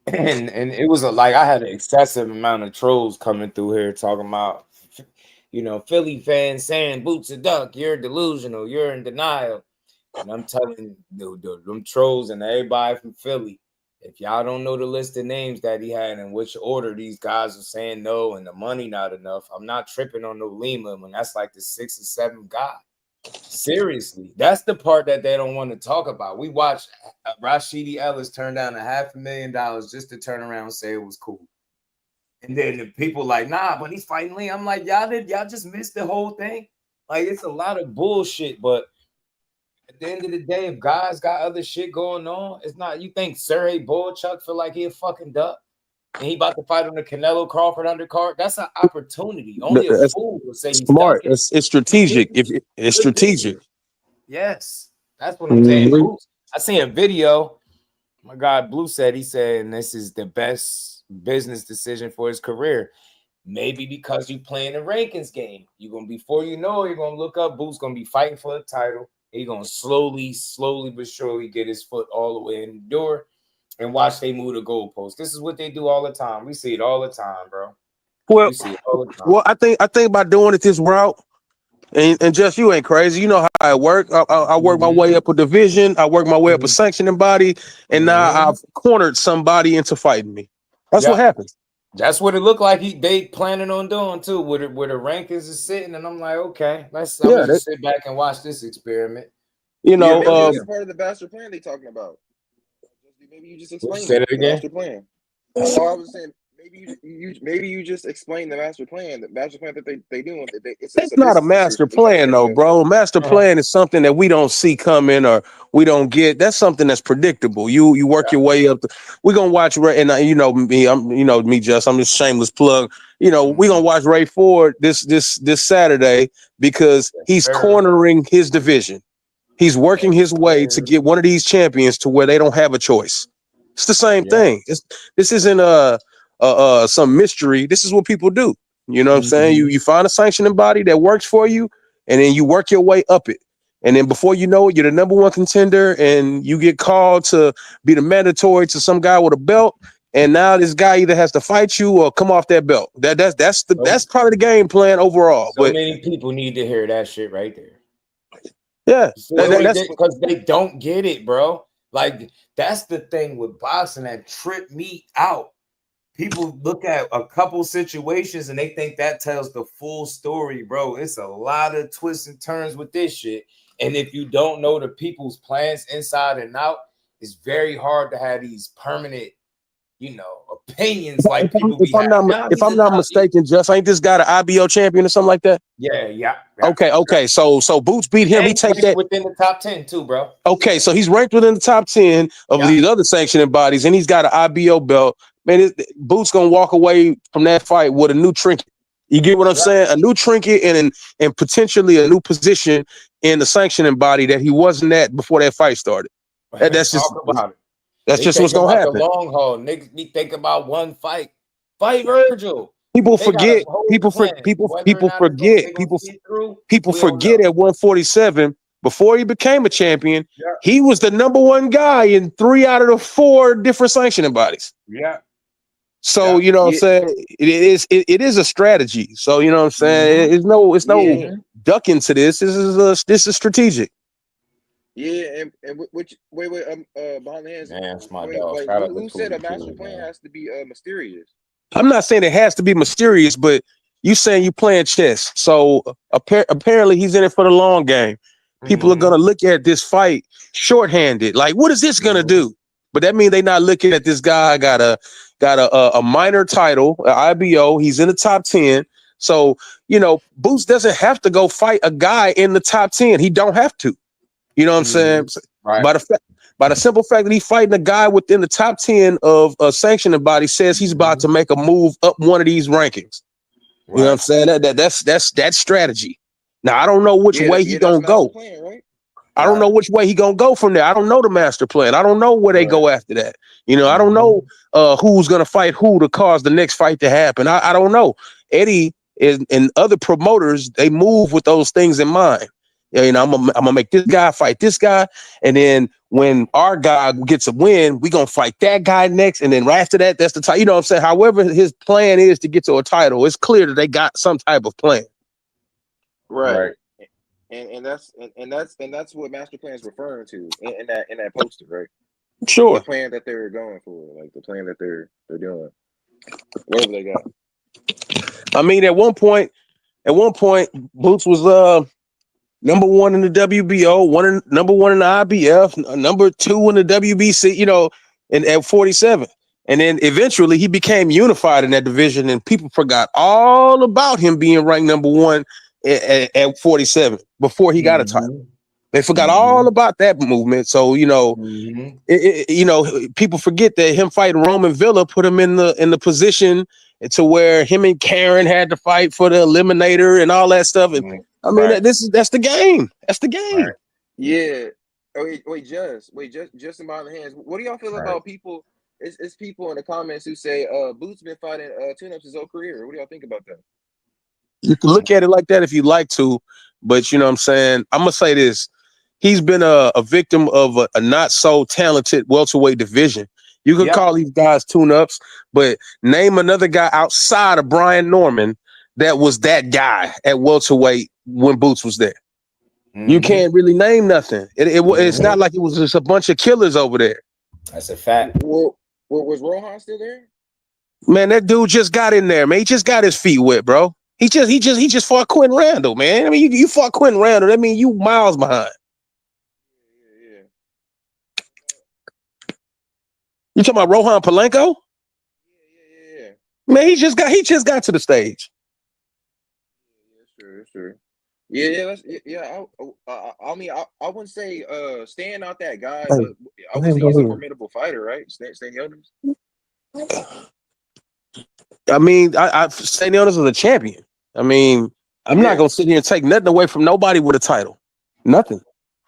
it was like I had an excessive amount of trolls coming through here talking about, Philly fans saying Boots a duck, you're delusional, you're in denial. And I'm telling them trolls and everybody from Philly, if y'all don't know the list of names that he had and which order these guys are saying no and the money not enough, I'm not tripping on no Lima when that's like the 6th or 7th guy. Seriously, that's the part that they don't want to talk about. We watched Rashidi Ellis turn down $500,000 just to turn around and say it was cool. And then the people like, nah, but he's fighting Lee. I'm like, y'all just missed the whole thing. Like, it's a lot of bullshit, but at the end of the day, if guys got other shit going on, it's not. You think Sergey Boychuk feel like he a fucking duck and he about to fight on the Canelo Crawford undercard? That's an opportunity. Only a fool will say he's Smart. ducking. It's strategic. It's strategic. Yes, that's what I'm saying. Boots, I seen a video. My guy Blue said, and this is the best business decision for his career. Maybe because you playing a rankings game. You're gonna, before you know it, you're gonna look up. Boots gonna be fighting for the title. He's gonna slowly but surely get his foot all the way in the door and watch they move the goalposts. This is what they do all the time. We see it all the time, bro. Well, We see it all the time. well, I think by doing it this route, and just you ain't crazy. You know how I work. I work my way up a division. I work my way up a sanctioning body, and now I've cornered somebody into fighting me. That's what happens. That's what it looked like. They planning on doing too, where the rankings is sitting, and I'm like, okay, I'm gonna just sit back and watch this experiment. You know, maybe that's part of the master plan they talking about. Maybe you just explain the master plan. I was saying, maybe you just explain the master plan. The master plan that they do. It's not a master plan, though, bro. A master plan is something that we don't see coming or we don't get. That's something that's predictable. You work your way up. We're gonna watch Ray, and you know me. I'm just shameless plug. We're gonna watch Ray Ford this Saturday because he's cornering his division. He's working his way to get one of these champions to where they don't have a choice. It's the same thing. This isn't some mystery. This is what people do. You know what I'm saying? You find a sanctioning body that works for you, and then you work your way up it. And then before you know it, you're the number one contender, and you get called to be the mandatory to some guy with a belt. And now this guy either has to fight you or come off that belt. That's part of the game plan overall. So many people need to hear that shit right there. Yeah, that's because they don't get it, bro. Like, that's the thing with boxing that tripped me out. People look at a couple situations and they think that tells the full story, bro. It's a lot of twists and turns with this shit. And if you don't know the people's plans inside and out, it's very hard to have these permanent, opinions like people be having. If I'm not mistaken, Jeff, ain't this guy the IBO champion or something like that? Yeah. Okay. So Boots beat him. And he take that within the top 10 too, bro. Okay, so he's ranked within the top 10 of these other sanctioning bodies, and he's got an IBO belt. Man, Boots gonna walk away from that fight with a new trinket. You get what I'm saying? A new trinket and potentially a new position in the sanctioning body that he wasn't at before that fight started. That's just about it. That's just what's gonna happen. The long haul, niggas be thinking about one fight. Fight Virgil. People forget. People forget. People forget at 147. Before he became a champion, he was the number one guy in 3 out of the 4 different sanctioning bodies. Yeah. So you know what I'm saying? It is a strategy. So you know what I'm saying? It's no ducking to this. This is strategic. Yeah, and which wait, behind the hands. That's my dog. Who said a master plan has to be mysterious? I'm not saying it has to be mysterious, but you saying you playing chess. So apparently he's in it for the long game. People are gonna look at this fight shorthanded. Like, what is this gonna do? But that means they're not looking at this guy got a minor title, an IBO. He's in the top 10. So Boots doesn't have to go fight a guy in the top 10. He don't have to. You know what I'm saying? Right. By the simple fact that he's fighting a guy within the top 10 of a sanctioning body says he's about to make a move up one of these rankings. Right. You know what I'm saying? That's strategy. Now I don't know which way he's gonna go. Plan, right? I don't know which way he gonna go from there. I don't know the master plan. I don't know where they go after that. You know, I don't know who's gonna fight who to cause the next fight to happen. I don't know. Eddie and other promoters, they move with those things in mind. You know, I'm gonna make this guy fight this guy, and then when our guy gets a win, we gonna fight that guy next, and then right after that, that's the title. You know what I'm saying? However, his plan is to get to a title, it's clear that they got some type of plan. Right. And that's what master plan is referring to in that poster, right? Sure. The plan that they're going for, like the plan that they're doing, whatever they got. I mean, at one point, Boots was number 1 in the WBO, number 1 in the IBF, number 2 in the WBC. You know, and at 47, and then eventually he became unified in that division, and people forgot all about him being ranked number 1 at 47 before he got a title. They forgot all about that movement. So, you know, you know, people forget that him fighting Roman Villa put him in the position to where him and Karen had to fight for the eliminator and all that stuff. And I mean, that's the game. That's the game. Right. Yeah. Wait, just in my hands. What do y'all feel about people? It's people in the comments who say Boots been fighting tune-ups his whole career. What do y'all think about that? You can look at it like that if you like to, but you know what I'm saying? I'm gonna say this. He's been a victim of a not so talented welterweight division. You can call these guys tune-ups, but name another guy outside of Brian Norman that was that guy at welterweight when Boots was there. You can't really name nothing. It's not like it was just a bunch of killers over there. That's a fact. Well, was Rohan still there? Man, that dude just got in there, man. He just got his feet wet, bro. He just fought Quentin Randall, man. I mean, you fought Quentin Randall. That means you miles behind. You talking about Rohan Palenko? Yeah. Man, he just got to the stage. That's true. Yeah. I mean, I wouldn't say Stan not that guy, but I would say he's a formidable fighter, right? Stan Jonas. I mean, Stan Jonas is a champion. I mean, I'm not gonna sit here and take nothing away from nobody with a title. Nothing.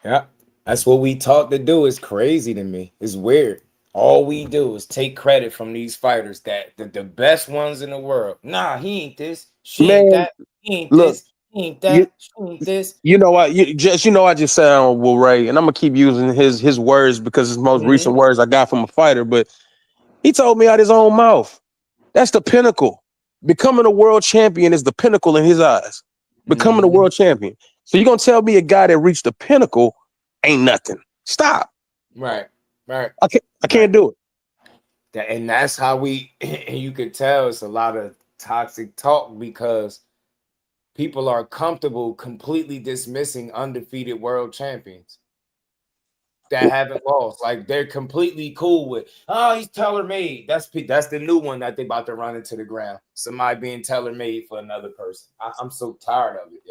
Yeah, that's what we taught to do. It's crazy to me. It's weird. All we do is take credit from these fighters that the best ones in the world. Nah, he ain't this. She ain't that. He ain't this. He ain't that. She ain't this. You know what? I just said on Will Ray, and I'm gonna keep using his words because it's the most recent words I got from a fighter. But he told me out his own mouth. That's the pinnacle. Becoming a world champion is the pinnacle in his eyes. Becoming a world champion. So you're gonna tell me a guy that reached the pinnacle ain't nothing? Stop. Right. I can't do it. And that's how you could tell it's a lot of toxic talk because people are comfortable completely dismissing undefeated world champions that haven't lost. Like they're completely cool with, he's tailor-made. That's the new one that they about to run into the ground. Somebody being tailor-made for another person. I'm so tired of it,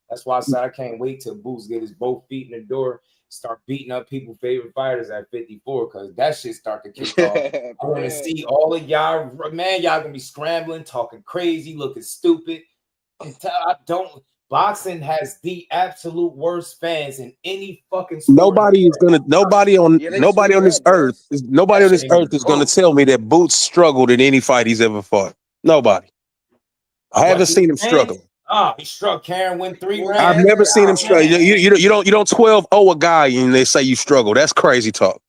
That's why I said I can't wait till Boots get his both feet in the door, start beating up people's favorite fighters at 54, because that shit start to kick off. I want to see all of y'all, man. Y'all gonna be scrambling, talking crazy, looking stupid. Boxing has the absolute worst fans in any fucking sport. Nobody on this earth is gonna tell me that Boots struggled in any fight he's ever fought. Nobody. I haven't seen him struggle. He struck Karen, win 3 rounds. I've never seen him struggle. You don't 12-0 a guy and they say you struggle. That's crazy talk.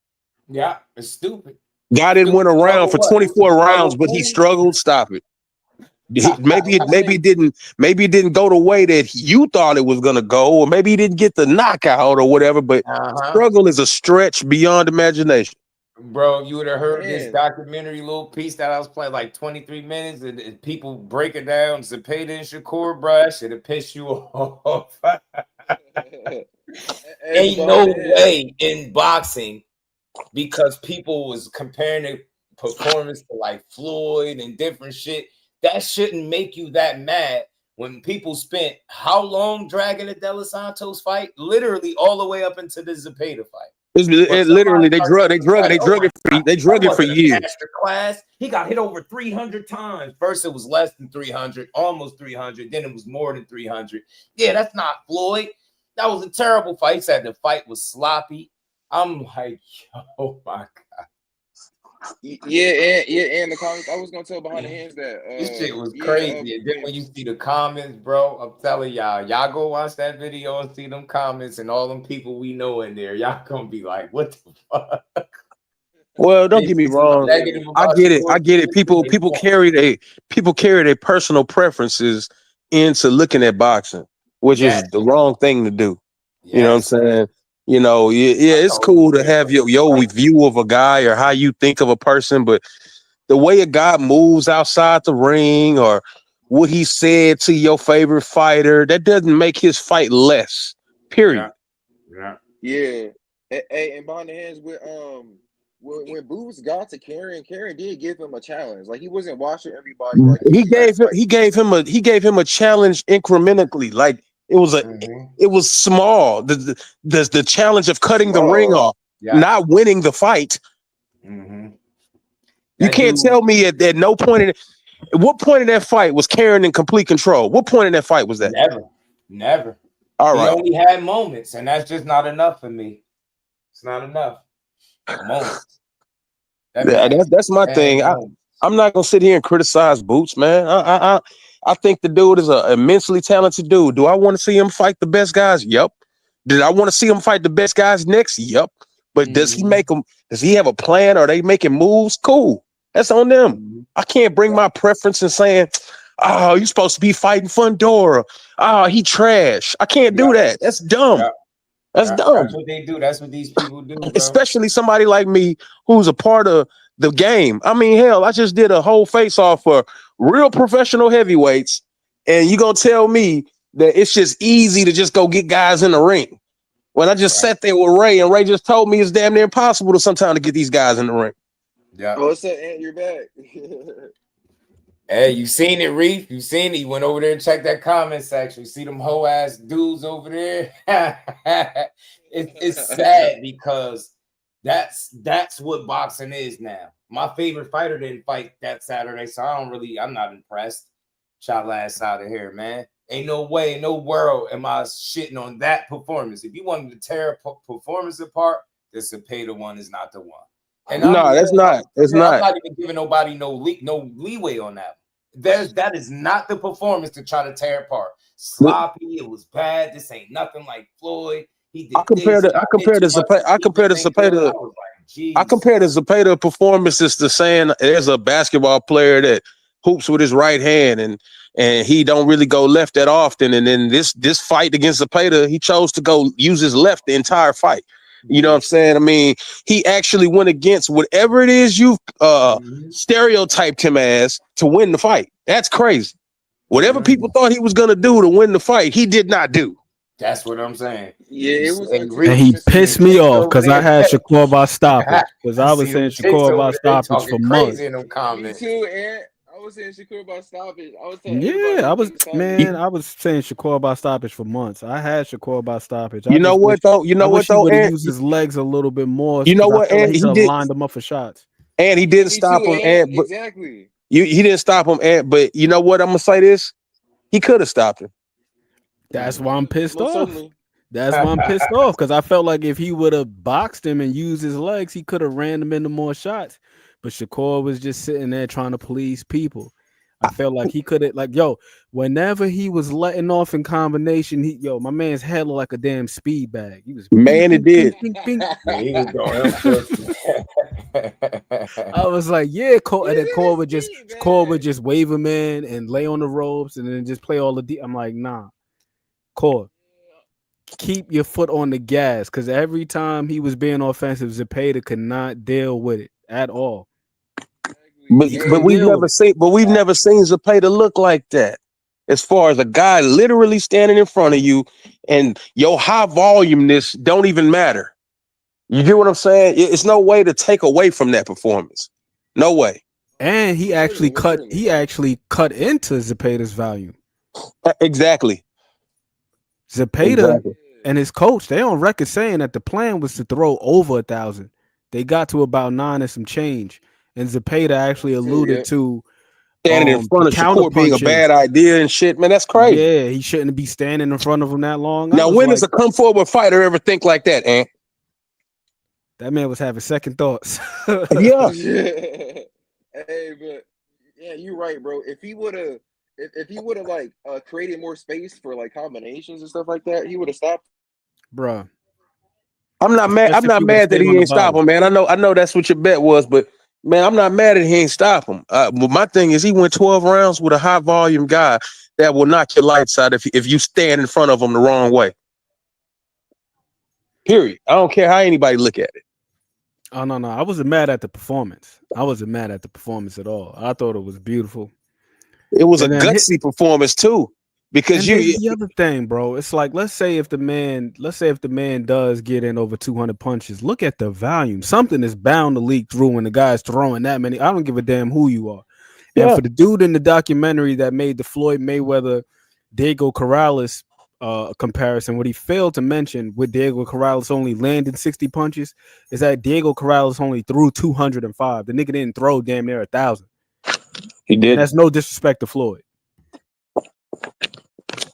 Yeah, it's stupid. Guy didn't win a round for 24 rounds, but he struggled. Stop it. Maybe it didn't go the way that you thought it was gonna go, or maybe he didn't get the knockout or whatever. But struggle is a stretch beyond imagination. Bro, you would have heard this documentary little piece that I was playing like 23 minutes, and people break it down. Zepeda and Shakur, bro, that should have pissed you off. Ain't no way in boxing, because people was comparing the performance to like Floyd and different shit. That shouldn't make you that mad when people spent how long dragging the De Los Santos fight? Literally all the way up into the Zepeda fight. Literally, they drug it for years. Class, he got hit over 300 times. First, it was less than 300, almost 300. Then it was more than 300. Yeah, that's not Floyd. that was a terrible fight. He said the fight was sloppy. I'm like, oh my God. Yeah, and the comments. I was gonna tell behind the hands that This shit was crazy. And then when you see the comments, bro, I'm telling y'all go watch that video and see them comments and all them people we know in there. Y'all gonna be like, what the fuck? Well, don't get me wrong. I get it. People carry their personal preferences into looking at boxing, which is the wrong thing to do. You know what I'm saying? You know, it's cool to have your view of a guy or how you think of a person, but the way a guy moves outside the ring or what he said to your favorite fighter, that doesn't make his fight less. Period. Yeah. Hey, and behind the hands with when Boots got to Karen did give him a challenge. Like he wasn't watching everybody. Like he gave him a challenge incrementally. Like it was small. The challenge of cutting the ring off, not winning the fight. You can't tell me at no point at what point in that fight was Karen in complete control. What point in that fight was that? Never. All right. He only had moments, and that's just not enough for me. It's not enough. Moments. That's my thing. I'm not gonna sit here and criticize Boots, man. I think the dude is an immensely talented dude. Do I want to see him fight the best guys? Yep. Did I want to see him fight the best guys next? Yep. But does he make them? Does he have a plan? Are they making moves? Cool. That's on them. I can't bring my preference and saying, "Oh, you're supposed to be fighting Fundora. Oh, he trash." I can't do that. That's dumb. That's dumb. That's what they do. That's what these people do, bro. Especially somebody like me who's a part of the game. I mean, hell, I just did a whole face-off for real professional heavyweights, and you gonna tell me that it's just easy to just go get guys in the ring? When I just sat there with Ray, and Ray just told me it's damn near impossible to sometimes to get these guys in the ring. Yeah. Oh, what's up, Ant? You're back. Hey, you seen it, Reef? You seen it? You went over there and checked that comment section. You see them hoe ass dudes over there? It's sad because that's what boxing is now. My favorite fighter didn't fight that Saturday, so I'm not impressed. Shot last out of here, man. Ain't no way, in no world am I shitting on that performance. If you wanted to tear a performance apart, the Cepeda one is not the one. And no, that's not. It's not. I'm not even giving nobody no leeway on that. That is not the performance to try to tear apart. Sloppy, it was bad. This ain't nothing like Floyd. He did. I compare the Cepeda performances to saying there's a basketball player that hoops with his right hand and he don't really go left that often. And then this fight against Cepeda, he chose to go use his left the entire fight. You know what I'm saying? I mean, he actually went against whatever it is you've stereotyped him as to win the fight. That's crazy. Whatever people thought he was going to do to win the fight, he did not do. That's what I'm saying. Yeah, it was. And he pissed me off because I had Shakur by stoppage. Because I was saying Shakur by stoppage for months. In them comments. Me too, Ant. I was saying Shakur by stoppage. I was saying I was saying Shakur by stoppage for months. I had Shakur by stoppage. You know what though? You know what though? He would use his legs a little bit more. You know what? And he did lined them up for shots. And he didn't stop him. And but exactly. He didn't stop him. And but you know what? I'm gonna say this. He could have stopped him. That's why I'm pissed off. That's why I'm pissed off because I felt like if he would have boxed him and used his legs, he could have ran him into more shots. But Shakur was just sitting there trying to please people. I felt like he could have, whenever he was letting off in combination, my man's head looked like a damn speed bag. He was it did. He was going I was like, yeah, Cole, and then Cole would just wave him in and lay on the ropes and then just play all the I'm like, nah, Cole, keep your foot on the gas because every time he was being offensive, Cepeda could not deal with it at all. But we've never seen Cepeda look like that. As far as a guy literally standing in front of you and your high volumeness don't even matter. You get what I'm saying? It's no way to take away from that performance. No way. And he actually cut into Zepeda's volume. Exactly. Cepeda and his coach, they on record saying that the plan was to throw over 1,000. They got to about 9 and some change. And Cepeda actually alluded to Standing in front of Shakur being a bad counterpunches. idea and shit, man, that's crazy. Yeah, he shouldn't be standing in front of him that long. Now, when does a come forward fighter ever think like that, Ant? That man was having second thoughts. Yeah. Hey, but yeah, you're right, bro. If he would have, like created more space for like combinations and stuff like that, he would have stopped. Bruh. I'm not mad. I'm not mad that he ain't stop him, man. I know that's what your bet was, but man, I'm not mad that he ain't stop him. But my thing is, he went 12 rounds with a high volume guy that will knock your lights out if you stand in front of him the wrong way. Period. I don't care how anybody look at it. Oh no, I wasn't mad at the performance. I wasn't mad at the performance at all. I thought it was beautiful. It was a gutsy performance too. Because the other thing, bro, it's like let's say if the man does get in over 200 punches, look at the volume. Something is bound to leak through when the guy's throwing that many. I don't give a damn who you are. Yeah. And for the dude in the documentary that made the Floyd Mayweather Diego Corrales comparison, what he failed to mention with Diego Corrales only landing 60 punches is that Diego Corrales only threw 205. The nigga didn't throw damn near 1,000. He did. That's no disrespect to Floyd.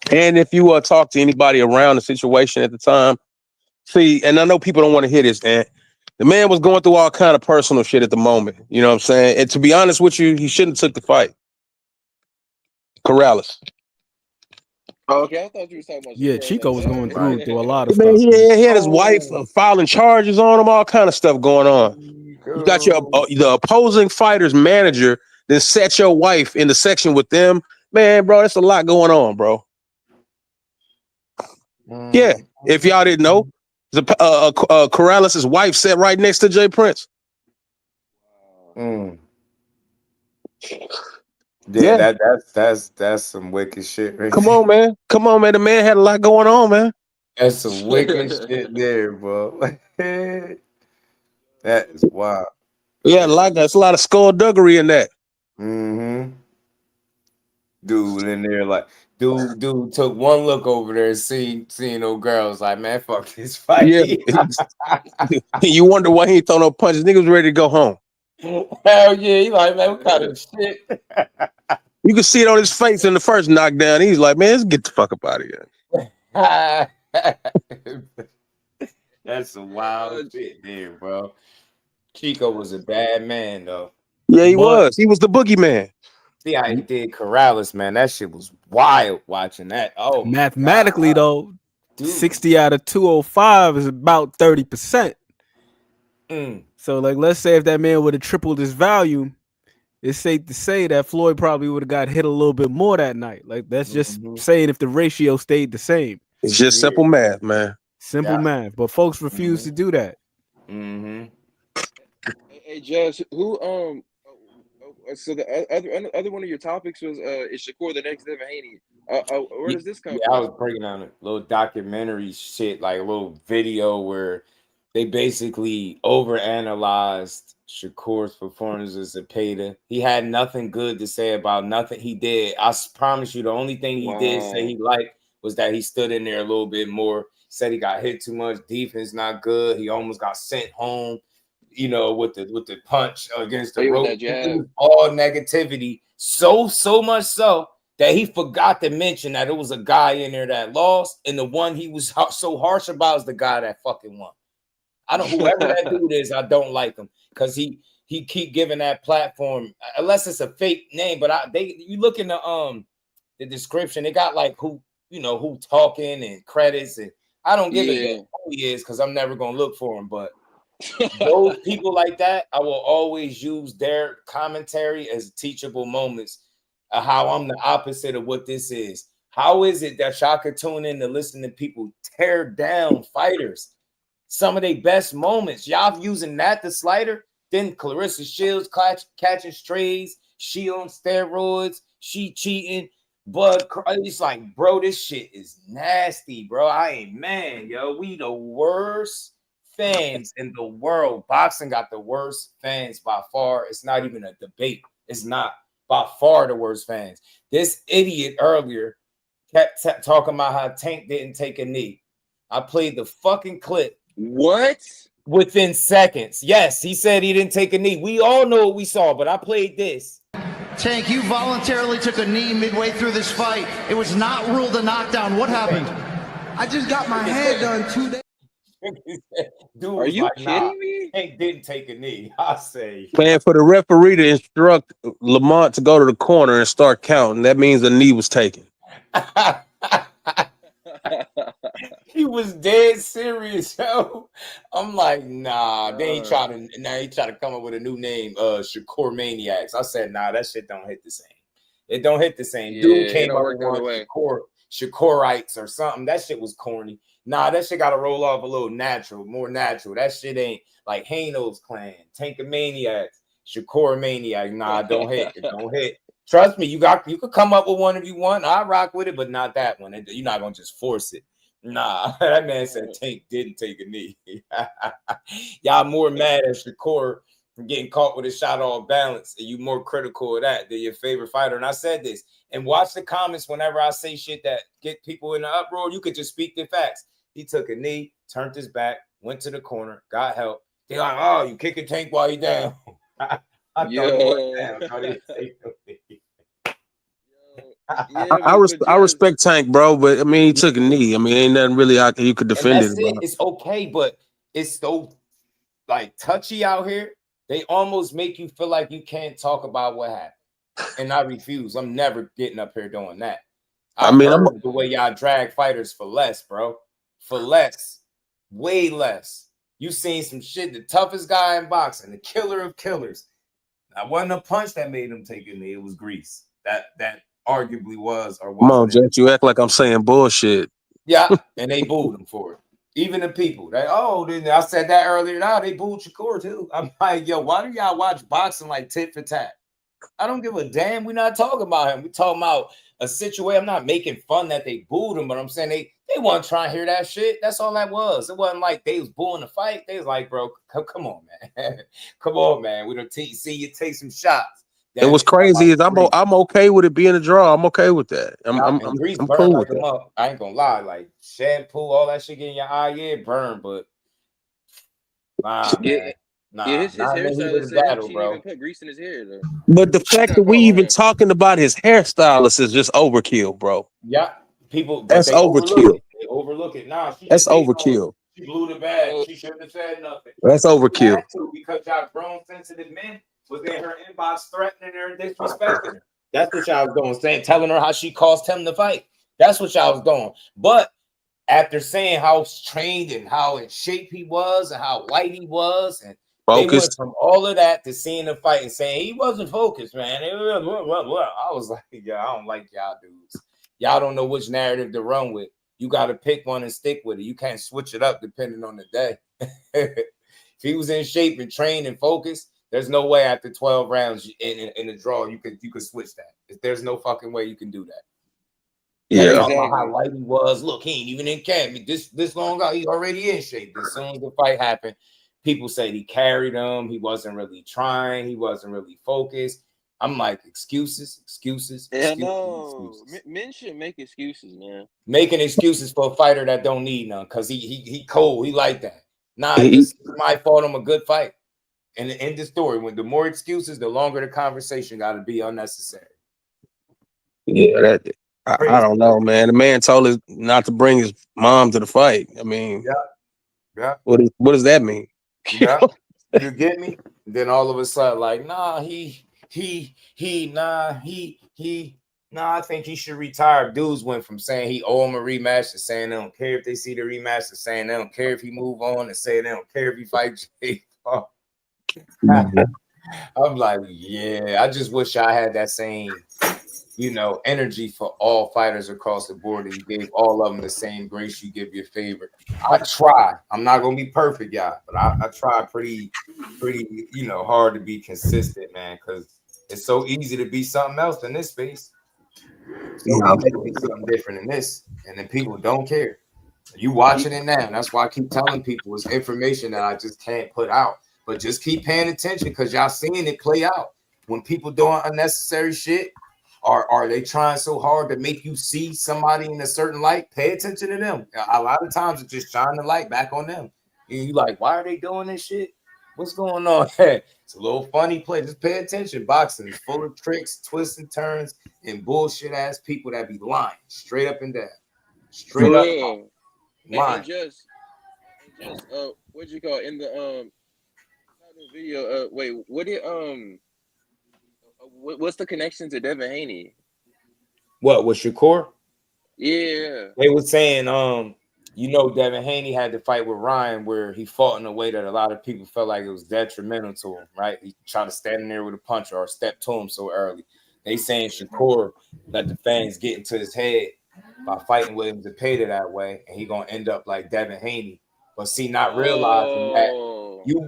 And if you talk to anybody around the situation at the time, see, and I know people don't want to hear this, man. The man was going through all kind of personal shit at the moment. You know what I'm saying? And to be honest with you, he shouldn't have took the fight. Corrales. Oh, okay, I thought you were talking about. Yeah, Chico was going through a lot of Man, stuff. he had his wife filing charges on him, all kind of stuff going on. You got the opposing fighter's manager, then set your wife in the section with them. Man, bro, that's a lot going on, bro. Yeah, if y'all didn't know, Corrales' wife sat right next to Jay Prince. Yeah, that's some wicked shit. Right? Come on, man. The man had a lot going on, man. That's some wicked shit there, bro. That is wild. Yeah, that's a lot of skullduggery in that. Mm-hmm. Dude in there, like, dude took one look over there and seeing those girls, like, man, fuck this fight. Yeah. You wonder why he ain't throw no punches. Nigga was ready to go home. Hell yeah, he like, man, what kind of shit? You can see it on his face in the first knockdown. He's like, man, let's get the fuck up out of here. That's some wild shit there, bro. Chico was a bad man, though. Yeah, he was. He was the boogeyman. See how he did Corrales, man. That shit was wild watching that. Oh, mathematically, though, dude. 60 out of 205 is about 30%. So, like, let's say if that man would have tripled his volume, it's safe to say that Floyd probably would have got hit a little bit more that night. Like, that's just saying if the ratio stayed the same. It's just simple math, man. Simple math. But folks refuse to do that. Hey, Judge, who so the other one of your topics was is Shakur the next Devin Haney? Where does this come from? I was breaking down a little documentary shit, like a little video where they basically overanalyzed Shakur's performance as a Zapata. He had nothing good to say about nothing he did. I promise you, the only thing he did say he liked was that he stood in there a little bit more. Said he got hit too much, defense not good. He almost got sent home, you know, with the punch against the rope. All negativity, so much so that he forgot to mention that it was a guy in there that lost, and the one he was so harsh about is the guy that fucking won. I don't, whoever that dude is, I don't like him because he keep giving that platform, unless it's a fake name. But you look in the description, they got like who talking and credits, and I don't give a damn who he is because I'm never gonna look for him. But those people like that, I will always use their commentary as teachable moments of how I'm the opposite of what this is. How is it that y'all could tune in to listen to people tear down fighters? Some of their best moments, y'all using that the slider. Then Clarissa Shields catching strays, she on steroids, she cheating. But it's like, bro, this shit is nasty, bro. I ain't man, yo. We the worst fans in the world. Boxing got the worst fans by far. It's not even a debate. It's not by far the worst fans. This idiot earlier kept talking about how Tank didn't take a knee. I played the fucking clip. What? Within seconds. Yes, he said he didn't take a knee. We all know what we saw, but I played this. Tank, you voluntarily took a knee midway through this fight. It was not ruled a knockdown. What happened? I just got my head done 2 days. Dude, Are you kidding me? Tank didn't take a knee. I say, Man, for the referee to instruct Lamont to go to the corner and start counting, that means a knee was taken. he was dead serious, yo. I'm like, nah. Then he tried to come up with a new name, Shakur Maniacs. I said, nah, that shit don't hit the same. It don't hit the same. Yeah, Dude came up work with the one way. Shakurites or something. That shit was corny. Nah, that shit got to roll off a little natural, more natural. That shit ain't like Hano's Clan, Tankamaniacs, Shakur Maniac. Nah, don't hit. It don't hit. Trust me, you could come up with one if you want. I rock with it, but not that one. You're not gonna just force it. Nah, that man said Tank didn't take a knee. Y'all more mad at Shakur for getting caught with a shot off balance, and you more critical of that than your favorite fighter. And I said this, and watch the comments whenever I say shit that get people in the uproar. You could just speak the facts. He took a knee, turned his back, went to the corner, got help. They're like, oh, you kick a Tank while you down. I thought he went down. I didn't take no knee. I respect Tank, bro, but I mean, he took a knee. I mean, ain't nothing really out there you could defend it about. It's okay, but it's so like touchy out here. They almost make you feel like you can't talk about what happened. And I refuse. I'm never getting up here doing that. I'm the way y'all drag fighters for less, bro. For less, way less. You seen some shit, the toughest guy in boxing, the killer of killers. That wasn't a punch that made him take a knee. It was grease. That arguably was or wasn't. Come on, Jet, you act like I'm saying bullshit. Yeah, and they booed him for it. Even the people, I said that earlier. Now they booed Shakur too. I'm like, yo, why do y'all watch boxing like tit for tat? I don't give a damn. We're not talking about him. We're talking about a situation. I'm not making fun that they booed him, but I'm saying they weren't trying to hear that shit. That's all that was. It wasn't like they was booing the fight. They was like, bro, come on, man. Come on, man. We don't see you take some shots. It was crazy. Is I'm okay with it being a draw. I'm okay with that. I'm cool with that. I ain't gonna lie. Like shampoo, all that shit getting your eye, yeah, burn. But nah, man. Nah, his hairstylist said she didn't even put grease in his hair though. But the fact that we even talking about his hairstylist is just overkill, bro. Yeah, people. That's overkill. They overlook it. Nah, that's overkill. She blew the bag. She shouldn't have said nothing. That's overkill. Because y'all grown, sensitive men was in her inbox threatening her and disrespecting her. That's what y'all was doing, saying, telling her how she caused him to fight. That's what y'all was doing. But after saying how trained and how in shape he was and how light he was, and they went from all of that to seeing the fight and saying he wasn't focused, man. I was like, yeah, I don't like y'all dudes. Y'all don't know which narrative to run with. You got to pick one and stick with it. You can't switch it up depending on the day. If he was in shape and trained and focused, there's no way after 12 rounds in a draw you could switch that. There's no fucking way you can do that. Yeah, exactly. How light he was. Look, he ain't even in camp. This long out, he's already in shape. As soon as the fight happened, people said he carried him. He wasn't really trying. He wasn't really focused. I'm like, excuses. Yeah, no. Men should make excuses, man. Making excuses for a fighter that don't need none because he cold. He like that. Nah, somebody fought him a good fight. And the end of the story, when the more excuses, the longer the conversation got to be unnecessary. Yeah, I don't know, man. The man told us not to bring his mom to the fight. I mean, yeah. What does that mean? Yeah, you get me? Then all of a sudden, like, nah, I think he should retire. Dudes went from saying he owe him a rematch to saying they don't care if they see the rematch to saying they don't care if he move on to saying they don't care if he fights Jay Paul. I'm like, yeah, I just wish I had that same, energy for all fighters across the board. And you gave all of them the same grace you give your favorite. I try. I'm not gonna be perfect, y'all, but I try pretty, hard to be consistent, man, because it's so easy to be something else in this space. So easy to be something different in this, and then people don't care. You watching it now. That's why I keep telling people it's information that I just can't put out. But just keep paying attention because y'all seeing it play out. When people doing unnecessary shit, are they trying so hard to make you see somebody in a certain light? Pay attention to them. A lot of times it's just shining the light back on them. And you like, why are they doing this shit? What's going on? It's a little funny play. Just pay attention. Boxing is full of tricks, twists and turns, and bullshit ass people that be lying straight up and down. Straight up lying. And just what'd you call in the video? Wait, what did what's the connection to Devin Haney? What was Shakur? Yeah, they were saying, Devin Haney had to fight with Ryan where he fought in a way that a lot of people felt like it was detrimental to him, right? He tried to stand in there with a punch or step to him so early. They saying Shakur let the fans get into his head by fighting William Zepeda that way, and he gonna end up like Devin Haney. But see, not realizing that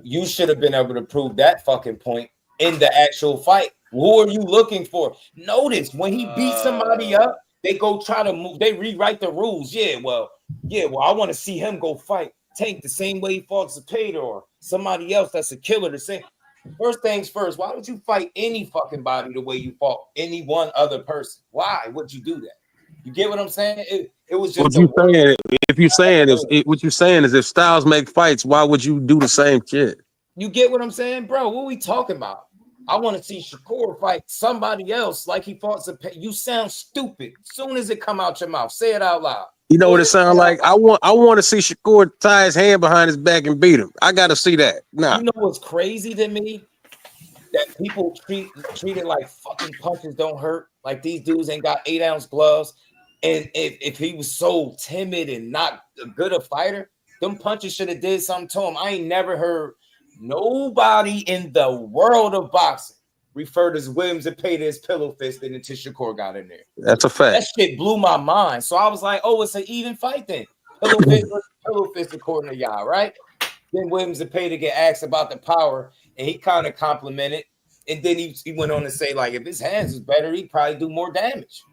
you should have been able to prove that fucking point in the actual fight. Who are you looking for? Notice when he beat somebody up, they go try to move. They rewrite the rules. Well, I want to see him go fight Tank the same way he fought Zepeda or somebody else that's a killer. The same. First things first. Why would you fight any fucking body the way you fought any one other person? Why would you do that? You get what I'm saying? It was just. What you're saying is if styles make fights, why would you do the same shit? You get what I'm saying, bro? What are we talking about? I want to see Shakur fight somebody else like he fought Zepeda. You sound stupid. As soon as it come out your mouth, say it out loud. You know what it sounds like? I want to see Shakur tie his hand behind his back and beat him. I got to see that. Nah. You know what's crazy to me? That people treat it like fucking punches don't hurt. Like these dudes ain't got 8-ounce gloves. And if he was so timid and not good a fighter, them punches should have did something to him. I ain't never heard nobody in the world of boxing refer to William Zepeda as pillow fisted until Shakur got in there. That's a fact. That shit blew my mind. So I was like, oh, it's an even fight then. Pillow fist according to y'all, right? Then William Zepeda get asked about the power, and he kind of complimented. And then he went on to say, like, if his hands was better, he'd probably do more damage.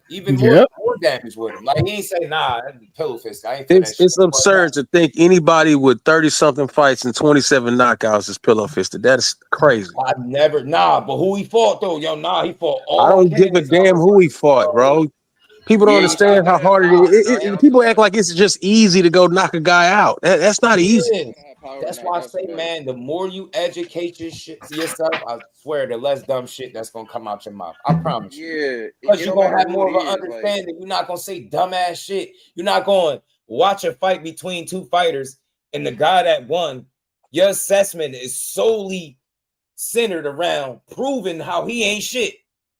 Even more damage with him. Like, he ain't say, nah, that'd be pillow fist. It's absurd to think anybody with 30-something fights and 27 knockouts is pillow fisted. That's crazy. I never, but who he fought, though? He fought all. I don't give a damn who he fought, bro. People don't understand how hard it is. People act like it's just easy to go knock a guy out. That's not easy. That's why I say, man, the more you educate yourself, I swear, the less dumb shit that's gonna come out your mouth. I promise you. Yeah, because you're gonna have more of an understanding. You're not gonna say dumbass shit. You're not going to watch a fight between two fighters and the guy that won. Your assessment is solely centered around proving how he ain't shit.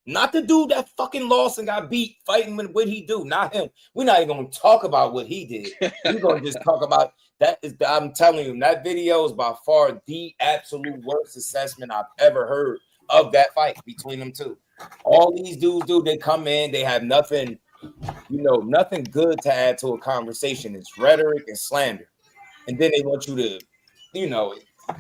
Not the dude that fucking lost and got beat fighting with what he do. Not him. We're not even gonna talk about what he did. We're gonna just talk about that. I'm telling you, that video is by far the absolute worst assessment I've ever heard of that fight between them two. All these dudes do, they come in, they have nothing, nothing good to add to a conversation. It's rhetoric and slander. And then they want you to,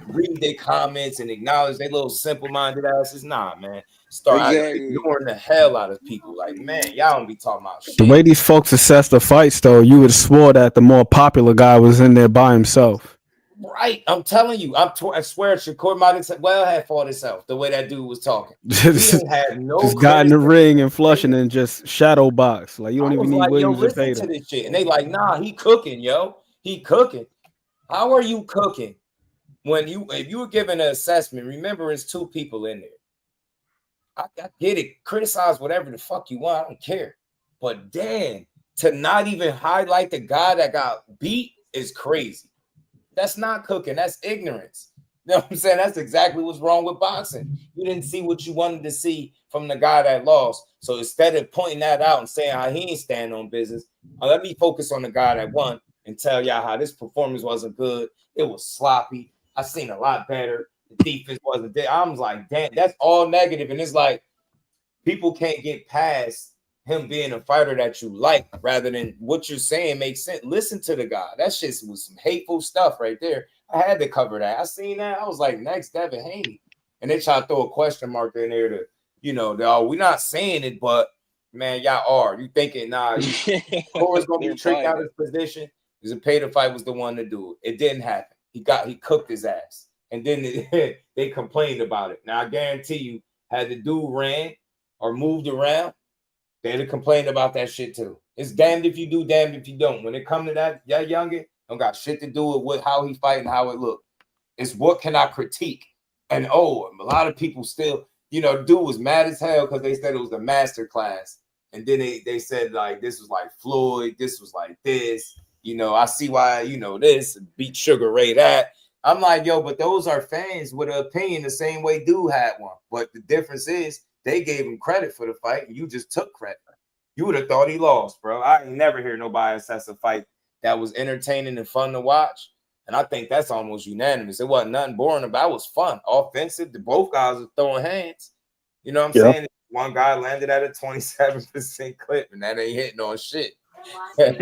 read their comments and acknowledge they little simple-minded asses. Nah, man. Start ignoring the hell out of people. Like, man, y'all don't be talking about shit. The way these folks assess the fights, though, you would have swore that the more popular guy was in there by himself. Right. I'm telling you. I swear Shakur might have had fought himself the way that dude was talking. He didn't have no just got in the ring and flushing and just shadow box. Like, you don't even need Williams to pay to this shit. And they like, nah, he cooking, yo. He cooking. How are you cooking? If you were given an assessment, remember it's two people in there. I get it. Criticize whatever the fuck you want. I don't care. But damn, to not even highlight the guy that got beat is crazy. That's not cooking. That's ignorance. You know what I'm saying? That's exactly what's wrong with boxing. You didn't see what you wanted to see from the guy that lost. So instead of pointing that out and saying how he ain't stand on business, let me focus on the guy that won and tell y'all how this performance wasn't good. It was sloppy. I seen a lot better. The defense wasn't there. I was like, damn, that's all negative. And it's like, people can't get past him being a fighter that you like rather than what you're saying makes sense. Listen to the guy. That shit was some hateful stuff right there. I had to cover that. I seen that. I was like, next Devin Haney. And they try to throw a question mark in there to, we're not saying it, but man, y'all are. You thinking, Corey's going to be tricked out of his position? Because the pay to fight was the one to do it. It didn't happen. He cooked his ass. And then they complained about it. Now, I guarantee you, had the dude ran or moved around, they'd have complained about that shit too. It's damned if you do, damned if you don't. When it comes to that youngin, don't got shit to do with how he fight and how it look. It's what can I critique? And a lot of people still, dude was mad as hell because they said it was a master class. And then they said like this was like Floyd, this was like this. I see why, this beat Sugar Ray that. I'm like, yo, but those are fans with an opinion the same way dude had one. But the difference is they gave him credit for the fight and you just took credit. You would have thought he lost, bro. I ain't never hear nobody assess a fight that was entertaining and fun to watch. And I think that's almost unanimous. It wasn't nothing boring about it. It was fun, offensive. Both guys were throwing hands. You know what I'm saying? One guy landed at a 27% clip, and that ain't hitting on shit. That's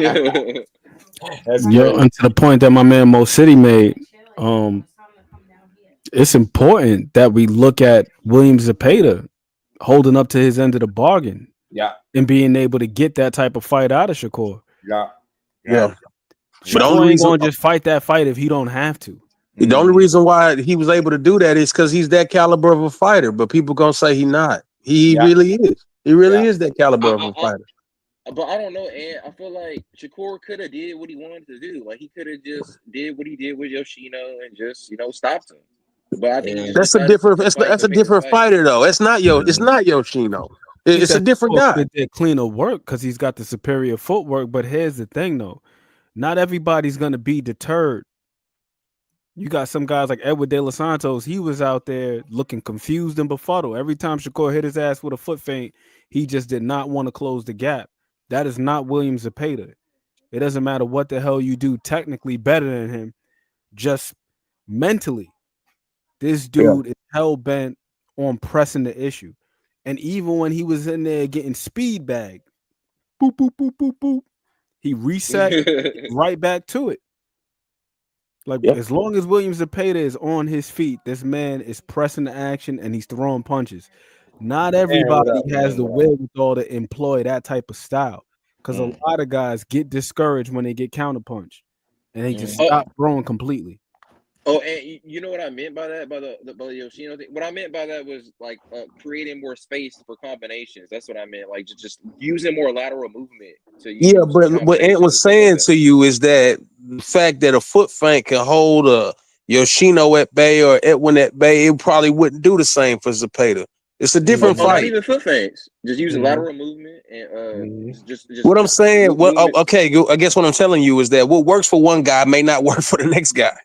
and to the point that my man Mo City made, it's important that we look at William Zepeda holding up to his end of the bargain. Yeah. And being able to get that type of fight out of Shakur. Yeah. But the only reason just fight that fight if he don't have to. The only reason why he was able to do that is because he's that caliber of a fighter. But people gonna say he not. He really is. He really is that caliber of a fighter. But I don't know, and I feel like Shakur could have did what he wanted to do. Like he could have just did what he did with Yoshino and just stopped him. But I think that's a different fighter though. It's not Yoshino. It's a different guy. Did cleaner work because he's got the superior footwork. But here's the thing though. Not everybody's going to be deterred. You got some guys like Edward De Los Santos. He was out there looking confused and befuddled. Every time Shakur hit his ass with a foot feint, he just did not want to close the gap. That is not William Zepeda. It doesn't matter what the hell you do technically better than him. Just mentally, this dude is hell-bent on pressing the issue. And even when he was in there getting speed bagged, boop, boop, boop, boop, boop, he reset right back to it. Like as long as William Zepeda is on his feet, this man is pressing the action and he's throwing punches. Not everybody has the wherewithal to employ that type of style because a lot of guys get discouraged when they get counterpunched and they just stop throwing completely. Oh, and you know what I meant by that, by the Yoshino thing? What I meant by that was like creating more space for combinations. That's what I meant. Like just using more lateral movement. But what Ant was saying to you is that the fact that a foot feint can hold a Yoshino at bay or Edwin at bay, it probably wouldn't do the same for Zepeda. It's a different fight. Not even foot feints. Just using lateral movement and just what I'm saying. Okay. I guess what I'm telling you is that what works for one guy may not work for the next guy.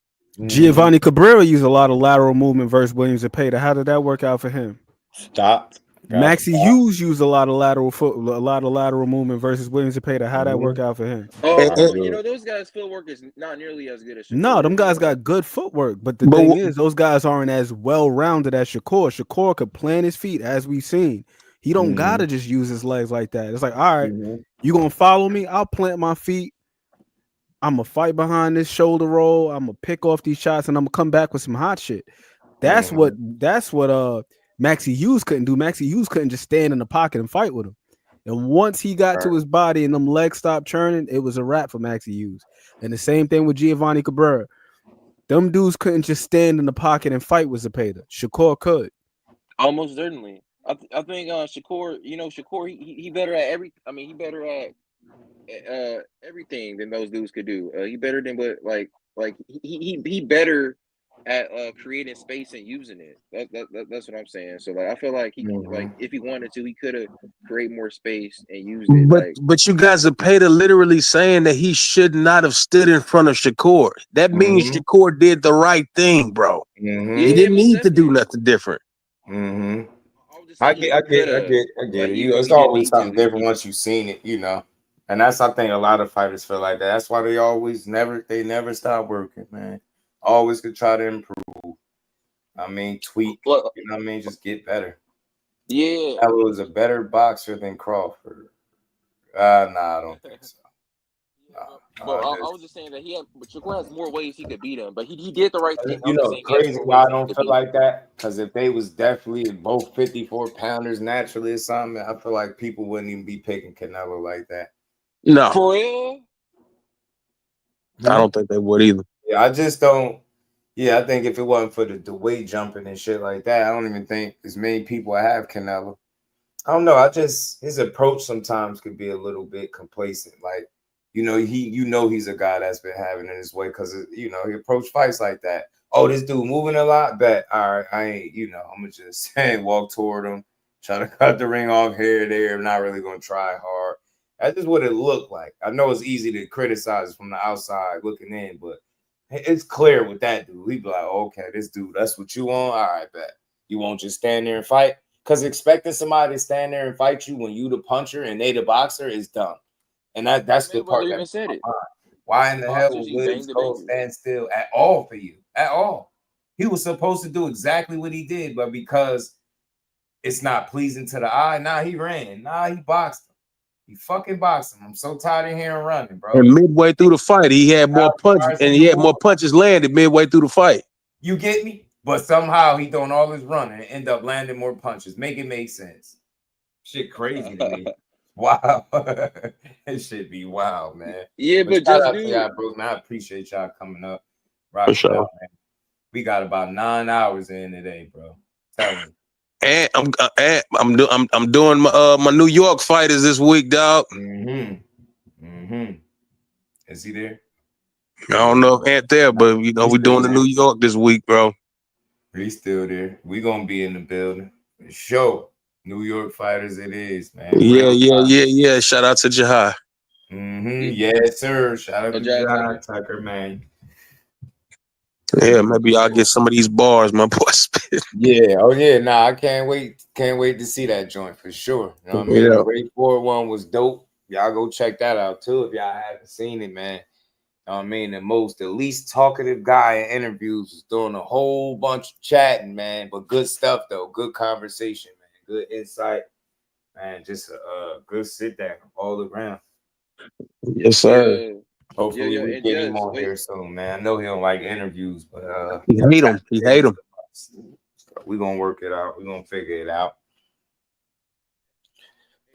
Giovanni Cabrera used a lot of lateral movement versus William Zepeda. How did that work out for him? Maxie Hughes used a lot of lateral movement versus William Zepeda. How that work out for him? Those guys' footwork is not nearly as good as Shakur. No, them guys got good footwork, but the thing is, those guys aren't as well rounded as Shakur. Shakur could plant his feet, as we've seen. He don't gotta just use his legs like that. It's like, all right, you gonna follow me? I'll plant my feet. I'm gonna fight behind this shoulder roll. I'm gonna pick off these shots, and I'm gonna come back with some hot shit. That's what Maxie Hughes couldn't do. Maxie Hughes couldn't just stand in the pocket and fight with him. And once he got to his body and them legs stopped churning, it was a wrap for Maxie Hughes. And the same thing with Giovanni Cabrera. Them dudes couldn't just stand in the pocket and fight with Zepeda. Shakur could. Almost certainly. I think Shakur, Shakur, he better at he better at everything than those dudes could do. He better than he better at creating space and using it. That's what I'm saying. So I feel like he if he wanted to, he could have created more space and used it. But you guys are literally saying that he should not have stood in front of Shakur. That means Shakur did the right thing, bro. He didn't need to do nothing different. I get it. It's always something different once you've seen it, And I think a lot of fighters feel like that. That's why they never stop working, man. Always could try to improve. Tweak. Just get better. Yeah. That was a better boxer than Crawford. I don't think so. I was just saying that Shakur has more ways he could beat him, but he did the right thing. Crazy why I don't feel like that, because if they was definitely both 54-pounders naturally or something, I feel like people wouldn't even be picking Canelo like that. No. For real? I don't think they would either. Yeah, I just don't. Yeah, I think if it wasn't for the weight jumping and shit like that, I don't even think as many people have Canelo. I don't know. His approach sometimes could be a little bit complacent. Like, he's a guy that's been having it his way because he approached fights like that. oh, this dude moving a lot. Bet. All right, I ain't. I'm gonna just walk toward him, try to cut the ring off here or there. I'm not really gonna try hard. That's just what it looked like. I know it's easy to criticize from the outside looking in, but it's clear with that dude. He'd be like, okay, this dude, that's what you want. All right, bet. You won't just stand there and fight. Because expecting somebody to stand there and fight you when you the puncher and they the boxer is dumb. And that's the part that said it. Why in the hell would Williams Cole stand still at all for you? At all. He was supposed to do exactly what he did, but because it's not pleasing to the eye, he ran. He boxed him. He fucking boxed him. I'm so tired of hearing running, bro. And midway through the fight, he had more punches, and he had more punches landed midway through the fight. You get me? But somehow he doing all his running and end up landing more punches. Make it make sense. Shit crazy to me. Wow. It should be wild, man. Yeah, but shout just out to y'all, bro. Man, I appreciate y'all coming up. For sure. Out, man. We got about 9 hours in today, bro. Tell me. And I'm doing my New York fighters this week, dog. Is he there? I don't know if Ant there, but we're doing the New York this week, bro. He's still there. We gonna be in the building. Show New York fighters it is, man. Yeah. Shout out to Jahai. Yes, sir. Shout out to Jahai Tucker, man. Yeah, maybe I'll get some of these bars, my boy spit. Yeah, oh yeah, I can't wait to see that joint for sure. You know what I mean? The Ray 4-1 was dope. Y'all go check that out too if y'all haven't seen it, man. You know what I mean? The least talkative guy in interviews was doing a whole bunch of chatting, man. But good stuff though, good conversation, man. Good insight, man. Just a good sit down all around. Yes, sir. Yeah. Hopefully we get him on here soon, man. I know he don't like interviews, but he hate him. He hate him. We're gonna work it out. We're gonna figure it out.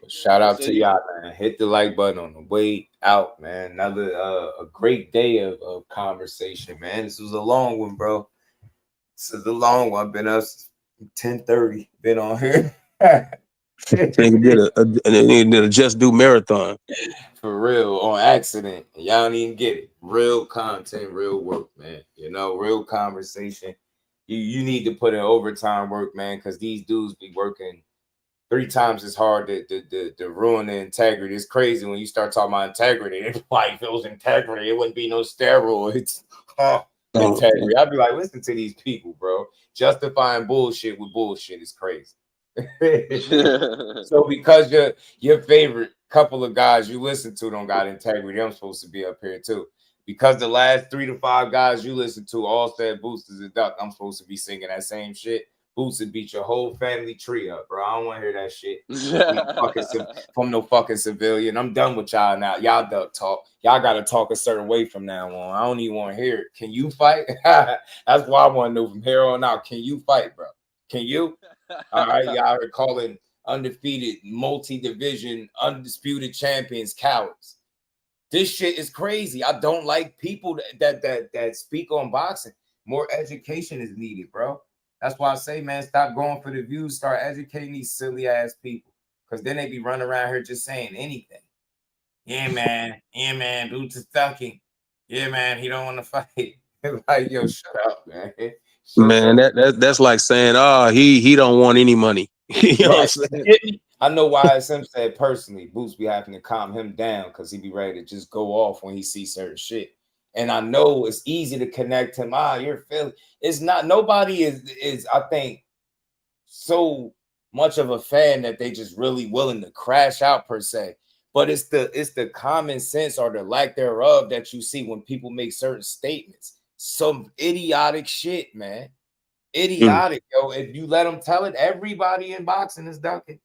But shout out to y'all, man. Hit the like button on the way out, man. Another a great day of conversation, man. This was a long one, bro. This is a long one. I've been up 10:30. Been on here. Nigga did a Just Do marathon. For real, on accident. Y'all don't even get it. Real content, real work, man. Real conversation. You need to put in overtime work, man, because these dudes be working 3 times as hard to ruin the integrity. It's crazy when you start talking about integrity. It's like, if it was integrity, it wouldn't be no steroids. Integrity. I'd be like, listen to these people, bro. Justifying bullshit with bullshit is crazy. So because your favorite couple of guys you listen to don't got integrity, I'm supposed to be up here too. Because the last 3 to 5 guys you listen to all said Boots is a duck, I'm supposed to be singing that same shit. Boots would beat your whole family tree up, bro. I don't want to hear that shit from no fucking civilian. I'm done with y'all now. Y'all duck talk. Y'all got to talk a certain way from now on. I don't even want to hear it. Can you fight? That's what I want to know from here on out. Can you fight, bro? Can you? All right, y'all are calling undefeated, multi-division, undisputed champions cowards. This shit is crazy. I don't like people that speak on boxing. More education is needed, bro. That's why I say, man, stop going for the views. Start educating these silly ass people, because then they be running around here just saying anything. Yeah, man. Boots is ducking. Yeah, man. He don't want to fight. Like, yo, shut up, man. Man, that's like saying, he don't want any money. You know what I'm saying? I know why SM said personally, Boots be having to calm him down because he be ready to just go off when he sees certain shit. And I know it's easy to connect him. You're Philly. It's not. Nobody is I think so much of a fan that they just really willing to crash out per se. But it's the common sense or the lack thereof that you see when people make certain statements. Some idiotic shit, man. Idiotic, yo. If you let them tell it, everybody in boxing is ducking.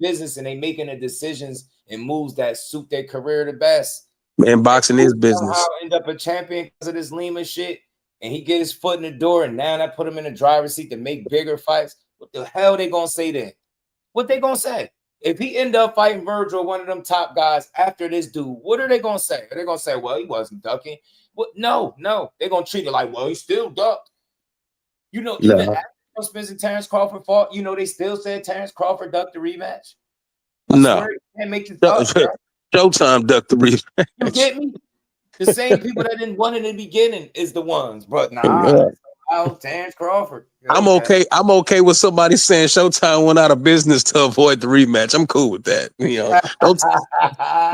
Business, and they making the decisions and moves that suit their career the best. Man, boxing is business. Somehow end up a champion because of this Lima shit, and he get his foot in the door, and now that put him in the driver's seat to make bigger fights. What the hell they gonna say then? What they gonna say? If he end up fighting Virgil, one of them top guys, after this dude, what are they gonna say? Are they gonna say, well, he wasn't ducking? What? No. They're gonna treat it like, well, he still ducked. Even after Spence and Terrence Crawford fought, they still said Terrence Crawford ducked the rematch. I swear, can't make you duck. Showtime ducked the rematch. You get me? The same people that didn't want it in the beginning is the ones. But Terrence Crawford. I'm okay. I'm okay with somebody saying Showtime went out of business to avoid the rematch. I'm cool with that.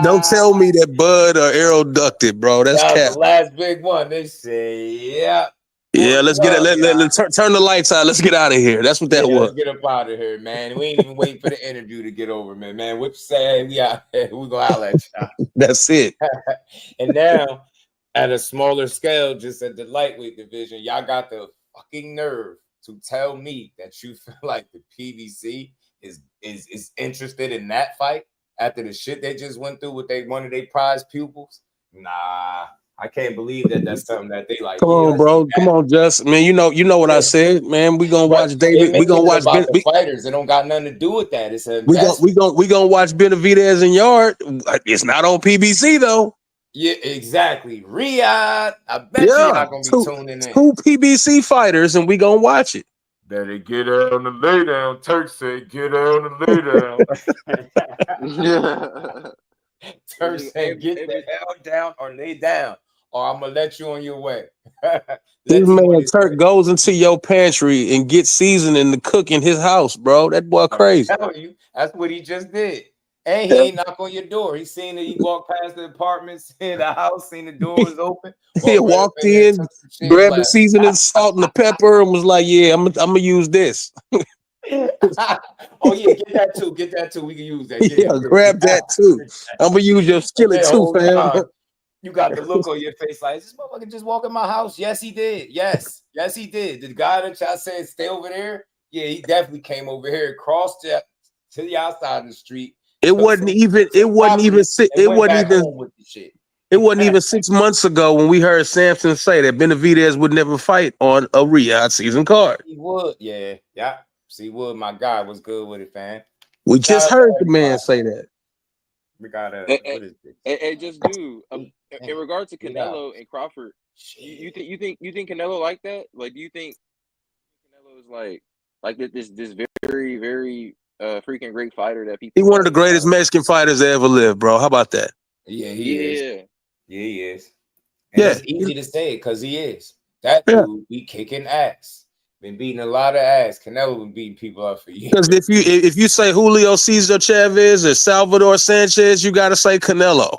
Don't tell me that Bud or Arrow ducked bro. That's cap. The last big one. They say, yeah. Yeah, let's get it. Let's turn the lights out. Let's get out of here. That's what that was. Let's get up out of here, man. We ain't even waiting for the interview to get over, man. Man, what you say? We out here. We gonna holler at y'all. That's it. And now, at a smaller scale, just at the lightweight division, y'all got the fucking nerve to tell me that you feel like the PBC is interested in that fight after the shit they just went through with one of their prize pupils. Nah, I can't believe that that's something that they like. Come on, bro. Come on, Just man. You know what I said, man. We gonna watch David. We gonna watch the fighters. It don't got nothing to do with that. It's we gonna watch Benavidez and Yard. It's not on PBC though. Yeah, exactly. Riyadh. I bet you're not gonna be tuning in. 2 PBC fighters, and we gonna watch it. Better get down and lay down. Turk said, "Get down and lay down." Turk said, "Get the hell down or lay down, or I'm gonna let you on your way." This man Turk goes into your pantry and gets seasoning to cook in his house, bro. That boy crazy. I'm telling you, that's what he just did. And he ain't knock on your door. He seen that he walked past the apartments in the house, seen the door was open. He walked in, grabbed the seasoning, salt, and the pepper, and was like, "Yeah, I'm gonna use this." Oh yeah, get that too. Get that too. We can use that. Grab that too. I'm gonna use your skillet too, fam. You got the look on your face like, this motherfucker just walked in my house. Yes, he did. Yes, he did. The guy that y'all said stay over there, yeah, he definitely came over here, crossed to the outside of the street. It wasn't even 6 months ago when we heard Sampson say that Benavidez would never fight on a Riyadh season card. He would, yeah. See, Wood, my guy, was good with it, fam. We just heard the man say that. We got what is this? Hey, just do in regard to Canelo and Crawford. You think Canelo like that? Like, do you think Canelo is like this very very freaking great fighter that people? He's one of the greatest Mexican fighters that ever lived, bro. How about that? Yeah, he is. Yeah, he is. And it's easy to say it because he is. That dude be kicking ass. Been beating a lot of ass. Canelo been beating people up for years. Because if you say Julio Cesar Chavez or Salvador Sanchez, you gotta say Canelo.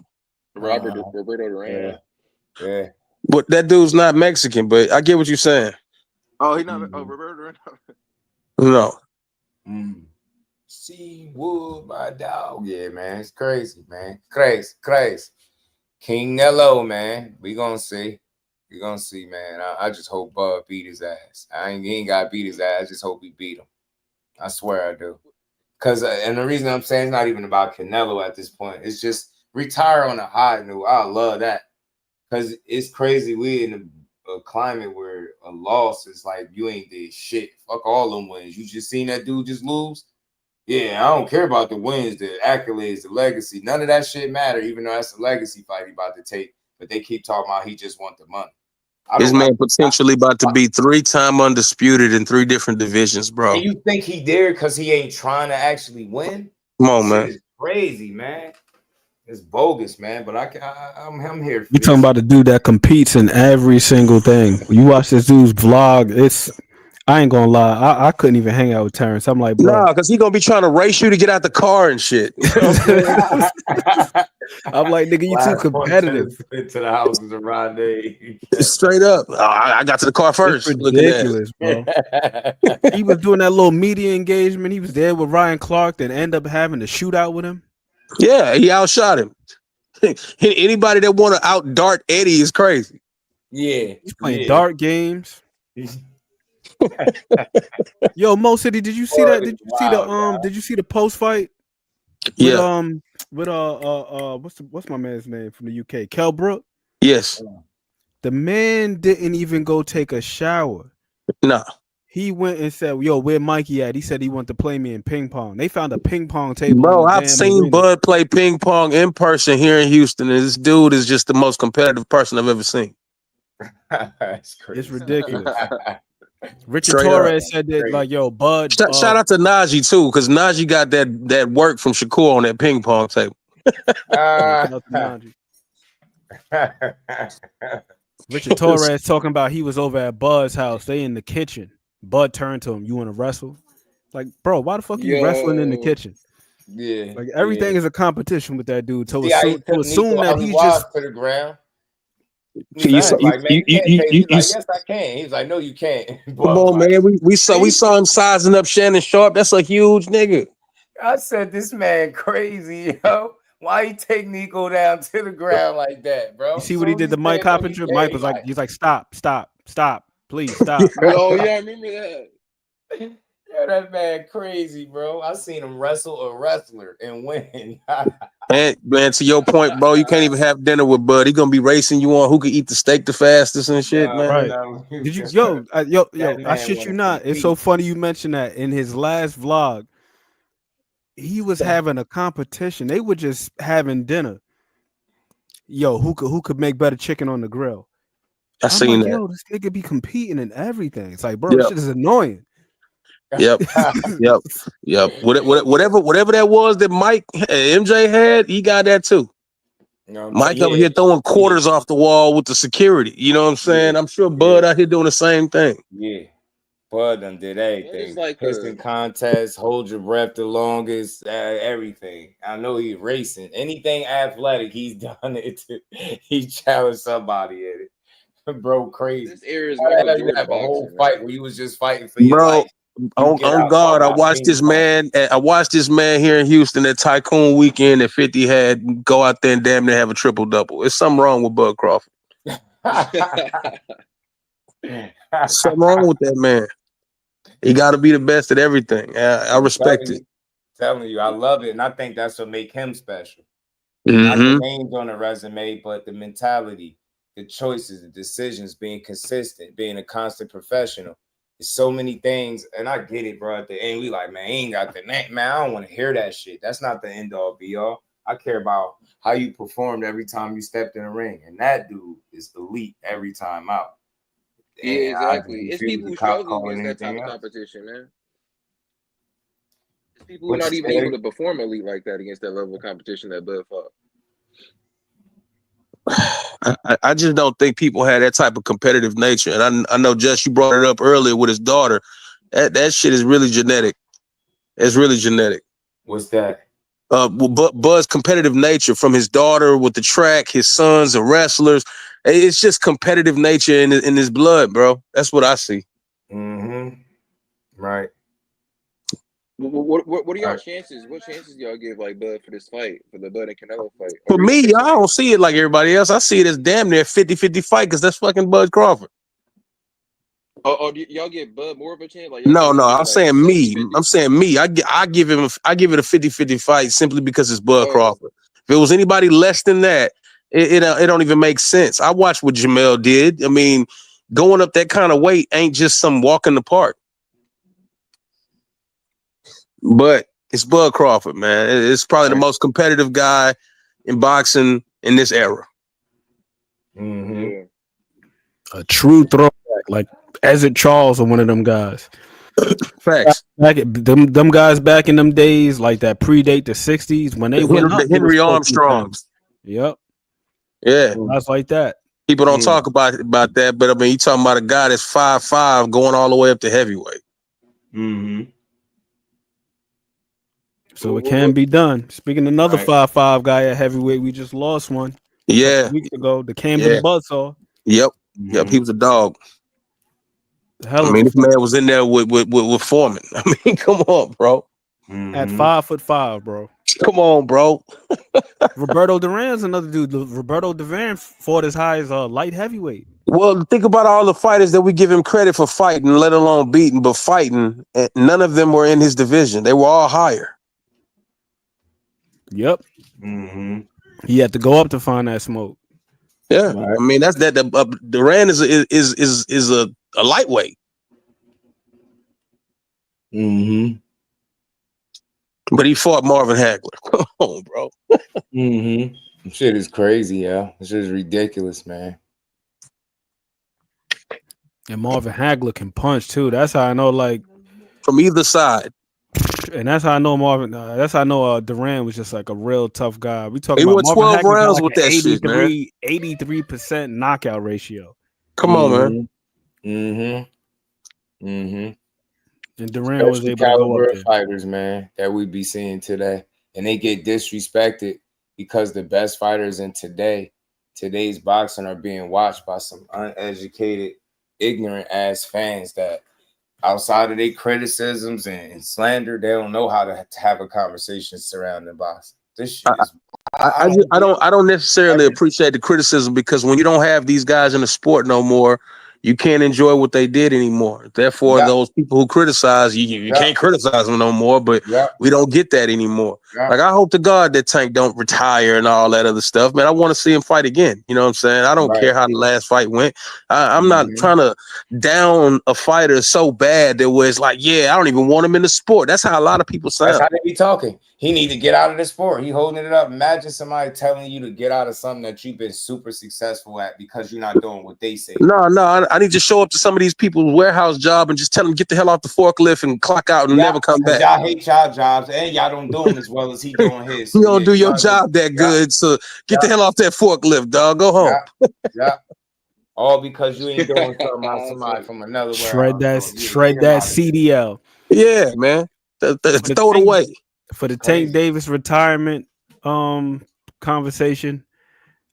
Roberto Duran. Yeah. But that dude's not Mexican, but I get what you're saying. Oh, he's not Roberto Duran. No. See Wood, my dog. Yeah, man. It's crazy, man. Crazy. King Nello, man. We gonna see. We're gonna see, man. I just hope Bud beat his ass. He ain't gotta beat his ass. I just hope he beat him. I swear I do. Cause and the reason I'm saying it's not even about Canelo at this point. It's just retire on a high note. I love that. Cause it's crazy. We in a climate where a loss is like you ain't did shit. Fuck all them wins. You just seen that dude just lose. Yeah, I don't care about the wins, the accolades, the legacy. None of that shit matter. Even though that's a legacy fight he about to take. But they keep talking about he just want the money. This man potentially about to be 3-time undisputed in 3 different divisions, bro. And you think he dare because he ain't trying to actually win? Come on, man. It's crazy, man. It's bogus, man. But I'm here for You talking about a dude that competes in every single thing. You watch this dude's vlog, I ain't gonna lie, I couldn't even hang out with Terrence. I'm like, bro. Nah, because he gonna be trying to race you to get out the car and shit. I'm like, nigga, you too competitive. To the houses of Rondé. Straight up. I got to the car first. It's ridiculous, bro. He was doing that little media engagement. He was there with Ryan Clark, then end up having to shoot out with him. Yeah, he outshot him. Anybody that want to out dart Eddie is crazy. Yeah. He's playing dart games. Yo, Mo City, did you see that? Did you see the post fight? Yeah. With what's my man's name from the UK? Kell Brook? Yes. The man didn't even go take a shower. No. He went and said, "Yo, where Mikey at?" He said he wanted to play me in ping pong. They found a ping pong table. Bro, I've seen Bud play ping pong in person here in Houston, and this dude is just the most competitive person I've ever seen. That's crazy. It's ridiculous. Richard Torres said that, like, yo, Bud. Shout out to Najee too, because Najee got that work from Shakur on that ping pong table. Richard Torres talking about he was over at Bud's house. They in the kitchen. Bud turned to him. You want to wrestle? Like, bro, why the fuck are you wrestling in the kitchen? Yeah. Like everything is a competition with that dude. To See how he took assume Nico that out he's wide just to the ground. So He's like, man, you can't take. He's like, yes, I can. He's like, no, you can't. Come on, man. We saw him sizing up Shannon Sharp. That's a huge nigga. I said, this man crazy, yo. Why he take Nico down to the ground like that, bro? You see what he did to Mike Coppinger? Mike was like, he's like, stop, please stop. Oh yeah, I remember that. Yo, that man crazy, bro. I seen him wrestle a wrestler and win. Man, to your point, bro, you can't even have dinner with Bud. He gonna be racing you on who can eat the steak the fastest and shit, man. Right? No. Did you, yo? I shit you not. It's so funny you mentioned that. In his last vlog, he was having a competition. They were just having dinner. Yo, who could make better chicken on the grill? I seen that. Yo, this nigga be competing in everything. It's like, bro, this shit is annoying. Yep. Whatever that was that Mike MJ had, he got that too. Mike over here throwing quarters off the wall with the security. You know what I'm saying? I'm sure Bud out here doing the same thing. Yeah. Bud done did everything. Like piston contest, hold your breath the longest, everything. I know he's racing. Anything athletic, he's done it. He challenged somebody at it. Bro, crazy. This era is you have a whole fight where you was just fighting for your life. On God, I watched this man. I watched this man here in Houston at Tycoon Weekend that 50 had go out there and damn near have a triple double. There's something wrong with Bud Crawford. Something wrong with that man. He got to be the best at everything. I respect it. Telling you, I love it, and I think that's what make him special. Not the names on the resume, but the mentality, the choices, the decisions, being consistent, being a constant professional. There's so many things, and I get it, bro. At the end, we like, man, he ain't got the name. Man, I don't want to hear that shit. That's not the end all be all. I care about how you performed every time you stepped in the ring, and that dude is elite every time out. Yeah, exactly. It's people who struggle against that type of competition, man. It's people who are not even able to perform elite like that against that level of competition that Bud fought. I just don't think people had that type of competitive nature. And I know, Jess, you brought it up earlier with his daughter. That shit is really genetic. It's really genetic. What's that? Bud's competitive nature from his daughter with the track, his sons and wrestlers. It's just competitive nature in his blood, bro. That's what I see. Mm-hmm. Right. What are y'all chances? What chances do y'all give like Bud for this fight, for the Bud and Canelo fight? For me, I don't see it like everybody else. I see it as damn near 50-50 fight because that's fucking Bud Crawford. Oh, do y'all give Bud more of a chance? Like, no, I'm saying me. I'm saying me. I give it a 50-50 fight simply because it's Bud Crawford. If it was anybody less than that, it don't even make sense. I watched what Jamel did. I mean, going up that kind of weight ain't just some walk in the park. But it's Bud Crawford, man. It's probably the most competitive guy in boxing in this era. Mm-hmm. A true throwback, like Ezra Charles or one of them guys. Facts. Them guys back in them days, like that predate the 60s when they went up. Henry Armstrongs. Yep. Yeah. Guys like that. People don't talk about that, but I mean, you talking about a guy that's 5'5" going all the way up to heavyweight. Mm-hmm. So it can be done. Speaking of another 5'5" guy at heavyweight, we just lost one. Yeah. Weeks ago, the Camden Buzzsaw. Yep. Yep. He was a dog. I mean, this man was in there with Foreman. I mean, come on, bro. At 5'5", bro. Come on, bro. Roberto Duran's another dude. Roberto Duran fought as high as light heavyweight. Well, think about all the fighters that we give him credit for fighting, let alone beating, but fighting. And none of them were in his division. They were all higher. Yep. Mm-hmm. He had to go up to find that smoke. Yeah, I mean that's that. Duran is a lightweight. Mm-hmm. But he fought Marvin Hagler. Come on, bro. Mm-hmm. Shit is crazy, yeah. This shit is ridiculous, man. And Marvin Hagler can punch too. That's how I know, like, from either side. And that's how I know Marvin. That's how I know Duran was just like a real tough guy. We talking He about went Marvin 12 Hagler got rounds like with an that shit, man. 83% knockout ratio. Come on, man. And Duran That's was the able to go up caliber of there. fighters, man, that we be seeing today. And they get disrespected because the best fighters in today's boxing are being watched by some uneducated, ignorant ass fans that outside of their criticisms and slander, they don't know how to have a conversation surrounding boxing. This shit is I don't necessarily appreciate the criticism because when you don't have these guys in the sport no more, you can't enjoy what they did anymore. Therefore, those people who criticize you can't criticize them no more. But we don't get that anymore. Like I hope to God that Tank don't retire and all that other stuff, man. I want to see him fight again. You know what I'm saying? I don't care how the last fight went. I'm not trying to down a fighter so bad that where it's like, yeah, I don't even want him in the sport. That's how a lot of people sound. That's how they be talking. He need to get out of the sport. He holding it up. Imagine somebody telling you to get out of something that you've been super successful at because you're not doing what they say. No, I need to show up to some of these people's warehouse job and just tell them get the hell off the forklift and clock out and never come back. Y'all hate y'all jobs and y'all don't do them as well as he doing his. You don't do your job that good, so get the hell off that forklift, dog. Go home. All because you ain't doing something about somebody from another Shred that CDL. Yeah, man. Throw it away. For the Tank Davis retirement conversation,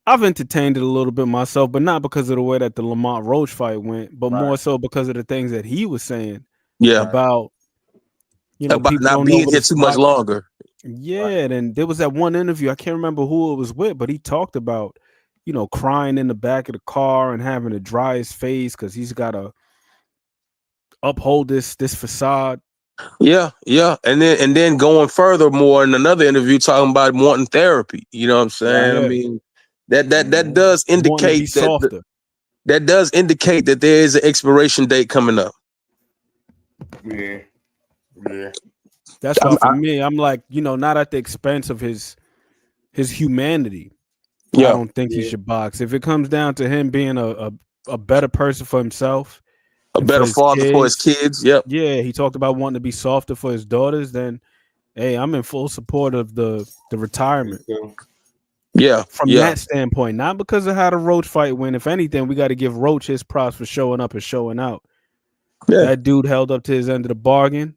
I've entertained it a little bit myself, but not because of the way that the Lamont Roach fight went, but more so because of the things that he was saying about, about people not don't being know here too much longer. Yeah, and there was that one interview, I can't remember who it was with, but he talked about, crying in the back of the car and having to dry his face because he's got to uphold this facade. Yeah. And then going furthermore in another interview talking about wanting therapy. You know what I'm saying? I mean, that does indicate that does indicate that there is an expiration date coming up. Yeah. That's why for me, I'm like, not at the expense of his humanity. I don't think he should box. If it comes down to him being a better person for himself, a better father for his kids. Yep. Yeah, he talked about wanting to be softer for his daughters. Then, hey, I'm in full support of the retirement. Yeah. From that standpoint, not because of how the Roach fight went. If anything, we got to give Roach his props for showing up and showing out. Yeah. That dude held up to his end of the bargain.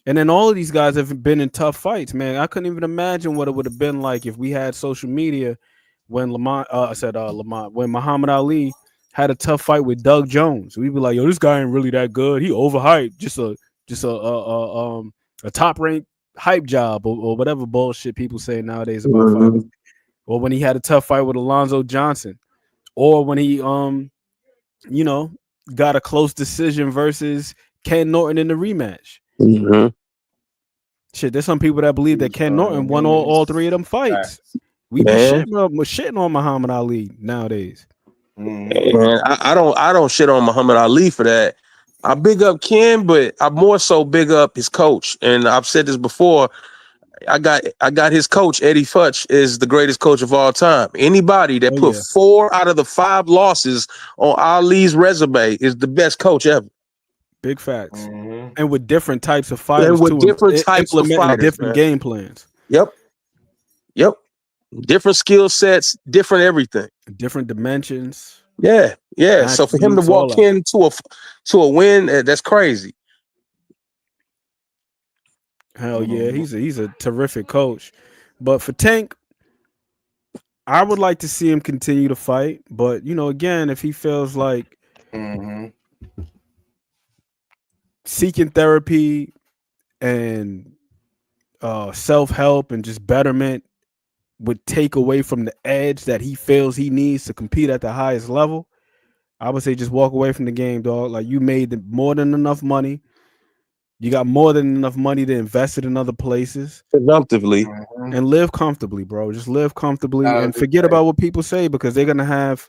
And then all of these guys have been in tough fights, man. I couldn't even imagine what it would have been like if we had social media when when Muhammad Ali had a tough fight with Doug Jones. We'd be like, yo, this guy ain't really that good. He overhyped. Just a top ranked hype job or whatever bullshit people say nowadays about fighters. Or when he had a tough fight with Alonzo Johnson, or when he got a close decision versus Ken Norton in the rematch. Shit, there's some people that believe that Ken Norton won all three of them fights. We be shitting on Muhammad Ali nowadays. Man, I don't shit on Muhammad Ali for that. I big up Ken, but I more so big up his coach. And I've said this before. I got his coach, Eddie Futch, is the greatest coach of all time. Anybody that put 4 out of the 5 losses on Ali's resume is the best coach ever. Big facts. And with different types of fighters, and with different types of fighters, different game plans. Yep. Different skill sets, different everything. Different dimensions. Yeah. So for him to walk into a win, that's crazy. Hell yeah, he's a terrific coach. But for Tank, I would like to see him continue to fight. But again, if he feels like seeking therapy and self-help and just betterment would take away from the edge that he feels he needs to compete at the highest level, I would say just walk away from the game, dog. Like, you made more than enough money. You got more than enough money to invest it in other places. Presumptively. And live comfortably, bro. Just live comfortably and forget about what people say, because they're gonna have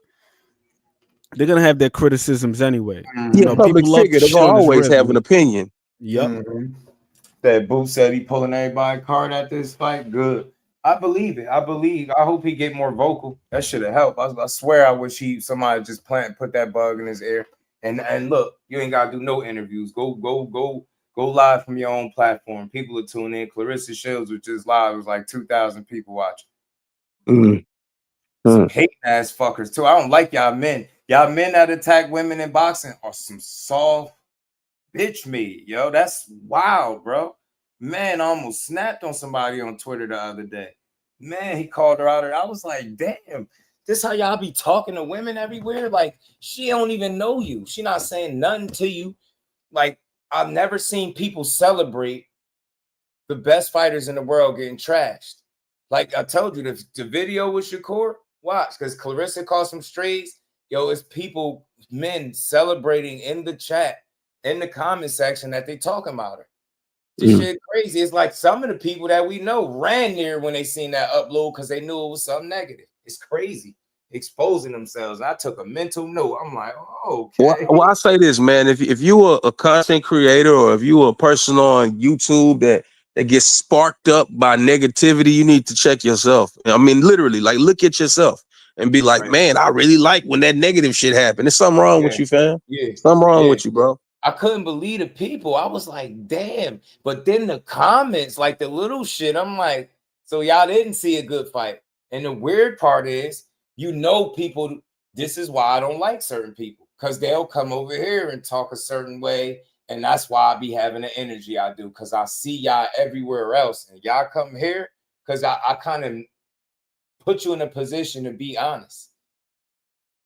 their criticisms anyway. Public figure, they're gonna always have an opinion. Yep. That Boots said he pulling everybody card at this fight. Good. I believe it. I hope he get more vocal. That should have helped. I swear I wish somebody just put that bug in his ear. And look, you ain't gotta do no interviews. Go Go live from your own platform. People are tuning in. Clarissa Shields, which is live, was like 2,000 people watching. Some hating ass fuckers too. I don't like y'all men. Y'all men that attack women in boxing are some soft bitch meat, yo. That's wild, bro. Man, I almost snapped on somebody on Twitter the other day. Man, he called her out. I was like, damn, this how y'all be talking to women everywhere? Like, she don't even know you. She not saying nothing to you. Like, I've never seen people celebrate the best fighters in the world getting trashed. Like I told you, the video with Shakur, watch, because Clarissa caught some strays. Yo, it's people, men celebrating in the chat, in the comment section that they talking about her. This shit crazy. It's like some of the people that we know ran there when they seen that upload because they knew it was something negative. It's crazy. Exposing themselves. I took a mental note. I'm like, oh, okay. Well, I say this, man. If you are a content creator or if you are a person on YouTube that gets sparked up by negativity, you need to check yourself. I mean, literally, like look at yourself and be like, man, I really like when that negative shit happened. There's something wrong with you, fam. Yeah. Something wrong with you, bro. I couldn't believe the people. I was like, damn. But then the comments, like the little shit, I'm like, so y'all didn't see a good fight. And the weird part is, you know, people, this is why I don't like certain people, because they'll come over here and talk a certain way. And that's why I be having the energy I do, because I see y'all everywhere else. And y'all come here because I kind of put you in a position to be honest.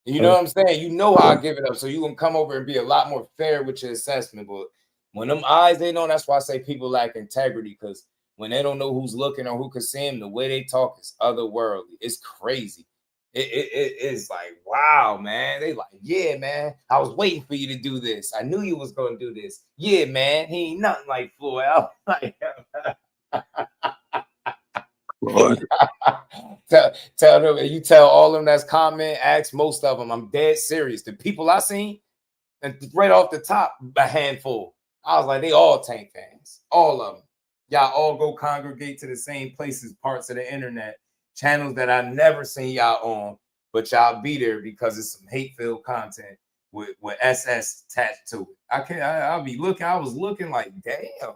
You know what I'm saying? You know how I give it up. So you can come over and be a lot more fair with your assessment. But when them eyes ain't on, that's why I say people lack integrity, because when they don't know who's looking or who can see them, the way they talk is otherworldly. It's crazy. It's like, wow, man. They like, yeah, man. I was waiting for you to do this. I knew you was going to do this. Yeah, man. He ain't nothing like Floyd. I was like, tell them, you tell all of them that's comment, ask most of them. I'm dead serious. The people I seen, and right off the top, a handful. I was like, they all Tank fans, all of them. Y'all all go congregate to the same places, parts of the internet, channels that I never seen y'all on, but y'all be there because it's some hate-filled content with SS attached to it. I'll be looking. I was looking like, damn,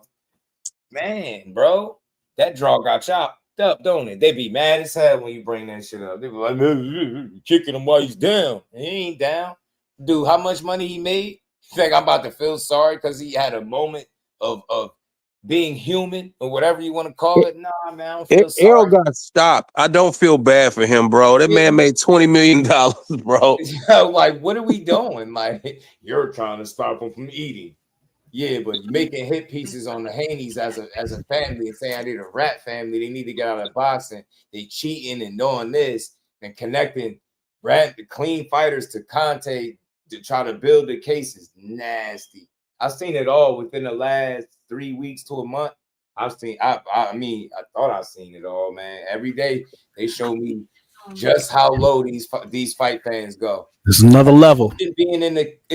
man, bro, that draw got chopped up, don't it? They be mad as hell when you bring that shit up. They be like, man, kicking him while he's down. He ain't down. Dude, how much money he made? You think I'm about to feel sorry because he had a moment of being human or whatever you want to call it? Nah, man, I don't feel sorry. Errol got stopped. I don't feel bad for him, bro. That man made $20 million, bro. Like, what are we doing? Like, you're trying to stop him from eating. Yeah, but making hit pieces on the Haneys as a family and saying I need a rat family, they need to get out of boxing. They cheating and doing this and connecting clean fighters to Conte to try to build the cases. Nasty. I've seen it all within the last 3 weeks to a month. I mean, I thought I've seen it all, man. Every day they show me just how low these fight fans go. There's another level. Being in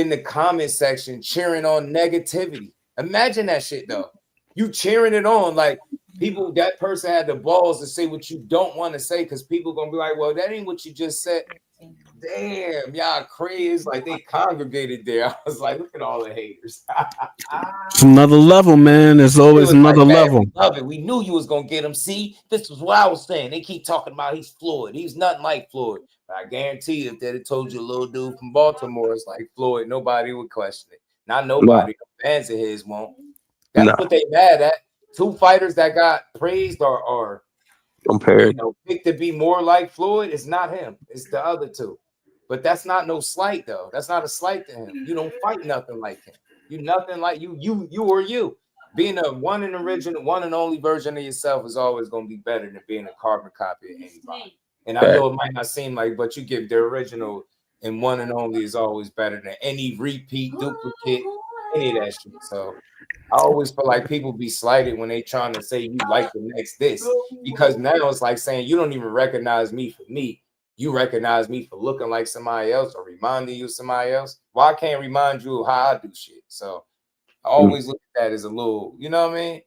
the comment section cheering on negativity. Imagine that shit though. You cheering it on like people. That person had the balls to say what you don't want to say because people gonna be like, "Well, that ain't what you just said." Damn, y'all crazy. Like they congregated there. I was like, look at all the haters. It's another level, man. There's always another level. We love it. We knew you was gonna get him. See, this was what I was saying. They keep talking about he's Floyd. He's nothing like Floyd. But I guarantee you, if they'd have told you a little dude from Baltimore is like Floyd, nobody would question it. Not nobody. The fans of his won't. That's what they mad at. Two fighters that got praised are compared, picked to be more like Floyd. It's not him. It's the other two. But that's not no slight though. That's not a slight to him. You don't fight nothing like him. You nothing like you or you. Being a one and only version of yourself is always going to be better than being a carbon copy of anybody. And I know it might not seem like, but you give the original and one and only is always better than any repeat, duplicate, any of that shit. So I always feel like people be slighted when they trying to say you like the next this, because now it's like saying you don't even recognize me for me. You recognize me for looking like somebody else or reminding you of somebody else. Well, I can't remind you of how I do shit. So I always look at that as a little, you know what I mean?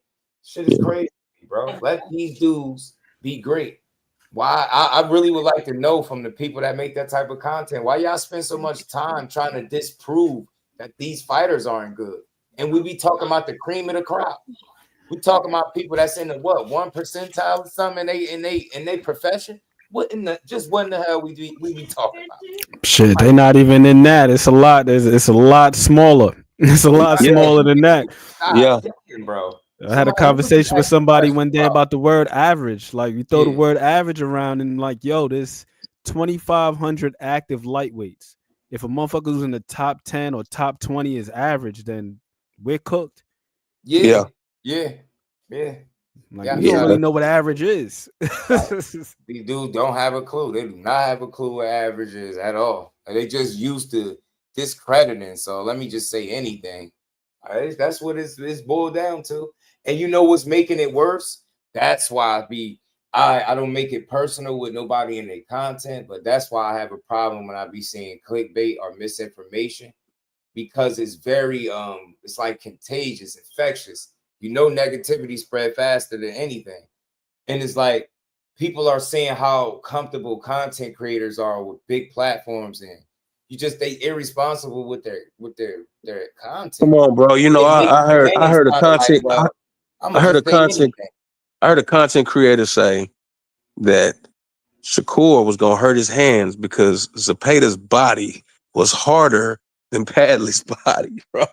Shit is crazy, bro. Let these dudes be great. Why? I really would like to know from the people that make that type of content, why y'all spend so much time trying to disprove that these fighters aren't good and we be talking about the cream of the crop. We talking about people that's in the what 1 percentile or something in they profession. What in the hell we be talking about? Shit, they not even in that. It's a lot. It's a lot smaller. It's a lot smaller than that. Yeah, bro. I had a conversation with somebody one day about the word average. Like you throw the word average around and like, yo, there's 2,500 active lightweights. If a motherfucker's in the top 10 or top 20 is average, then we're cooked. Yeah. Like we don't really know what average is. These dudes don't have a clue. They do not have a clue what average is at all. They just used to discrediting. So let me just say anything. All right, that's what it's boiled down to. And you know what's making it worse? That's why I don't make it personal with nobody in their content, but that's why I have a problem when I be seeing clickbait or misinformation, because it's very it's like contagious, infectious. You know, negativity spread faster than anything. And it's like people are saying how comfortable content creators are with big platforms, and they irresponsible with their content. Come on, bro. You know, I heard a content creator say that Shakur was gonna hurt his hands because Zepeda's body was harder than Padley's body, bro.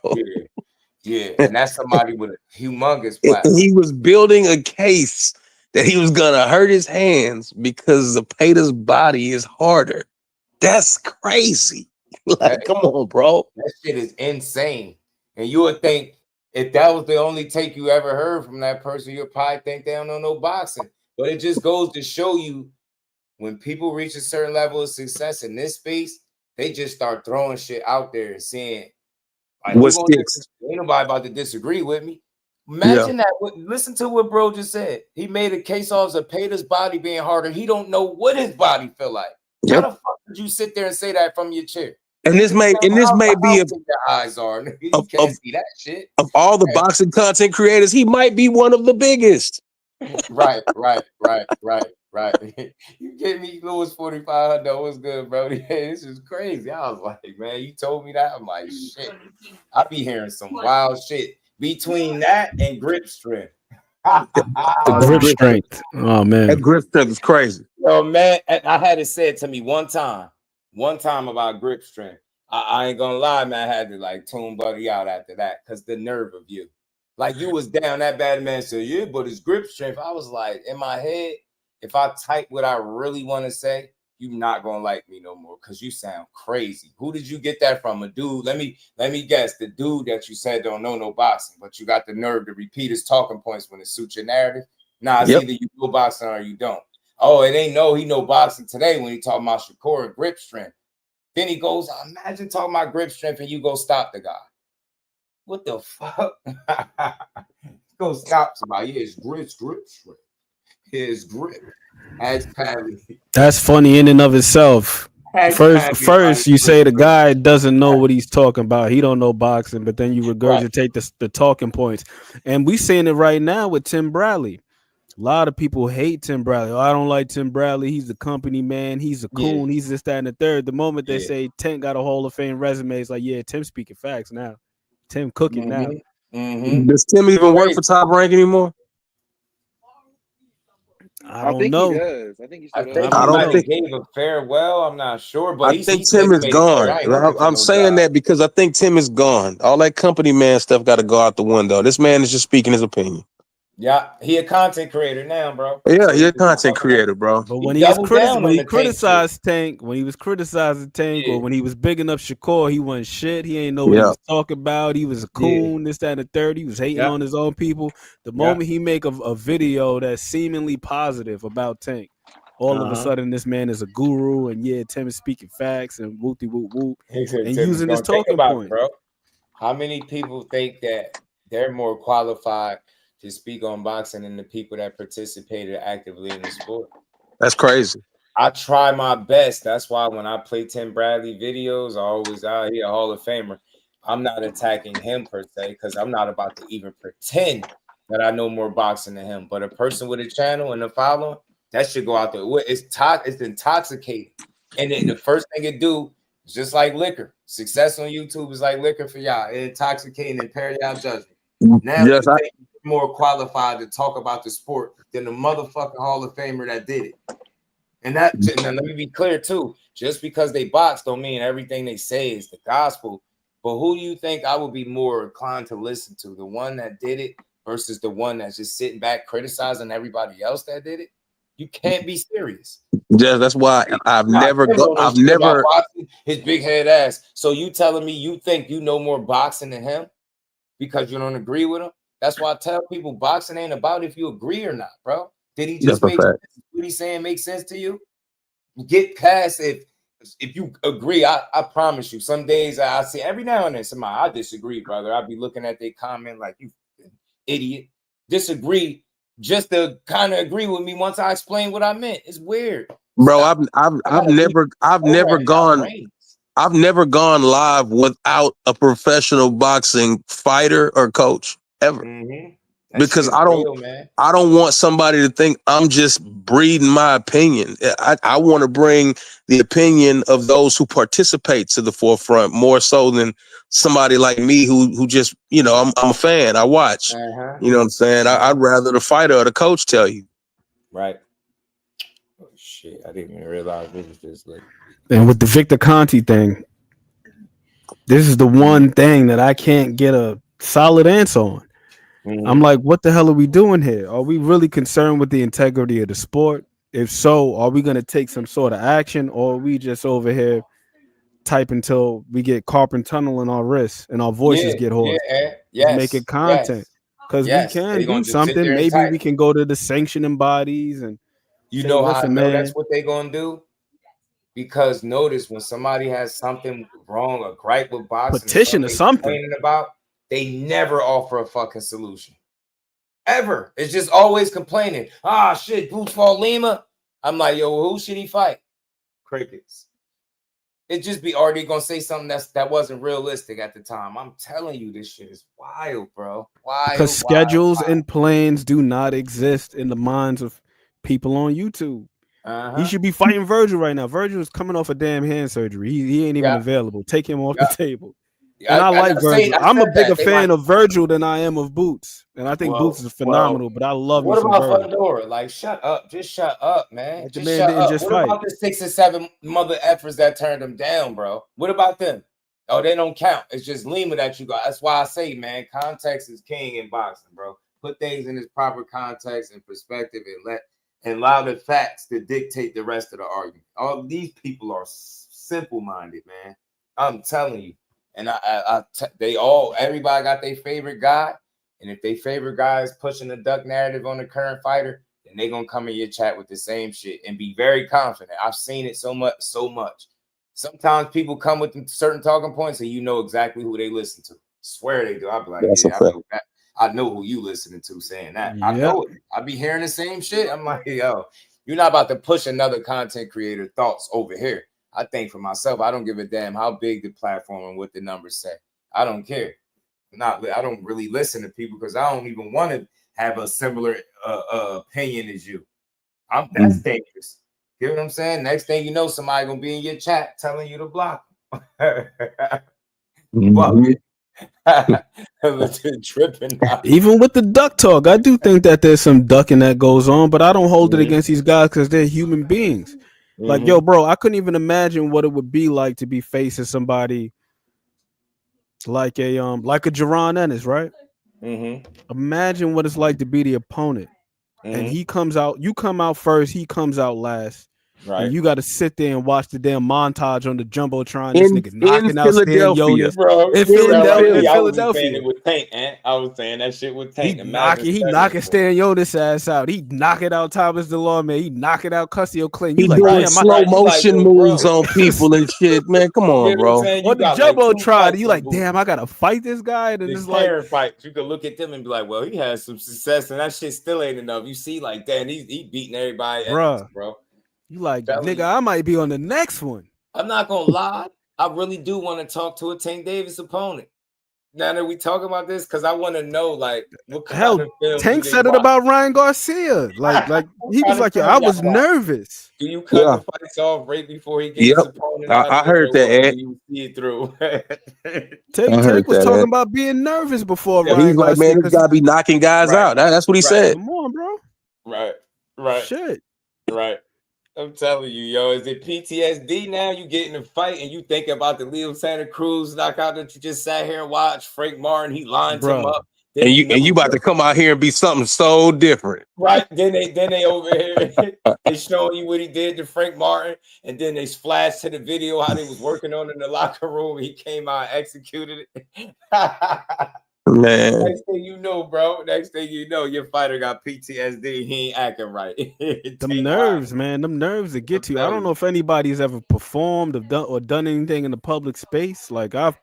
Yeah, and that's somebody with a humongous platform. And he was building a case that he was gonna hurt his hands because Zepeda's body is harder. That's crazy. Like, come on, bro. That shit is insane. And you would think if that was the only take you ever heard from that person, you'd probably think they don't know no boxing. But it just goes to show you when people reach a certain level of success in this space, they just start throwing shit out there and saying, like, ain't nobody about to disagree with me. Imagine that. Listen to what bro just said. He made a case off Zepeda's body being harder. He don't know what his body feel like. How the fuck did you sit there and say that from your chair? And this may be your eyes are. You can't see that shit. Of all the boxing content creators, he might be one of the biggest. Right. You get me, Louis 4500. What's good, bro? This is crazy. I was like, man, you told me that. I'm like, shit. I be hearing some wild shit between that and grip strength. The grip strength. Oh man, that grip strength is crazy. Yo, man, I had it said to me one time about grip strength. I ain't gonna lie, man. I had to like tune Buddy out after that because the nerve of you. Like you was down that bad, man said, yeah, but it's grip strength. I was like, in my head, if I type what I really want to say, you're not gonna like me no more because you sound crazy. Who did you get that from? A dude? Let me guess. The dude that you said don't know no boxing, but you got the nerve to repeat his talking points when it suits your narrative. Nah, it's either you know boxing or you don't. Oh, it ain't he know boxing today when he talking about Shakur and grip strength. Then he goes, imagine talking about grip strength and you go stop the guy. What the fuck? Go stop somebody. Yeah, it's grip strength. His grip. That's funny in and of itself. First, you say the guy doesn't know what he's talking about. He don't know boxing, but then you regurgitate the talking points. And we seeing it right now with Tim Bradley. A lot of people hate Tim Bradley. Oh, I don't like Tim Bradley. He's the company man. He's a coon. He's this, that, and the third. The moment they say Tim got a Hall of Fame resume, it's like, yeah, Tim's speaking facts now. Tim cooking now. Does Tim even work for Top Rank anymore? I don't know. He does. I think he still does. I don't think he gave a farewell. I'm not sure, but I think Tim is gone. I'm saying that because I think Tim is gone. All that company man stuff got to go out the window. This man is just speaking his opinion. Yeah, he a content creator now, bro. Yeah, he's a content creator, bro. But when he criticized Tank, or when he was bigging up Shakur, he wasn't shit. He ain't know what he was talking about. He was a coon, this, that, and the third. He was hating on his own people. The moment he make a video that's seemingly positive about Tank, all of a sudden this man is a guru, and Tim is speaking facts and whoopty whoop whoop and using his talking point. Bro, how many people think that they're more qualified to speak on boxing than the people that participated actively in the sport? That's crazy. I try my best. That's why when I play Tim Bradley videos, I always out here Hall of Famer. I'm not attacking him per se because I'm not about to even pretend that I know more boxing than him. But a person with a channel and a following, that should go out there. It's intoxicating. And then the first thing it do, It's just like liquor. Success on YouTube is like liquor for y'all. It intoxicating and impair y'all judgment. Now you think you're more qualified to talk about the sport than the motherfucking Hall of Famer that did it. And that, now let me be clear too. Just because they box don't mean everything they say is the gospel. But who do you think I would be more inclined to listen to? The one that did it versus the one that's just sitting back criticizing everybody else that did it? You can't be serious. Yeah, that's why I've never boxing, his big head ass. So you telling me you think you know more boxing than him because you don't agree with him? That's why I tell people boxing ain't about if you agree or not, bro. Did he just make sense? What he's saying make sense to you? Get past if you agree. I promise you, some days I see every now and then somebody I disagree, brother. I'll be looking at their comment like you idiot. Disagree just to kind of agree with me once I explain what I meant. It's weird. Bro, I've never gone live without a professional boxing fighter or coach ever. Because I don't want somebody to think I'm just breeding my opinion. I want to bring the opinion of those who participate to the forefront more so than somebody like me who just, you know, I'm a fan. I watch. You know what I'm saying? I'd rather the fighter or the coach tell you. Right. Oh shit! I didn't even realize this was just like. And with the Victor Conti thing, this is the one thing that I can't get a solid answer on. I'm like, what the hell are we doing here? Are we really concerned with the integrity of the sport? If so, are we going to take some sort of action, or are we just over here type until we get carpal tunnel in our wrists and our voices get hoarse? Making content because we can do something. Maybe we can go to the sanctioning bodies and you say, know how I know man, that's what they're gonna do. Because notice when somebody has something wrong, a gripe with boxing, petition or something about, they never offer a fucking solution. Ever. It's just always complaining. Ah, shit, Boots fought Lima. I'm like, yo, who should he fight? Crickets. It just be already gonna say something that wasn't realistic at the time. I'm telling you, this shit is wild, bro. Wild. Because schedules and plans do not exist in the minds of people on YouTube. He should be fighting Virgil right now. Virgil is coming off a damn hand surgery. He ain't even available. Take him off the table. And I like Virgil. I'm a bigger fan of Virgil than I am of Boots. And I think Boots is phenomenal, but I love me some Virgil. What about Fedora? Like, shut up. Just shut up, man. The man didn't just fight. What about the 6 or 7 mother effers that turned him down, bro? What about them? Oh, they don't count. It's just Lima that you got. That's why I say, man, context is king in boxing, bro. Put things in its proper context and perspective and allow the facts to dictate the rest of the argument. All these people are simple-minded, man. I'm telling you. And everybody got their favorite guy. And if their favorite guy is pushing the duck narrative on the current fighter, then they're going to come in your chat with the same shit and be very confident. I've seen it so much. Sometimes people come with certain talking points and you know exactly who they listen to. Swear they do. I'll be like, I know who you listening to saying that. I know it. I be hearing the same shit. I'm like, yo, you're not about to push another content creator thoughts over here. I think for myself, I don't give a damn how big the platform and what the numbers say. I don't care. I don't really listen to people because I don't even want to have a similar opinion as you. That's dangerous. You know what I'm saying? Next thing you know, somebody gonna be in your chat telling you to block them. Tripping. Even with the duck talk, I do think that there's some ducking that goes on, but I don't hold it against these guys because they're human beings. Like, yo, bro, I couldn't even imagine what it would be like to be facing somebody like a Jaron Ennis, right? Imagine what it's like to be the opponent, and he comes out. You come out first, he comes out last. Right. And you got to sit there and watch the damn montage on the Jumbotron. This nigga knocking out Philadelphia, bro. In Philadelphia. I was saying it with Tank, man. I was saying that shit with Tank. He knocking Stan Yoda's ass out. He knocking out Thomas DeLawman. He knocking out Custio Clinton. He like, doing slow motion moves on people and shit, man. Come on, bro. What the Jumbotron? You like, damn, I gotta fight this guy. And it's like fight. You could look at them and be like, well, he has some success, and that shit still ain't enough. You see, like, damn, he beating everybody, bro. You like, nigga, I might be on the next one. I'm not gonna lie. I really do want to talk to a Tank Davis opponent. now that we talking about this, because I want to know, like, what kind Hell, of film Tank do they said it watch? about Ryan Garcia. Like he was like, "Yeah, I was nervous." Do you cut the fights off right before he gets Yep. his opponent out I of there, heard that, or Ed. do you see it through? Tank was talking about being nervous before Ryan He's like, Garcia. man, this guy be knocking guys out. That's what he said. Come on, bro. Right. Shit. Right. I'm telling you, yo, is it PTSD now? You get in a fight and you think about the Leo Santa Cruz knockout that you just sat here and watched. Frank Martin, he lined him up. And you about to come out here and be something so different. Right. Then they over here, they showing you what he did to Frank Martin, and then they flash to the video how they was working on in the locker room. He came out and executed it. Man. Next thing you know, bro. Next thing you know, your fighter got PTSD. He ain't acting right. Them nerves, man. Them nerves that get you. I don't know if anybody's ever performed or done anything in the public space. Like I've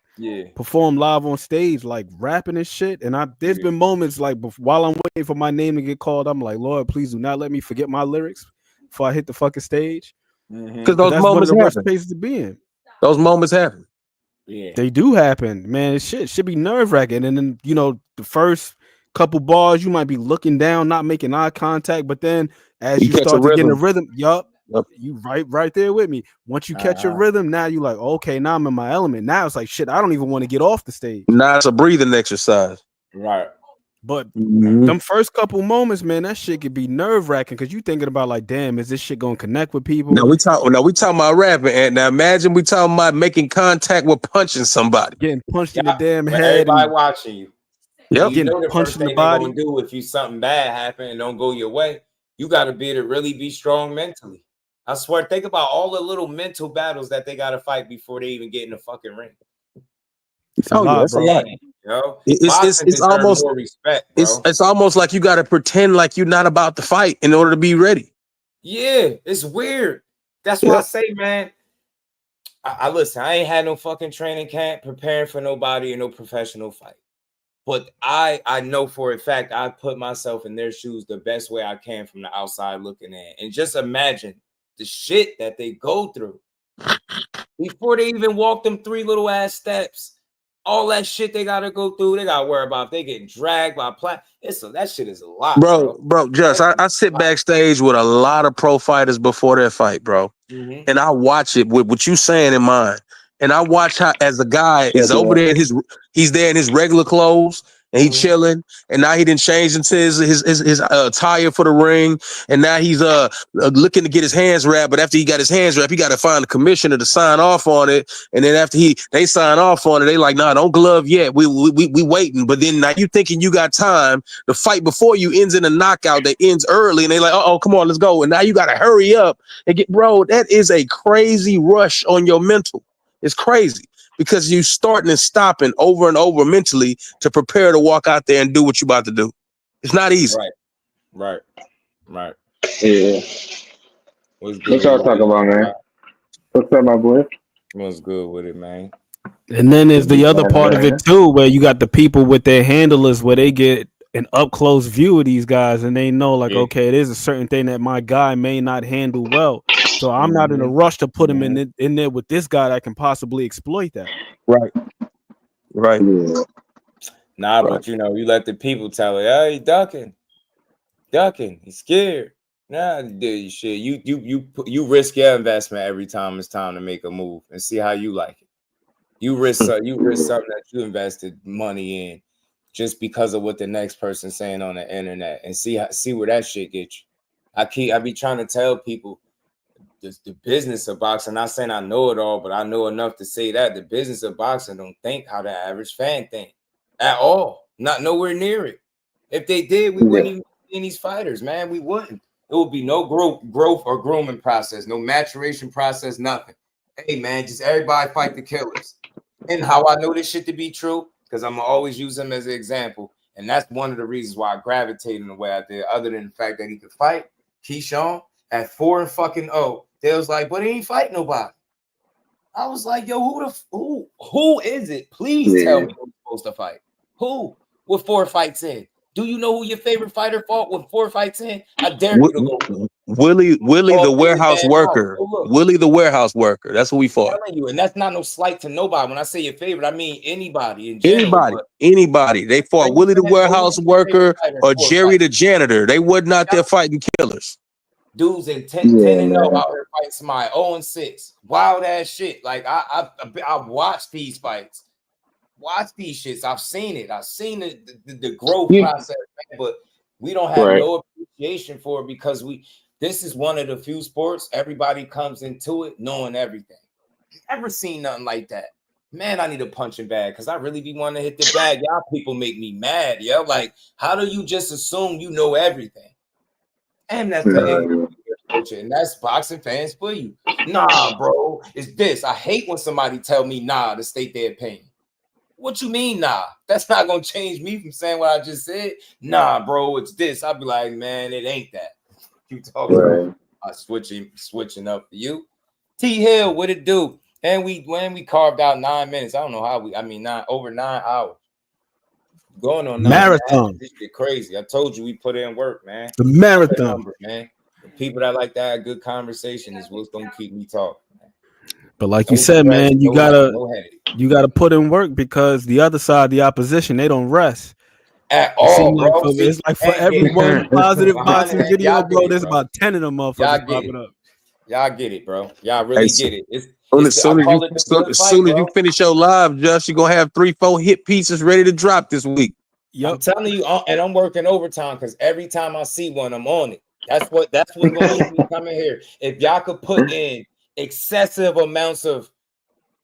performed live on stage, like rapping and shit. And there's been moments like while I'm waiting for my name to get called, I'm like, Lord, please do not let me forget my lyrics before I hit the fucking stage. Because those that's moments one of the worst happen. places to be in. Those moments happen. Yeah, they do happen, man. Shit should be nerve-wracking. And then the first couple bars, you might be looking down, not making eye contact, but then as you start to get in the rhythm, you right there with me. Once you catch your rhythm, now you like, okay, now I'm in my element. Now it's like shit, I don't even want to get off the stage. Now it's a breathing exercise. Right. But them first couple moments, man, that shit could be nerve-wracking because you thinking about like, damn, is this shit gonna connect with people? Now we talking about rapping, and now imagine we talking about making contact with punching somebody, getting punched in the damn head. Everybody watching you. Yep. You know the punched first in the thing body. they're gonna do if you something bad happen and don't go your way. You got to be able to really be strong mentally. I swear, think about all the little mental battles that they got to fight before they even get in the fucking ring. It's a lot, bro. It's almost more respect, bro. It's almost like you got to pretend like you're not about to fight in order to be ready. Yeah, it's weird. That's why I say, man. I listen. I ain't had no fucking training camp preparing for nobody in no professional fight. But I know for a fact I put myself in their shoes the best way I can from the outside looking in. And just imagine the shit that they go through before they even walk them 3 little ass steps. All that shit they gotta go through. They gotta worry about if they getting dragged by that shit is a lot, bro. Just I sit backstage with a lot of pro fighters before their fight, bro. And I watch it with what you saying in mind. And I watch how, as a guy is over there in he's there in his regular clothes and he chilling. And now he didn't change into his attire for the ring. And now he's looking to get his hands wrapped. But after he got his hands wrapped, he got to find the commissioner to sign off on it. And then after they sign off on it, they like, nah, don't glove yet. We waiting. But then now you thinking you got time. The fight before you ends in a knockout that ends early. And they like, oh, come on, let's go. And now you got to hurry up and bro, that is a crazy rush on your mental. It's crazy because you starting and stopping over and over mentally to prepare to walk out there and do what you about to do. It's not easy. Right. Yeah. What y'all talking about, man? What's up, my boy? What's good with it, man? And then there's the other part of it too, where you got the people with their handlers where they get an up close view of these guys and they know like, okay, there's a certain thing that my guy may not handle well. So I'm not in a rush to put him in there with this guy that can possibly exploit that. Right. Yeah. Nah, but you let the people tell it, oh, he ducking, he's scared. Nah, dude, shit. You risk your investment every time it's time to make a move and see how you like it. You risk something that you invested money in just because of what the next person's saying on the internet and see where that shit gets you. I be trying to tell people the business of boxing, not saying I know it all, but I know enough to say that the business of boxing don't think how the average fan think at all. Not nowhere near it. If they did, we wouldn't even be in these fighters, man. We wouldn't. It would be no growth or grooming process, no maturation process, nothing. Hey, man, just everybody fight the killers. And how I know this shit to be true, because I'm going to always use him as an example. And that's one of the reasons why I gravitated in the way I did, other than the fact that he could fight. Keyshawn at 4-0, they was like, but he ain't fight nobody. I was like, yo, who is it? Please tell me who's supposed to fight. Who? With 4 fights in. Do you know who your favorite fighter fought with 4 fights in? I dare you to go. Willie Oh, the warehouse man, worker. no, look. Willie the warehouse worker. That's what we fought. I'm telling you, and that's not no slight to nobody. When I say your favorite, I mean anybody in general. Anybody. They fought Willie the warehouse worker or Jerry the janitor. They would not there fighting killers. Dudes in 10-0 out here fighting somebody 0-6. Wild ass shit. Like I watched these fights. Watch these shits. I've seen it. I've seen the growth process, man, but we don't have no appreciation for it because this is one of the few sports everybody comes into it knowing everything. Never seen nothing like that. Man, I need a punching bag because I really be wanting to hit the bag. Y'all people make me mad, yo. Like, how do you just assume you know everything? And that's and that's boxing fans for you. Nah, bro, it's this. I hate when somebody tell me nah to state their opinion. What you mean, nah? That's not gonna change me from saying what I just said. Nah, bro, it's this. I'll be like, man, it ain't that. You talking about switching up for you. T Hill, what it do? And we carved out 9 minutes. I don't know how over 9 hours. Going on marathon. This shit crazy. I told you we put in work, man. The marathon, man. The people that like to have good conversation is what's gonna keep me talking. But like you said, man, you gotta put in work because the other side, the opposition, they don't rest. At all, bro. It's like for every one positive boxing video, bro, there's about 10 of them motherfuckers popping up. Y'all get it, bro. Y'all really get it. As soon as you finish your live, Josh, you're gonna have 3-4 hit pieces ready to drop this week. I'm telling you, and I'm working overtime because every time I see one, I'm on it. That's what's gonna be coming here. If y'all could put in excessive amounts of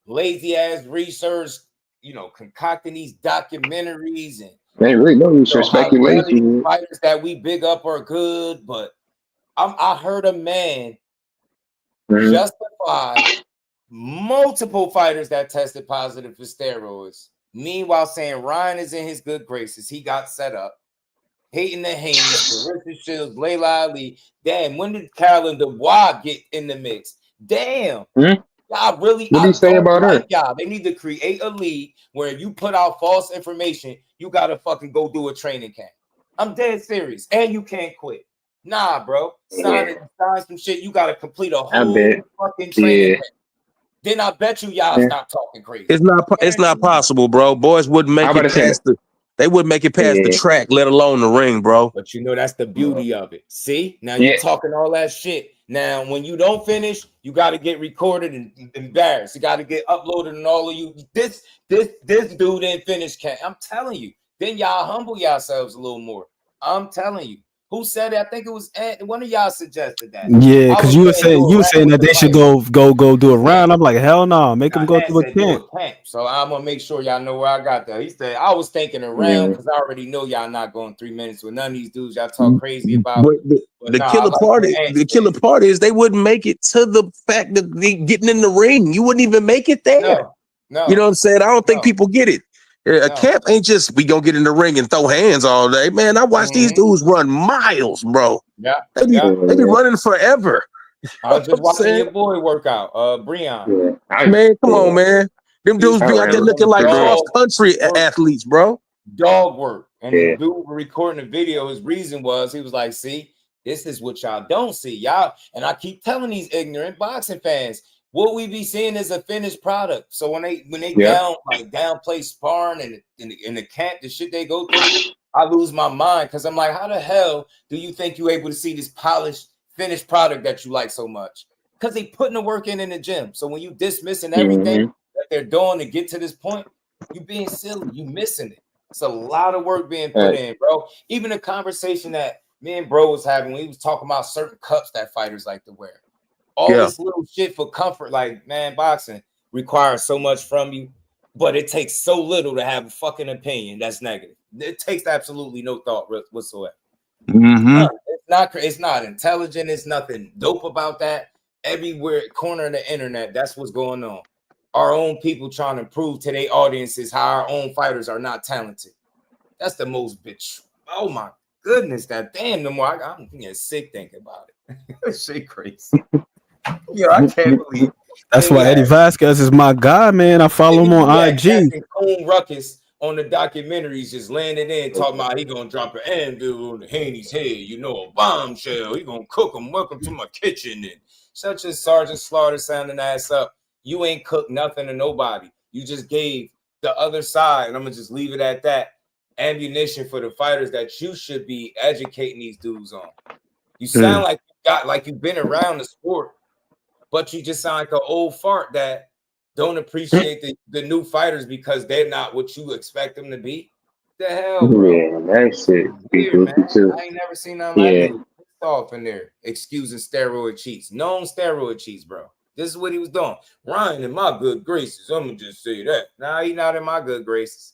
lazy ass research, concocting these documentaries and they really no research speculation. Fighters that we big up are good, but I heard a man justify multiple fighters that tested positive for steroids. Meanwhile, saying Ryan is in his good graces. He got set up. Hating the Haney, Richard Shields, Layla Ali. Damn, when did Carolyn Dubois get in the mix? Damn. Y'all really, what do you say about her? Y'all, they need to create a league where you put out false information, you gotta fucking go do a training camp. I'm dead serious. And you can't quit. Nah, bro. Sign some shit. You gotta complete a whole fucking training camp. Then I bet y'all stop talking crazy. It's not possible, bro. Boys wouldn't make it past they wouldn't make it past the track, let alone the ring, bro. But that's the beauty of it. See? Now you're talking all that shit. Now, when you don't finish, you got to get recorded and embarrassed. You got to get uploaded and all of you. This dude didn't finish. I'm telling you. Then y'all humble yourselves a little more. I'm telling you. Who said it? I think it was one of y'all suggested that. Yeah, because you were saying that they should go do a round. I'm like, hell no, make them go through a camp. So I'm gonna make sure y'all know where I got that. He said I was thinking a round because I already know y'all not going 3 minutes with none of these dudes y'all talk crazy about. The killer part is they wouldn't make it to the fact that they getting in the ring. You wouldn't even make it there. No. You know what I'm saying? I don't think people get it. A camp ain't just we gonna get in the ring and throw hands all day, man. I watch these dudes run miles, bro. They be running forever. I was just watching your boy work out, Breon. Man, come on, man. Them dudes be out there looking like cross country athletes, bro. Dog work. And the dude recording the video, his reason was he was like, see, this is what y'all don't see. Y'all, and I keep telling these ignorant boxing fans, what we be seeing is a finished product. So when they downplay sparring and in the camp, the shit they go through, I lose my mind because I'm like, how the hell do you think you're able to see this polished, finished product that you like so much? Because they putting the work in the gym. So when you dismissing everything that they're doing to get to this point, you being silly, you missing it. It's a lot of work being put in, bro. Even a conversation that me and bro was having when he was talking about certain cups that fighters like to wear. All this little shit for comfort, like, man, boxing requires so much from you, but it takes so little to have a fucking opinion that's negative. It takes absolutely no thought whatsoever. It's not intelligent. It's nothing dope about that. Everywhere, corner of the internet, that's what's going on. Our own people trying to prove to their audiences how our own fighters are not talented. That's the most bitch. Oh my goodness, that damn no more. I'm getting sick thinking about it. That shit crazy. Yo, I can't believe that's why Eddie Vasquez is my guy, man. I follow him on IG. Coon Ruckus on the documentaries just laying it in, talking about he gonna drop an anvil on the Haney's head, a bombshell. He gonna cook him. Welcome to my kitchen. And such as Sergeant Slaughter sounding ass up. You ain't cooked nothing to nobody. You just gave the other side, and I'm gonna just leave it at that, ammunition for the fighters that you should be educating these dudes on. You sound like you've been around the sport, but you just sound like an old fart that don't appreciate the new fighters because they're not what you expect them to be. The hell, bro? Yeah, that shit be goofy too. I ain't never seen nothing like that. Pissed off in there, excusing steroid cheats. Known steroid cheats, bro. This is what he was doing. Ryan in my good graces. I'm gonna just say that. Nah, he not in my good graces.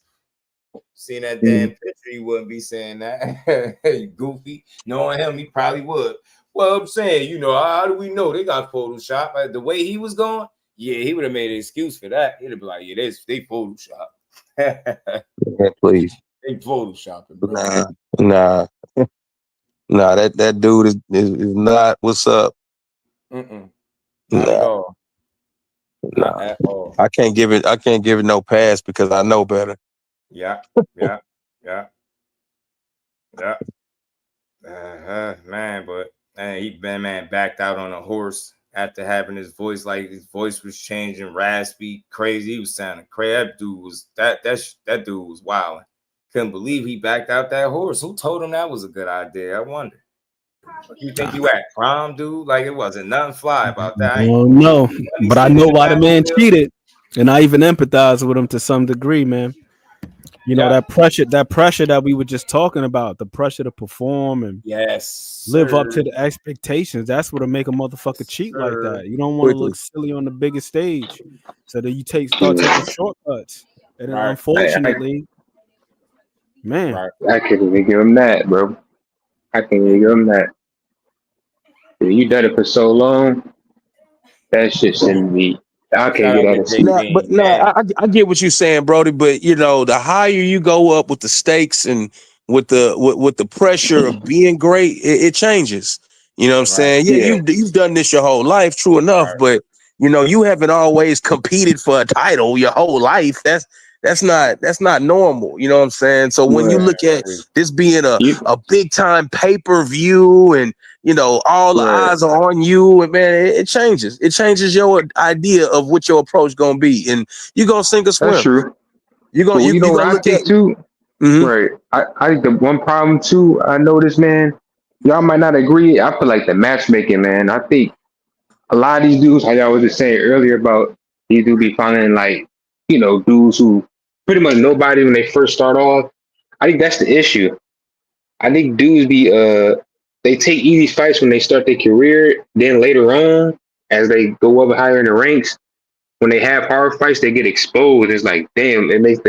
Seen that damn picture, he wouldn't be saying that. You goofy. Knowing him, he probably would. Well, I'm saying, how do we know they got Photoshop? Like, the way he was going, yeah, he would have made an excuse for that. He'd have been like, yeah, they Photoshop. Yeah, please. They Photoshopping, bro. Nah. That dude is not what's up. Not at all. Not at all. I can't give it no pass because I know better. Yeah. Man, but he backed out on a horse after having his voice, like his voice was changing, raspy, crazy. He was sounding crazy. That dude was that dude was wild. Couldn't believe he backed out that horse. Who told him that was a good idea? I wonder. You think you at prom, dude? Like, it wasn't nothing fly about that. I don't know, but I know why the man cheated, and I even empathize with him to some degree, man. That pressure that we were just talking about, the pressure to perform and live up to the expectations. That's what'll make a motherfucker cheat like that. You don't want to look silly on the biggest stage, so that you start taking shortcuts, and then unfortunately, man, I can't even give him that, bro. I can't even give him that. You done it for so long, that shit shouldn't be. I can't get that. I get what you're saying, Brody. But the higher you go up with the stakes and with the pressure of being great, it changes. You know what I'm saying? Yeah, you've done this your whole life, true enough. But you haven't always competed for a title your whole life. That's not normal. You know what I'm saying? So when you look at this being a big time pay-per-view and all the eyes are on you, and man, it changes. It changes your idea of what your approach gonna be, and you're gonna sink or swim. That's true. You're gonna look at too. Right. I think the one problem too, I noticed, man, y'all might not agree. I feel like the matchmaking, man. I think a lot of these dudes, how y'all was just saying earlier about these dudes be finding like, dudes who pretty much nobody when they first start off. I think that's the issue. I think dudes be they take easy fights when they start their career. Then later on, as they go up higher in the ranks, when they have hard fights, they get exposed. It's like, damn, it makes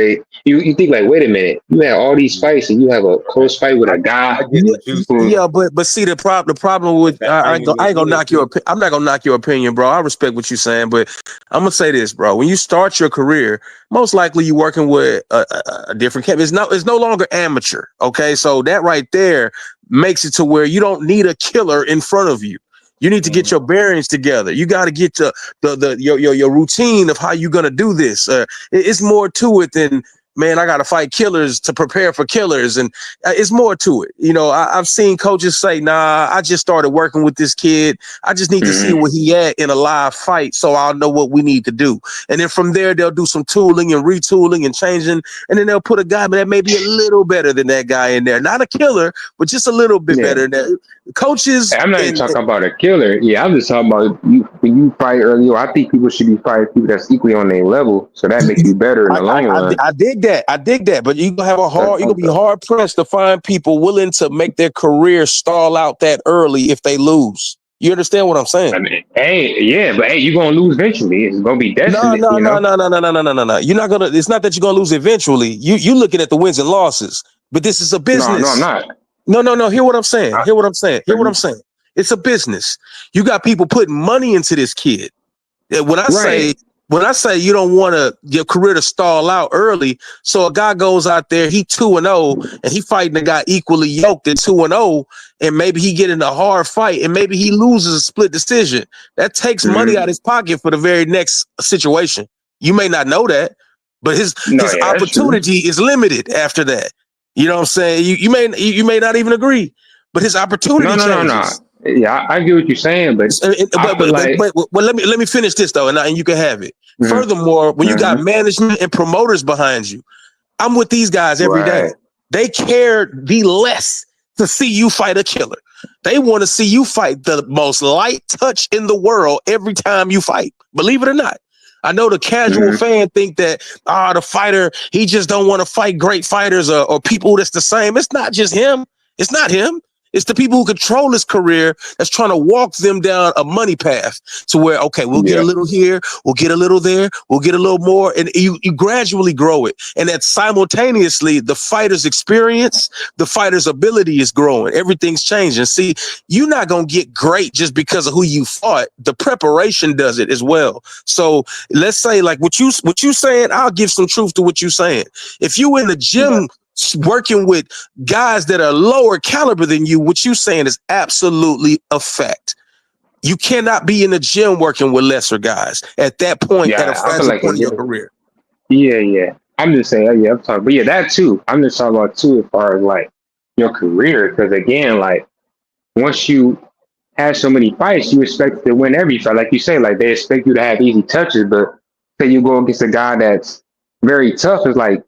you think like, wait a minute, you have all these fights and you have a close fight with a guy. But see the problem with I ain't gonna knock your I'm not gonna knock your opinion, bro. I respect what you're saying, but I'm gonna say this, bro. When you start your career, most likely you're working with a different camp. It's no longer amateur. Okay, so that right there makes it to where you don't need a killer in front of you. You need to get your bearings together. You got to get your routine of how you're gonna do this. It's more to it than, man, I got to fight killers to prepare for killers, and it's more to it. I've seen coaches say, "Nah, I just started working with this kid. I just need to see where he at in a live fight, so I'll know what we need to do." And then from there, they'll do some tooling and retooling and changing, and then they'll put a guy that may be a little better than that guy in there. Not a killer, but just a little bit better than that. Coaches, I'm not even talking about a killer. Yeah, I'm just talking about when you fight earlier. I think people should be fighting people that's equally on their level, so that makes you better in the long run. I dig that, but you're gonna be hard pressed to find people willing to make their career stall out that early if they lose. You understand what I'm saying? I mean, but you're gonna lose eventually. It's gonna be destiny. No. You're not gonna. It's not that you're gonna lose eventually. You looking at the wins and losses, but this is a business. No, I'm not. No. Hear what I'm saying. It's a business. You got people putting money into this kid. When I say you don't want your career to stall out early, so a guy goes out there, he 2-0, and he fighting a guy equally yoked at 2-0, and maybe he get in a hard fight, and maybe he loses a split decision. That takes money out of his pocket for the very next situation. You may not know that, but his that's true. opportunity is limited after that. You know what I'm saying? You may not even agree, but his opportunity changes. No. Yeah, I get what you're saying, but let me finish this though, and you can have it. Mm-hmm. Furthermore, when you got management and promoters behind you, I'm with these guys every day. They care the less to see you fight a killer. They want to see you fight the most light touch in the world every time you fight. Believe it or not. I know the casual fan think that the fighter, he just don't want to fight great fighters or people that's the same. It's not just him. It's not him. It's the people who control his career that's trying to walk them down a money path to where, okay, we'll get a little here, we'll get a little there, we'll get a little more, and you gradually grow it. And that simultaneously, the fighter's experience, the fighter's ability is growing. Everything's changing. See, you're not going to get great just because of who you fought. The preparation does it as well. So let's say like what you saying, I'll give some truth to what you're saying. If you in the gym working with guys that are lower caliber than you, what you saying is absolutely a fact. You cannot be in the gym working with lesser guys at that point, at a fragile point in your career. Yeah. I'm just saying, I'm talking, but that too. I'm just talking about too, as far as like your career, because again, like once you have so many fights, you expect to win every fight. Like you say, like they expect you to have easy touches, but say you go against a guy that's very tough, it's like,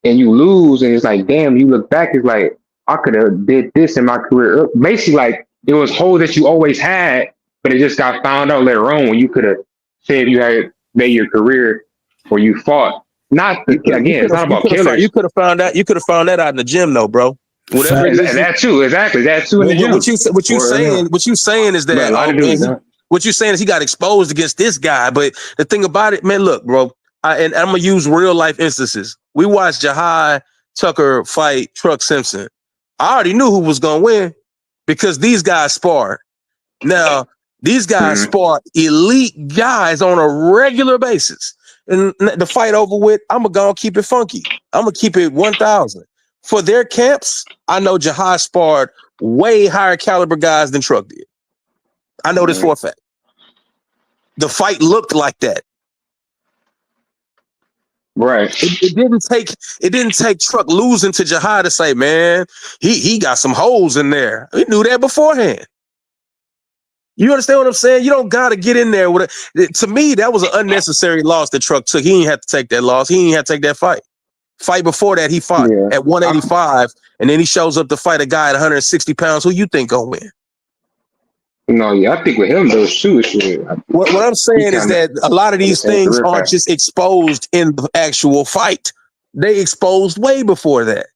and you lose, and it's like, damn, you look back, it's like, I could have did this in my career. Basically, like, it was holes that you always had, but it just got found out later on when you could have said you had made your career where you fought. Not, again, it's not about killers. You could have found that out in the gym, though, bro. Whatever that too, exactly. That too in the gym. What you saying is that what you saying is he got exposed against this guy. But the thing about it, man, look, bro, and I'm gonna use real life instances. We watched Jahai Tucker fight Truck Simpson. I already knew who was gonna win because these guys sparred. Now, these guys spar elite guys on a regular basis. And the fight over with, I'm gonna keep it funky. I'm gonna keep it 1,000. For their camps, I know Jahai sparred way higher caliber guys than Truck did. I know this for a fact. The fight looked like that. Right. It didn't take Truck losing to Jahai to say, man, he got some holes in there. We knew that beforehand. You understand what I'm saying? You don't gotta get in there with it. To me, that was an unnecessary loss that Truck took. He didn't have to take that loss. He didn't have to take that fight. Fight before that, he fought at 185, and then he shows up to fight a guy at 160 pounds. Who you think gonna win? No, I think with him, those two. What I'm saying is that a lot of these things aren't just exposed in the actual fight. They exposed way before that.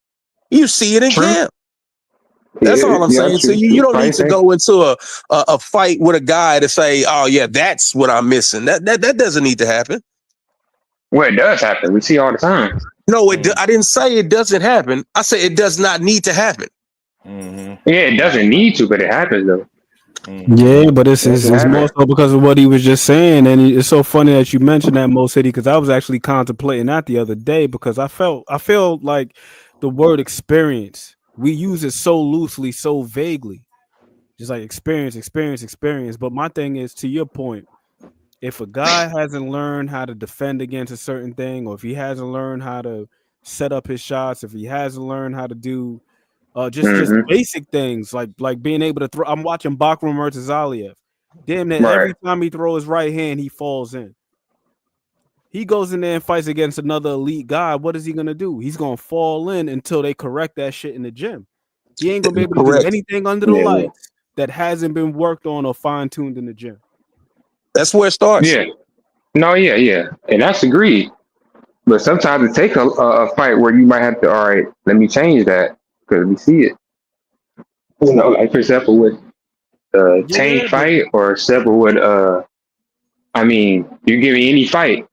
You see it in camp. That's all I'm saying. So you don't need to go into a fight with a guy to say, oh yeah, that's what I'm missing. That doesn't need to happen. Well, it does happen. We see all the time. No, I didn't say it doesn't happen. I said it does not need to happen. Yeah, it doesn't need to, but it happens though. Yeah, but it's more so because of what he was just saying, and it's so funny that you mentioned that, Mo City, because I was actually contemplating that the other day because I feel like the word experience, we use it so loosely, so vaguely, just like experience. But my thing is, to your point, if a guy hasn't learned how to defend against a certain thing, or if he hasn't learned how to set up his shots, if he hasn't learned how to do just basic things like being able to throw. I'm watching Bakram Murtazaliev. Damn near every time he throws his right hand, he falls in. He goes in there and fights against another elite guy. What is he gonna do? He's gonna fall in until they correct that shit in the gym. He ain't gonna be able to do anything under the lights that hasn't been worked on or fine-tuned in the gym. That's where it starts. Yeah. No, yeah. And that's agreed. But sometimes it takes a fight where you might have to, all right, let me change that. Because we see it, you know, like for example with the Tank fight, or example with I mean, you give me any fight,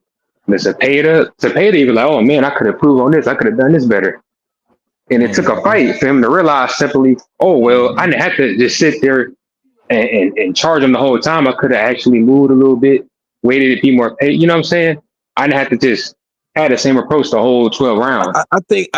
the Cepeda, you be like, oh man, I could have improved on this, I could have done this better, and it took a fight for him to realize simply, oh well, I didn't have to just sit there and charge him the whole time. I could have actually moved a little bit, waited to be more paid. You know what I'm saying? I didn't have to just had the same approach the whole 12 rounds. I think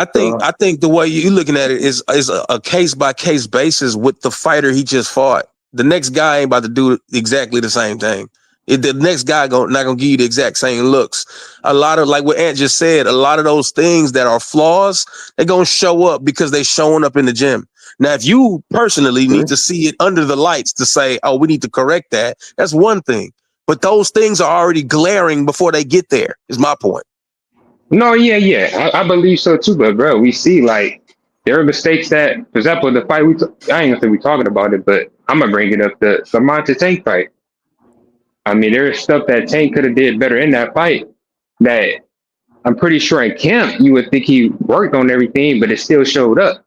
the way you looking at it is a case by case basis with the fighter he just fought. The next guy ain't about to do exactly the same thing. The next guy not gonna give you the exact same looks. A lot of, like what Ant just said, a lot of those things that are flaws, they're gonna show up because they showing up in the gym. Now, if you personally need to see it under the lights to say, oh, we need to correct that, that's one thing. But those things are already glaring before they get there, is my point. No, yeah. I believe so too, but bro, we see like there are mistakes that, for example, the fight I ain't gonna say we talking about it, but I'm gonna bring it up, the Monte Tank fight. I mean, there's stuff that Tank could have did better in that fight that I'm pretty sure in camp you would think he worked on everything, but it still showed up.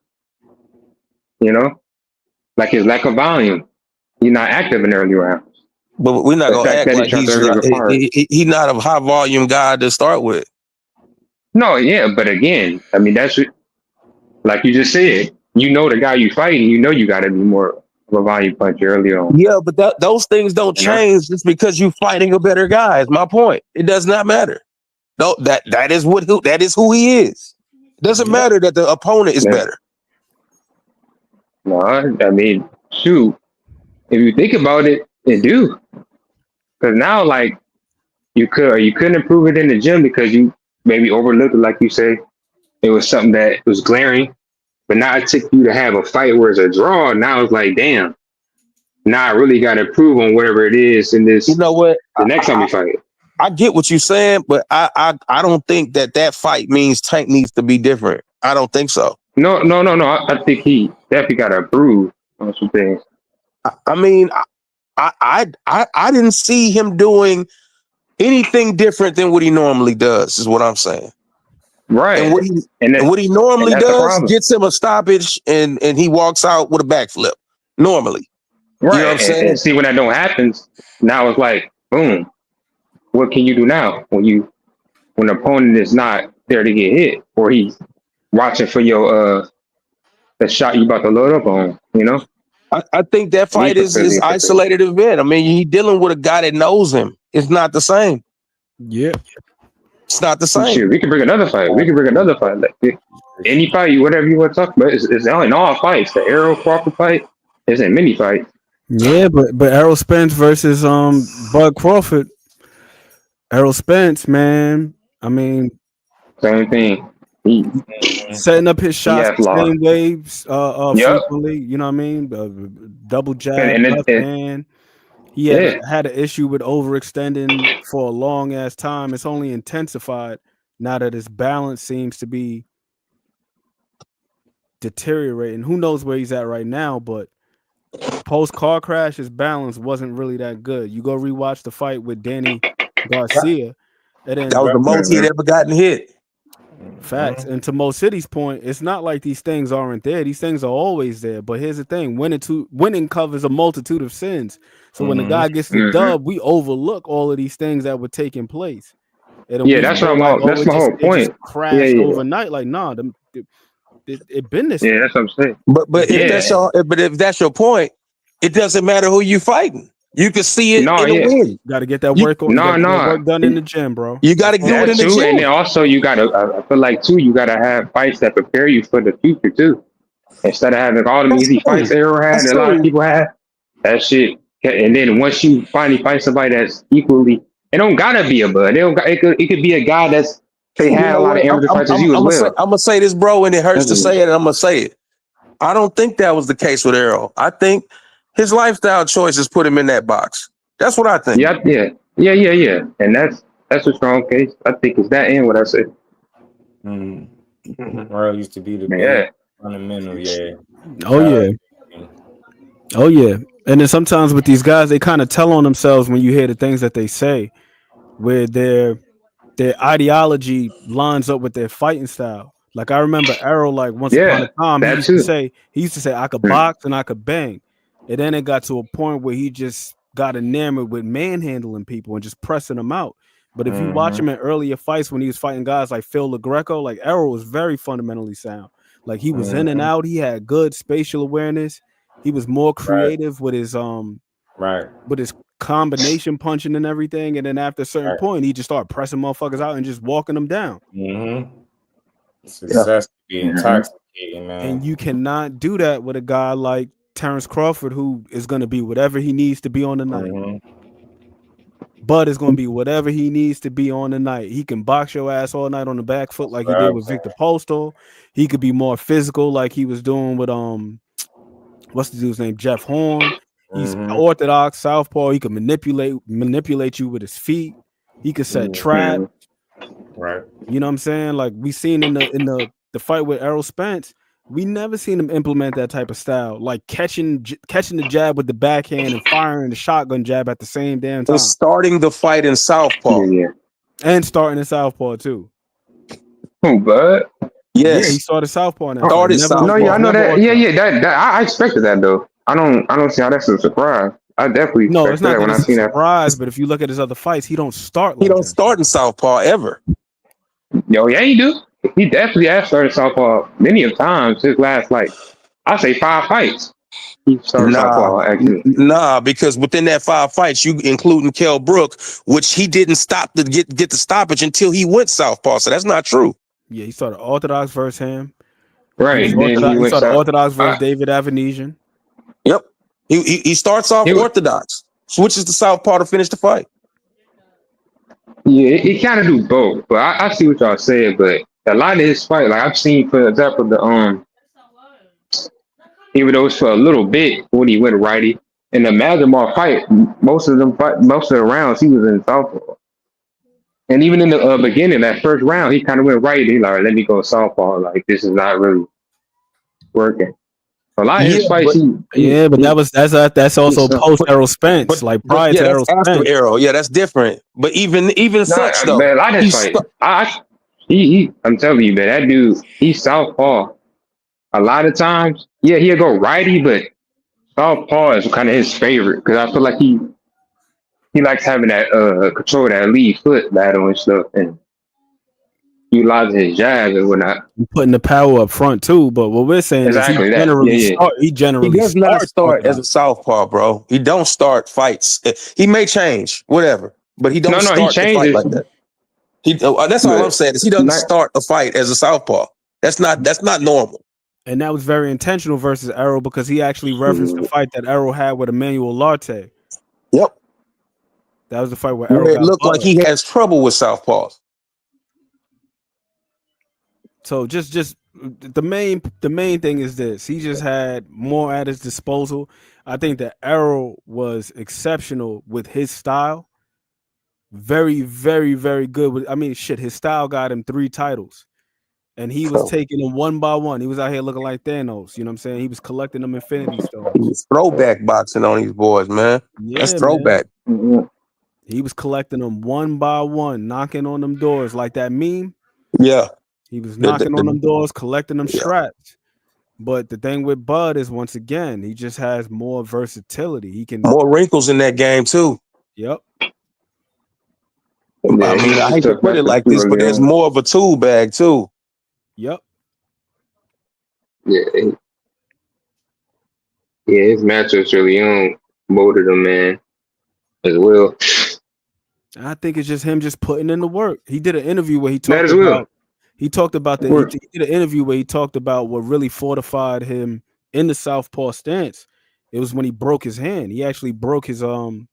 You know, like his lack of volume. He's not active in early rounds. But we're not gonna act like he's not a high volume guy to start with. No, yeah, but again, I mean, that's like you just said. You know the guy you fighting. You know you got to be more of a volume puncher early on. Yeah, but those things don't change just because you're fighting a better guy. Is my point. It does not matter. No, that is who he is. It doesn't matter that the opponent is better. No, I mean, shoot. If you think about it, it do. Because now, like, you couldn't improve it in the gym because you maybe overlooked it, like you say. It was something that was glaring. But now it took you to have a fight where it's a draw. Now it's like, damn. Now I really got to improve on whatever it is in this. You know what? The next time we fight. I get what you're saying, but I don't think that fight means Tank needs to be different. I don't think so. No. I think he definitely got to improve on some things. I mean, I didn't see him doing anything different than what he normally does, is what I'm saying. Right. And what he normally does gets him a stoppage and he walks out with a backflip. Normally. Right. You know what I'm saying? And see, when that don't happen, now it's like, boom. What can you do now when the opponent is not there to get hit, or he's watching for your the shot you about to load up on, you know? I think that fight is isolated event. I mean, he dealing with a guy that knows him. It's not the same. Yeah. It's not the same. Shit, we can bring another fight. Like, any fight, whatever you want to talk about. It's in all fights. The Errol Crawford fight is in many fights. Yeah, but Errol Spence versus Bud Crawford. Errol Spence, man. I mean, same thing. Setting up his shots the same way frequently. You know what I mean? Double jab, left hand. He had an issue with overextending for a long ass time. It's only intensified now that his balance seems to be deteriorating. Who knows where he's at right now, but post car crash, his balance wasn't really that good. You go rewatch the fight with Danny Garcia. And then that was the most he'd ever gotten hit. Facts. And to Mo City's point, it's not like these things aren't there. These things are always there. But here's the thing: winning covers a multitude of sins. So when the guy gets the dub, we overlook all of these things that were taking place. And that's what that's my whole point. It just crashed overnight. Like, nah, it been this. Yeah, that's what I'm saying. But if that's your point, it doesn't matter who you fighting. You can see it in the win. Got to get that work work done in the gym, bro. You got to do it in the gym. And then also you got to, I feel like too, you got to have fights that prepare you for the future too. Instead of having all the easy fights Errol had, and a lot of people had, that shit. And then once you finally fight somebody that's equally, it don't gotta be a bud. It could be a guy that's had a lot of amateur fights as you as well. I'm gonna say this, bro, and it hurts to say it, and I'm gonna say it. I don't think that was the case with Errol. I think his lifestyle choices put him in that box. That's what I think. Yeah. And that's a strong case. I think it's that and what I said. Earl used to be the fundamental, Oh yeah. And then sometimes with these guys, they kind of tell on themselves when you hear the things that they say, where their ideology lines up with their fighting style. Like I remember Errol, like once upon a time, he used to say I could box and I could bang. And then it got to a point where he just got enamored with manhandling people and just pressing them out. But if you watch him in earlier fights when he was fighting guys like Phil LaGreco, like Errol was very fundamentally sound. Like he was in and out. He had good spatial awareness. He was more creative with his with his combination punching and everything. And then after a certain point, he just started pressing motherfuckers out and just walking them down. Success being intoxicating, man. And you cannot do that with a guy like Terrence Crawford, who is going to be whatever he needs to be on the night. Bud is going to be whatever he needs to be on the night. He can box your ass all night on the back foot like he did with Victor Postal. He could be more physical like he was doing with what's the dude's name? Jeff Horn. He's orthodox, southpaw. He can manipulate you with his feet. He could set trap. Right. You know what I'm saying? Like we seen in the fight with Errol Spence, we never seen him implement that type of style, like catching the jab with the backhand and firing the shotgun jab at the same damn time. Starting the fight in southpaw. And starting in southpaw too. Oh, Bud. Yes. Yeah, he started southpaw now. Started southpaw. No, yeah, I know that. Yeah, that I expected that though. I don't see how that's a surprise. I definitely no, it's not that when I seen that. Surprise, but if you look at his other fights, he don't start. He don't start in southpaw ever. Yo, yeah, he do. He definitely has started southpaw many of times. His last, like, I say 5 fights. He started southpaw, actually. Nah, because within that 5 fights, you including Kell Brook, which he didn't stop to get the stoppage until he went southpaw. So that's not true. Yeah, he started orthodox versus him. Right. He started orthodox versus David Avenesian. Yep. He starts off orthodox, switches to southpaw to finish the fight. Yeah, he kind of do both, but I see what y'all saying. But a lot of his fight, like I've seen, for example, even though it's for a little bit when he went righty in the Madrimar fight, most of the rounds he was in southpaw, and even in the beginning, that first round, he kind of went righty. He like, let me go southpaw. Like this is not really working. A lot of his fights, but that's also post Errol Spence, like prior to Errol Spence. Arrow, yeah, that's different. But even such though, man, a lot of his fights, I'm telling you, man, that dude, he's southpaw. A lot of times, yeah, he'll go righty, but southpaw is kind of his favorite because I feel like he likes having that control of that lead foot battle and stuff, and utilizing his jabs and whatnot. Putting the power up front too, but what we're saying is he does not start as a southpaw, bro. He don't start fights. He may change, whatever, but he don't start the fight like that. That's all I'm saying is he doesn't start a fight as a southpaw. That's not normal. And that was very intentional versus Errol because he actually referenced the fight that Errol had with Emmanuel Larte. Yep. That was the fight where Errol it looked like he has trouble with southpaws. So just the main thing is this: he just had more at his disposal. I think that Errol was exceptional with his style. Very, very, very good. His style got him 3 titles, and he was taking them one by one. He was out here looking like Thanos. You know what I'm saying? He was collecting them Infinity Stones. He was throwback boxing on these boys, man. Yeah, that's throwback. He was collecting them one by one, knocking on them doors like that meme. Yeah. He was knocking on them doors, collecting them straps. But the thing with Bud is, once again, he just has more versatility. He can more wrinkles in that game too. Yep. I hate to put it like this, but there's more of a tool bag too. Yep. Yeah. Yeah, his matchups really on molded him, man, as well. I think it's just him just putting in the work. He did an interview where he talked about. He talked about he did an interview where he talked about what really fortified him in the southpaw stance. It was when he broke his hand. He actually broke his broke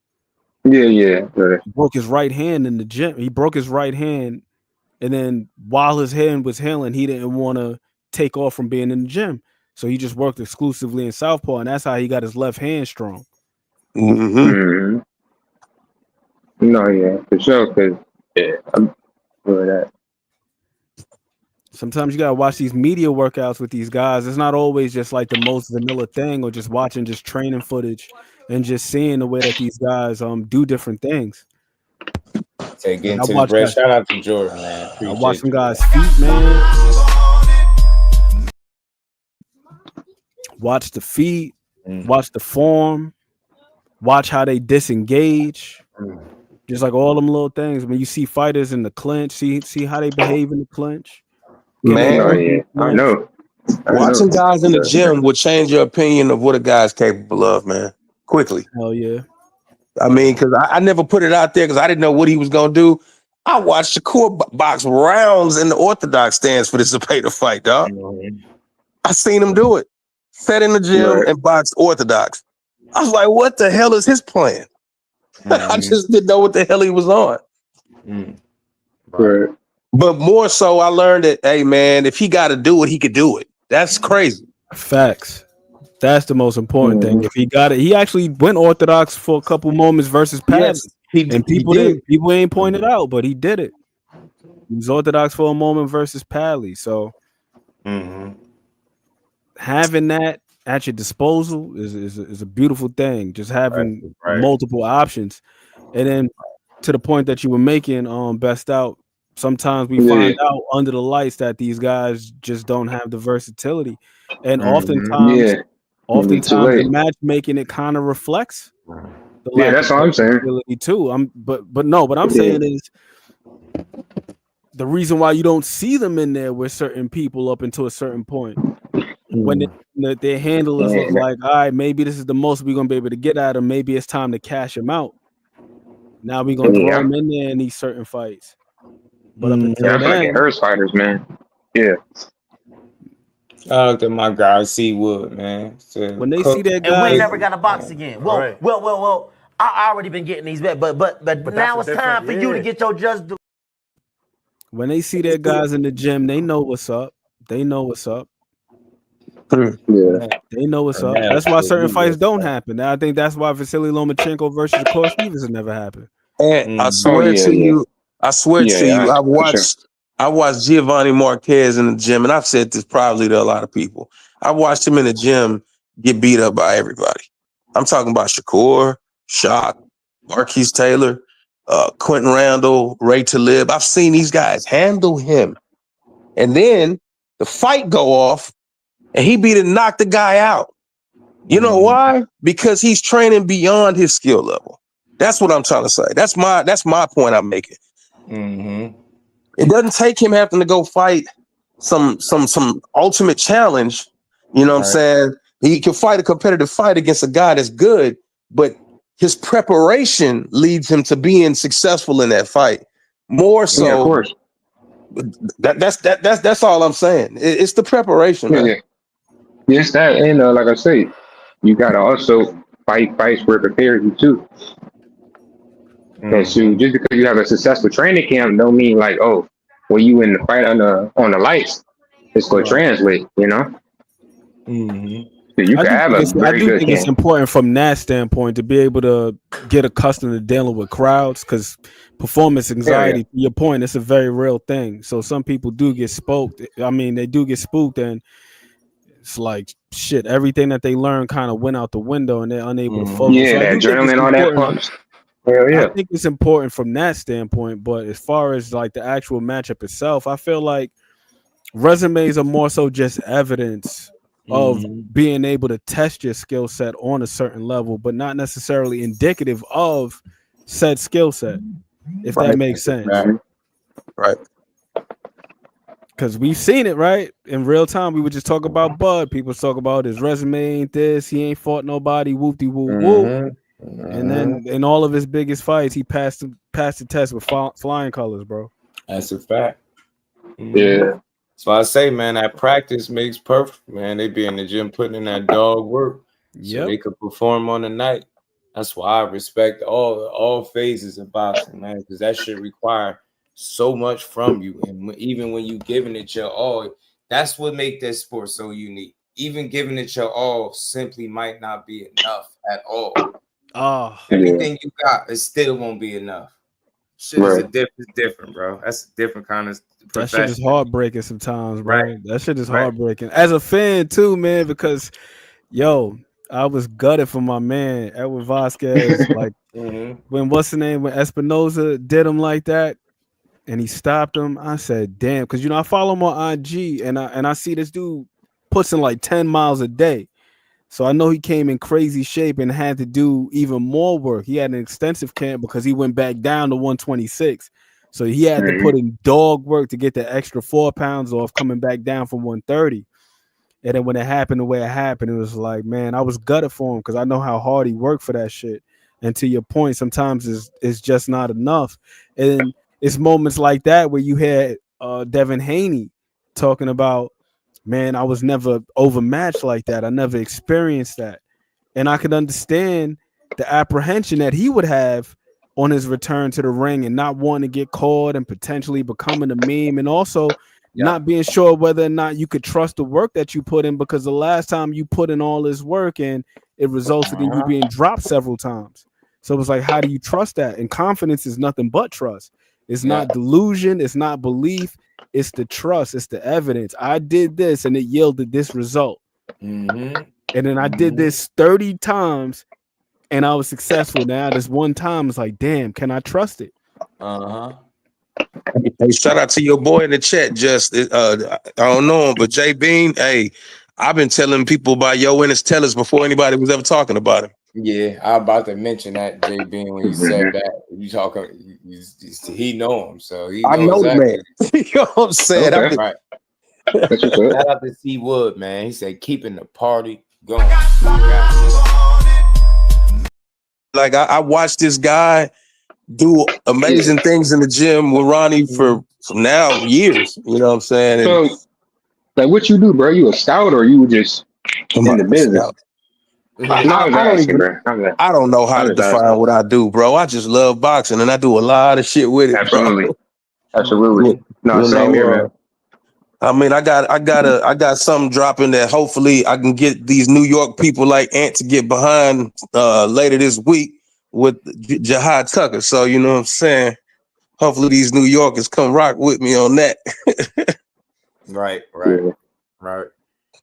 his right hand in the gym. He broke his right hand, and then while his hand was healing, he didn't want to take off from being in the gym. So he just worked exclusively in southpaw, and that's how he got his left hand strong. No, yeah, for sure. Because I'm doing that. Sometimes you gotta watch these media workouts with these guys. It's not always just like the most vanilla thing, or just watching just training footage and just seeing the way that these guys do different things. Shout out to Jordan, man. I watch some guys' feet, man. Watch the feet, watch the form, watch how they disengage. Just like all them little things. When you see fighters in the clinch, see how they behave in the clinch. Man, I know. Watching guys in the gym will change your opinion of what a guy's capable of, man. Quickly. Hell yeah. I mean, because I never put it out there because I didn't know what he was going to do. I watched Shakur box rounds in the orthodox stance for this Zepeda fight, dog. I seen him do it. Sat in the gym and boxed orthodox. I was like, what the hell is his plan? I just didn't know what the hell he was on. Right. But more so, I learned that, hey man, if he got to do it, he could do it. That's crazy. Facts. That's the most important thing. If he got it, he actually went orthodox for a couple moments versus Padley. Yes, and people ain't pointed out, but he did it. He was orthodox for a moment versus Padley. So having that at your disposal is a beautiful thing. Just having multiple options, and then to the point that you were making, best out. Sometimes we find out under the lights that these guys just don't have the versatility, and oftentimes the matchmaking it kind of reflects. That's what I'm saying. Too. But I'm saying is the reason why you don't see them in there with certain people up until a certain point when their handlers look like, all right, maybe this is the most we're gonna be able to get at him. Maybe it's time to cash him out. Now we're gonna throw him in there in these certain fights. But up until then, like Hurst fighters, man. Yeah. I looked at my guy C Wood, man. So when they see that guy, and we ain't never got a box again. Well. I already been getting these back, but now it's time for you to get your just do. When they see their guys in the gym, they know what's up. They know what's up. They know what's up. That's why certain fights don't happen. I think that's why Vasily Lomachenko versus Shakur Stevenson never happened. And I swear to you, I watched Giovanni Marquez in the gym, and I've said this probably to a lot of people. I watched him in the gym get beat up by everybody. I'm talking about Shakur, Shock, Marquise Taylor, Quentin Randall, Ray Talib. I've seen these guys handle him. And then the fight go off, and he beat and knocked the guy out. You know why? Because he's training beyond his skill level. That's what I'm trying to say. That's my point I'm making. It doesn't take him having to go fight some ultimate challenge. You know what I'm saying? He can fight a competitive fight against a guy that's good, but his preparation leads him to being successful in that fight. More so, of course. That's all I'm saying. It's the preparation, man. Yes, that, and like I say, you gotta also fight fights where it prepares you too. And so just because you have a successful training camp don't mean like, oh, when you in the fight on the lights, it's gonna translate, you know? So you can have a very good camp. It's important from that standpoint to be able to get accustomed to dealing with crowds, because performance anxiety, to your point, it's a very real thing. So some people do get spooked. I mean, they do get spooked, and it's like shit. Everything that they learn kind of went out the window, and they're unable to focus. Yeah, so that adrenaline, all that pumps. Hell yeah. I think it's important from that standpoint, but as far as like the actual matchup itself, I feel like resumes are more so just evidence of being able to test your skill set on a certain level, but not necessarily indicative of said skill set, if that makes sense. Right. Because we've seen it, right? In real time, we would just talk about Bud. People talk about his resume ain't this, he ain't fought nobody, whoop-de-whoop-whoop. And then in all of his biggest fights, he passed the test with flying colors, bro. That's a fact. Yeah. So I say, man, that practice makes perfect, man. They be in the gym putting in that dog work so they could perform on the night. That's why I respect all phases of boxing, man, because that shit require so much from you. And even when you giving it your all, that's what make this sport so unique. Even giving it your all simply might not be enough at all. Everything you got, it still won't be enough. Shit is different, bro. That's a different kind of that shit is heartbreaking sometimes, bro. Right. That shit is heartbreaking. As a fan too, man, because I was gutted for my man, Edward Vasquez. Like when what's the name? When Espinoza did him like that and he stopped him, I said, damn, because I follow him on IG and I see this dude puts in like 10 miles a day. So I know he came in crazy shape and had to do even more work. He had an extensive camp because he went back down to 126. So he had to put in dog work to get the extra 4 pounds off coming back down from 130. And then when it happened the way it happened, it was like, man, I was gutted for him because I know how hard he worked for that shit. And to your point, sometimes it's just not enough. And it's moments like that where you had Devin Haney talking about, man, I was never overmatched like that. I never experienced that. And I could understand the apprehension that he would have on his return to the ring and not wanting to get caught and potentially becoming a meme, and also not being sure whether or not you could trust the work that you put in, because the last time you put in all this work and it resulted in you being dropped several times. So it's like, how do you trust that? And confidence is nothing but trust. It's not delusion. It's not belief. It's the trust. It's the evidence. I did this and it yielded this result. And then I did this 30 times and I was successful. Now this one time it's like, damn, can I trust it? Hey, shout out to your boy in the chat. Just I don't know him, but Jay Bean. Hey, I've been telling people about Uisma Tellers before anybody was ever talking about him. Yeah, I was about to mention that, Jay Bean, when you said that. You talking, he know him, so he I know exactly. the man. You know what I'm saying? Okay. Right. Shout out to C Wood, man. He said keeping the party going. Like I watched this guy do amazing things in the gym with Ronnie for now years. You know what I'm saying? So, like, what you do, bro? You a scout or you just in the business? I don't know how to define what I do, bro. I just love boxing and I do a lot of shit with it. Absolutely. Bro. Absolutely. No, same here, man. I mean, I got something dropping that hopefully I can get these New York people like Ant to get behind later this week with Jihad Tucker. So, you know what I'm saying? Hopefully these New Yorkers come rock with me on that. Right.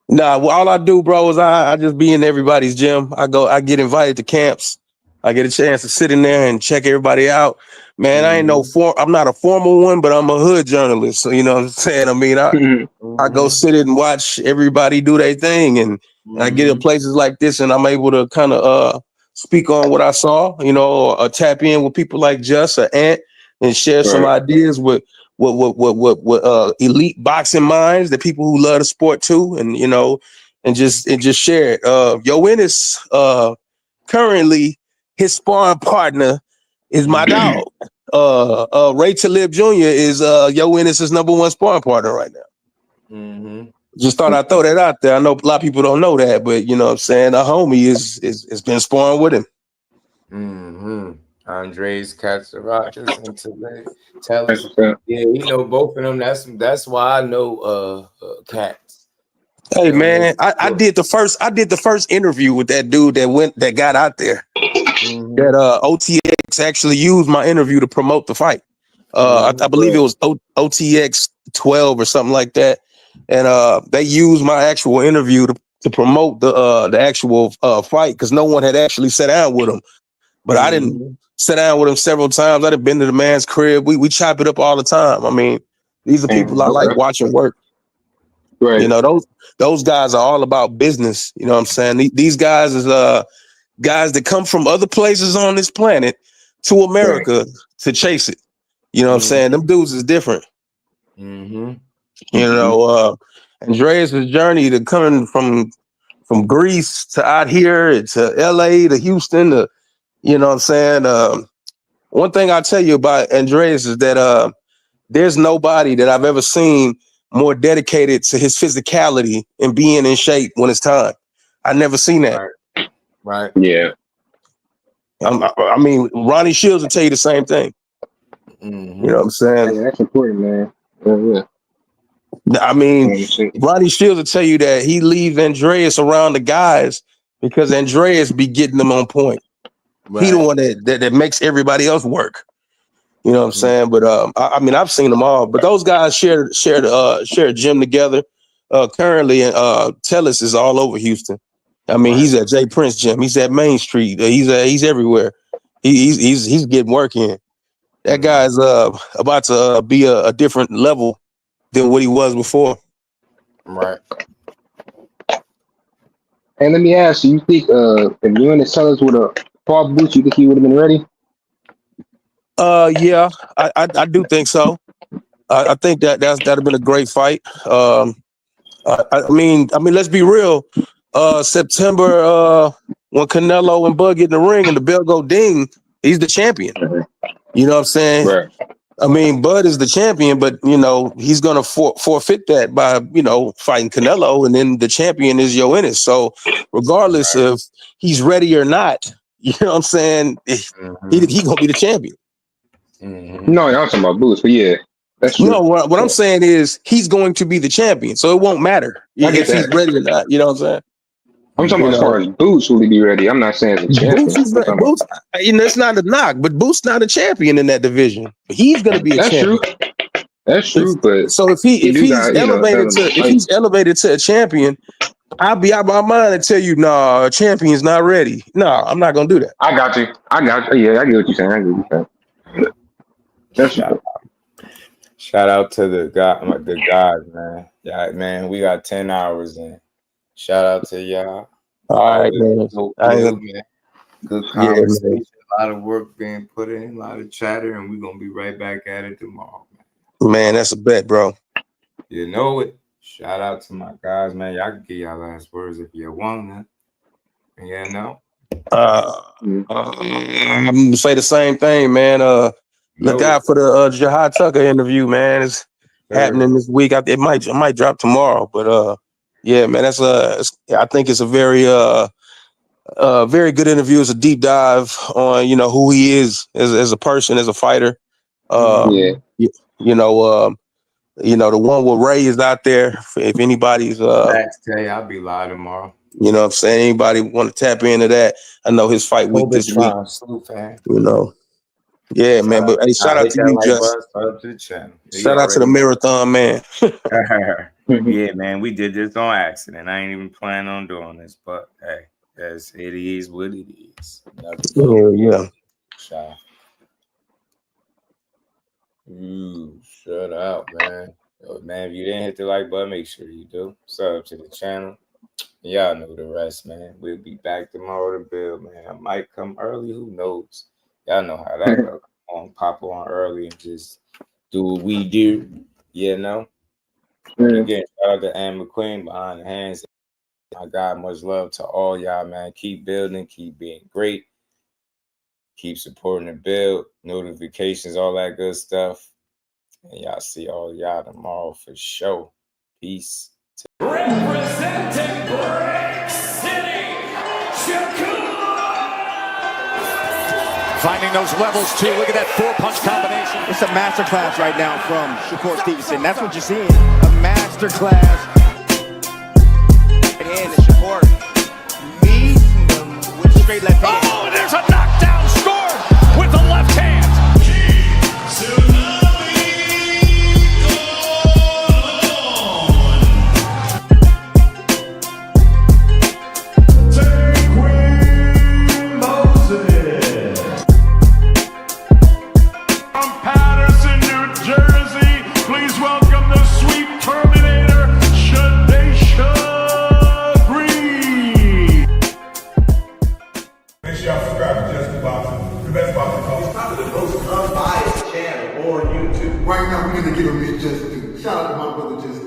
Nah, well, all I do, bro, is I just be in everybody's gym. I get invited to camps. I get a chance to sit in there and check everybody out. Man, I ain't I'm not a formal one, but I'm a hood journalist. So, you know what I'm saying? I mean, I go sit in and watch everybody do their thing. And I get in places like this and I'm able to kind of speak on what I saw, you know, or tap in with people like Just or Ant and share some ideas with elite boxing minds, the people who love the sport too, and you know, and just share it. Uisma currently his sparring partner is my dog. Ray Talib Jr. is Uisma's number one sparring partner right now. Just thought I'd throw that out there. I know a lot of people don't know that, but you know what I'm saying, a homie is been sparring with him. Andres Katsarachis and Tellers. Yeah, you know both of them. That's why I know Cats. Hey man, I did the first interview with that dude that got out there. That OTX actually used my interview to promote the fight. I believe it was OTX 12 or something like that. And they used my actual interview to promote the actual fight because no one had actually sat down with him. But I didn't sit down with him several times. I'd have been to the man's crib. We chop it up all the time. I mean, these are people I like watching work. Right. You know, those guys are all about business. You know what I'm saying? These guys is guys that come from other places on this planet to America to chase it. You know what I'm saying? Them dudes is different. You know, Andreas' journey to coming from Greece to out here to LA to Houston to, you know what I'm saying? One thing I'll tell you about Andreas is that there's nobody that I've ever seen more dedicated to his physicality and being in shape when it's time. I never seen that. Right. Yeah. I mean, Ronnie Shields will tell you the same thing. You know what I'm saying? Yeah, that's important, man. Yeah. I mean, Ronnie Shields will tell you that he leaves Andreas around the guys because Andreas be getting them on point. Right. He the one that makes everybody else work. You know what I'm saying? But I mean, I've seen them all. But those guys share a gym together. Currently, Tellis is all over Houston. I mean, he's at Jay Prince Gym. He's at Main Street. He's everywhere. He's getting work in. That guy's about to be a different level than what he was before. Right. And let me ask you think if you and the Sellers would have fought Boots, you think he would have been ready? Yeah, I do think so. I think that'd have been a great fight. I mean, let's be real. September, when Canelo and Bud get in the ring and the bell go ding, he's the champion. You know what I'm saying? Right. I mean, Bud is the champion, but you know he's gonna forfeit that by fighting Canelo, and then the champion is Uisma. So, regardless if he's ready or not, You know what I'm saying? He gonna be the champion. No, y'all talking about Boots, but yeah, that's true. No, what I'm saying is he's going to be the champion, so it won't matter if he's ready or not. You know what I'm saying? I'm talking about as far as Boots, will he be ready? I'm not saying as a champion. Boots, you know, it's not a knock, but Boots not a champion in that division. But he's going to be a champion. True. That's true. But so if he's elevated to a champion, I'll be out my mind and tell you, nah, a champion's not ready. No, I'm not going to do that. I got you. Yeah, I get what you're saying. That's true. Shout out to the guys, man. Yeah, man, we got 10 hours in. Shout out to y'all. All right, man. Good conversation. A lot of work being put in, a lot of chatter, and we're gonna be right back at it tomorrow, man. Man, that's a bet, bro. You know it. Shout out to my guys, man. Y'all can get y'all last words if you want to. Yeah, no. I'm gonna say the same thing, man. Look out for the Jahad Tucker interview, man. It's happening this week. It might drop tomorrow, but yeah, man. That's I think it's a very very good interview. It's a deep dive on who he is as a person, as a fighter. The one with Ray is out there. If anybody's tell you, I'll be live tomorrow. You know what I'm saying? Anybody want to tap into that? I know his fight week this week. Yeah, man. But hey, shout out to you, Just. Shout out to the marathon, man. Yeah, man. We did this on accident. I ain't even planning on doing this, but hey, it is what it is. Yeah. Shut up, man. Man, if you didn't hit the like button, make sure you do. Sub to the channel. Y'all know the rest, man. We'll be back tomorrow to build, man. I might come early. Who knows? Y'all know how that goes. Pop on early and just do what we do. Again, shout out to Ann McQueen behind the hands. I got much love to all y'all, man. Keep building, keep being great. Keep supporting the build, notifications, all that good stuff. And y'all see all y'all tomorrow for sure. Peace. Representing Brick City, Shakur. Finding those levels too. Look at that 4-punch combination. It's a masterclass right now from Shakur Stevenson. That's what you're seeing. A masterclass. Right hand to Shakur. Meeting them with straight left hand. Oh, and there's a knockdown scored with the left hand. Right now, we're going to give him his just due. Shout out to my brother Just